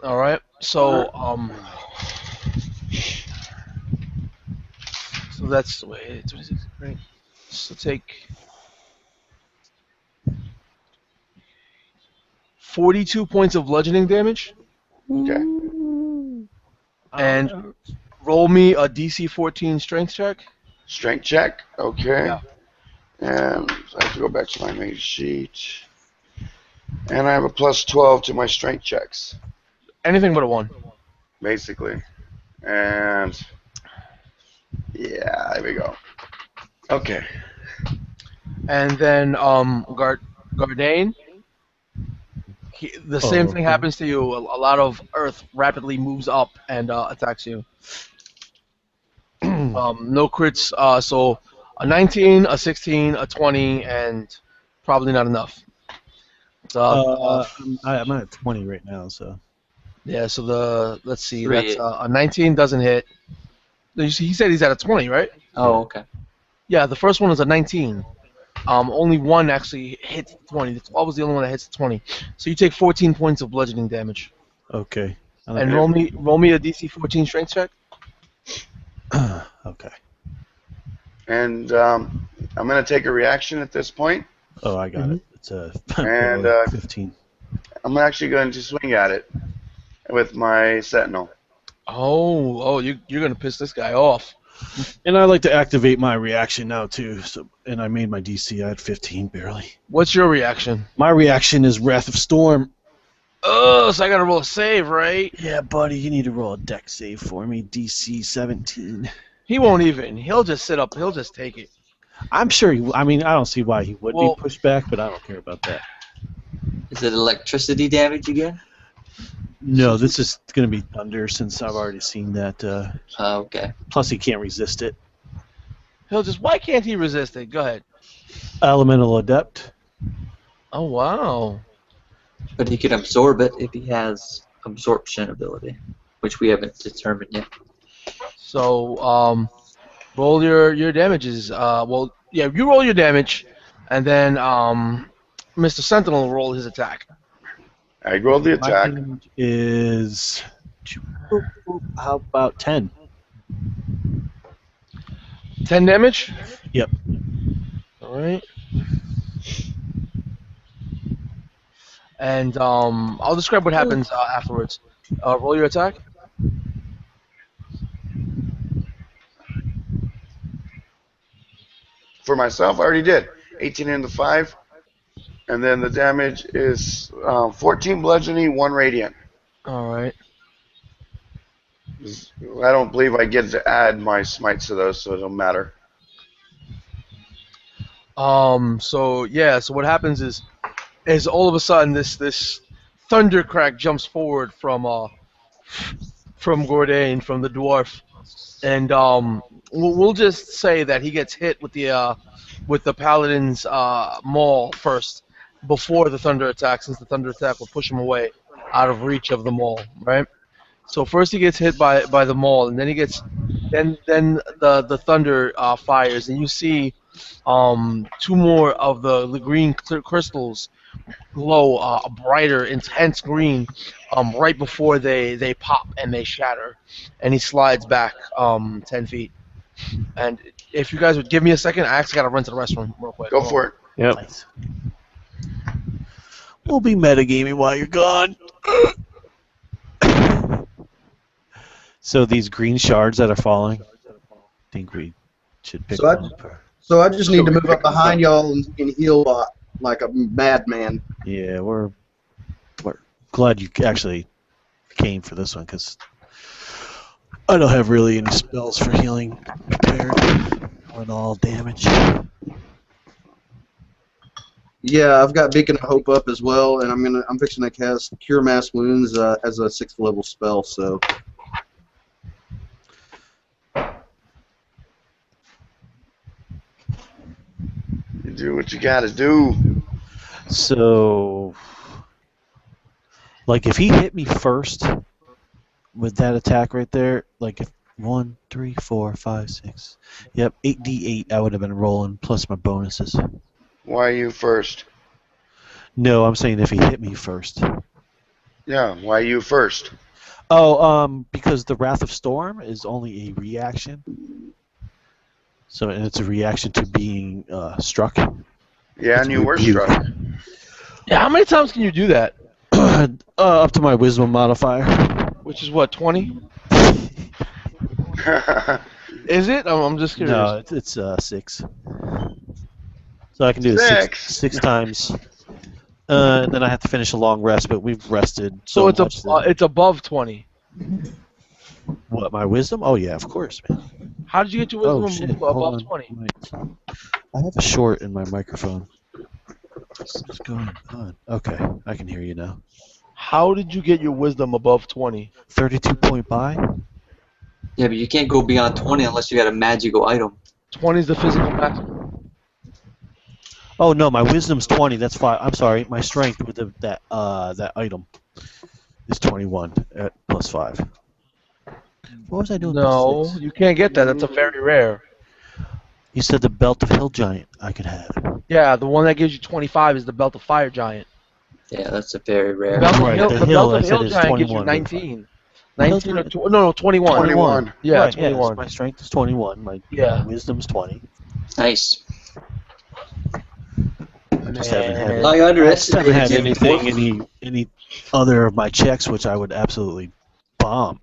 All right. So so that's wait 26, right? So take 42 points of bludgeoning damage, Okay. and roll me a DC 14 strength check. Strength check. Okay. Yeah. And I have to go back to my main sheet. And I have a plus 12 to my strength checks, Anything but a 1. basically. And yeah, there we go. Okay. And then Gardane, the same thing okay. happens to you. A lot of earth rapidly moves up and attacks you. No crits, so a 19, a 16, a 20, and probably not enough. I'm at 20 right now, so. Yeah, so let's see, 3. that's a 19 doesn't hit. He said he's at a 20, right? Oh, okay. Yeah, the first one was a 19. Only one actually hits the 20. The 12 was the only one that hits the 20. So you take 14 points of bludgeoning damage. Okay. And roll me a DC 14 strength check. Okay. And I'm going to take a reaction at this point. Oh, I got it. It's a And 15. I'm actually going to swing at it with my sentinel. Oh, you're gonna piss this guy off. And I like to activate my reaction now too. So, and I made my DC. I had 15 barely. What's your reaction? My reaction is Wrath of Storm. Oh, so I gotta roll a save, right? Yeah, buddy, you need to roll a deck save for me. DC 17. He won't even. He'll just sit up. He'll just take it. I'm sure. I mean, I don't see why he would Well- be pushed back, but I don't care about that. Is it electricity damage again? No, this is going to be thunder since I've already seen that. Okay. Plus, he can't resist it. He'll just. Why can't he resist it? Go ahead. Elemental Adept. Oh wow. But he can absorb it if he has absorption ability, which we haven't determined yet. So roll your damages. Well, yeah, you roll your damage, and then Mr. Sentinel will roll his attack. I rolled the My attack. damage is. How about 10? 10 damage. Yep. All right. And I'll describe what happens afterwards. Roll your attack. For myself, I already did. 18 into 5. And then the damage is 14 bludgeoning, 1 radiant. All right. I don't believe I get to add my smites to those, so it don't matter. So yeah. So what happens is all of a sudden this thundercrack jumps forward from Gordain, from the dwarf, and we'll just say that he gets hit with the paladin's maul first before the thunder attack, since the thunder attack will push him away out of reach of the maul, right? So first he gets hit by the maul, and then then the thunder fires, and you see two more of the green crystals glow a brighter, intense green right before they pop and they shatter, and he slides back 10 feet. And if you guys would give me a second, I actually got to run to the restroom real quick. Go for it. Yep. Nice. We'll be metagaming while you're gone. So these green shards that are falling, I think we should pick So I- them up. So I just need to move up behind y'all and heal like a madman. Yeah, we're glad you actually came for this one, because I don't have really any spells for healing prepared with all damage. Yeah, I've got Beacon of Hope up as well, and I'm fixing to cast Cure Mass Wounds as a 6th level spell. So You do what you gotta do. So, like, if he hit me first with that attack right there, like if 1, 3, 4, 5, 6, yep, 8d8 I would have been rolling plus my bonuses. Why are you first? No, I'm saying if he hit me first. Yeah, why you first? Oh, because the Wrath of Storm is only a reaction. So, and it's a reaction to being struck. Yeah, and you were struck. Yeah, how many times can you do that? Up to my Wisdom modifier. Which is what, 20? Is it? I'm just curious. No, it's 6. So I can do it six times. And then I have to finish a long rest, but we've rested So so much that- it's above 20. What, my Wisdom? Oh yeah, of course, man. How did you get your Oh wisdom shit, hold above on. 20? Wait. I have a short in my microphone. What's going on? Okay, I can hear you now. How did you get your wisdom above 20? 32 point buy? Yeah, but you can't go beyond 20 unless you got a magical item. 20 is the physical maximum. Oh no, my Wisdom's 20. That's 5. I'm sorry, my Strength with that item is 21 at plus 5. What was I doing? No, Plus 6? you can't get that. That's a very rare. You said the Belt of Hill Giant I could have. Yeah, the one that gives you 25 is the Belt of Fire Giant. Yeah, that's a very The rare. Belt of Right, Hill, the the hill, Belt I of said, Hill is Giant gives you 21. 19. 19 or no, 21. 21. Yeah, Right, 21. my Strength is 21. My Wisdom's 20. Nice. I just haven't had Man. I I just haven't had underestimated anything, any other of my checks which I would absolutely bomb.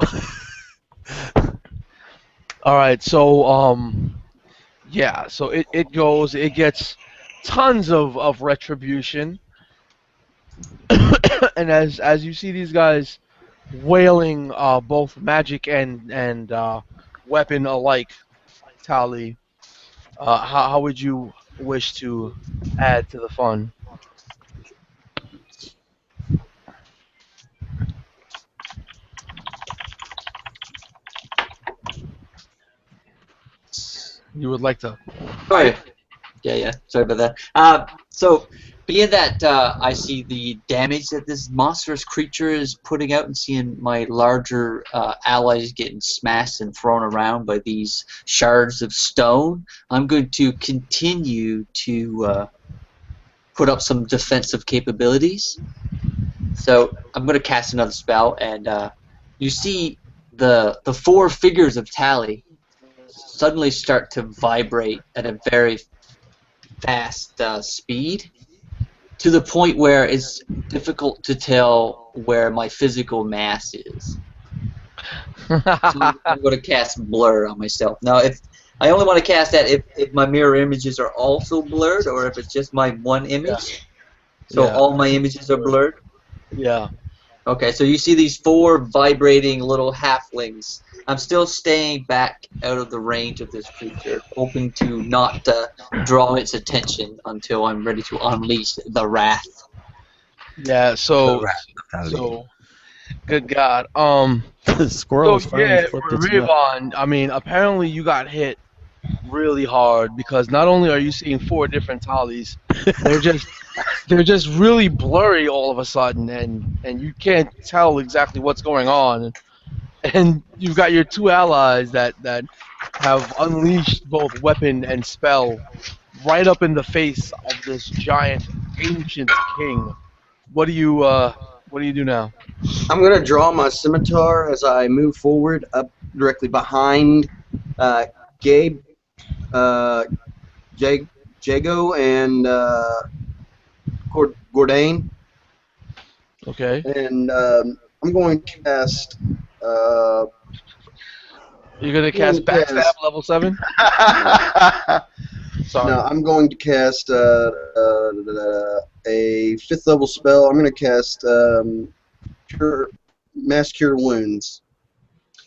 All right, so yeah, so it gets tons of retribution, and as you see these guys wailing both magic and weapon alike, Tali, how would you wish to add to the fun? You would like to? Sorry. Yeah. Sorry about that. So, being that I see the damage that this monstrous creature is putting out and seeing my larger allies getting smashed and thrown around by these shards of stone, I'm going to continue to put up some defensive capabilities. So, I'm going to cast another spell, and you see the 4 figures of Tali suddenly start to vibrate at a very fast speed, to the point where it's difficult to tell where my physical mass is. So I'm going to cast Blur on myself. Now, if I only want to cast that if my mirror images are also blurred, or if it's just my one image. So Yeah. all my images are blurred? Yeah. Okay, so you see these 4 vibrating little halflings. I'm still staying back out of the range of this creature, hoping to not draw its attention until I'm ready to unleash the wrath. Yeah. So, good God. The squirrel So has finally yeah, flipped its nut. Rayvon. I mean, apparently you got hit really hard because not only are you seeing 4 different tallies, they're just they're just really blurry all of a sudden, and you can't tell exactly what's going on. And you've got your 2 allies that have unleashed both weapon and spell right up in the face of this giant ancient king. What do you do now? I'm going to draw my scimitar as I move forward up directly behind Gabe, Jago, and Gordain. Okay. And I'm going to cast. You're gonna I'm going cast to backstab cast. level 7? Sorry. No, I'm going to cast a 5th level spell. I'm going to cast Mass Cure Wounds,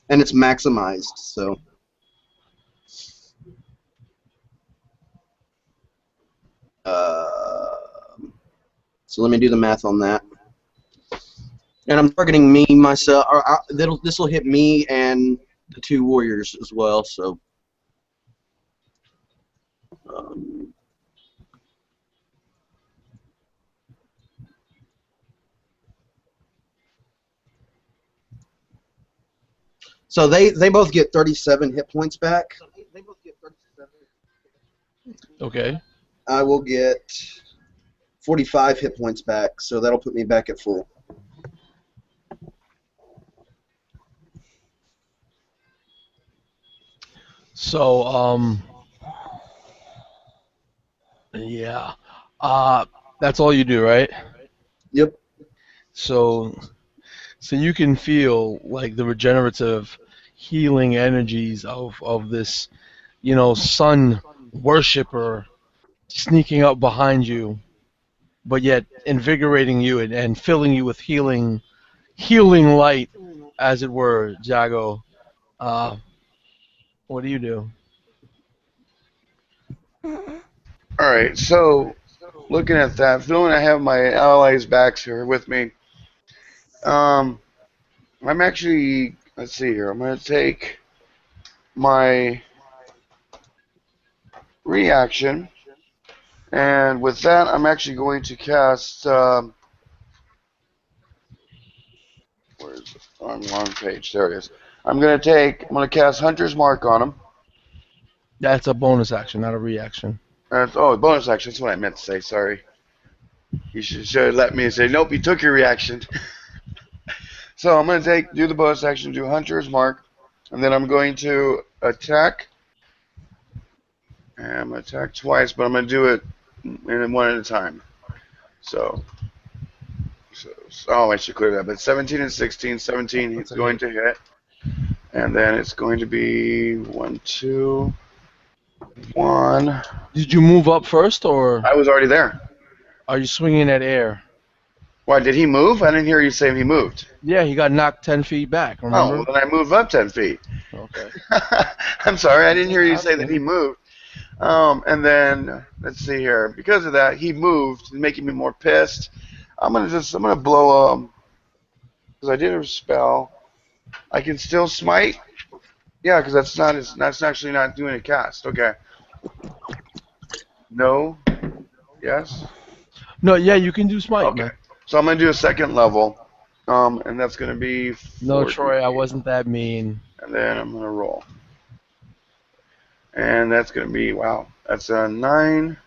and it's maximized. So. So let me do the math on that. And I'm targeting me, myself. This will hit me and the 2 warriors as well. So. So they both get 37 hit points back. Okay. I will get 45 hit points back, so that'll put me back at full. So yeah. That's all you do, right? Yep. So you can feel like the regenerative healing energies of this, sun worshiper sneaking up behind you, but yet invigorating you and filling you with healing light, as it were, Jago. Uh, what do you do? All right, so looking at that, feeling I have my allies' backs here with me. Um, I'm actually, let's see here. I'm going to take my reaction, and with that, I'm actually going to cast. Where's it? On the wrong page? There it is. I'm going to cast Hunter's Mark on him. That's a bonus action, not a reaction. Bonus action. That's what I meant to say. Sorry. You should have let me say, nope, you took your reaction. So I'm going to do the bonus action, do Hunter's Mark, and then I'm going to attack. And I'm going to attack twice, but I'm going to do it in one at a time. So I should clear that. But 17 and 16, 17 is going to hit. And then it's going to be 1, 2, 1. Did you move up first, or I was already there. are you swinging at air? Why, did he move? I didn't hear you say he moved. Yeah, he got knocked 10 feet back, remember? Oh, well, then I moved up 10 feet. Okay. I'm sorry, I didn't hear you say that he moved. And then, let's see here. Because of that, he moved, making me more pissed. I'm gonna blow because I did a spell. I can still smite. Yeah, because that's actually not doing a cast. Okay. No. Yes. No, yeah, you can do smite, Okay. man. So I'm gonna do a second level, and that's gonna be 40. No, Troy, I wasn't that mean. And then I'm gonna roll, and that's gonna be that's a 9,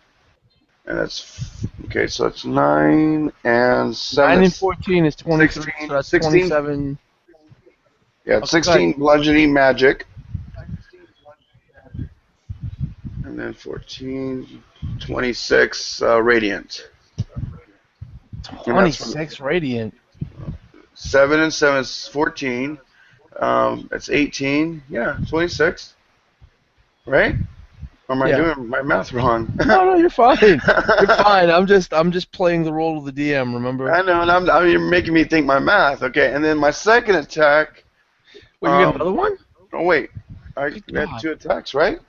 and that's okay. So that's 9 and 7. 9 and 14 is 23, 16, so that's 16. 27. Yeah, 16 bludgeoning magic, and then 14, 26 radiant. 26 radiant. 7 and 7 is 14. That's 18. Yeah, 26. Right? Or am I Yeah. doing my math wrong? No, you're fine. You're fine. I'm just playing the role of the DM. Remember? I know, and you're making me think my math. Okay, and then my second attack. Wait, you got another one? Oh wait, I Good had God. 2 attacks, right?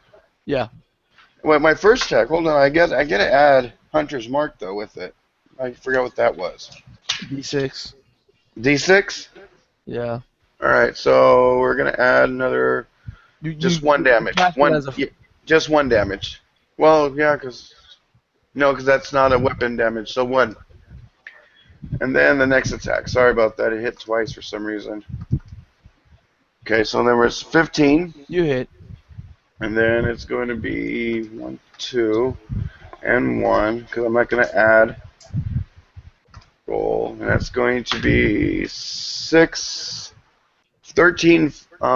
Yeah. Wait, my first attack. Hold on, I gotta add Hunter's Mark though with it. I forgot what that was. D6. D6. Yeah. All right, so we're gonna add another. Just one You damage. cast it One. as a Yeah, just one damage. Well, yeah, because that's not a weapon damage. So 1. And then the next attack. Sorry about that. It hit twice for some reason. Okay, so there was 15. You hit. And then it's going to be 1, 2, and 1, because I'm not going to add roll. And that's going to be 6, 13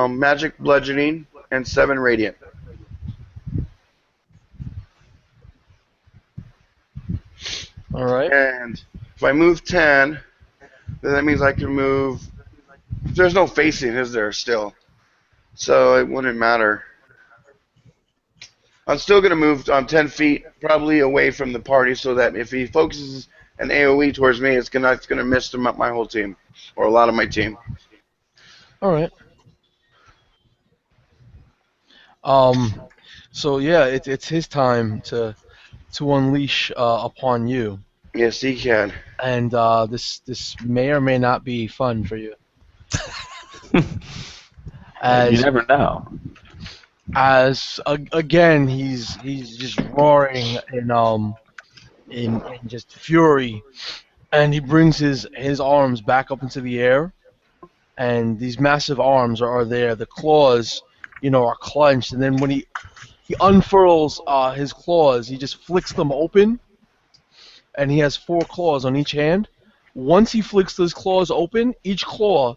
magic bludgeoning, and 7 radiant. All right. And if I move 10, then that means I can move. There's no facing, is there, still? So it wouldn't matter. I'm still going to move 10 feet, probably away from the party, so that if he focuses an AoE towards me, it's gonna miss my whole team, or a lot of my team. All right. So yeah, it's his time to unleash upon you, Yes, he can. and this may or may not be fun for you. You As never know. again, he's just roaring in just fury, and he brings his arms back up into the air, and these massive arms are there. The claws, are clenched, and then when he unfurls his claws, he just flicks them open, and he has 4 claws on each hand. Once he flicks those claws open, each claw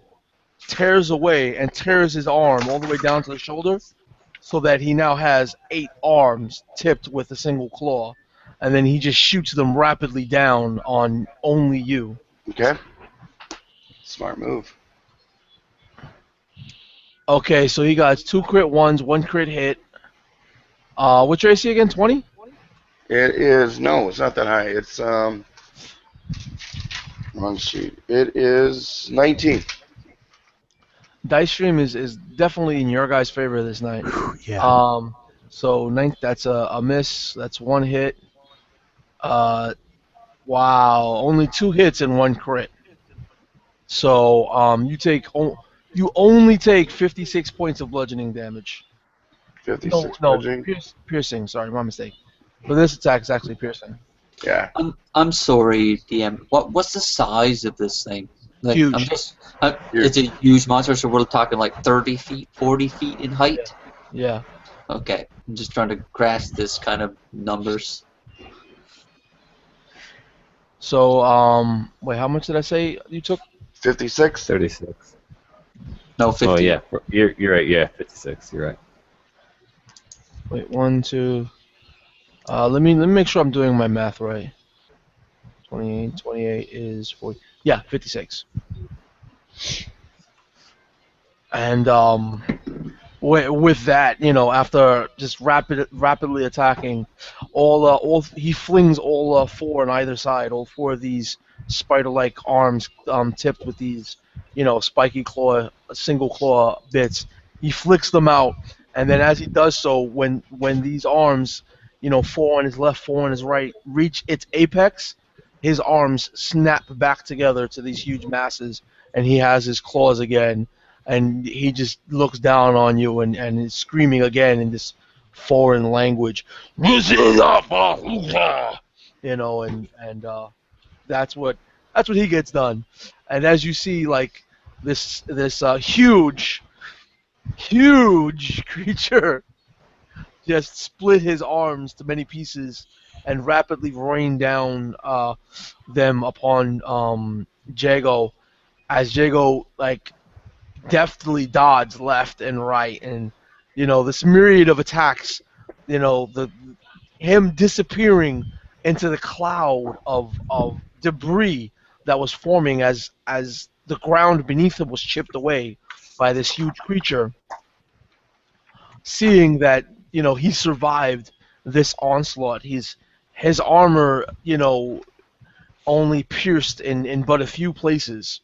tears away and tears his arm all the way down to the shoulder, so that he now has 8 arms tipped with a single claw, and then he just shoots them rapidly down on only you. Okay. Smart move. Okay, so he got 2 crit ones, 1 crit hit. What's your AC again? 20? It is it's not that high. It's wrong sheet. It is 19. Dice stream is definitely in your guys' favor this night. Yeah. So that's a miss. That's 1 hit. Wow, only 2 hits and 1 crit. So you only take 56 points of bludgeoning damage. 56 No, bludgeoning. piercing. Sorry, my mistake. But this attack is actually piercing. Yeah. I'm sorry, DM. What's the size of this thing? Like, Huge. It's a huge monster, so we're talking like 30 feet, 40 feet in height? Yeah. Okay, I'm just trying to grasp this kind of numbers. So, wait, how much did I say you took? 56. 36. No, 50. Oh yeah, you're right. Yeah, 56. You're right. Wait, 1, 2. Let me make sure I'm doing my math right. 28 is 40. Yeah, 56. And with that, after just rapidly attacking, he flings all 4 on either side, all 4 of these spider-like arms tipped with these, spiky claw, single claw bits. He flicks them out, and then as he does so, when these arms, 4 on his left, 4 on his right, reach its apex, his arms snap back together to these huge masses, and he has his claws again, and he just looks down on you and is screaming again in this foreign language, and that's what he gets done. And as you see, like this huge creature just split his arms to many pieces and rapidly rain down them upon Jago, as Jago deftly dodged left and right, and this myriad of attacks, him disappearing into the cloud of debris that was forming as the ground beneath him was chipped away by this huge creature. Seeing that he survived, this onslaught. His armor, only pierced in but a few places,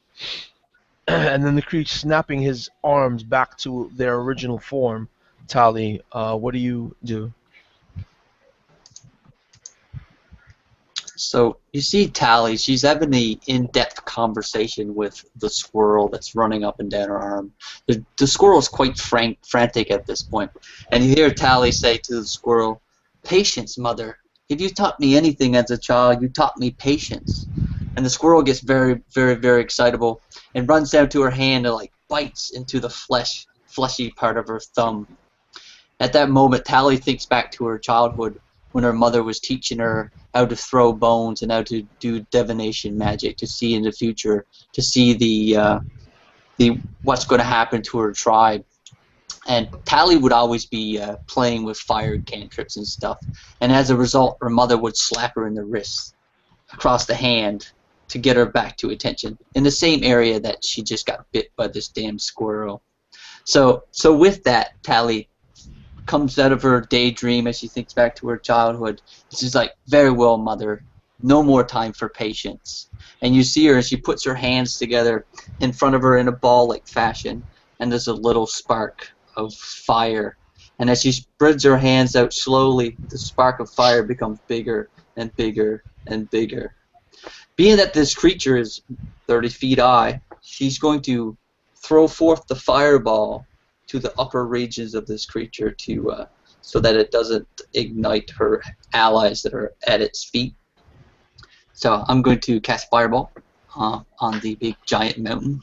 and then the creature snapping his arms back to their original form. Tali, what do you do? So you see Tally, she's having an in-depth conversation with the squirrel that's running up and down her arm. The squirrel is quite frantic at this point. And you hear Tally say to the squirrel, "Patience, mother. If you taught me anything as a child, you taught me patience." And the squirrel gets very, very, very excitable and runs down to her hand and bites into the fleshy part of her thumb. At that moment, Tally thinks back to her childhood when her mother was teaching her how to throw bones and how to do divination magic to see in the future, to see the what's going to happen to her tribe. And Tally would always be playing with fire cantrips and stuff. And as a result, her mother would slap her in the wrist, across the hand, to get her back to attention, in the same area that she just got bit by this damn squirrel. So with that, Tally comes out of her daydream as she thinks back to her childhood. She's like, "Very well, mother. No more time for patience." And you see her as she puts her hands together in front of her in a ball-like fashion, and there's a little spark of fire. And as she spreads her hands out slowly, the spark of fire becomes bigger and bigger and bigger. Being that this creature is 30 feet high, she's going to throw forth the fireball to the upper regions of this creature so that it doesn't ignite her allies that are at its feet. So I'm going to cast Fireball on the big giant mountain.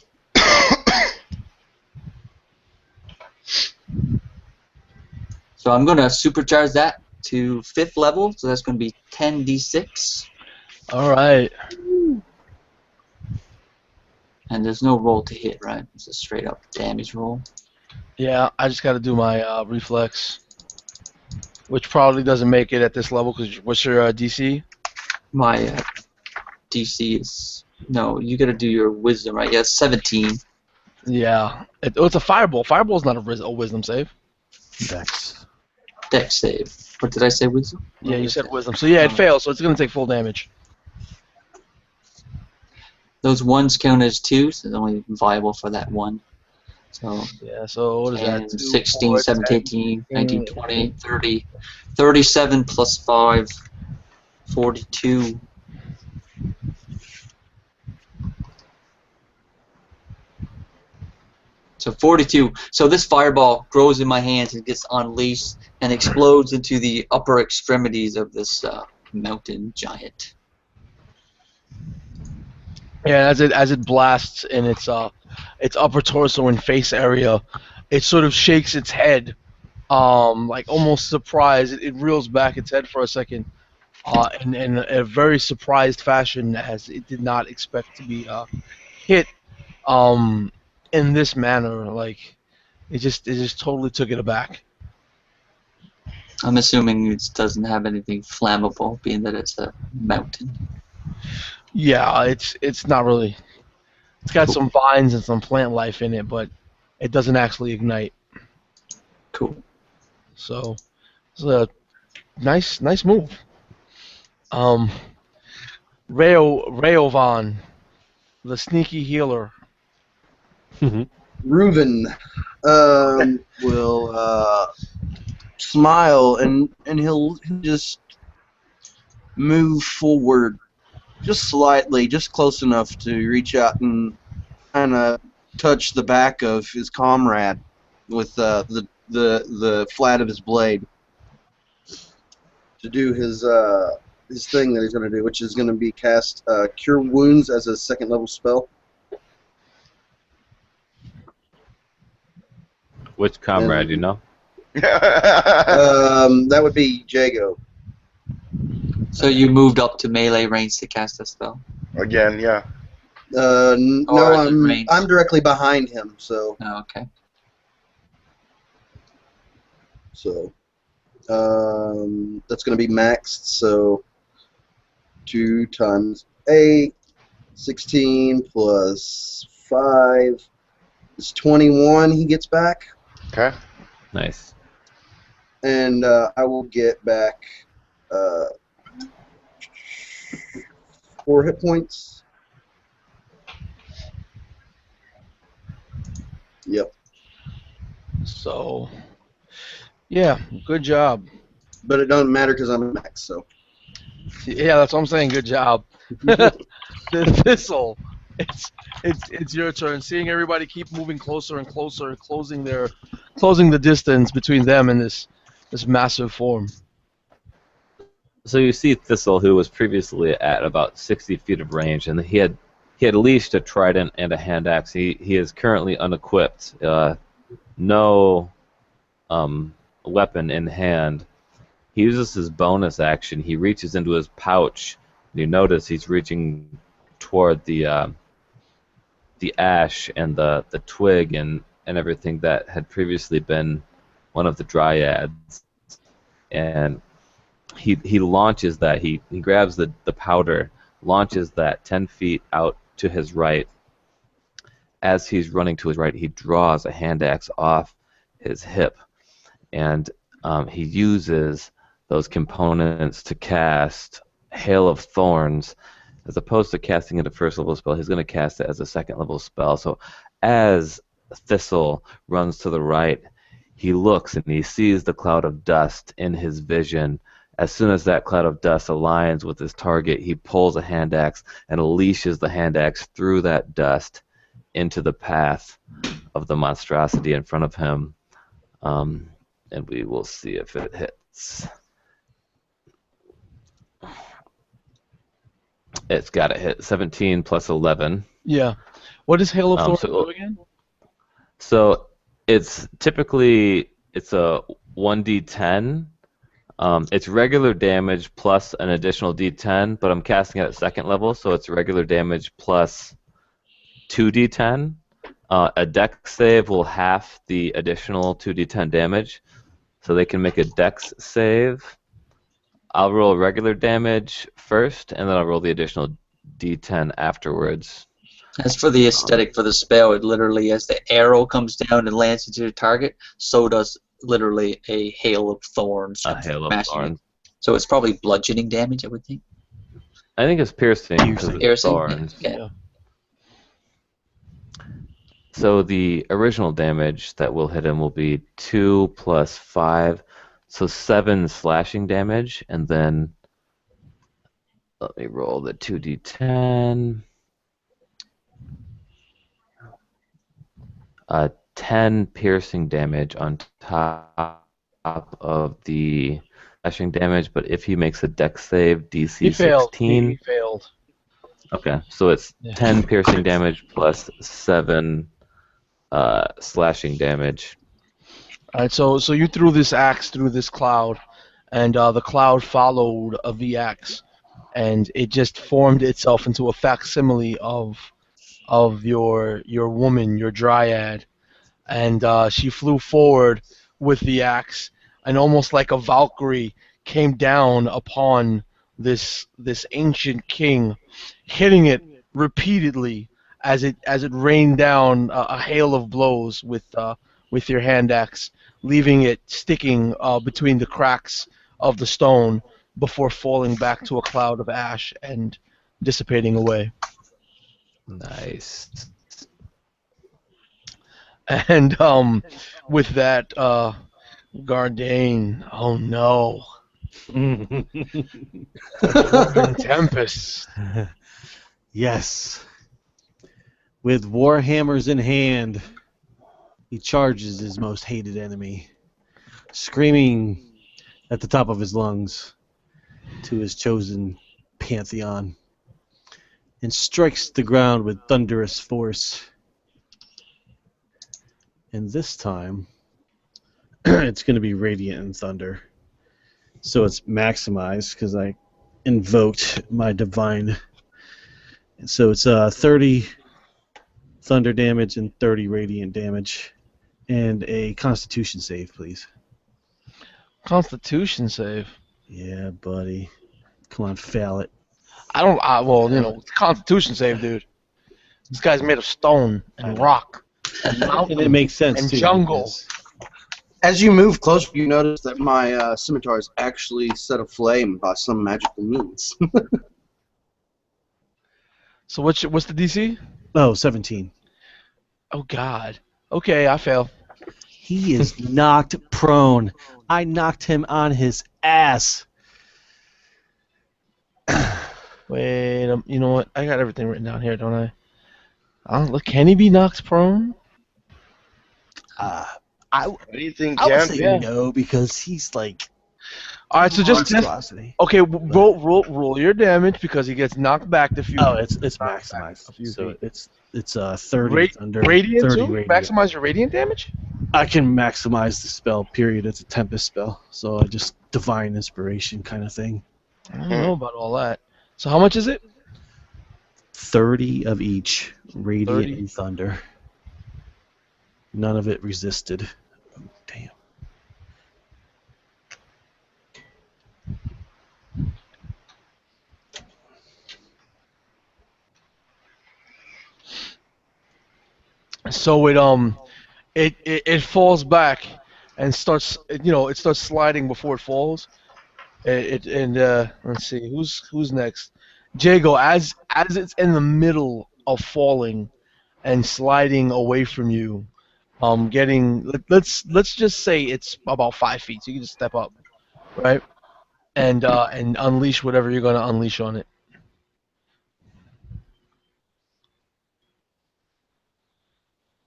So I'm going to supercharge that to 5th level, so that's going to be 10d6. All right. And there's no roll to hit, right? It's a straight up damage roll. Yeah, I just got to do my reflex, which probably doesn't make it at this level. Cause what's your DC? My DC is you got to do your wisdom, right? Yeah, 17. Yeah, it's a fireball. Fireball's not a wisdom save. Dex. Dex save. What did I say? Wisdom? Yeah, you said wisdom. So yeah, it fails. So it's gonna take full damage. Those ones count as 2, so it's only viable for that one. So yeah, so what is 10, that? 2, 16, 4, 17, 10, 18, 19, 20, 30, 37 plus 5, 42. So 42. So this fireball grows in my hands and gets unleashed and explodes into the upper extremities of this mountain giant. Yeah, as it blasts in its upper torso and face area, it sort of shakes its head, like almost surprised. It reels back its head for a second, in a very surprised fashion, as it did not expect to be hit, in this manner. Like it just totally took it aback. I'm assuming it doesn't have anything flammable, being that it's a mountain. Yeah, it's not really. It's got some vines and some plant life in it, but it doesn't actually ignite. Cool. So it's a nice move. Rayovan, the sneaky healer. Reuven will smile and he'll just move forward just slightly, just close enough to reach out and kind of touch the back of his comrade with the flat of his blade to do his thing that he's going to do, which is going to be cast Cure Wounds as a 2nd level spell. Which comrade, you know? That would be Jago. So you moved up to melee range to cast a spell? Again, yeah. Or is it No, ranged? I'm directly behind him, so Oh, okay. that's going to be maxed. So 2 times 8, 16 plus 5 is 21. He gets back. Okay. Nice. and I will get back 4 hit points. Yep. So, yeah, good job. But it doesn't matter because I'm at max, so. Yeah, that's what I'm saying. Good job. The Thistle. It's your turn. Seeing everybody keep moving closer and closer, closing the distance between them and this massive form. So you see Thistle, who was previously at about 60 feet of range, and he had leashed a trident and a hand axe. He is currently unequipped, no weapon in hand. He uses his bonus action. He reaches into his pouch. And you notice he's reaching toward the ash and the twig and everything that had previously been one of the dryads, and he launches that. He grabs the powder, launches that 10 feet out to his right. As he's running to his right, he draws a hand axe off his hip, and he uses those components to cast Hail of Thorns. As opposed to casting it a first level spell, he's going to cast it as a second level spell. So as Thistle runs to the right, he looks and he sees the cloud of dust in his vision. As soon as that cloud of dust aligns with his target, he pulls a hand axe and unleashes the hand axe through that dust into the path of the monstrosity in front of him. And we will see if it hits. It's got to hit 17 plus 11. Yeah. What is Hail of Thorns so- do again? So it's typically a 1d10. It's regular damage plus an additional d10, but I'm casting it at second level, so it's regular damage plus 2d10. A dex save will half the additional 2d10 damage, so they can make a dex save. I'll roll regular damage first, and then I'll roll the additional d10 afterwards. As for the aesthetic for the spell, it literally, as the arrow comes down and lands into the target, so does literally a hail of thorns. A hail of thorns. So it's probably bludgeoning damage, I would think. I think it's piercing because it's Piercing? thorns. Yeah. So the original damage that will hit him will be 2 plus 5, so 7 slashing damage, and then let me roll the 2d10. 10 piercing damage on top of the slashing damage, but if he makes a dex save, DC He failed. 16. He failed. Okay, so it's Yeah. 10 piercing damage plus 7 slashing damage. All right, so you threw this axe through this cloud, and the cloud followed the axe, and it just formed itself into a facsimile of your woman, your dryad, and she flew forward with the axe, and almost like a Valkyrie came down upon this ancient king, hitting it repeatedly as it rained down a hail of blows with your hand axe, leaving it sticking between the cracks of the stone before falling back to a cloud of ash and dissipating away. Nice. And with that, Gardain, oh no, Dwarven Tempest. Yes. With warhammers in hand, he charges his most hated enemy, screaming at the top of his lungs to his chosen pantheon, and strikes the ground with thunderous force. And this time, it's going to be Radiant and Thunder. So it's maximized because I invoked my divine. And so it's 30 thunder damage and 30 radiant damage. And a Constitution save, please. Constitution save. Yeah, buddy. Come on, fail it. Constitution save, dude. This guy's made of stone and rock and And mountain it makes sense, and too. jungle. because As you move closer, you notice that my scimitar is actually set aflame by some magical means. So what's the DC? Oh, 17. Oh God. Okay, I fail. He is knocked prone. I knocked him on his ass. Wait, you know what? I got everything written down here, don't I? Look, can he be knocked prone? I What do you think, would Cam? say Yeah. no because he's like All right, so just test. monstrosity. Okay, roll your damage because he gets knocked back a few. Oh, it's knocked back maximized. a few So feet. it's 30 thunder, Radiant 30 too. radiant. Maximize your radiant damage. I can maximize the spell. Period. It's a tempest spell, so I just divine inspiration kind of thing. I don't know about all that. So how much is it? 30 of each, radiant 30. and thunder. None of it resisted. Oh, damn. So it falls back and starts it starts sliding before it falls. Let's see who's next. Jago, as it's in the middle of falling and sliding away from you, let's just say it's about 5 feet. So you can just step up, right? And unleash whatever you're gonna unleash on it.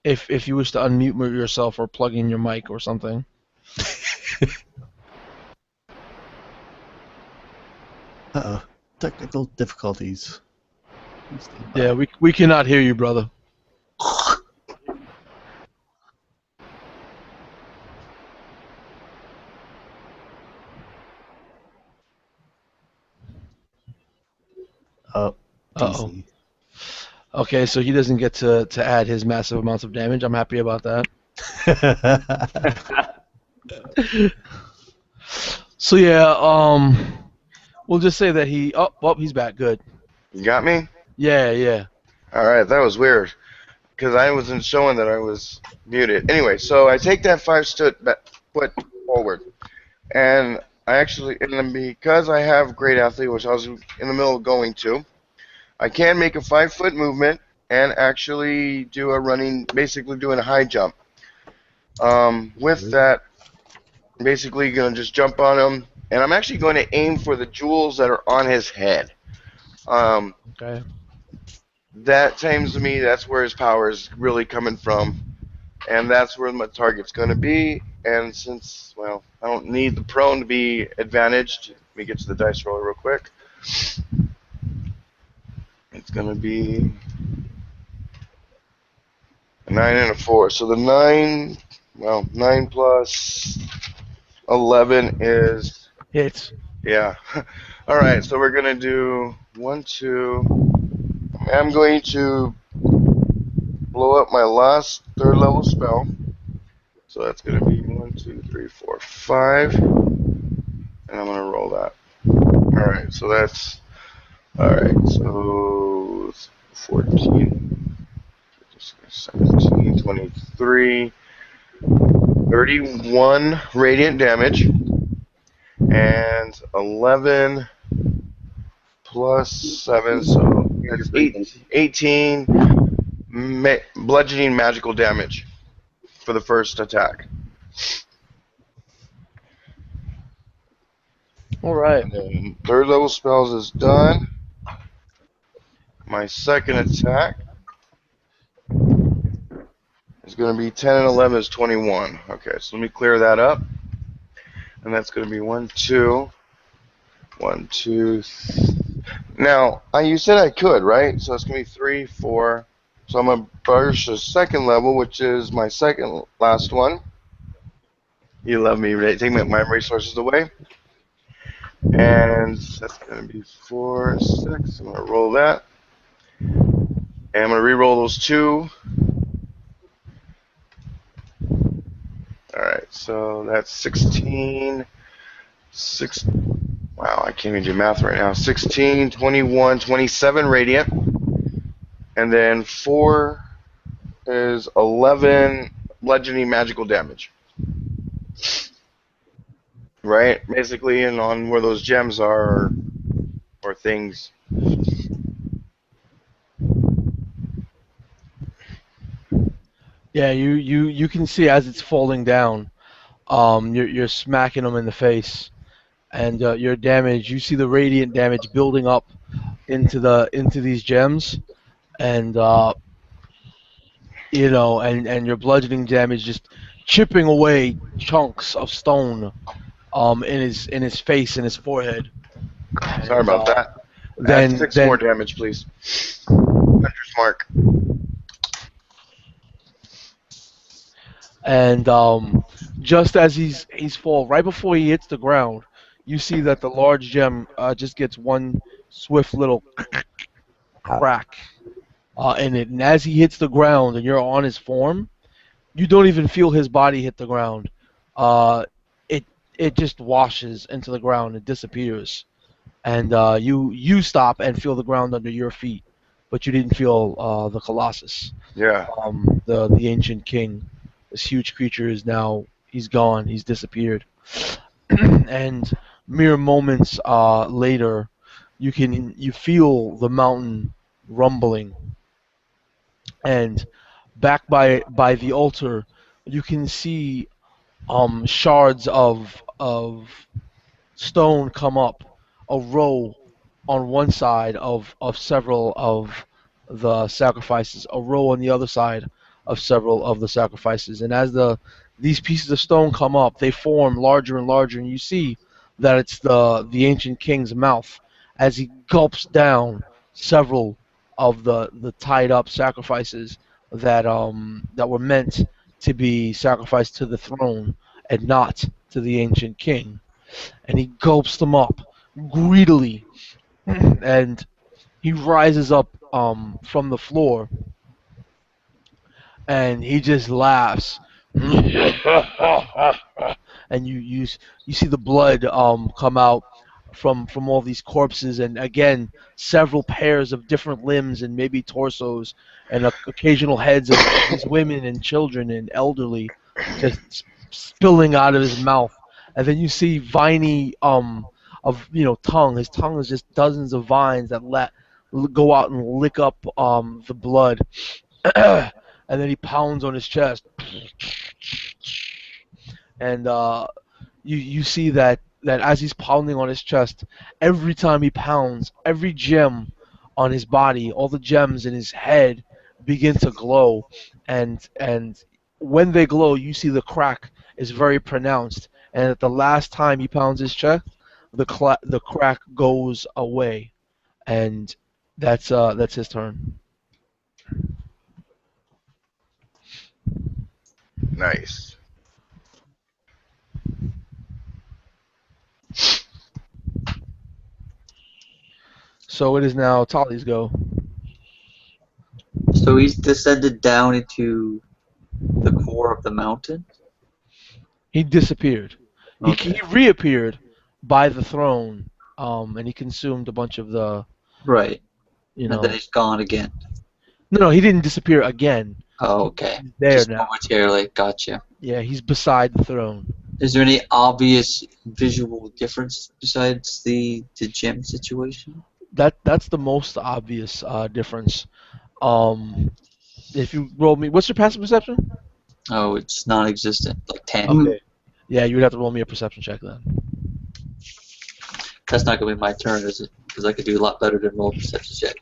If you wish to unmute yourself or plug in your mic or something. Uh-oh. Technical difficulties. Yeah, we cannot hear you, brother. Oh, Uh-oh. DC. Okay, so he doesn't get to add his massive amounts of damage. I'm happy about that. So yeah, we'll just say that he's back. Good. You got me? Yeah. Alright, that was weird. Because I wasn't showing that I was muted. Anyway, so I take that 5 foot forward. And I actually, and because I have great athlete, which I was in the middle of going to, I can make a 5-foot movement and actually do a running, basically doing a high jump. With that, basically going to just jump on him. And I'm actually going to aim for the jewels that are on his head. Okay. That seems to me that's where his power is really coming from, and that's where my target's going to be. And since, well, I don't need the prone to be advantaged, let me get to the dice roller real quick. It's going to be a 9 and a 4. So the 9, well, 9 plus 11 is, Hits. yeah. All right, so we're going to do 1, 2. I'm going to blow up my last 3rd level spell. So that's going to be 1, 2, 3, 4, 5. And I'm going to roll that. Alright, so that's... Alright, so... 14... 17, 23... 31 radiant damage. And 11 plus 7, so that's 18 bludgeoning magical damage for the first attack. All right. And then 3rd level spells is done. My second attack is going to be 10 and 11 is 21. Okay, so let me clear that up. And that's going to be 1, 2. 1, 2. Now, you said I could, right? So it's going to be 3, 4. So I'm going to burst the 2nd level, which is my second last one. You love me, right? Take my resources away. And that's going to be 4, 6. I'm going to roll that. And I'm going to re-roll those 2. Alright, so that's 16. Wow, I can't even do math right now. 16, 21, 27 radiant. And then 4 is 11 bludgeoning magical damage. right? Basically, and on where those gems are, or things. Yeah, you can see as it's falling down. You're smacking them in the face, and your damage. You see the radiant damage building up into these gems, and and your bludgeoning damage just chipping away chunks of stone in his face and his forehead. Sorry And about that. Add then 6 more then damage, please. Hunter's mark. and just as he's fall right before he hits the ground, you see that the large gem just gets one swift little crack in it, and as he hits the ground and you're on his form, you don't even feel his body hit the ground. Uh, it it just washes into the ground and disappears, and you stop and feel the ground under your feet, but you didn't feel the Colossus. Yeah. The ancient king. This huge creature is now he's gone. He's disappeared. And mere moments later, you feel the mountain rumbling, and back by the altar, you can see shards of stone come up, a row on one side of several of the sacrifices, a row on the other side of several of the sacrifices. And as these pieces of stone come up, they form larger and larger, and you see that it's the ancient king's mouth as he gulps down several of the tied up sacrifices that were meant to be sacrificed to the throne and not to the ancient king, and he gulps them up greedily, and he rises up from the floor, and he just laughs. And you see the blood come out from all these corpses, and again several pairs of different limbs and maybe torsos, and occasional heads of these women and children and elderly just spilling out of his mouth. And then you see viney of tongue. His tongue is just dozens of vines that go out and lick up the blood. And then he pounds on his chest, and you see that as he's pounding on his chest, every time he pounds, every gem on his body, all the gems in his head begin to glow, and when they glow, you see the crack is very pronounced, and at the last time he pounds his chest, the crack goes away, and that's his turn. Nice. So it is now Tali's go. So he's descended down into the core of the mountain. He disappeared. Okay. He reappeared by the throne, and he consumed a bunch of the, Right. you And know. then he's gone again. No, he didn't disappear again. Oh, okay. He's there Just now. momentarily. Gotcha. Yeah, he's beside the throne. Is there any obvious visual difference besides the gem situation? That's the most obvious difference. If you roll me, what's your passive perception? Oh, it's non-existent, like 10. Okay. Yeah, you would have to roll me a perception check then. That's not gonna be my turn, is it? Because I could do a lot better than roll a perception check.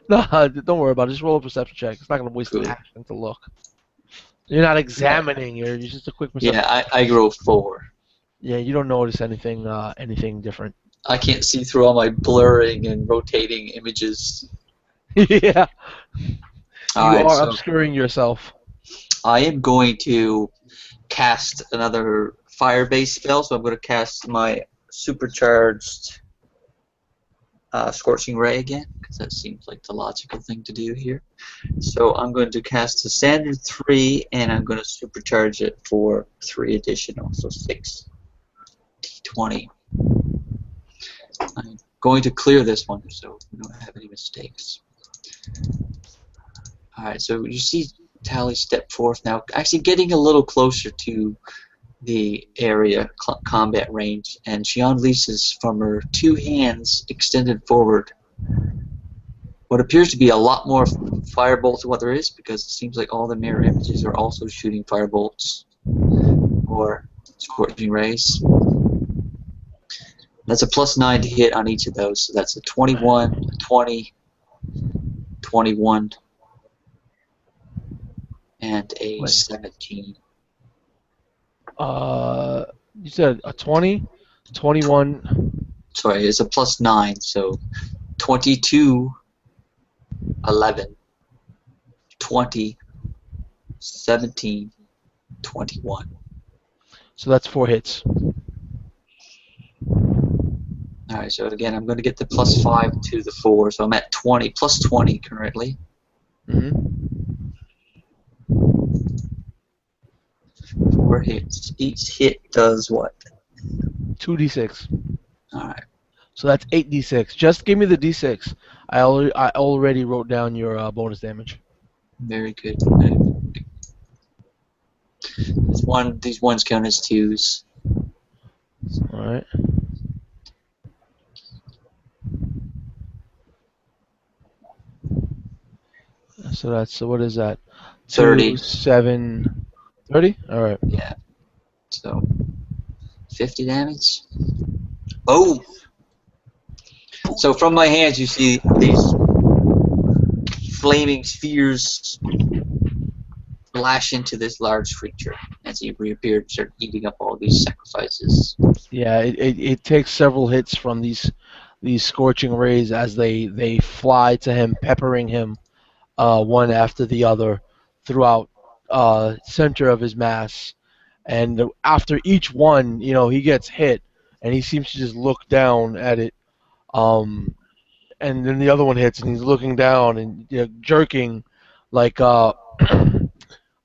No, don't worry about it. Just roll a perception check. It's not going to waste an Cool. action to look. You're not examining. You're just a quick perception. Yeah, I roll 4. Yeah, you don't notice anything different. I can't see through all my blurring and rotating images. Yeah. All You right, are so obscuring yourself. I am going to cast another fire-based spell, so I'm going to cast my supercharged Scorching Ray again, because that seems like the logical thing to do here. So I'm going to cast a standard 3, and I'm going to supercharge it for 3 additional, so 6 d20. I'm going to clear this one so we don't have any mistakes. Alright, so you see Tally step forth now, actually getting a little closer to the area combat range, and she unleashes from her two hands extended forward what appears to be a lot more firebolts than what there is, because it seems like all the mirror images are also shooting firebolts or scorching rays. That's a +9 to hit on each of those, so that's a 21, a 20, 21, and a 17. You said a 20, 21. Sorry, it's a +9, so 22, 11, 20, 17, 21. So that's 4 hits. Alright, so again, I'm going to get the +5 to the 4, so I'm at 20, +20 currently. Mm-hmm. 4 hits. Each hit does what? 2d6. Alright, So that's 8d6. Just give me the d6. I already wrote down your bonus damage. very good. These ones count as 2s. All right. So what is that? 30. 2, 7, 30? All right. Yeah. So 50 damage. Oh! So from my hands you see these flaming spheres lash into this large creature as he reappeared and start eating up all these sacrifices. Yeah, it takes several hits from these scorching rays as they fly to him, peppering him one after the other throughout center of his mass. And after each one, he gets hit, and he seems to just look down at it. And then the other one hits, and he's looking down and jerking, like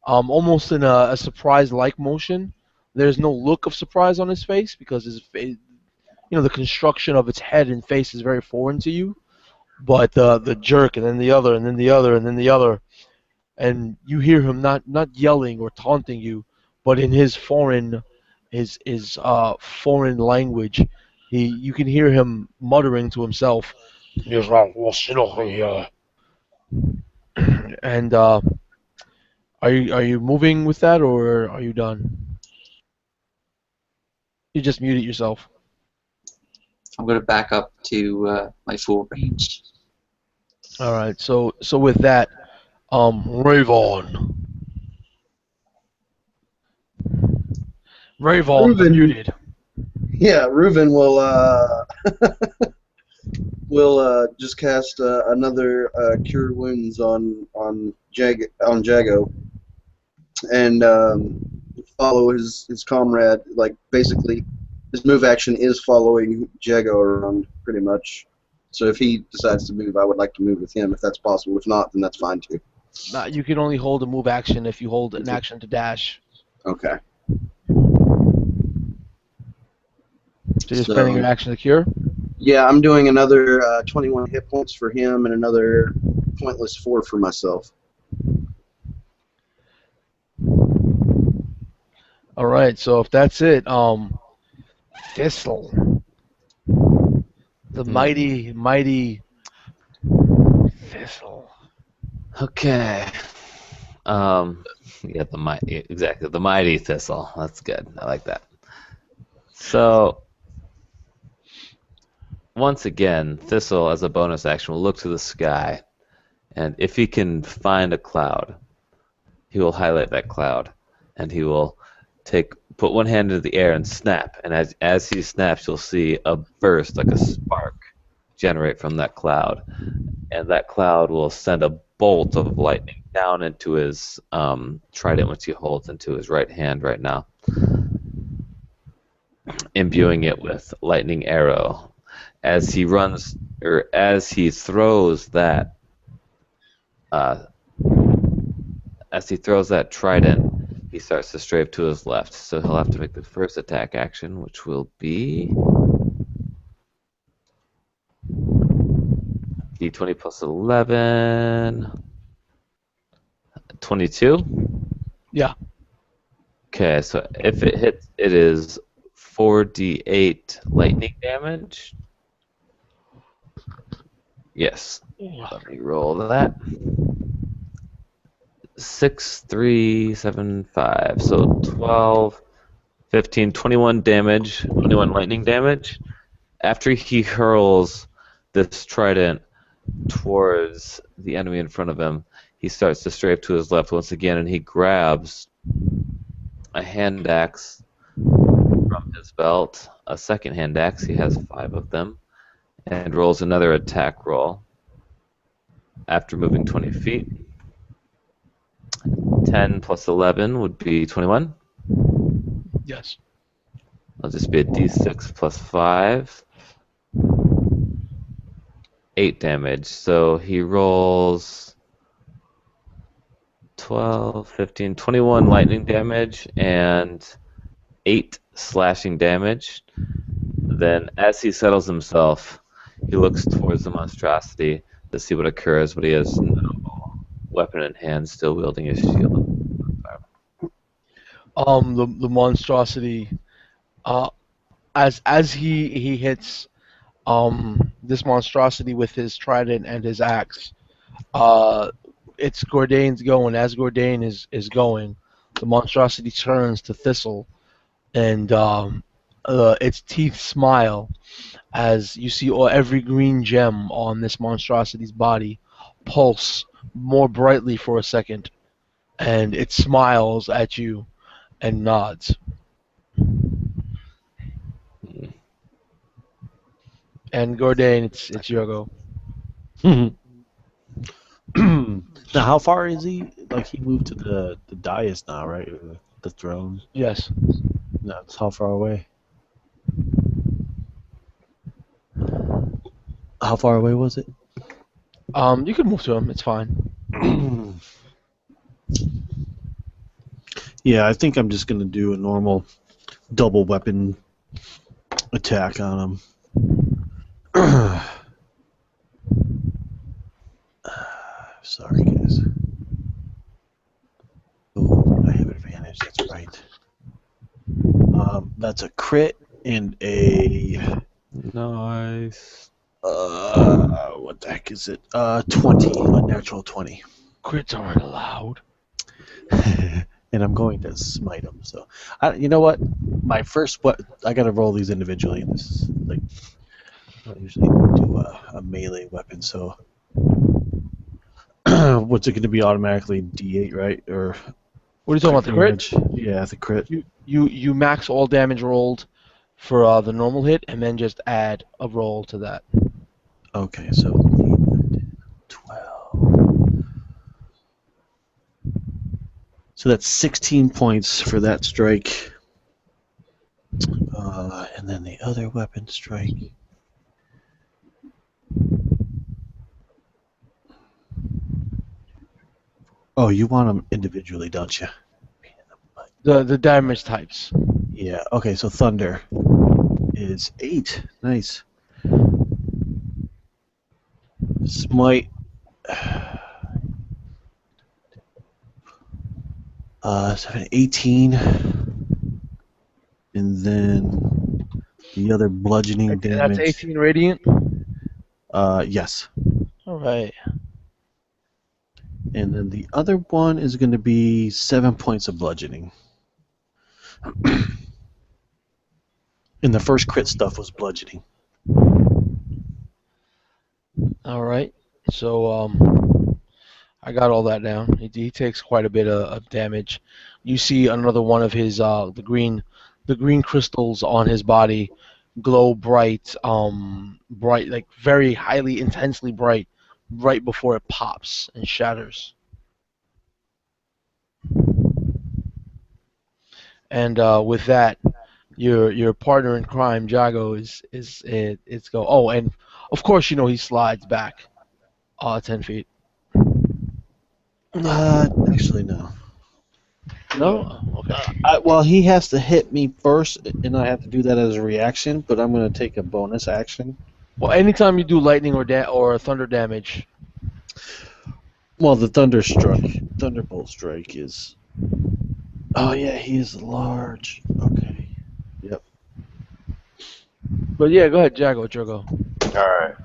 almost in a surprise-like motion. There's no look of surprise on his face because his face, the construction of its head and face is very foreign to you. But the jerk, and then the other, and then the other, and then the other, and you hear him not yelling or taunting you, but in his foreign language, you can hear him muttering to himself. And are you moving with that, or are you done? You just muted yourself. I'm going to back up to my full range. All right. So with that, Ravon, Reuven. muted. Yeah, Reuven will just cast another Cure Wounds on Jago, and follow his comrade. Like basically, his move action is following Jago around pretty much. So if he decides to move, I would like to move with him if that's possible. If not, then that's fine too. You can only hold a move action if you hold an action to dash. Okay. So you're spending your action to cure? Yeah, I'm doing another 21 hit points for him and another pointless 4 for myself. All right. So if that's it, Thistle, the mighty Thistle. Okay. Yeah, exactly, the mighty thistle. That's good. I like that. So, once again, Thistle, as a bonus action, will look to the sky, and if he can find a cloud, he will highlight that cloud, and he will put one hand into the air and snap, and as he snaps, you'll see a burst, like a spark, generate from that cloud, and that cloud will send a bolt of lightning down into his trident, which he holds into his right hand right now, imbuing it with lightning arrow. As he runs, or as he throws that trident, he starts to strafe to his left. So he'll have to make the first attack action, which will be D20 plus 11. 22? Yeah. Okay, so if it hits, it is 4d8 lightning damage. Yes. Let me roll that. 6, 3, 7, 5. So 12, 15, 21 damage, 21 lightning damage. After he hurls this trident towards the enemy in front of him, he starts to strafe to his left once again, and he grabs a hand axe from his belt, a second hand axe. He has 5 of them, and rolls another attack roll after moving 20 feet. 10 plus 11 would be 21. Yes. I'll just be a d6 plus 5. 8 damage. So he rolls 12, 15, 21 lightning damage and 8 slashing damage. Then, as he settles himself, he looks towards the monstrosity to see what occurs, but he has no weapon in hand, still wielding his shield. The monstrosity, as he hits this monstrosity with his trident and his axe, it's Gordane's going. As Gordain is going, the monstrosity turns to Thistle, and its teeth smile as you see every green gem on this monstrosity's body pulse more brightly for a second, and it smiles at you and nods. And Gordain, it's your go. Now, how far is he? Like, he moved to the dais now, right? Or the throne. Yes. No, it's how far away? How far away was it? You can move to him. It's fine. Yeah, I think I'm just gonna do a normal double weapon attack on him. Sorry, guys. Oh, I have advantage. That's right. That's a crit and a. Nice. What the heck is it? 20, a natural 20. Crits aren't allowed. And I'm going to smite him. So, you know what? My first I gotta roll these individually. This is like I don't usually do a melee weapon. So, what's it going to be automatically? D8, right? Or What are you talking about? The crit? Yeah, the crit. You max all damage rolled for the normal hit, and then just add a roll to that. Okay, so 12. So that's 16 points for that strike. And then the other weapon strike. Oh, you want them individually, don't you? The damage types. Yeah, okay, so Thunder is 8. Nice. Smite. 18. And then the other bludgeoning damage. That's 18 radiant? Yes. Alright. And then the other one is going to be 7 points of bludgeoning. And the first crit stuff was bludgeoning. Alright. So, I got all that down. He takes quite a bit of damage. You see another one of his, the green crystals on his body glow bright, like very highly, intensely bright, right before it pops and shatters. And with that, your partner in crime, Jago, is go. Oh, and of course, he slides back, 10 feet. Actually, no. No? Okay. Well, he has to hit me first, and I have to do that as a reaction, but I'm going to take a bonus action. Well, anytime you do lightning or thunder damage. Well, the Thunderbolt strike is. Oh yeah, he is large. Okay. Yep. But yeah, go ahead, Jago, Jago. Alright.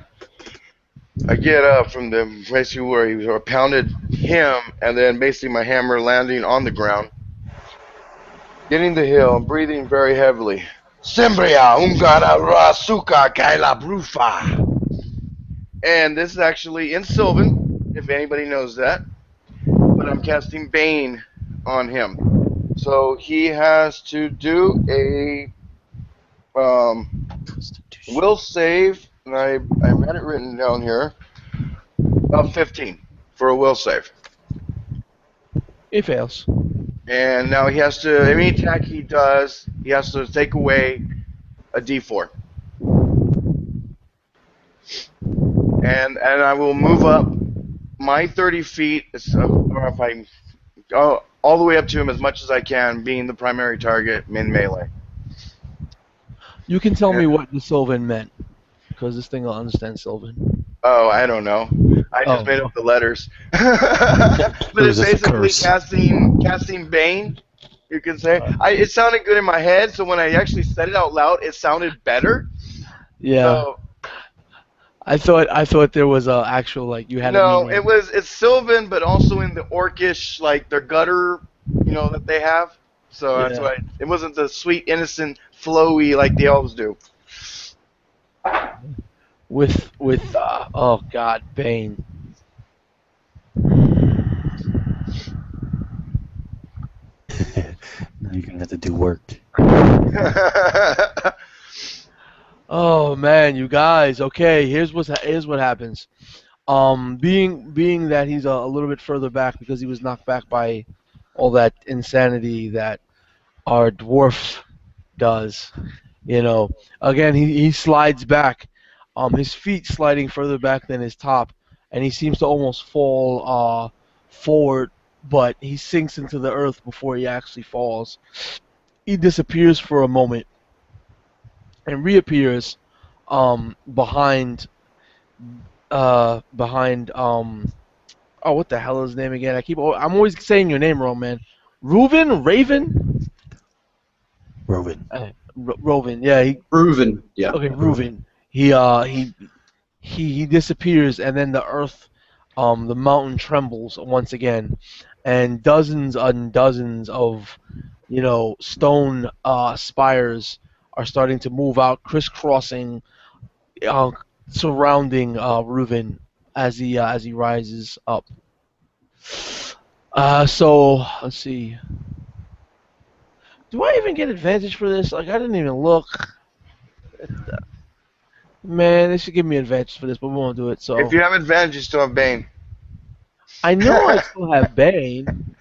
I get up from the basically where he pounded him, and then basically my hammer landing on the ground. Getting the hill, I'm breathing very heavily. Sembria, ungara rasuka kaila brufa. And this is actually in Sylvan, if anybody knows that. But I'm casting Bane on him. So he has to do a will save, and I had it written down here, of 15 for a will save. He fails. And now he has to, any attack he does, he has to take away a d4. And I will move up my 30 feet, or if I go all the way up to him as much as I can, being the primary target in melee. You can tell me what the Sylvan meant, because this thing will understand Sylvan. Oh, I don't know. I just made up the letters. But it's basically casting Bane, you can say. It sounded good in my head, so when I actually said it out loud, it sounded better. Yeah. So, I thought there was a actual, like, you had a meaning. it's Sylvan, but also in the orcish, like their gutter, that they have. So that's why it wasn't the sweet, innocent, flowy like the elves do. With oh god, Bane. Now you're gonna have to do work. Oh man, you guys. Okay, here's what happens. Being that he's a little bit further back because he was knocked back by all that insanity that our dwarf does. Again, he slides back. His feet sliding further back than his top, and he seems to almost fall forward, but he sinks into the earth before he actually falls. He disappears for a moment and reappears behind oh, what the hell is his name again? I'm always saying your name wrong, man. Raven? Rowan. Roven, yeah. Proven. Yeah. Okay, Reuven. He disappears, and then the earth, the mountain trembles once again, and dozens and dozens of, stone spires are starting to move out, crisscrossing, surrounding Reuven as he rises up. So let's see. Do I even get advantage for this? Like, I didn't even look. Man, they should give me advantage for this, but we won't do it. So If you have advantage, you still have Bane. I know I still have Bane,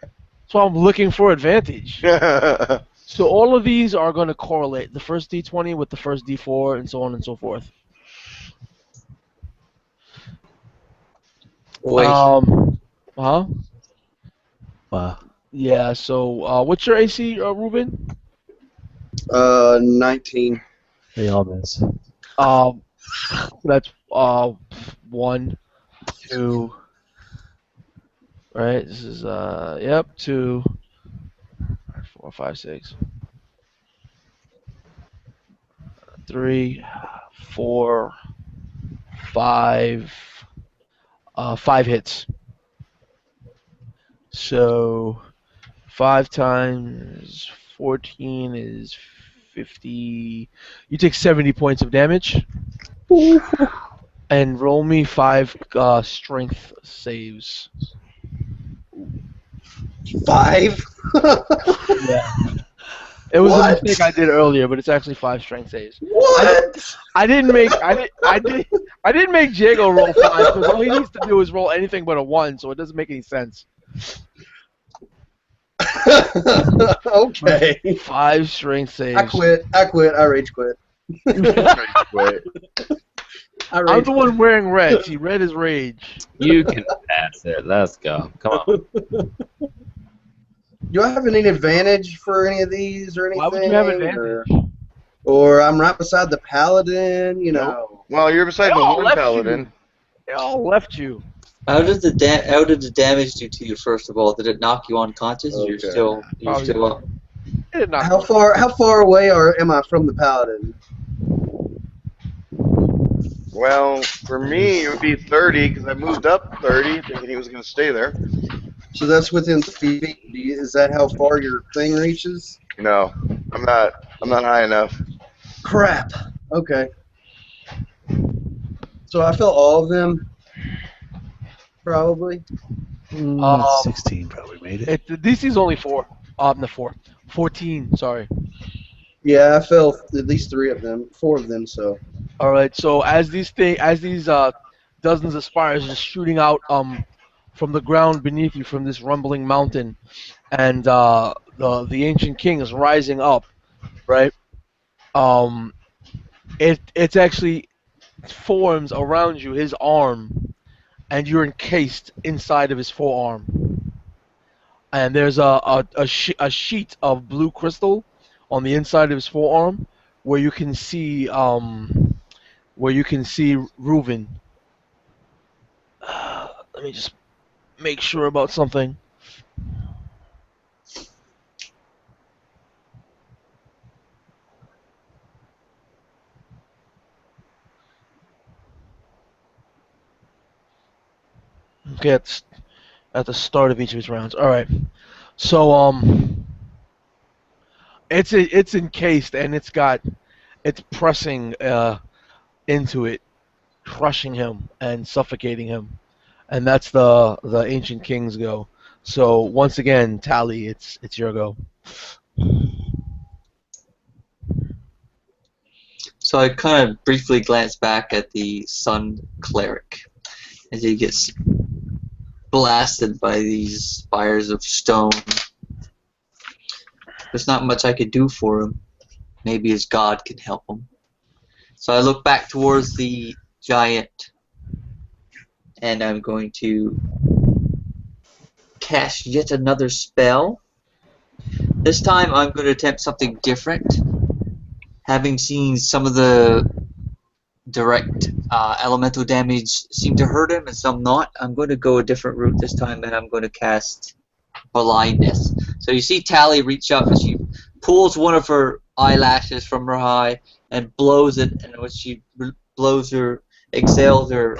so I'm looking for advantage. So all of these are going to correlate. The first D20 with the first D4, and so on and so forth. Wait. Huh? Wow. Yeah. So what's your AC, Ruben? 19. They all miss. That's 1, 2. Right. This is 2, 4, 5, 6, 3, 4, 5. 5 hits. So 5 times 14 is 50. You take 70 points of damage. And roll me 5 strength saves. 5? Yeah. It was a mistake I did earlier, but it's actually 5 strength saves. What? I didn't make Jago roll 5 because all he needs to do is roll anything but a 1, so it doesn't make any sense. Okay. 5 strength saves. I quit. I rage quit. I'm the one wearing red. See, red is rage. You can pass it. Let's go. Come on. Do I have any advantage for any of these or anything? Why would you have advantage? Or I'm right beside the paladin, Well, you're beside the Oh, Lord left Paladin. They all left you. How did the damage do to you? First of all, did it knock you unconscious? Or Okay. you're Probably- still up. It did not. How far away am I from the paladin? Well, for me, it would be 30 because I moved up 30, thinking he was going to stay there. So that's within 3 feet. Is that how far your thing reaches? No, I'm not. I'm not high enough. Crap. Okay. So I felt all of them. Probably. 16 probably made it. The DC's only 4. No, 4. 14. Sorry. Yeah, I felt at least 4 of them. So. All right. So as these dozens of spires just shooting out from the ground beneath you from this rumbling mountain, and the ancient king is rising up, right? It's actually forms around you, his arm, and you're encased inside of his forearm. And there's a sheet of blue crystal on the inside of his forearm where you can see Reuven. Let me just make sure about something. Okay, at the start of each of his rounds. All right. So it's encased and it's pressing into it, crushing him and suffocating him, and that's the ancient king's go. So once again, Tally, it's your go. So I kind of briefly glance back at the Sun Cleric as he gets blasted by these spires of stone. There's not much I could do for him. Maybe his god can help him. So I look back towards the giant, and I'm going to cast yet another spell. This time I'm going to attempt something different. Having seen some of the direct elemental damage seem to hurt him and some not, I'm going to go a different route this time, and I'm going to cast blindness. So you see Tally reach up and she pulls one of her eyelashes from her eye and blows it, and when she exhales her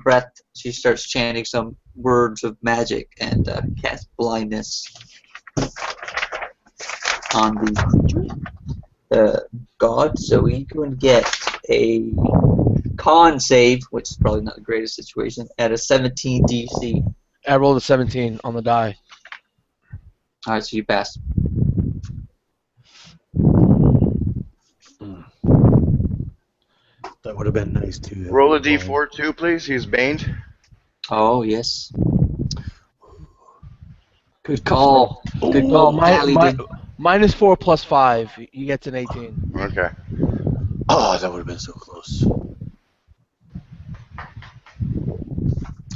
breath, she starts chanting some words of magic and casts blindness on the god. So we can get a con save, which is probably not the greatest situation, at a 17 DC. I rolled a 17 on the die. Alright, so you pass. That would have been nice too. Roll a d4 too, please. He's baned. Oh, yes. Good call. Good Well, call. Tally did. -4 plus 5, he gets an 18. Okay. Oh, that would have been so close.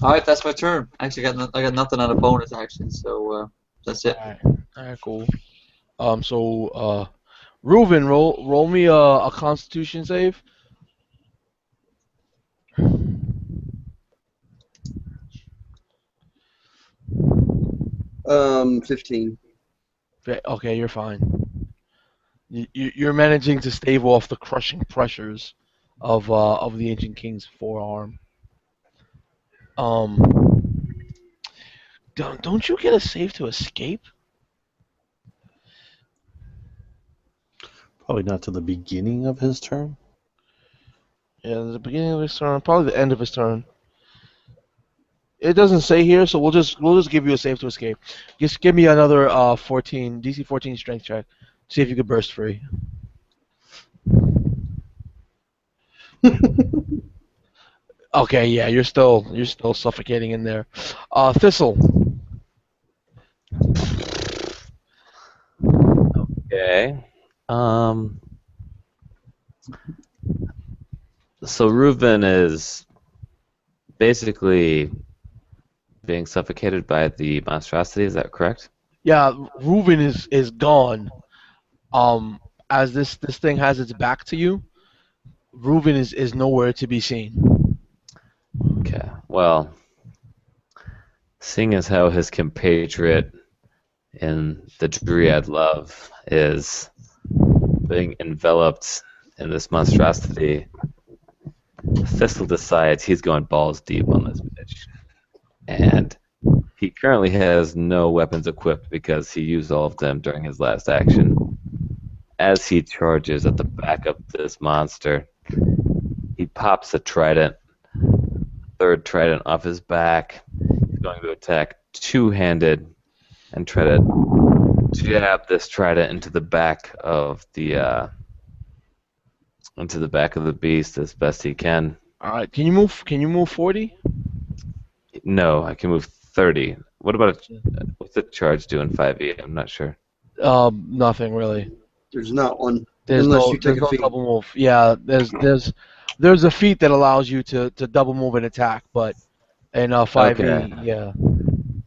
Alright, that's my turn. Actually, I got nothing on a bonus action, so that's it. Alright, cool. So Reuven, roll me a Constitution save. 15. Okay, you're fine. You're managing to stave off the crushing pressures of the ancient king's forearm. Don't you get a save to escape? Probably not to the beginning of his turn. Yeah, the beginning of his turn, probably the end of his turn. It doesn't say here, so we'll just give you a save to escape. Just give me another DC 14 strength check. See if you can burst free. Okay, yeah, you're still suffocating in there. Thistle. Okay. So Reuven is basically being suffocated by the monstrosity. Is that correct? Yeah, Reuven is gone. As this thing has its back to you, Reuven is nowhere to be seen. Okay. Well, seeing as how his compatriot in the Dryad Love is being enveloped in this monstrosity, Thistle decides he's going balls deep on this bitch. And he currently has no weapons equipped because he used all of them during his last action. As he charges at the back of this monster, he pops a trident, third trident off his back. He's going to attack two-handed and try to jab this trident into the back of the beast as best he can. All right. Can you move? Can you move 40? No, I can move 30. What about what's the charge do in 5e? I'm not sure. Nothing really. There's not one. There's Unless no you take there's a no feat. double move. Yeah, there's a feat that allows you to double move and attack, but in 5e, Okay. yeah.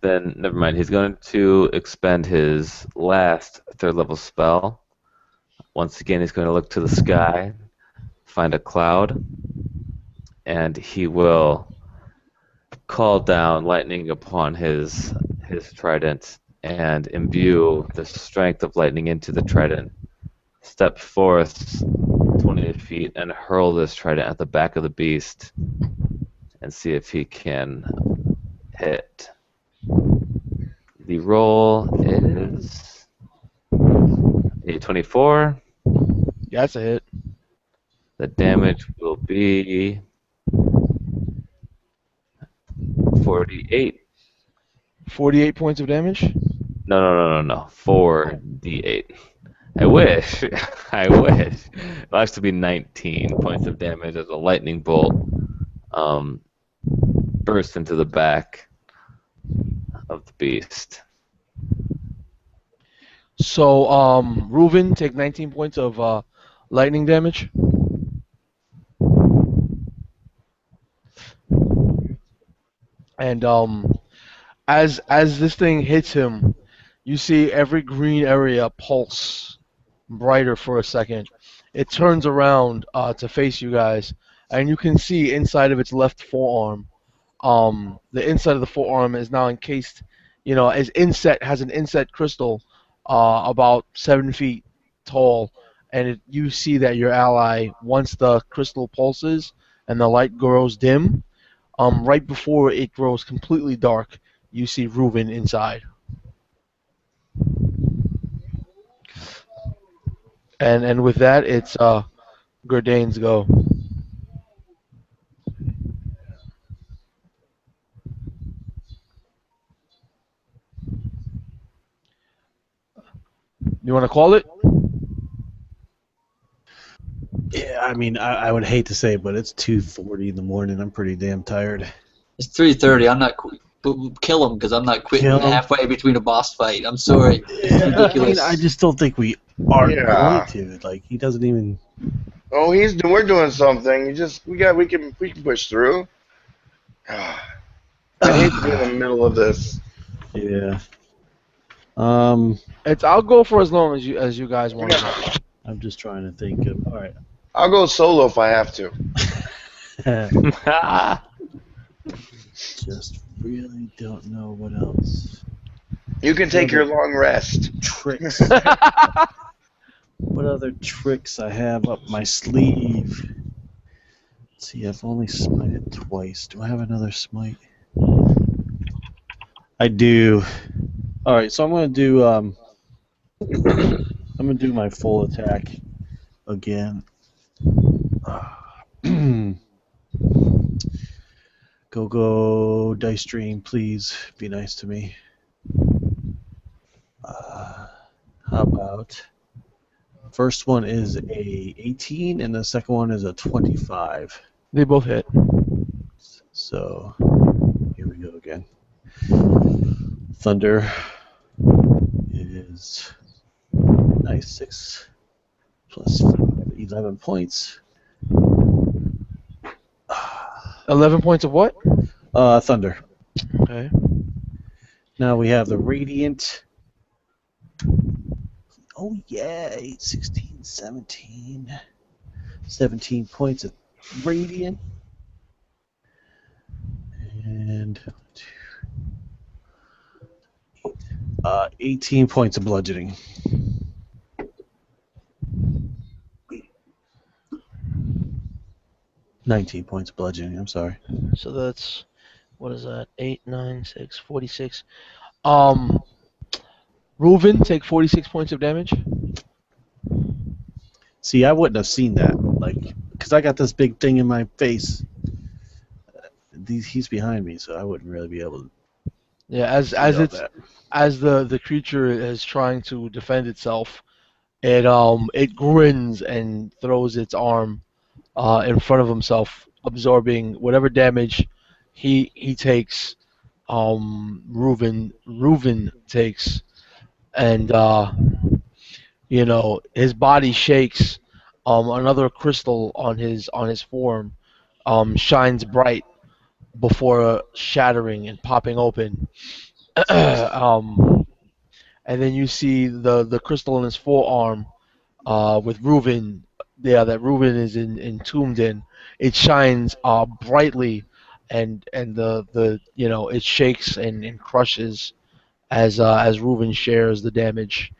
Then never mind. He's going to expend his last third level spell. Once again, he's going to look to the sky, find a cloud, and he will call down lightning upon his trident and imbue the strength of lightning into the trident. Step forth 20 feet and hurl this trident at the back of the beast and see if he can hit. The roll is a 24. Yeah, that's a hit. The damage will be 48. 48 points of damage. No. 4d8. I wish. I wish. It'll actually be 19 points of damage as a lightning bolt bursts into the back of the beast. So, Reuven, take 19 points of lightning damage. And as this thing hits him, you see every green area pulse brighter for a second. It turns around to face you guys, and you can see inside of its left forearm. The inside of the forearm is now encased, has an inset crystal, about 7 feet tall, and you see that your ally, once the crystal pulses and the light grows dim, right before it grows completely dark, you see Reuven inside. And with that, it's Gurdane's go. You want to call it? Yeah, I mean, I would hate to say it, but it's 2:40 in the morning. I'm pretty damn tired. It's 3:30. I'm not kill him because I'm not quitting Kill him? halfway between a boss fight. I'm sorry. It's I ridiculous. mean, I just don't think we are Yeah. going to. Like, he doesn't even. Oh, we're doing something. We can push through. I hate to be in the middle of this. Yeah. I'll go for as long as you guys want to go. I'm just trying to think of. All right. I'll go solo if I have to. Just really don't know what else. You can take your long rest. Tricks. What other tricks I have up my sleeve? Let's see, I've only smited twice. Do I have another smite? I do. All right, so I'm gonna do my full attack again. Go dice stream, please be nice to me. How about first one is a 18 and the second one is a 25. They both hit. So here we go again. Thunder is nice 6 plus 5, 11 points. 11 points of what? Thunder. Okay. Now we have the Radiant. Oh yeah, 8, 16, 17. 17 points of Radiant. And 18 points of bludgeoning. $19 points of bludgeoning. I'm sorry. So that's, what is that? 8, 9, 6, 46. Reuven, take 46 points of damage. See, I wouldn't have seen that, because I got this big thing in my face. He's behind me, so I wouldn't really be able to. Yeah, as the creature is trying to defend itself, it grins and throws its arm in front of himself, absorbing whatever damage he takes. Reuven takes, and his body shakes. Another crystal on his form shines bright before shattering and popping open. And then you see the crystal in his forearm with Reuven, that Reuven is entombed in. It shines brightly, and the it shakes and crushes as Reuven shares the damage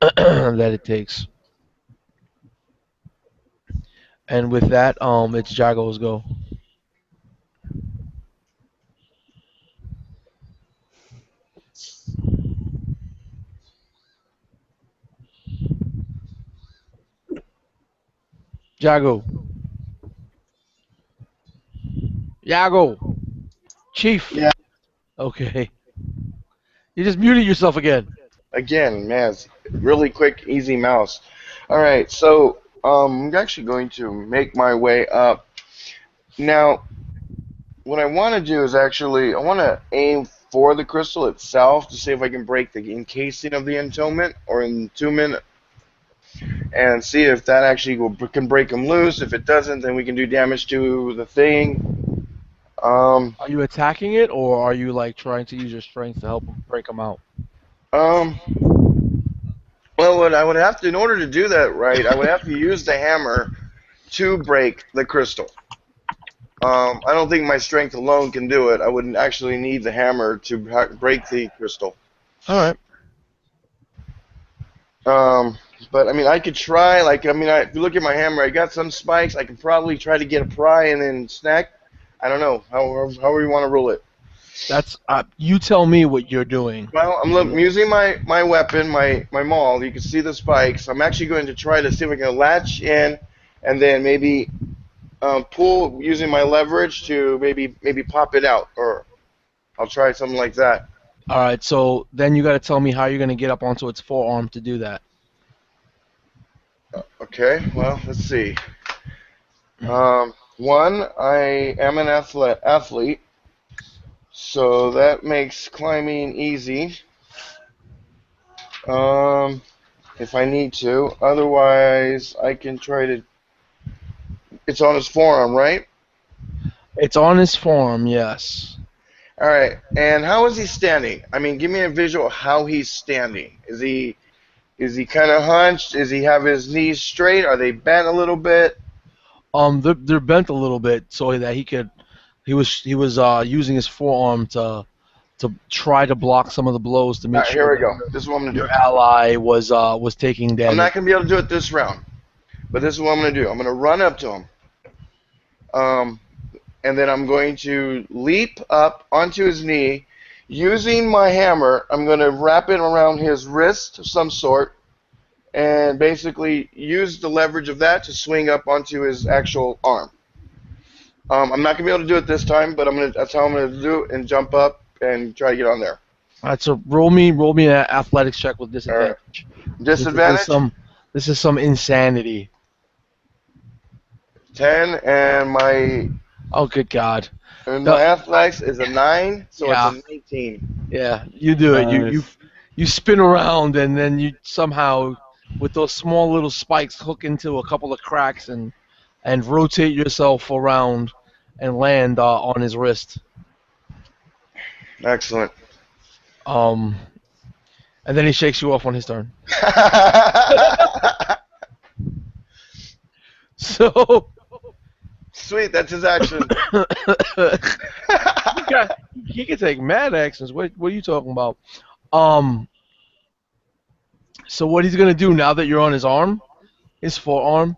that it takes. And with that, it's Jago's go. Jago. Yago. Chief. Yeah. Okay. You just muted yourself again. Again, man, it's really quick, easy mouse. All right, so I'm actually going to make my way up. Now, what I want to do is I want to aim for the crystal itself to see if I can break the encasing of the entombment, and see if that actually can break them loose. If it doesn't, then we can do damage to the thing. Are you attacking it, or are you trying to use your strength to help break them out? Well, what I would have to, in order to do that right, I would have to use the hammer to break the crystal. I don't think my strength alone can do it. I wouldn't actually need the hammer to break the crystal. All right. But I mean, I could try. If you look at my hammer, I got some spikes. I can probably try to get a pry and then snack. I don't know. However you want to rule it. That's you tell me what you're doing. Well, I'm using my weapon, my maul. You can see the spikes. I'm actually going to try to see if I can latch in, and then maybe pull using my leverage to maybe pop it out, or I'll try something like that. All right. So then you got to tell me how you're going to get up onto its forearm to do that. Okay. Well, let's see. One, I am an athlete. So that makes climbing easy. If I need to. Otherwise, I can try to. It's on his forearm, right? It's on his forearm, yes. All right. And how is he standing? I mean, give me a visual of how he's standing. Is he kind of hunched? Does he have his knees straight? Are they bent a little bit? They're bent a little bit so that he could. He was using his forearm to try to block some of the blows to make Here sure we go. This is what I'm gonna do. your ally was taking damage. I'm not gonna be able to do it this round, but this is what I'm gonna do. I'm gonna run up to him, and then I'm going to leap up onto his knee, using my hammer. I'm gonna wrap it around his wrist of some sort, and basically use the leverage of that to swing up onto his actual arm. I'm not gonna be able to do it this time, but that's how I'm gonna do it and jump up and try to get on there. All right, so roll me an athletics check with disadvantage. Right. Disadvantage? This is some insanity. 10 and my Oh, good God. and my athletics is a 9, so Yeah. it's a 19. Yeah, you do it. You spin around and then you somehow, with those small little spikes, hook into a couple of cracks and rotate yourself around and land on his wrist. Excellent. And then he shakes you off on his turn. So Sweet, that's his action. he can take mad actions. What are you talking about? Um. So what he's gonna do now that you're on his arm, his forearm,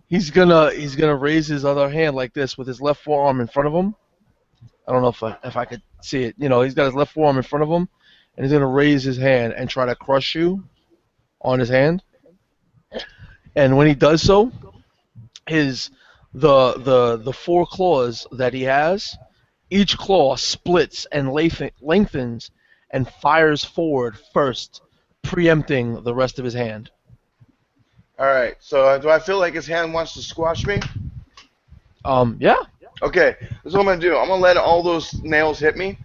he's gonna raise his other hand like this with his left forearm in front of him. I don't know if I could see it. You know, he's got his left forearm in front of him, and he's gonna raise his hand and try to crush you on his hand. And when he does so, his the four claws that he has, each claw splits and lengthens and fires forward first, preempting the rest of his hand. All right. So do I feel like his hand wants to squash me? Yeah. Okay. This is what I'm gonna do. I'm gonna let all those nails hit me,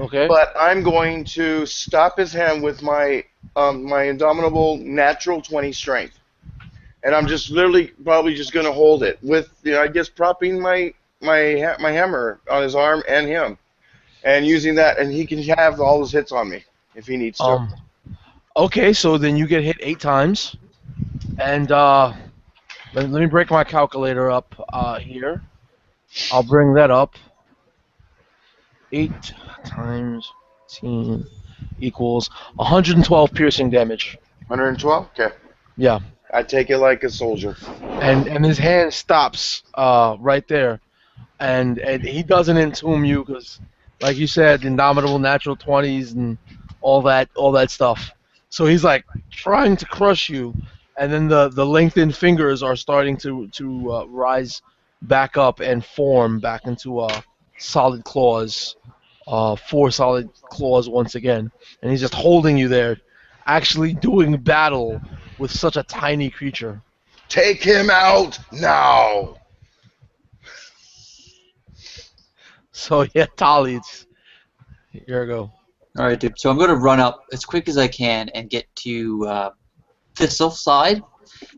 Okay. but I'm going to stop his hand with my my indomitable natural 20 strength, and I'm just literally probably just gonna hold it with I guess propping my hammer on his arm and him, and using that, and he can have all his hits on me if he needs to. Okay, so then you get hit 8 times, and let me break my calculator up here. I'll bring that up. 8 times 18 equals 112 piercing damage. 112. Okay. Yeah, I take it like a soldier. and his hand stops right there, and he doesn't entomb you because, like you said, indomitable natural 20s and all that stuff. So he's like trying to crush you, and then the lengthened fingers are starting to rise back up and form back into solid claws, 4 solid claws once again, and he's just holding you there, actually doing battle with such a tiny creature. Take him out now. So yeah, Tali, here we go. All right, dude. So I'm going to run up as quick as I can and get to Thistle side.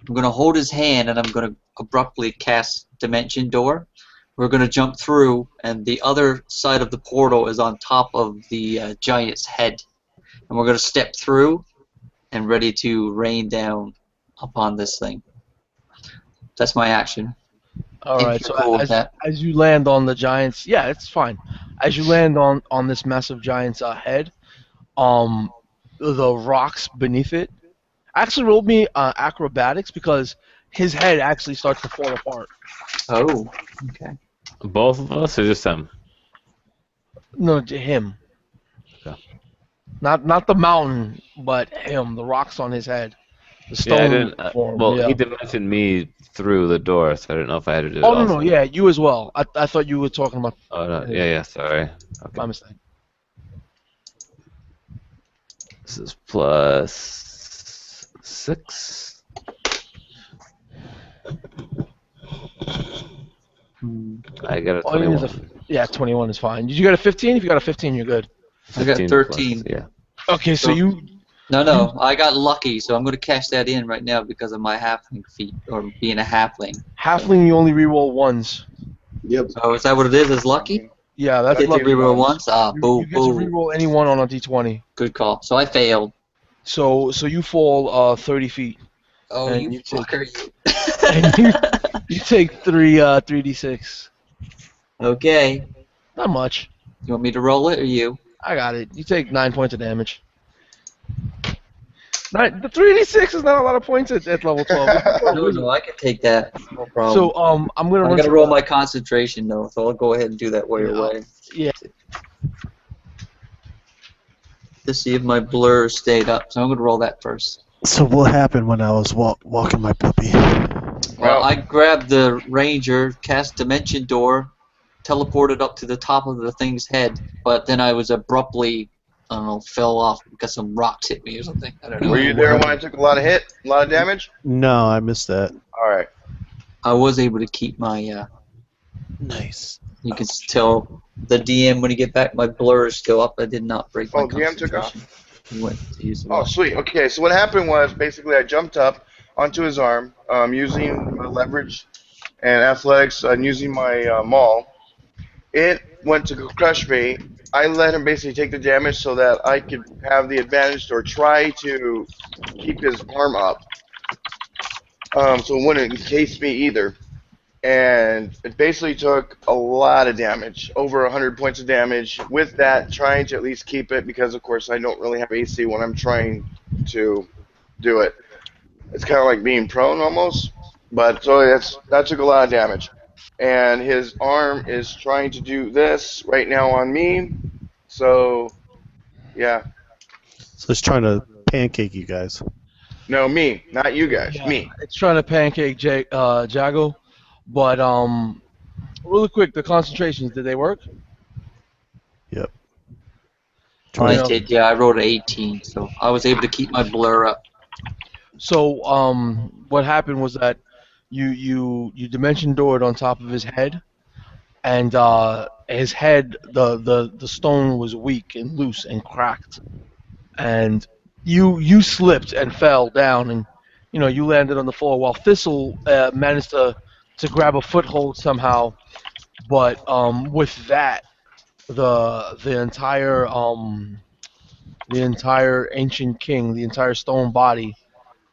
I'm going to hold his hand and I'm going to abruptly cast Dimension Door. We're going to jump through, and the other side of the portal is on top of the giant's head. And we're going to step through and ready to rain down upon this thing. That's my action. All If right, you're so cool with that. as you land on the giant's, yeah, it's fine. As you land on this massive giant's head, the rocks beneath it actually rolled me acrobatics because his head actually starts to fall apart. Oh, okay. Both of us or just him? No, to him. Okay. Not the mountain, but him. The rocks on his head. The stone. Yeah, I didn't. Form, Well, yeah. he dimensioned me through the door, so I didn't know if I had to do it. Oh no, also. no, yeah, you as well. I thought you were talking about. Oh no, yeah, sorry. Okay. My mistake. This is plus 6. I got a All you need 21. is yeah, 21 is fine. Did you get a 15? If you got a 15, you're good. I got 15 13. plus, yeah. Okay, so you. No, I got lucky, so I'm going to cash that in right now because of my halfling feat, or being a halfling. Halfling, you only reroll ones. Yep. Oh, is that what it is lucky? Yeah, that's Get to lucky. reroll once? Ah, You boo, get to boo. reroll any one on a d20. Good call. So I failed. So you fall 30 feet. Oh, And you you take- fucker. and you take 3d6. Okay. Not much. You want me to roll it or you? I got it. You take 9 points of damage. The 3d6 is not a lot of points at level 12. No, I can take that. No problem. So I'm gonna I'm run. gonna some- roll my concentration though, so I'll go ahead and do that while you're Yeah. away. Yeah. To see if my blur stayed up, so I'm gonna roll that first. So what happened when I was walking my puppy? Well, I grabbed the ranger, cast Dimension Door, teleported up to the top of the thing's head, but then I was abruptly, I don't know, fell off because some rocks hit me or something. I don't know. Were you there when I took a lot of damage? No, I missed that. All right. I was able to keep my. Nice. You can tell the DM when you get back. My blur is still up. I did not break my Oh, DM took off? concentration. He went to use the Oh, sweet. Okay, so what happened was basically I jumped up onto his arm using my leverage and athletics and using my maul. It went to crush me. I let him basically take the damage so that I could have the advantage or try to keep his arm up so it wouldn't encase me either. and it basically took a lot of damage, over 100 points of damage. With that, trying to at least keep it, because of course I don't really have AC when I'm trying to do it. It's kind of like being prone almost, but so that took a lot of damage. And his arm is trying to do this right now on me, so yeah. So it's trying to pancake you guys. No, me, not you guys, Yeah, me. it's trying to pancake Jago, but really quick, the concentrations, did they work? Yep. You I know, did, yeah. I rolled an 18, so I was able to keep my blur up. so what happened was that you dimension doored on top of his head, and his head, the stone was weak and loose and cracked, and you slipped and fell down, and you landed on the floor while Thistle managed to grab a foothold somehow. But with that, the entire ancient king, the entire stone body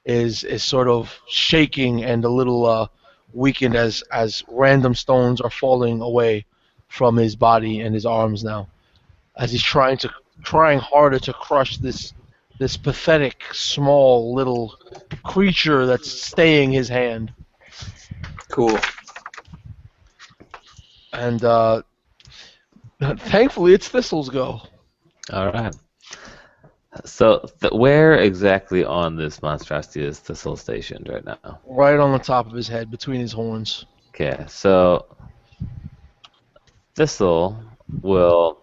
is sort of shaking and a little weakened as random stones are falling away from his body and his arms now, as he's trying harder to crush this pathetic small little creature that's staying his hand. Cool. And thankfully it's Thistle's go. All right. So, where exactly on this monstrosity is Thistle stationed right now? Right on the top of his head, between his horns. Okay, so Thistle will,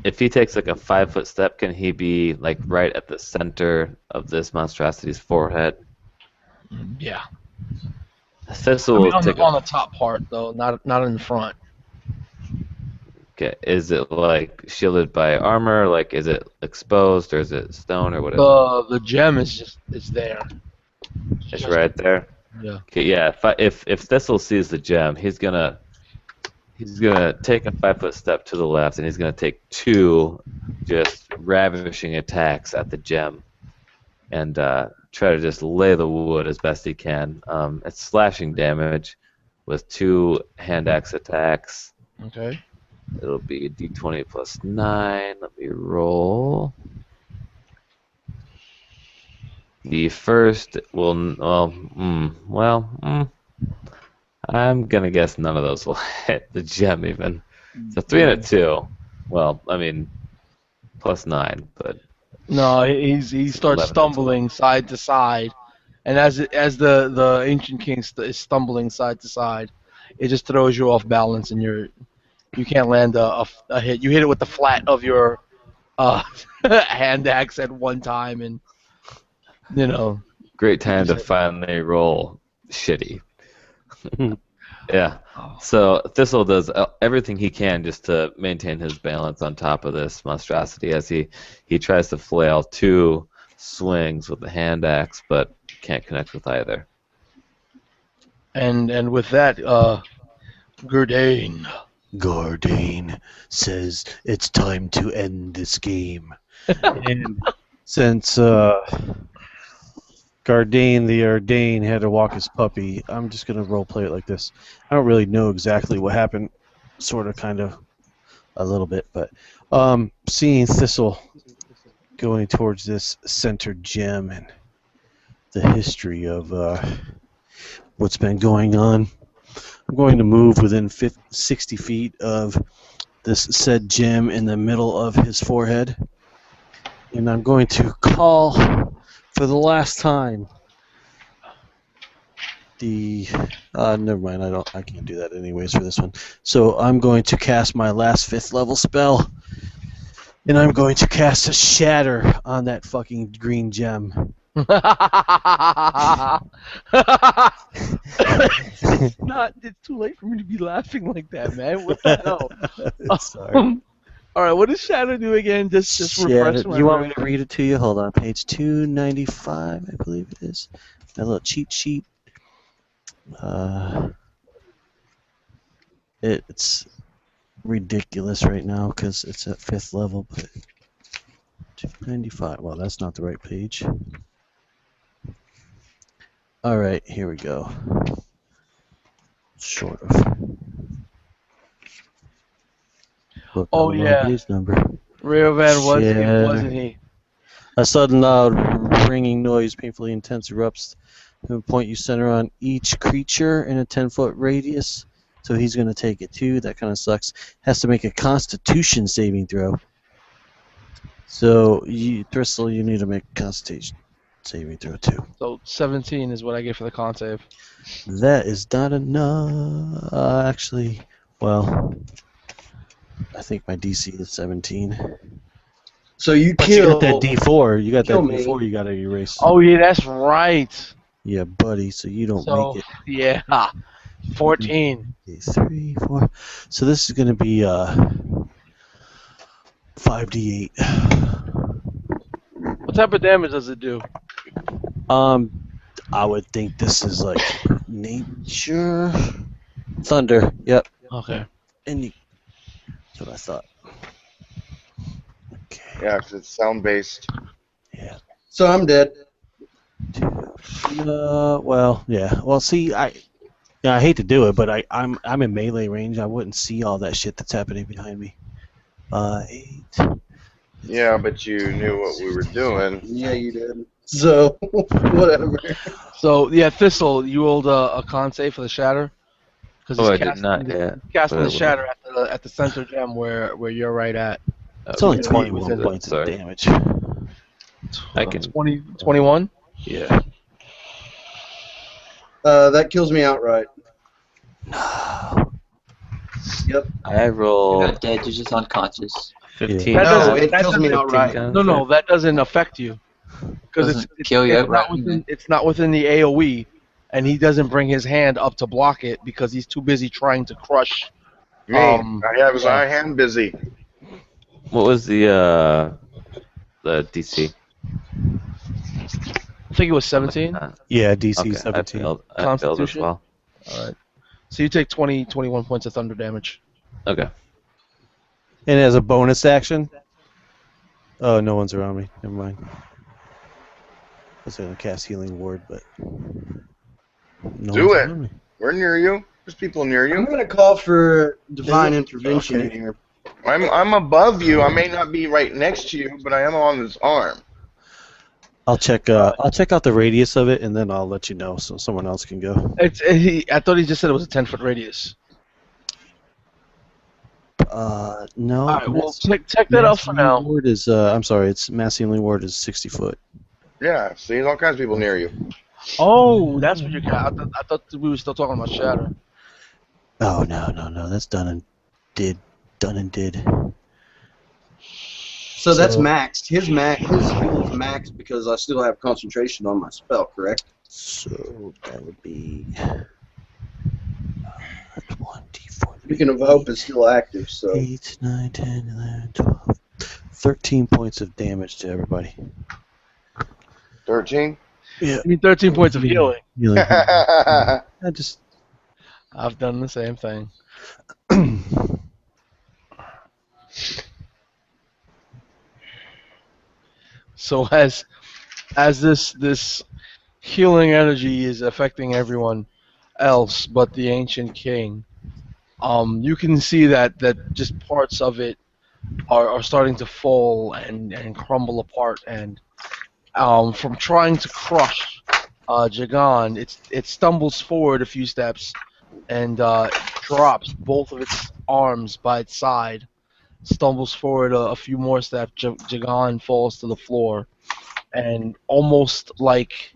if he takes like a 5-foot step, can he be like right at the center of this monstrosity's forehead? Yeah. Thistle I mean, will on take the top part though, not in the front. Okay, is it like shielded by armor? Like, is it exposed, or is it stone, or what is it? The gem is there. It's right there. Yeah. Okay, yeah. If Thistle sees the gem, he's gonna take a 5-foot step to the left, and he's gonna take 2 just ravishing attacks at the gem, and try to just lay the wood as best he can. It's slashing damage with 2 hand axe attacks. Okay. It'll be d20 plus 9. Let me roll. The first will, I'm going to guess none of those will hit the gem even. So 3 and a 2. Well, I mean, plus 9, but... No, he starts 11 stumbling side to side, and as the ancient king is stumbling side to side, it just throws you off balance, and you can't land a hit. You hit it with the flat of your hand axe at one time, and Great time to finally roll shitty. Yeah. So Thistle does everything he can just to maintain his balance on top of this monstrosity as he tries to flail 2 swings with the hand axe, but can't connect with either. And with that, Gurdain says it's time to end this game. And since Gardain the Ardain had to walk his puppy, I'm just going to roleplay it like this. I don't really know exactly what happened, sort of, kind of, a little bit, but seeing Thistle going towards this center gem and the history of what's been going on, I'm going to move within 60 feet of this said gem in the middle of his forehead, and I'm going to call for the last time never mind, I can't do that anyways for this one. So I'm going to cast my last 5th level spell, and I'm going to cast a shatter on that fucking green gem. it's too late for me to be laughing like that, man. What the hell? Sorry. All right, what does shatter do again? Just refresh my You want memory. me to read it to you? Hold on, page 295, I believe it is. My little cheat sheet. It's ridiculous right now because it's at 5th level, but 295. Well, that's not the right page. All right, here we go. Sort of. Look, Oh on the wrong yeah, page number. Rayovan was here, Share. wasn't he? A sudden loud ringing noise, painfully intense, erupts from a point you center on each creature in a 10-foot radius. So he's going to take it too. That kind of sucks. Has to make a Constitution saving throw. So, Thristle, you need to make a Constitution saving throw too. So 17 is what I get for the con save. That is not enough. Actually, well, I think my DC is 17. So you But you kill. got that D4. You got that kill me. D4. You got to erase. Oh yeah, that's right. Yeah, buddy. So you don't So make it. yeah, 14. 3, 4. So this is going to be 5d8. What type of damage does it do? I would think this is like nature. Thunder. Yep. Okay. And that's what I thought. Okay. Yeah, 'cause it's sound based. Yeah. So I'm dead. Well, yeah. Well, see, I hate to do it, but I'm in melee range. I wouldn't see all that shit that's happening behind me. 8. Yeah, but you knew what we were doing. Yeah, you did. So whatever. So yeah, Thistle, you rolled a con save for the shatter. Oh, I did not yet. Casting but I the will. shatter at the center gem where you're right at. It's only Okay. 21 points of Sorry. damage. I can. 21. Yeah. That kills me outright. No. Yep. I You're roll not dead, you're just unconscious. 15. That No, doesn't- it that kills me doesn't- outright. No, that doesn't affect you. Because Doesn't kill you outright. it's not within the AOE, and he doesn't bring his hand up to block it because he's too busy trying to crush. Me, I have his eye hand busy. What was the DC? I think it was 17. Yeah, DC Okay, 17. I failed as Constitution? well. All right. So you take 21 points of thunder damage. Okay. And as a bonus action. Oh, no one's around me. Never mind. I was going to cast Healing Ward, but. No Do one's it. around me. We're near you. There's people near I'm you. gonna call for divine intervention Okay. here. I'm above you. I may not be right next to you, but I am on his arm. I'll check out the radius of it, and then I'll let you know so someone else can go. I thought he just said it was a 10-foot radius. No. All right. Well, check that out for now. Ward is, I'm sorry, it's Mass Healing Ward is 60 foot. Yeah, see, there's all kinds of people near you. Oh, that's what you're. I thought we were still talking about shatter. Oh, no, that's done and did. So that's So- maxed. His heal is maxed because I still have concentration on my spell, correct? So that would be 24. Beacon of Hope is still active, so 8, 9, 10, 11, 12. 13 points of damage to everybody. 13? Yeah. I mean, 13 points of healing. Healing. I just. I've done the same thing. So as this healing energy is affecting everyone else but the ancient king, you can see that just parts of it are starting to fall and crumble apart, and from trying to crush Jagan, it stumbles forward a few steps and drops both of its arms by its side, stumbles forward a few more steps. Jagan falls to the floor, and almost like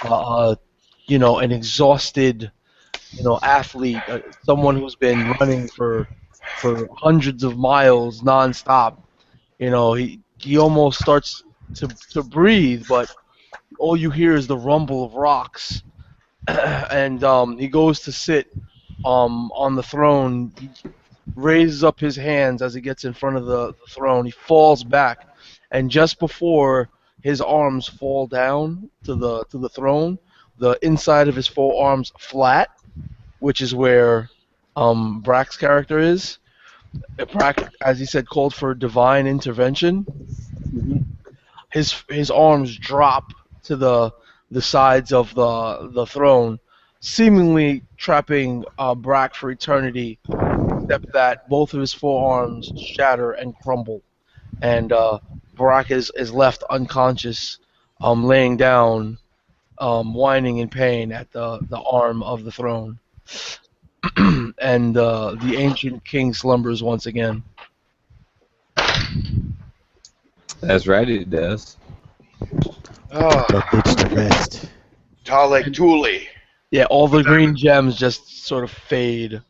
an exhausted athlete, someone who's been running for hundreds of miles nonstop. He almost starts to breathe, but all you hear is the rumble of rocks. And he goes to sit on the throne. He raises up his hands as he gets in front of the throne. He falls back, and just before his arms fall down to the throne, the inside of his forearms flat, which is where Brack's character is. Brack, as he said, called for divine intervention. His arms drop to the the sides of the throne, seemingly trapping Brack for eternity, except that both of his forearms shatter and crumble, and Brack is left unconscious, laying down, whining in pain at the arm of the throne. And the ancient king slumbers once again. That's right, he does. Oh, That bitch to rest. Talek Thule. Yeah, all the green gems just sort of fade.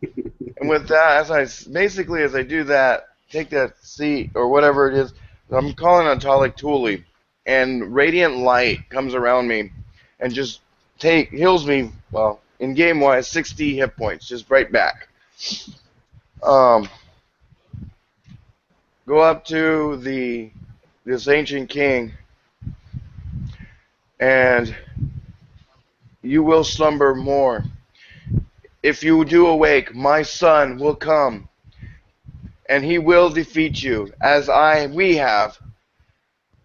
And with that, as I do that, take that seat or whatever it is, I'm calling on Talek Thule, and radiant light comes around me, and just heals me. Well, in game wise, 60 hit points, just right back. Go up to this ancient king, and you will slumber more. If you do awake, my son will come, and he will defeat you, as we have.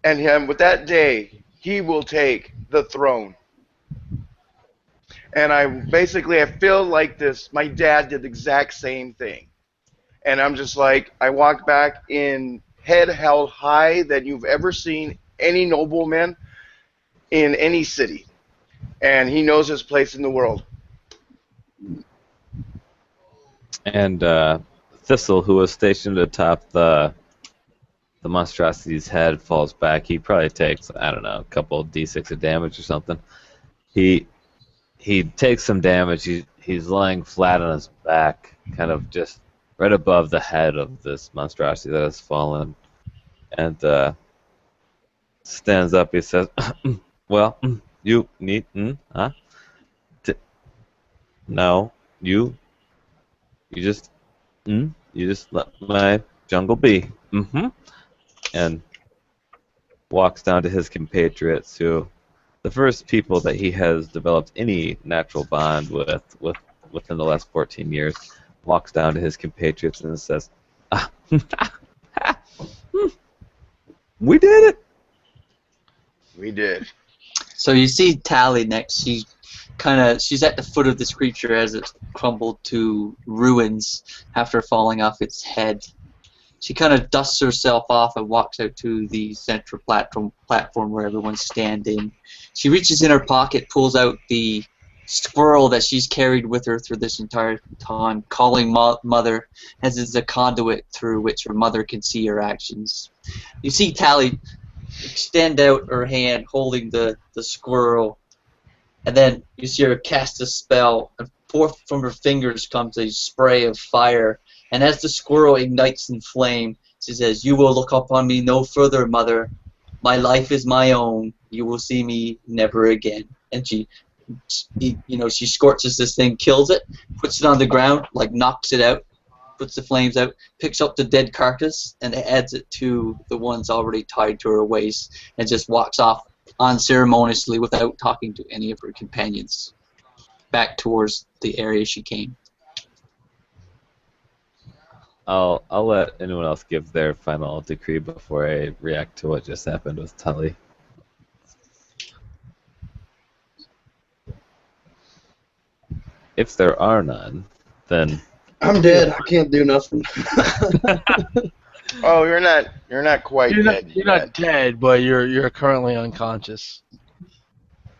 And with that day, he will take the throne. And I feel like this. My dad did the exact same thing. And I'm just like, I walk back in head held high that you've ever seen any nobleman in any city. And he knows his place in the world. And Thistle, who was stationed atop the monstrosity's head, falls back. He probably takes, I don't know, a couple d6 of damage or something. He takes some damage. He's lying flat on his back, kind of just right above the head of this monstrosity that has fallen, and stands up. He says, "Well, you need, huh? No, you just, you just let my jungle be, and walks down to his compatriots, who the first people that he has developed any natural bond within the last 14 years, walks down to his compatriots and says, "We did it." We did. So you see Tally next. She's at the foot of this creature as it crumbled to ruins after falling off its head. She kind of dusts herself off and walks out to the central platform where everyone's standing. She reaches in her pocket, pulls out the squirrel that she's carried with her through this entire time, calling Mother, as it's a conduit through which her mother can see her actions. You see Tally extend out her hand holding the squirrel, and then you see her cast a spell, and forth from her fingers comes a spray of fire, and as the squirrel ignites in flame, she says, "You will look upon me no further, Mother. My life is my own. You will see me never again." And she scorches this thing, kills it, puts it on the ground, like knocks it out, puts the flames out, picks up the dead carcass, and adds it to the ones already tied to her waist, and just walks off unceremoniously without talking to any of her companions, back towards the area she came. I'll let anyone else give their final decree before I react to what just happened with Tully. If there are none, then I'm dead. I can't do nothing. Oh, you're not quite dead. You're not dead, but you're currently unconscious.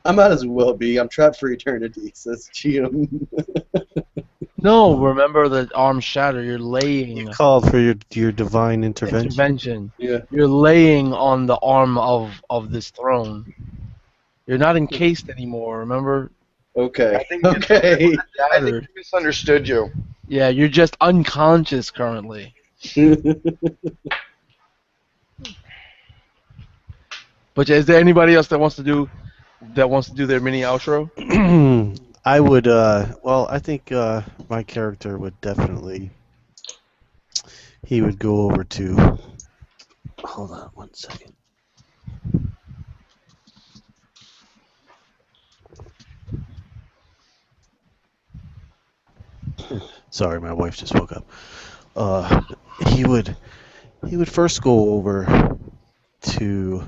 I might as well be. I'm trapped for eternity, says GM. No, remember the arms shatter. You're laying. You called for your divine intervention. Yeah. You're laying on the arm of this throne. You're not encased anymore. Remember? Okay. I think Okay. I think he misunderstood you. Yeah, you're just unconscious currently. But is there anybody else that wants to do their mini outro? I would. Well, I think my character would definitely. He would go over to. Hold on 1 second. Sorry, my wife just woke up. He would first go over to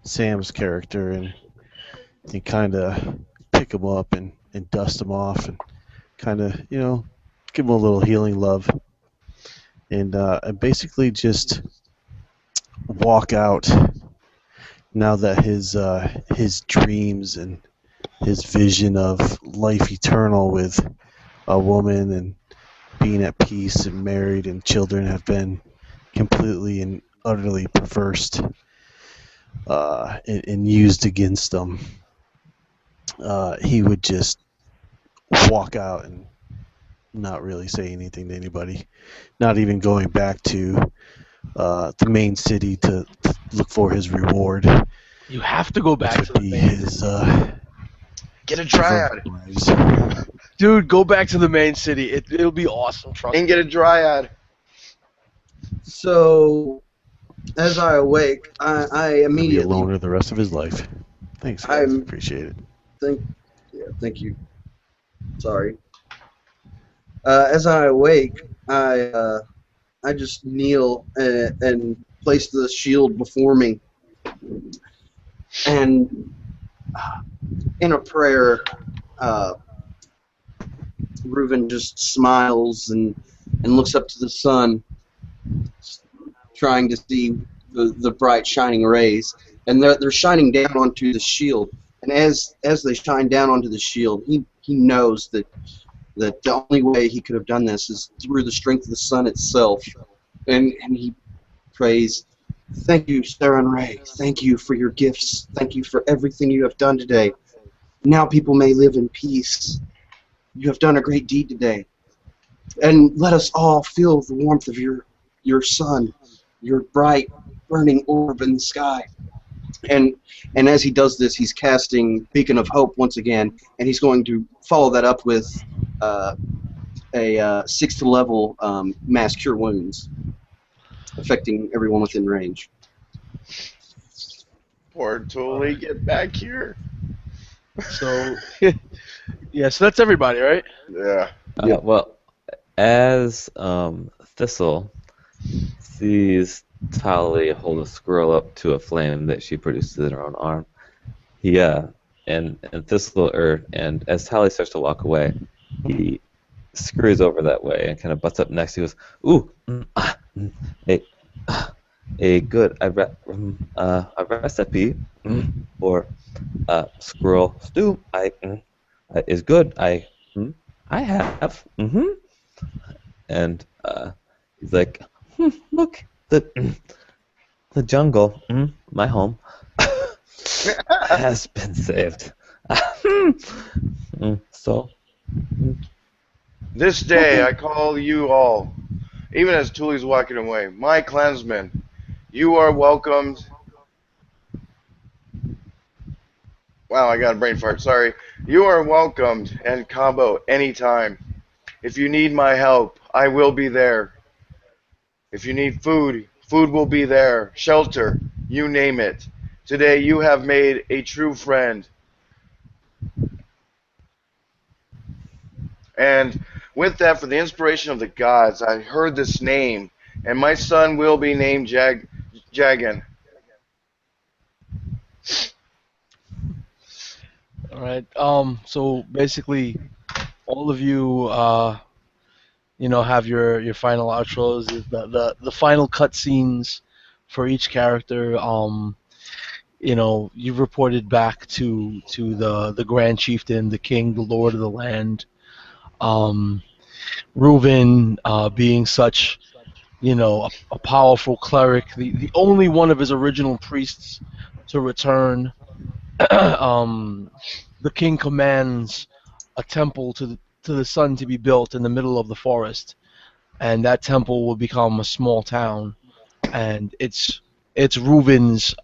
Sam's character and kind of pick him up and dust him off and kind of give him a little healing love and basically just walk out now that his dreams and his vision of life eternal with a woman and being at peace and married and children have been completely and utterly perversed and used against them. He would just walk out and not really say anything to anybody, not even going back to the main city to look for his reward. You have to go back Which to would the be main. his Get a dryad. lives. Dude, go back to the main city. It'll be awesome. Trust me. And get a dryad. So, as I awake, I He'll be a immediately loner the rest of his life. Thanks, guys. I'm- Appreciate it. thank you. Sorry. As I awake, I just kneel and place the shield before me, and in a prayer, Reuven just smiles and looks up to the sun, trying to see the bright shining rays, and they're shining down onto the shield. And as they shine down onto the shield, he knows that the only way he could have done this is through the strength of the sun itself. And he prays, "Thank you, Saren Ray. Thank you for your gifts. Thank you for everything you have done today. Now people may live in peace. You have done a great deed today. And let us all feel the warmth of your sun, your bright, burning orb in the sky." And as he does this, he's casting Beacon of Hope once again, and he's going to follow that up with a 6th level Mass Cure Wounds, affecting everyone within range. Poor Tully, get back here. So, yeah, so that's everybody, right? Yeah. Well, as Thistle sees Tali hold a squirrel up to a flame that she produces in her own arm, and Thistle, and as Tali starts to walk away, he scurries over that way and kind of butts up next. He goes, "Ooh, a good a recipe for squirrel stew is good. I have and he's like, look, the jungle, my home, has been saved. So This day I call you all, even as Tully's walking away, my clansmen, you are welcomed. Wow, I got a brain fart, sorry. You are welcomed and combo anytime. If you need my help, I will be there. If you need food, food will be there. Shelter, you name it. Today you have made a true friend. And with that, for the inspiration of the gods, I heard this name, and my son will be named Jagan. All right. So basically, all of you, have your final outros, the final cutscenes for each character. You've reported back to the Grand Chieftain, the King, the Lord of the land. Reuven, being such, a powerful cleric, the only one of his original priests to return. The king commands a temple to the sun to be built in the middle of the forest, and that temple will become a small town, and it's Reuven's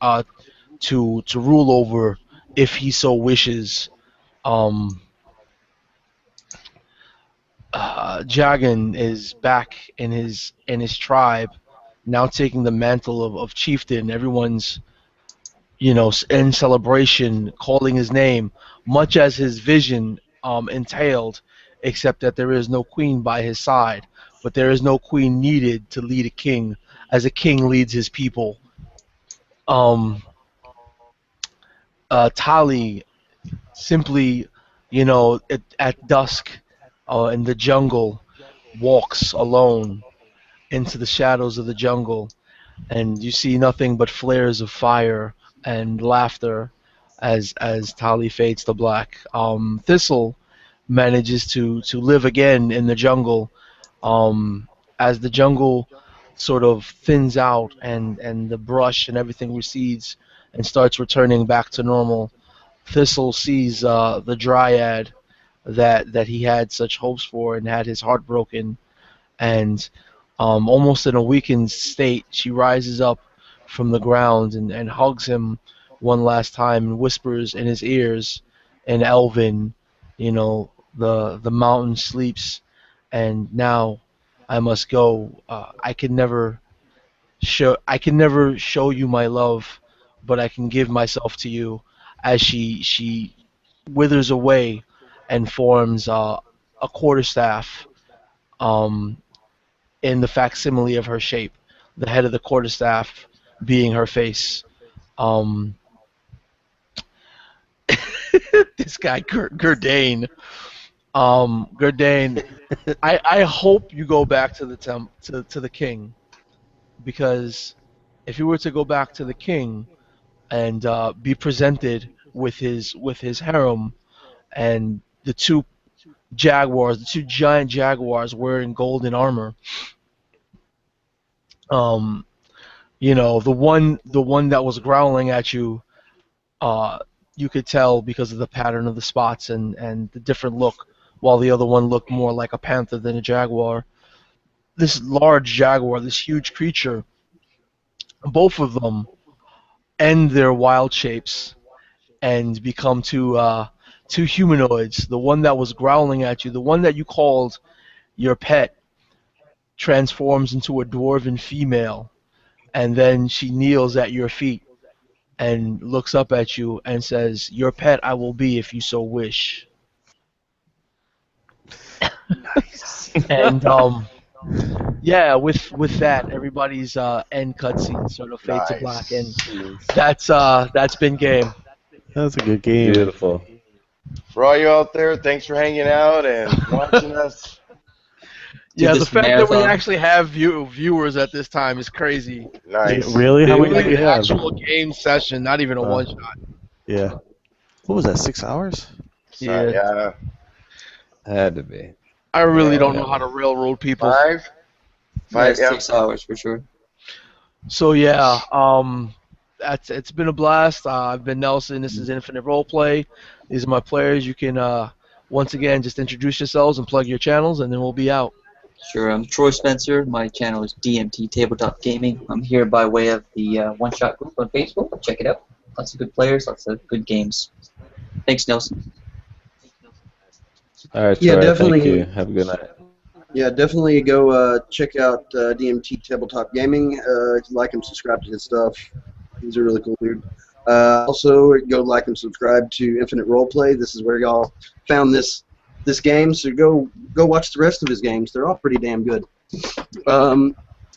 to rule over if he so wishes. Jagan is back in his tribe, now taking the mantle of chieftain. Everyone's in celebration, calling his name, much as his vision entailed, except that there is no queen by his side. But there is no queen needed to lead a king, as a king leads his people. Tali simply, at dusk, in the jungle, walks alone into the shadows of the jungle, and you see nothing but flares of fire and laughter as Tali fades to black. Thistle manages to live again in the jungle, as the jungle sort of thins out and the brush and everything recedes and starts returning back to normal. Thistle sees the dryad that he had such hopes for and had his heart broken, and almost in a weakened state, she rises up from the ground and hugs him one last time and whispers in his ears in Elven, the mountain sleeps, and now I must go. I can never show you my love, but I can give myself to you. As she withers away and forms a quarterstaff, um, in the facsimile of her shape, the head of the quarterstaff being her face. Um, this guy Gurdane. Gurdane, I hope you go back to the to the king, because if you were to go back to the king and be presented with his harem and the two jaguars, the two giant jaguars wearing golden armor, um, the one that was growling at you, uh, you could tell because of the pattern of the spots and the different look, while the other one looked more like a panther than a jaguar. This large jaguar, this huge creature, both of them end their wild shapes and become two humanoids. The one that was growling at you, the one that you called your pet, transforms into a dwarven female, and then she kneels at your feet and looks up at you and says, "Your pet I will be if you so wish." And yeah, with that, everybody's end cutscene sort of fade to black, and Nice. that's been game. That's a good game. Beautiful. For all you out there, thanks for hanging out and watching us. Yeah, the this fact that we marathon. actually have viewers at this time is crazy. Nice. Really? How Dude, many do Like we an have? actual game session, not even a one shot. Yeah. What was that? 6 hours? Yeah, Yeah. had to be. I really don't know Yeah. how to railroad people. Five? Yeah, Five, yeah. 6 hours for sure. So yeah, it's been a blast. I've been Nelson. This is Infinite Roleplay. These are my players. You can once again just introduce yourselves and plug your channels, and then we'll be out. Sure, I'm Troy Spencer. My channel is DMT Tabletop Gaming. I'm here by way of the One Shot group on Facebook. Check it out. Lots of good players, lots of good games. Thanks, Nelson. All right, Yeah, Troy, definitely. thank you. Have a good night. Yeah, definitely go check out DMT Tabletop Gaming. Like and subscribe to his stuff. He's a really cool dude. Also, go like and subscribe to Infinite Roleplay. This is where y'all found this game, so go watch the rest of his games. They're all pretty damn good. And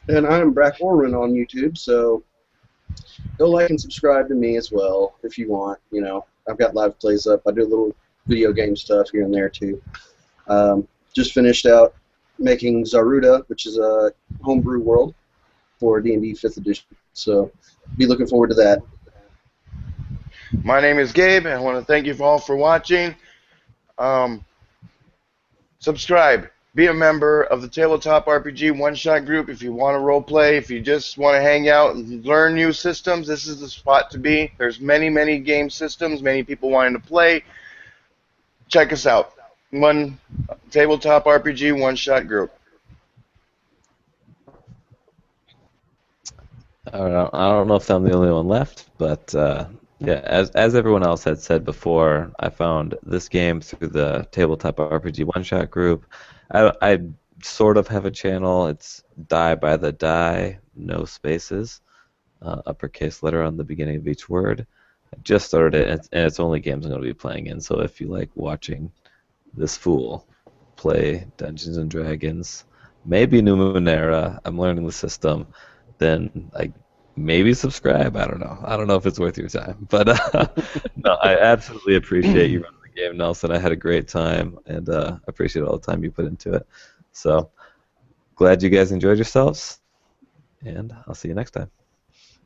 I'm Brack Orwin on YouTube, so go like and subscribe to me as well if you want. I've got live plays up. I do a little video game stuff here and there too. Just finished out making Zaruda, which is a homebrew world for D&D 5th edition. So be looking forward to that. My name is Gabe, and I want to thank you all for watching. Subscribe. Be a member of the Tabletop RPG one-shot group if you want to role play. If you just want to hang out and learn new systems, this is the spot to be. There's many, many game systems, many people wanting to play. Check us out. One Tabletop RPG one-shot group. I don't know if I'm the only one left, but yeah, as everyone else had said before, I found this game through the Tabletop RPG one-shot group. I sort of have a channel. It's Die by the Die, no spaces, uppercase letter on the beginning of each word. I just started it, and it's only games I'm going to be playing in. So if you like watching this fool play Dungeons and Dragons, maybe Numenera, I'm learning the system, then maybe subscribe. I don't know. I don't know if it's worth your time, but no, I absolutely appreciate you running the game, Nelson. I had a great time, and appreciate all the time you put into it. So glad you guys enjoyed yourselves, and I'll see you next time.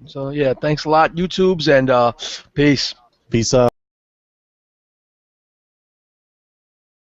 So yeah, thanks a lot, YouTubes, and peace. Peace out.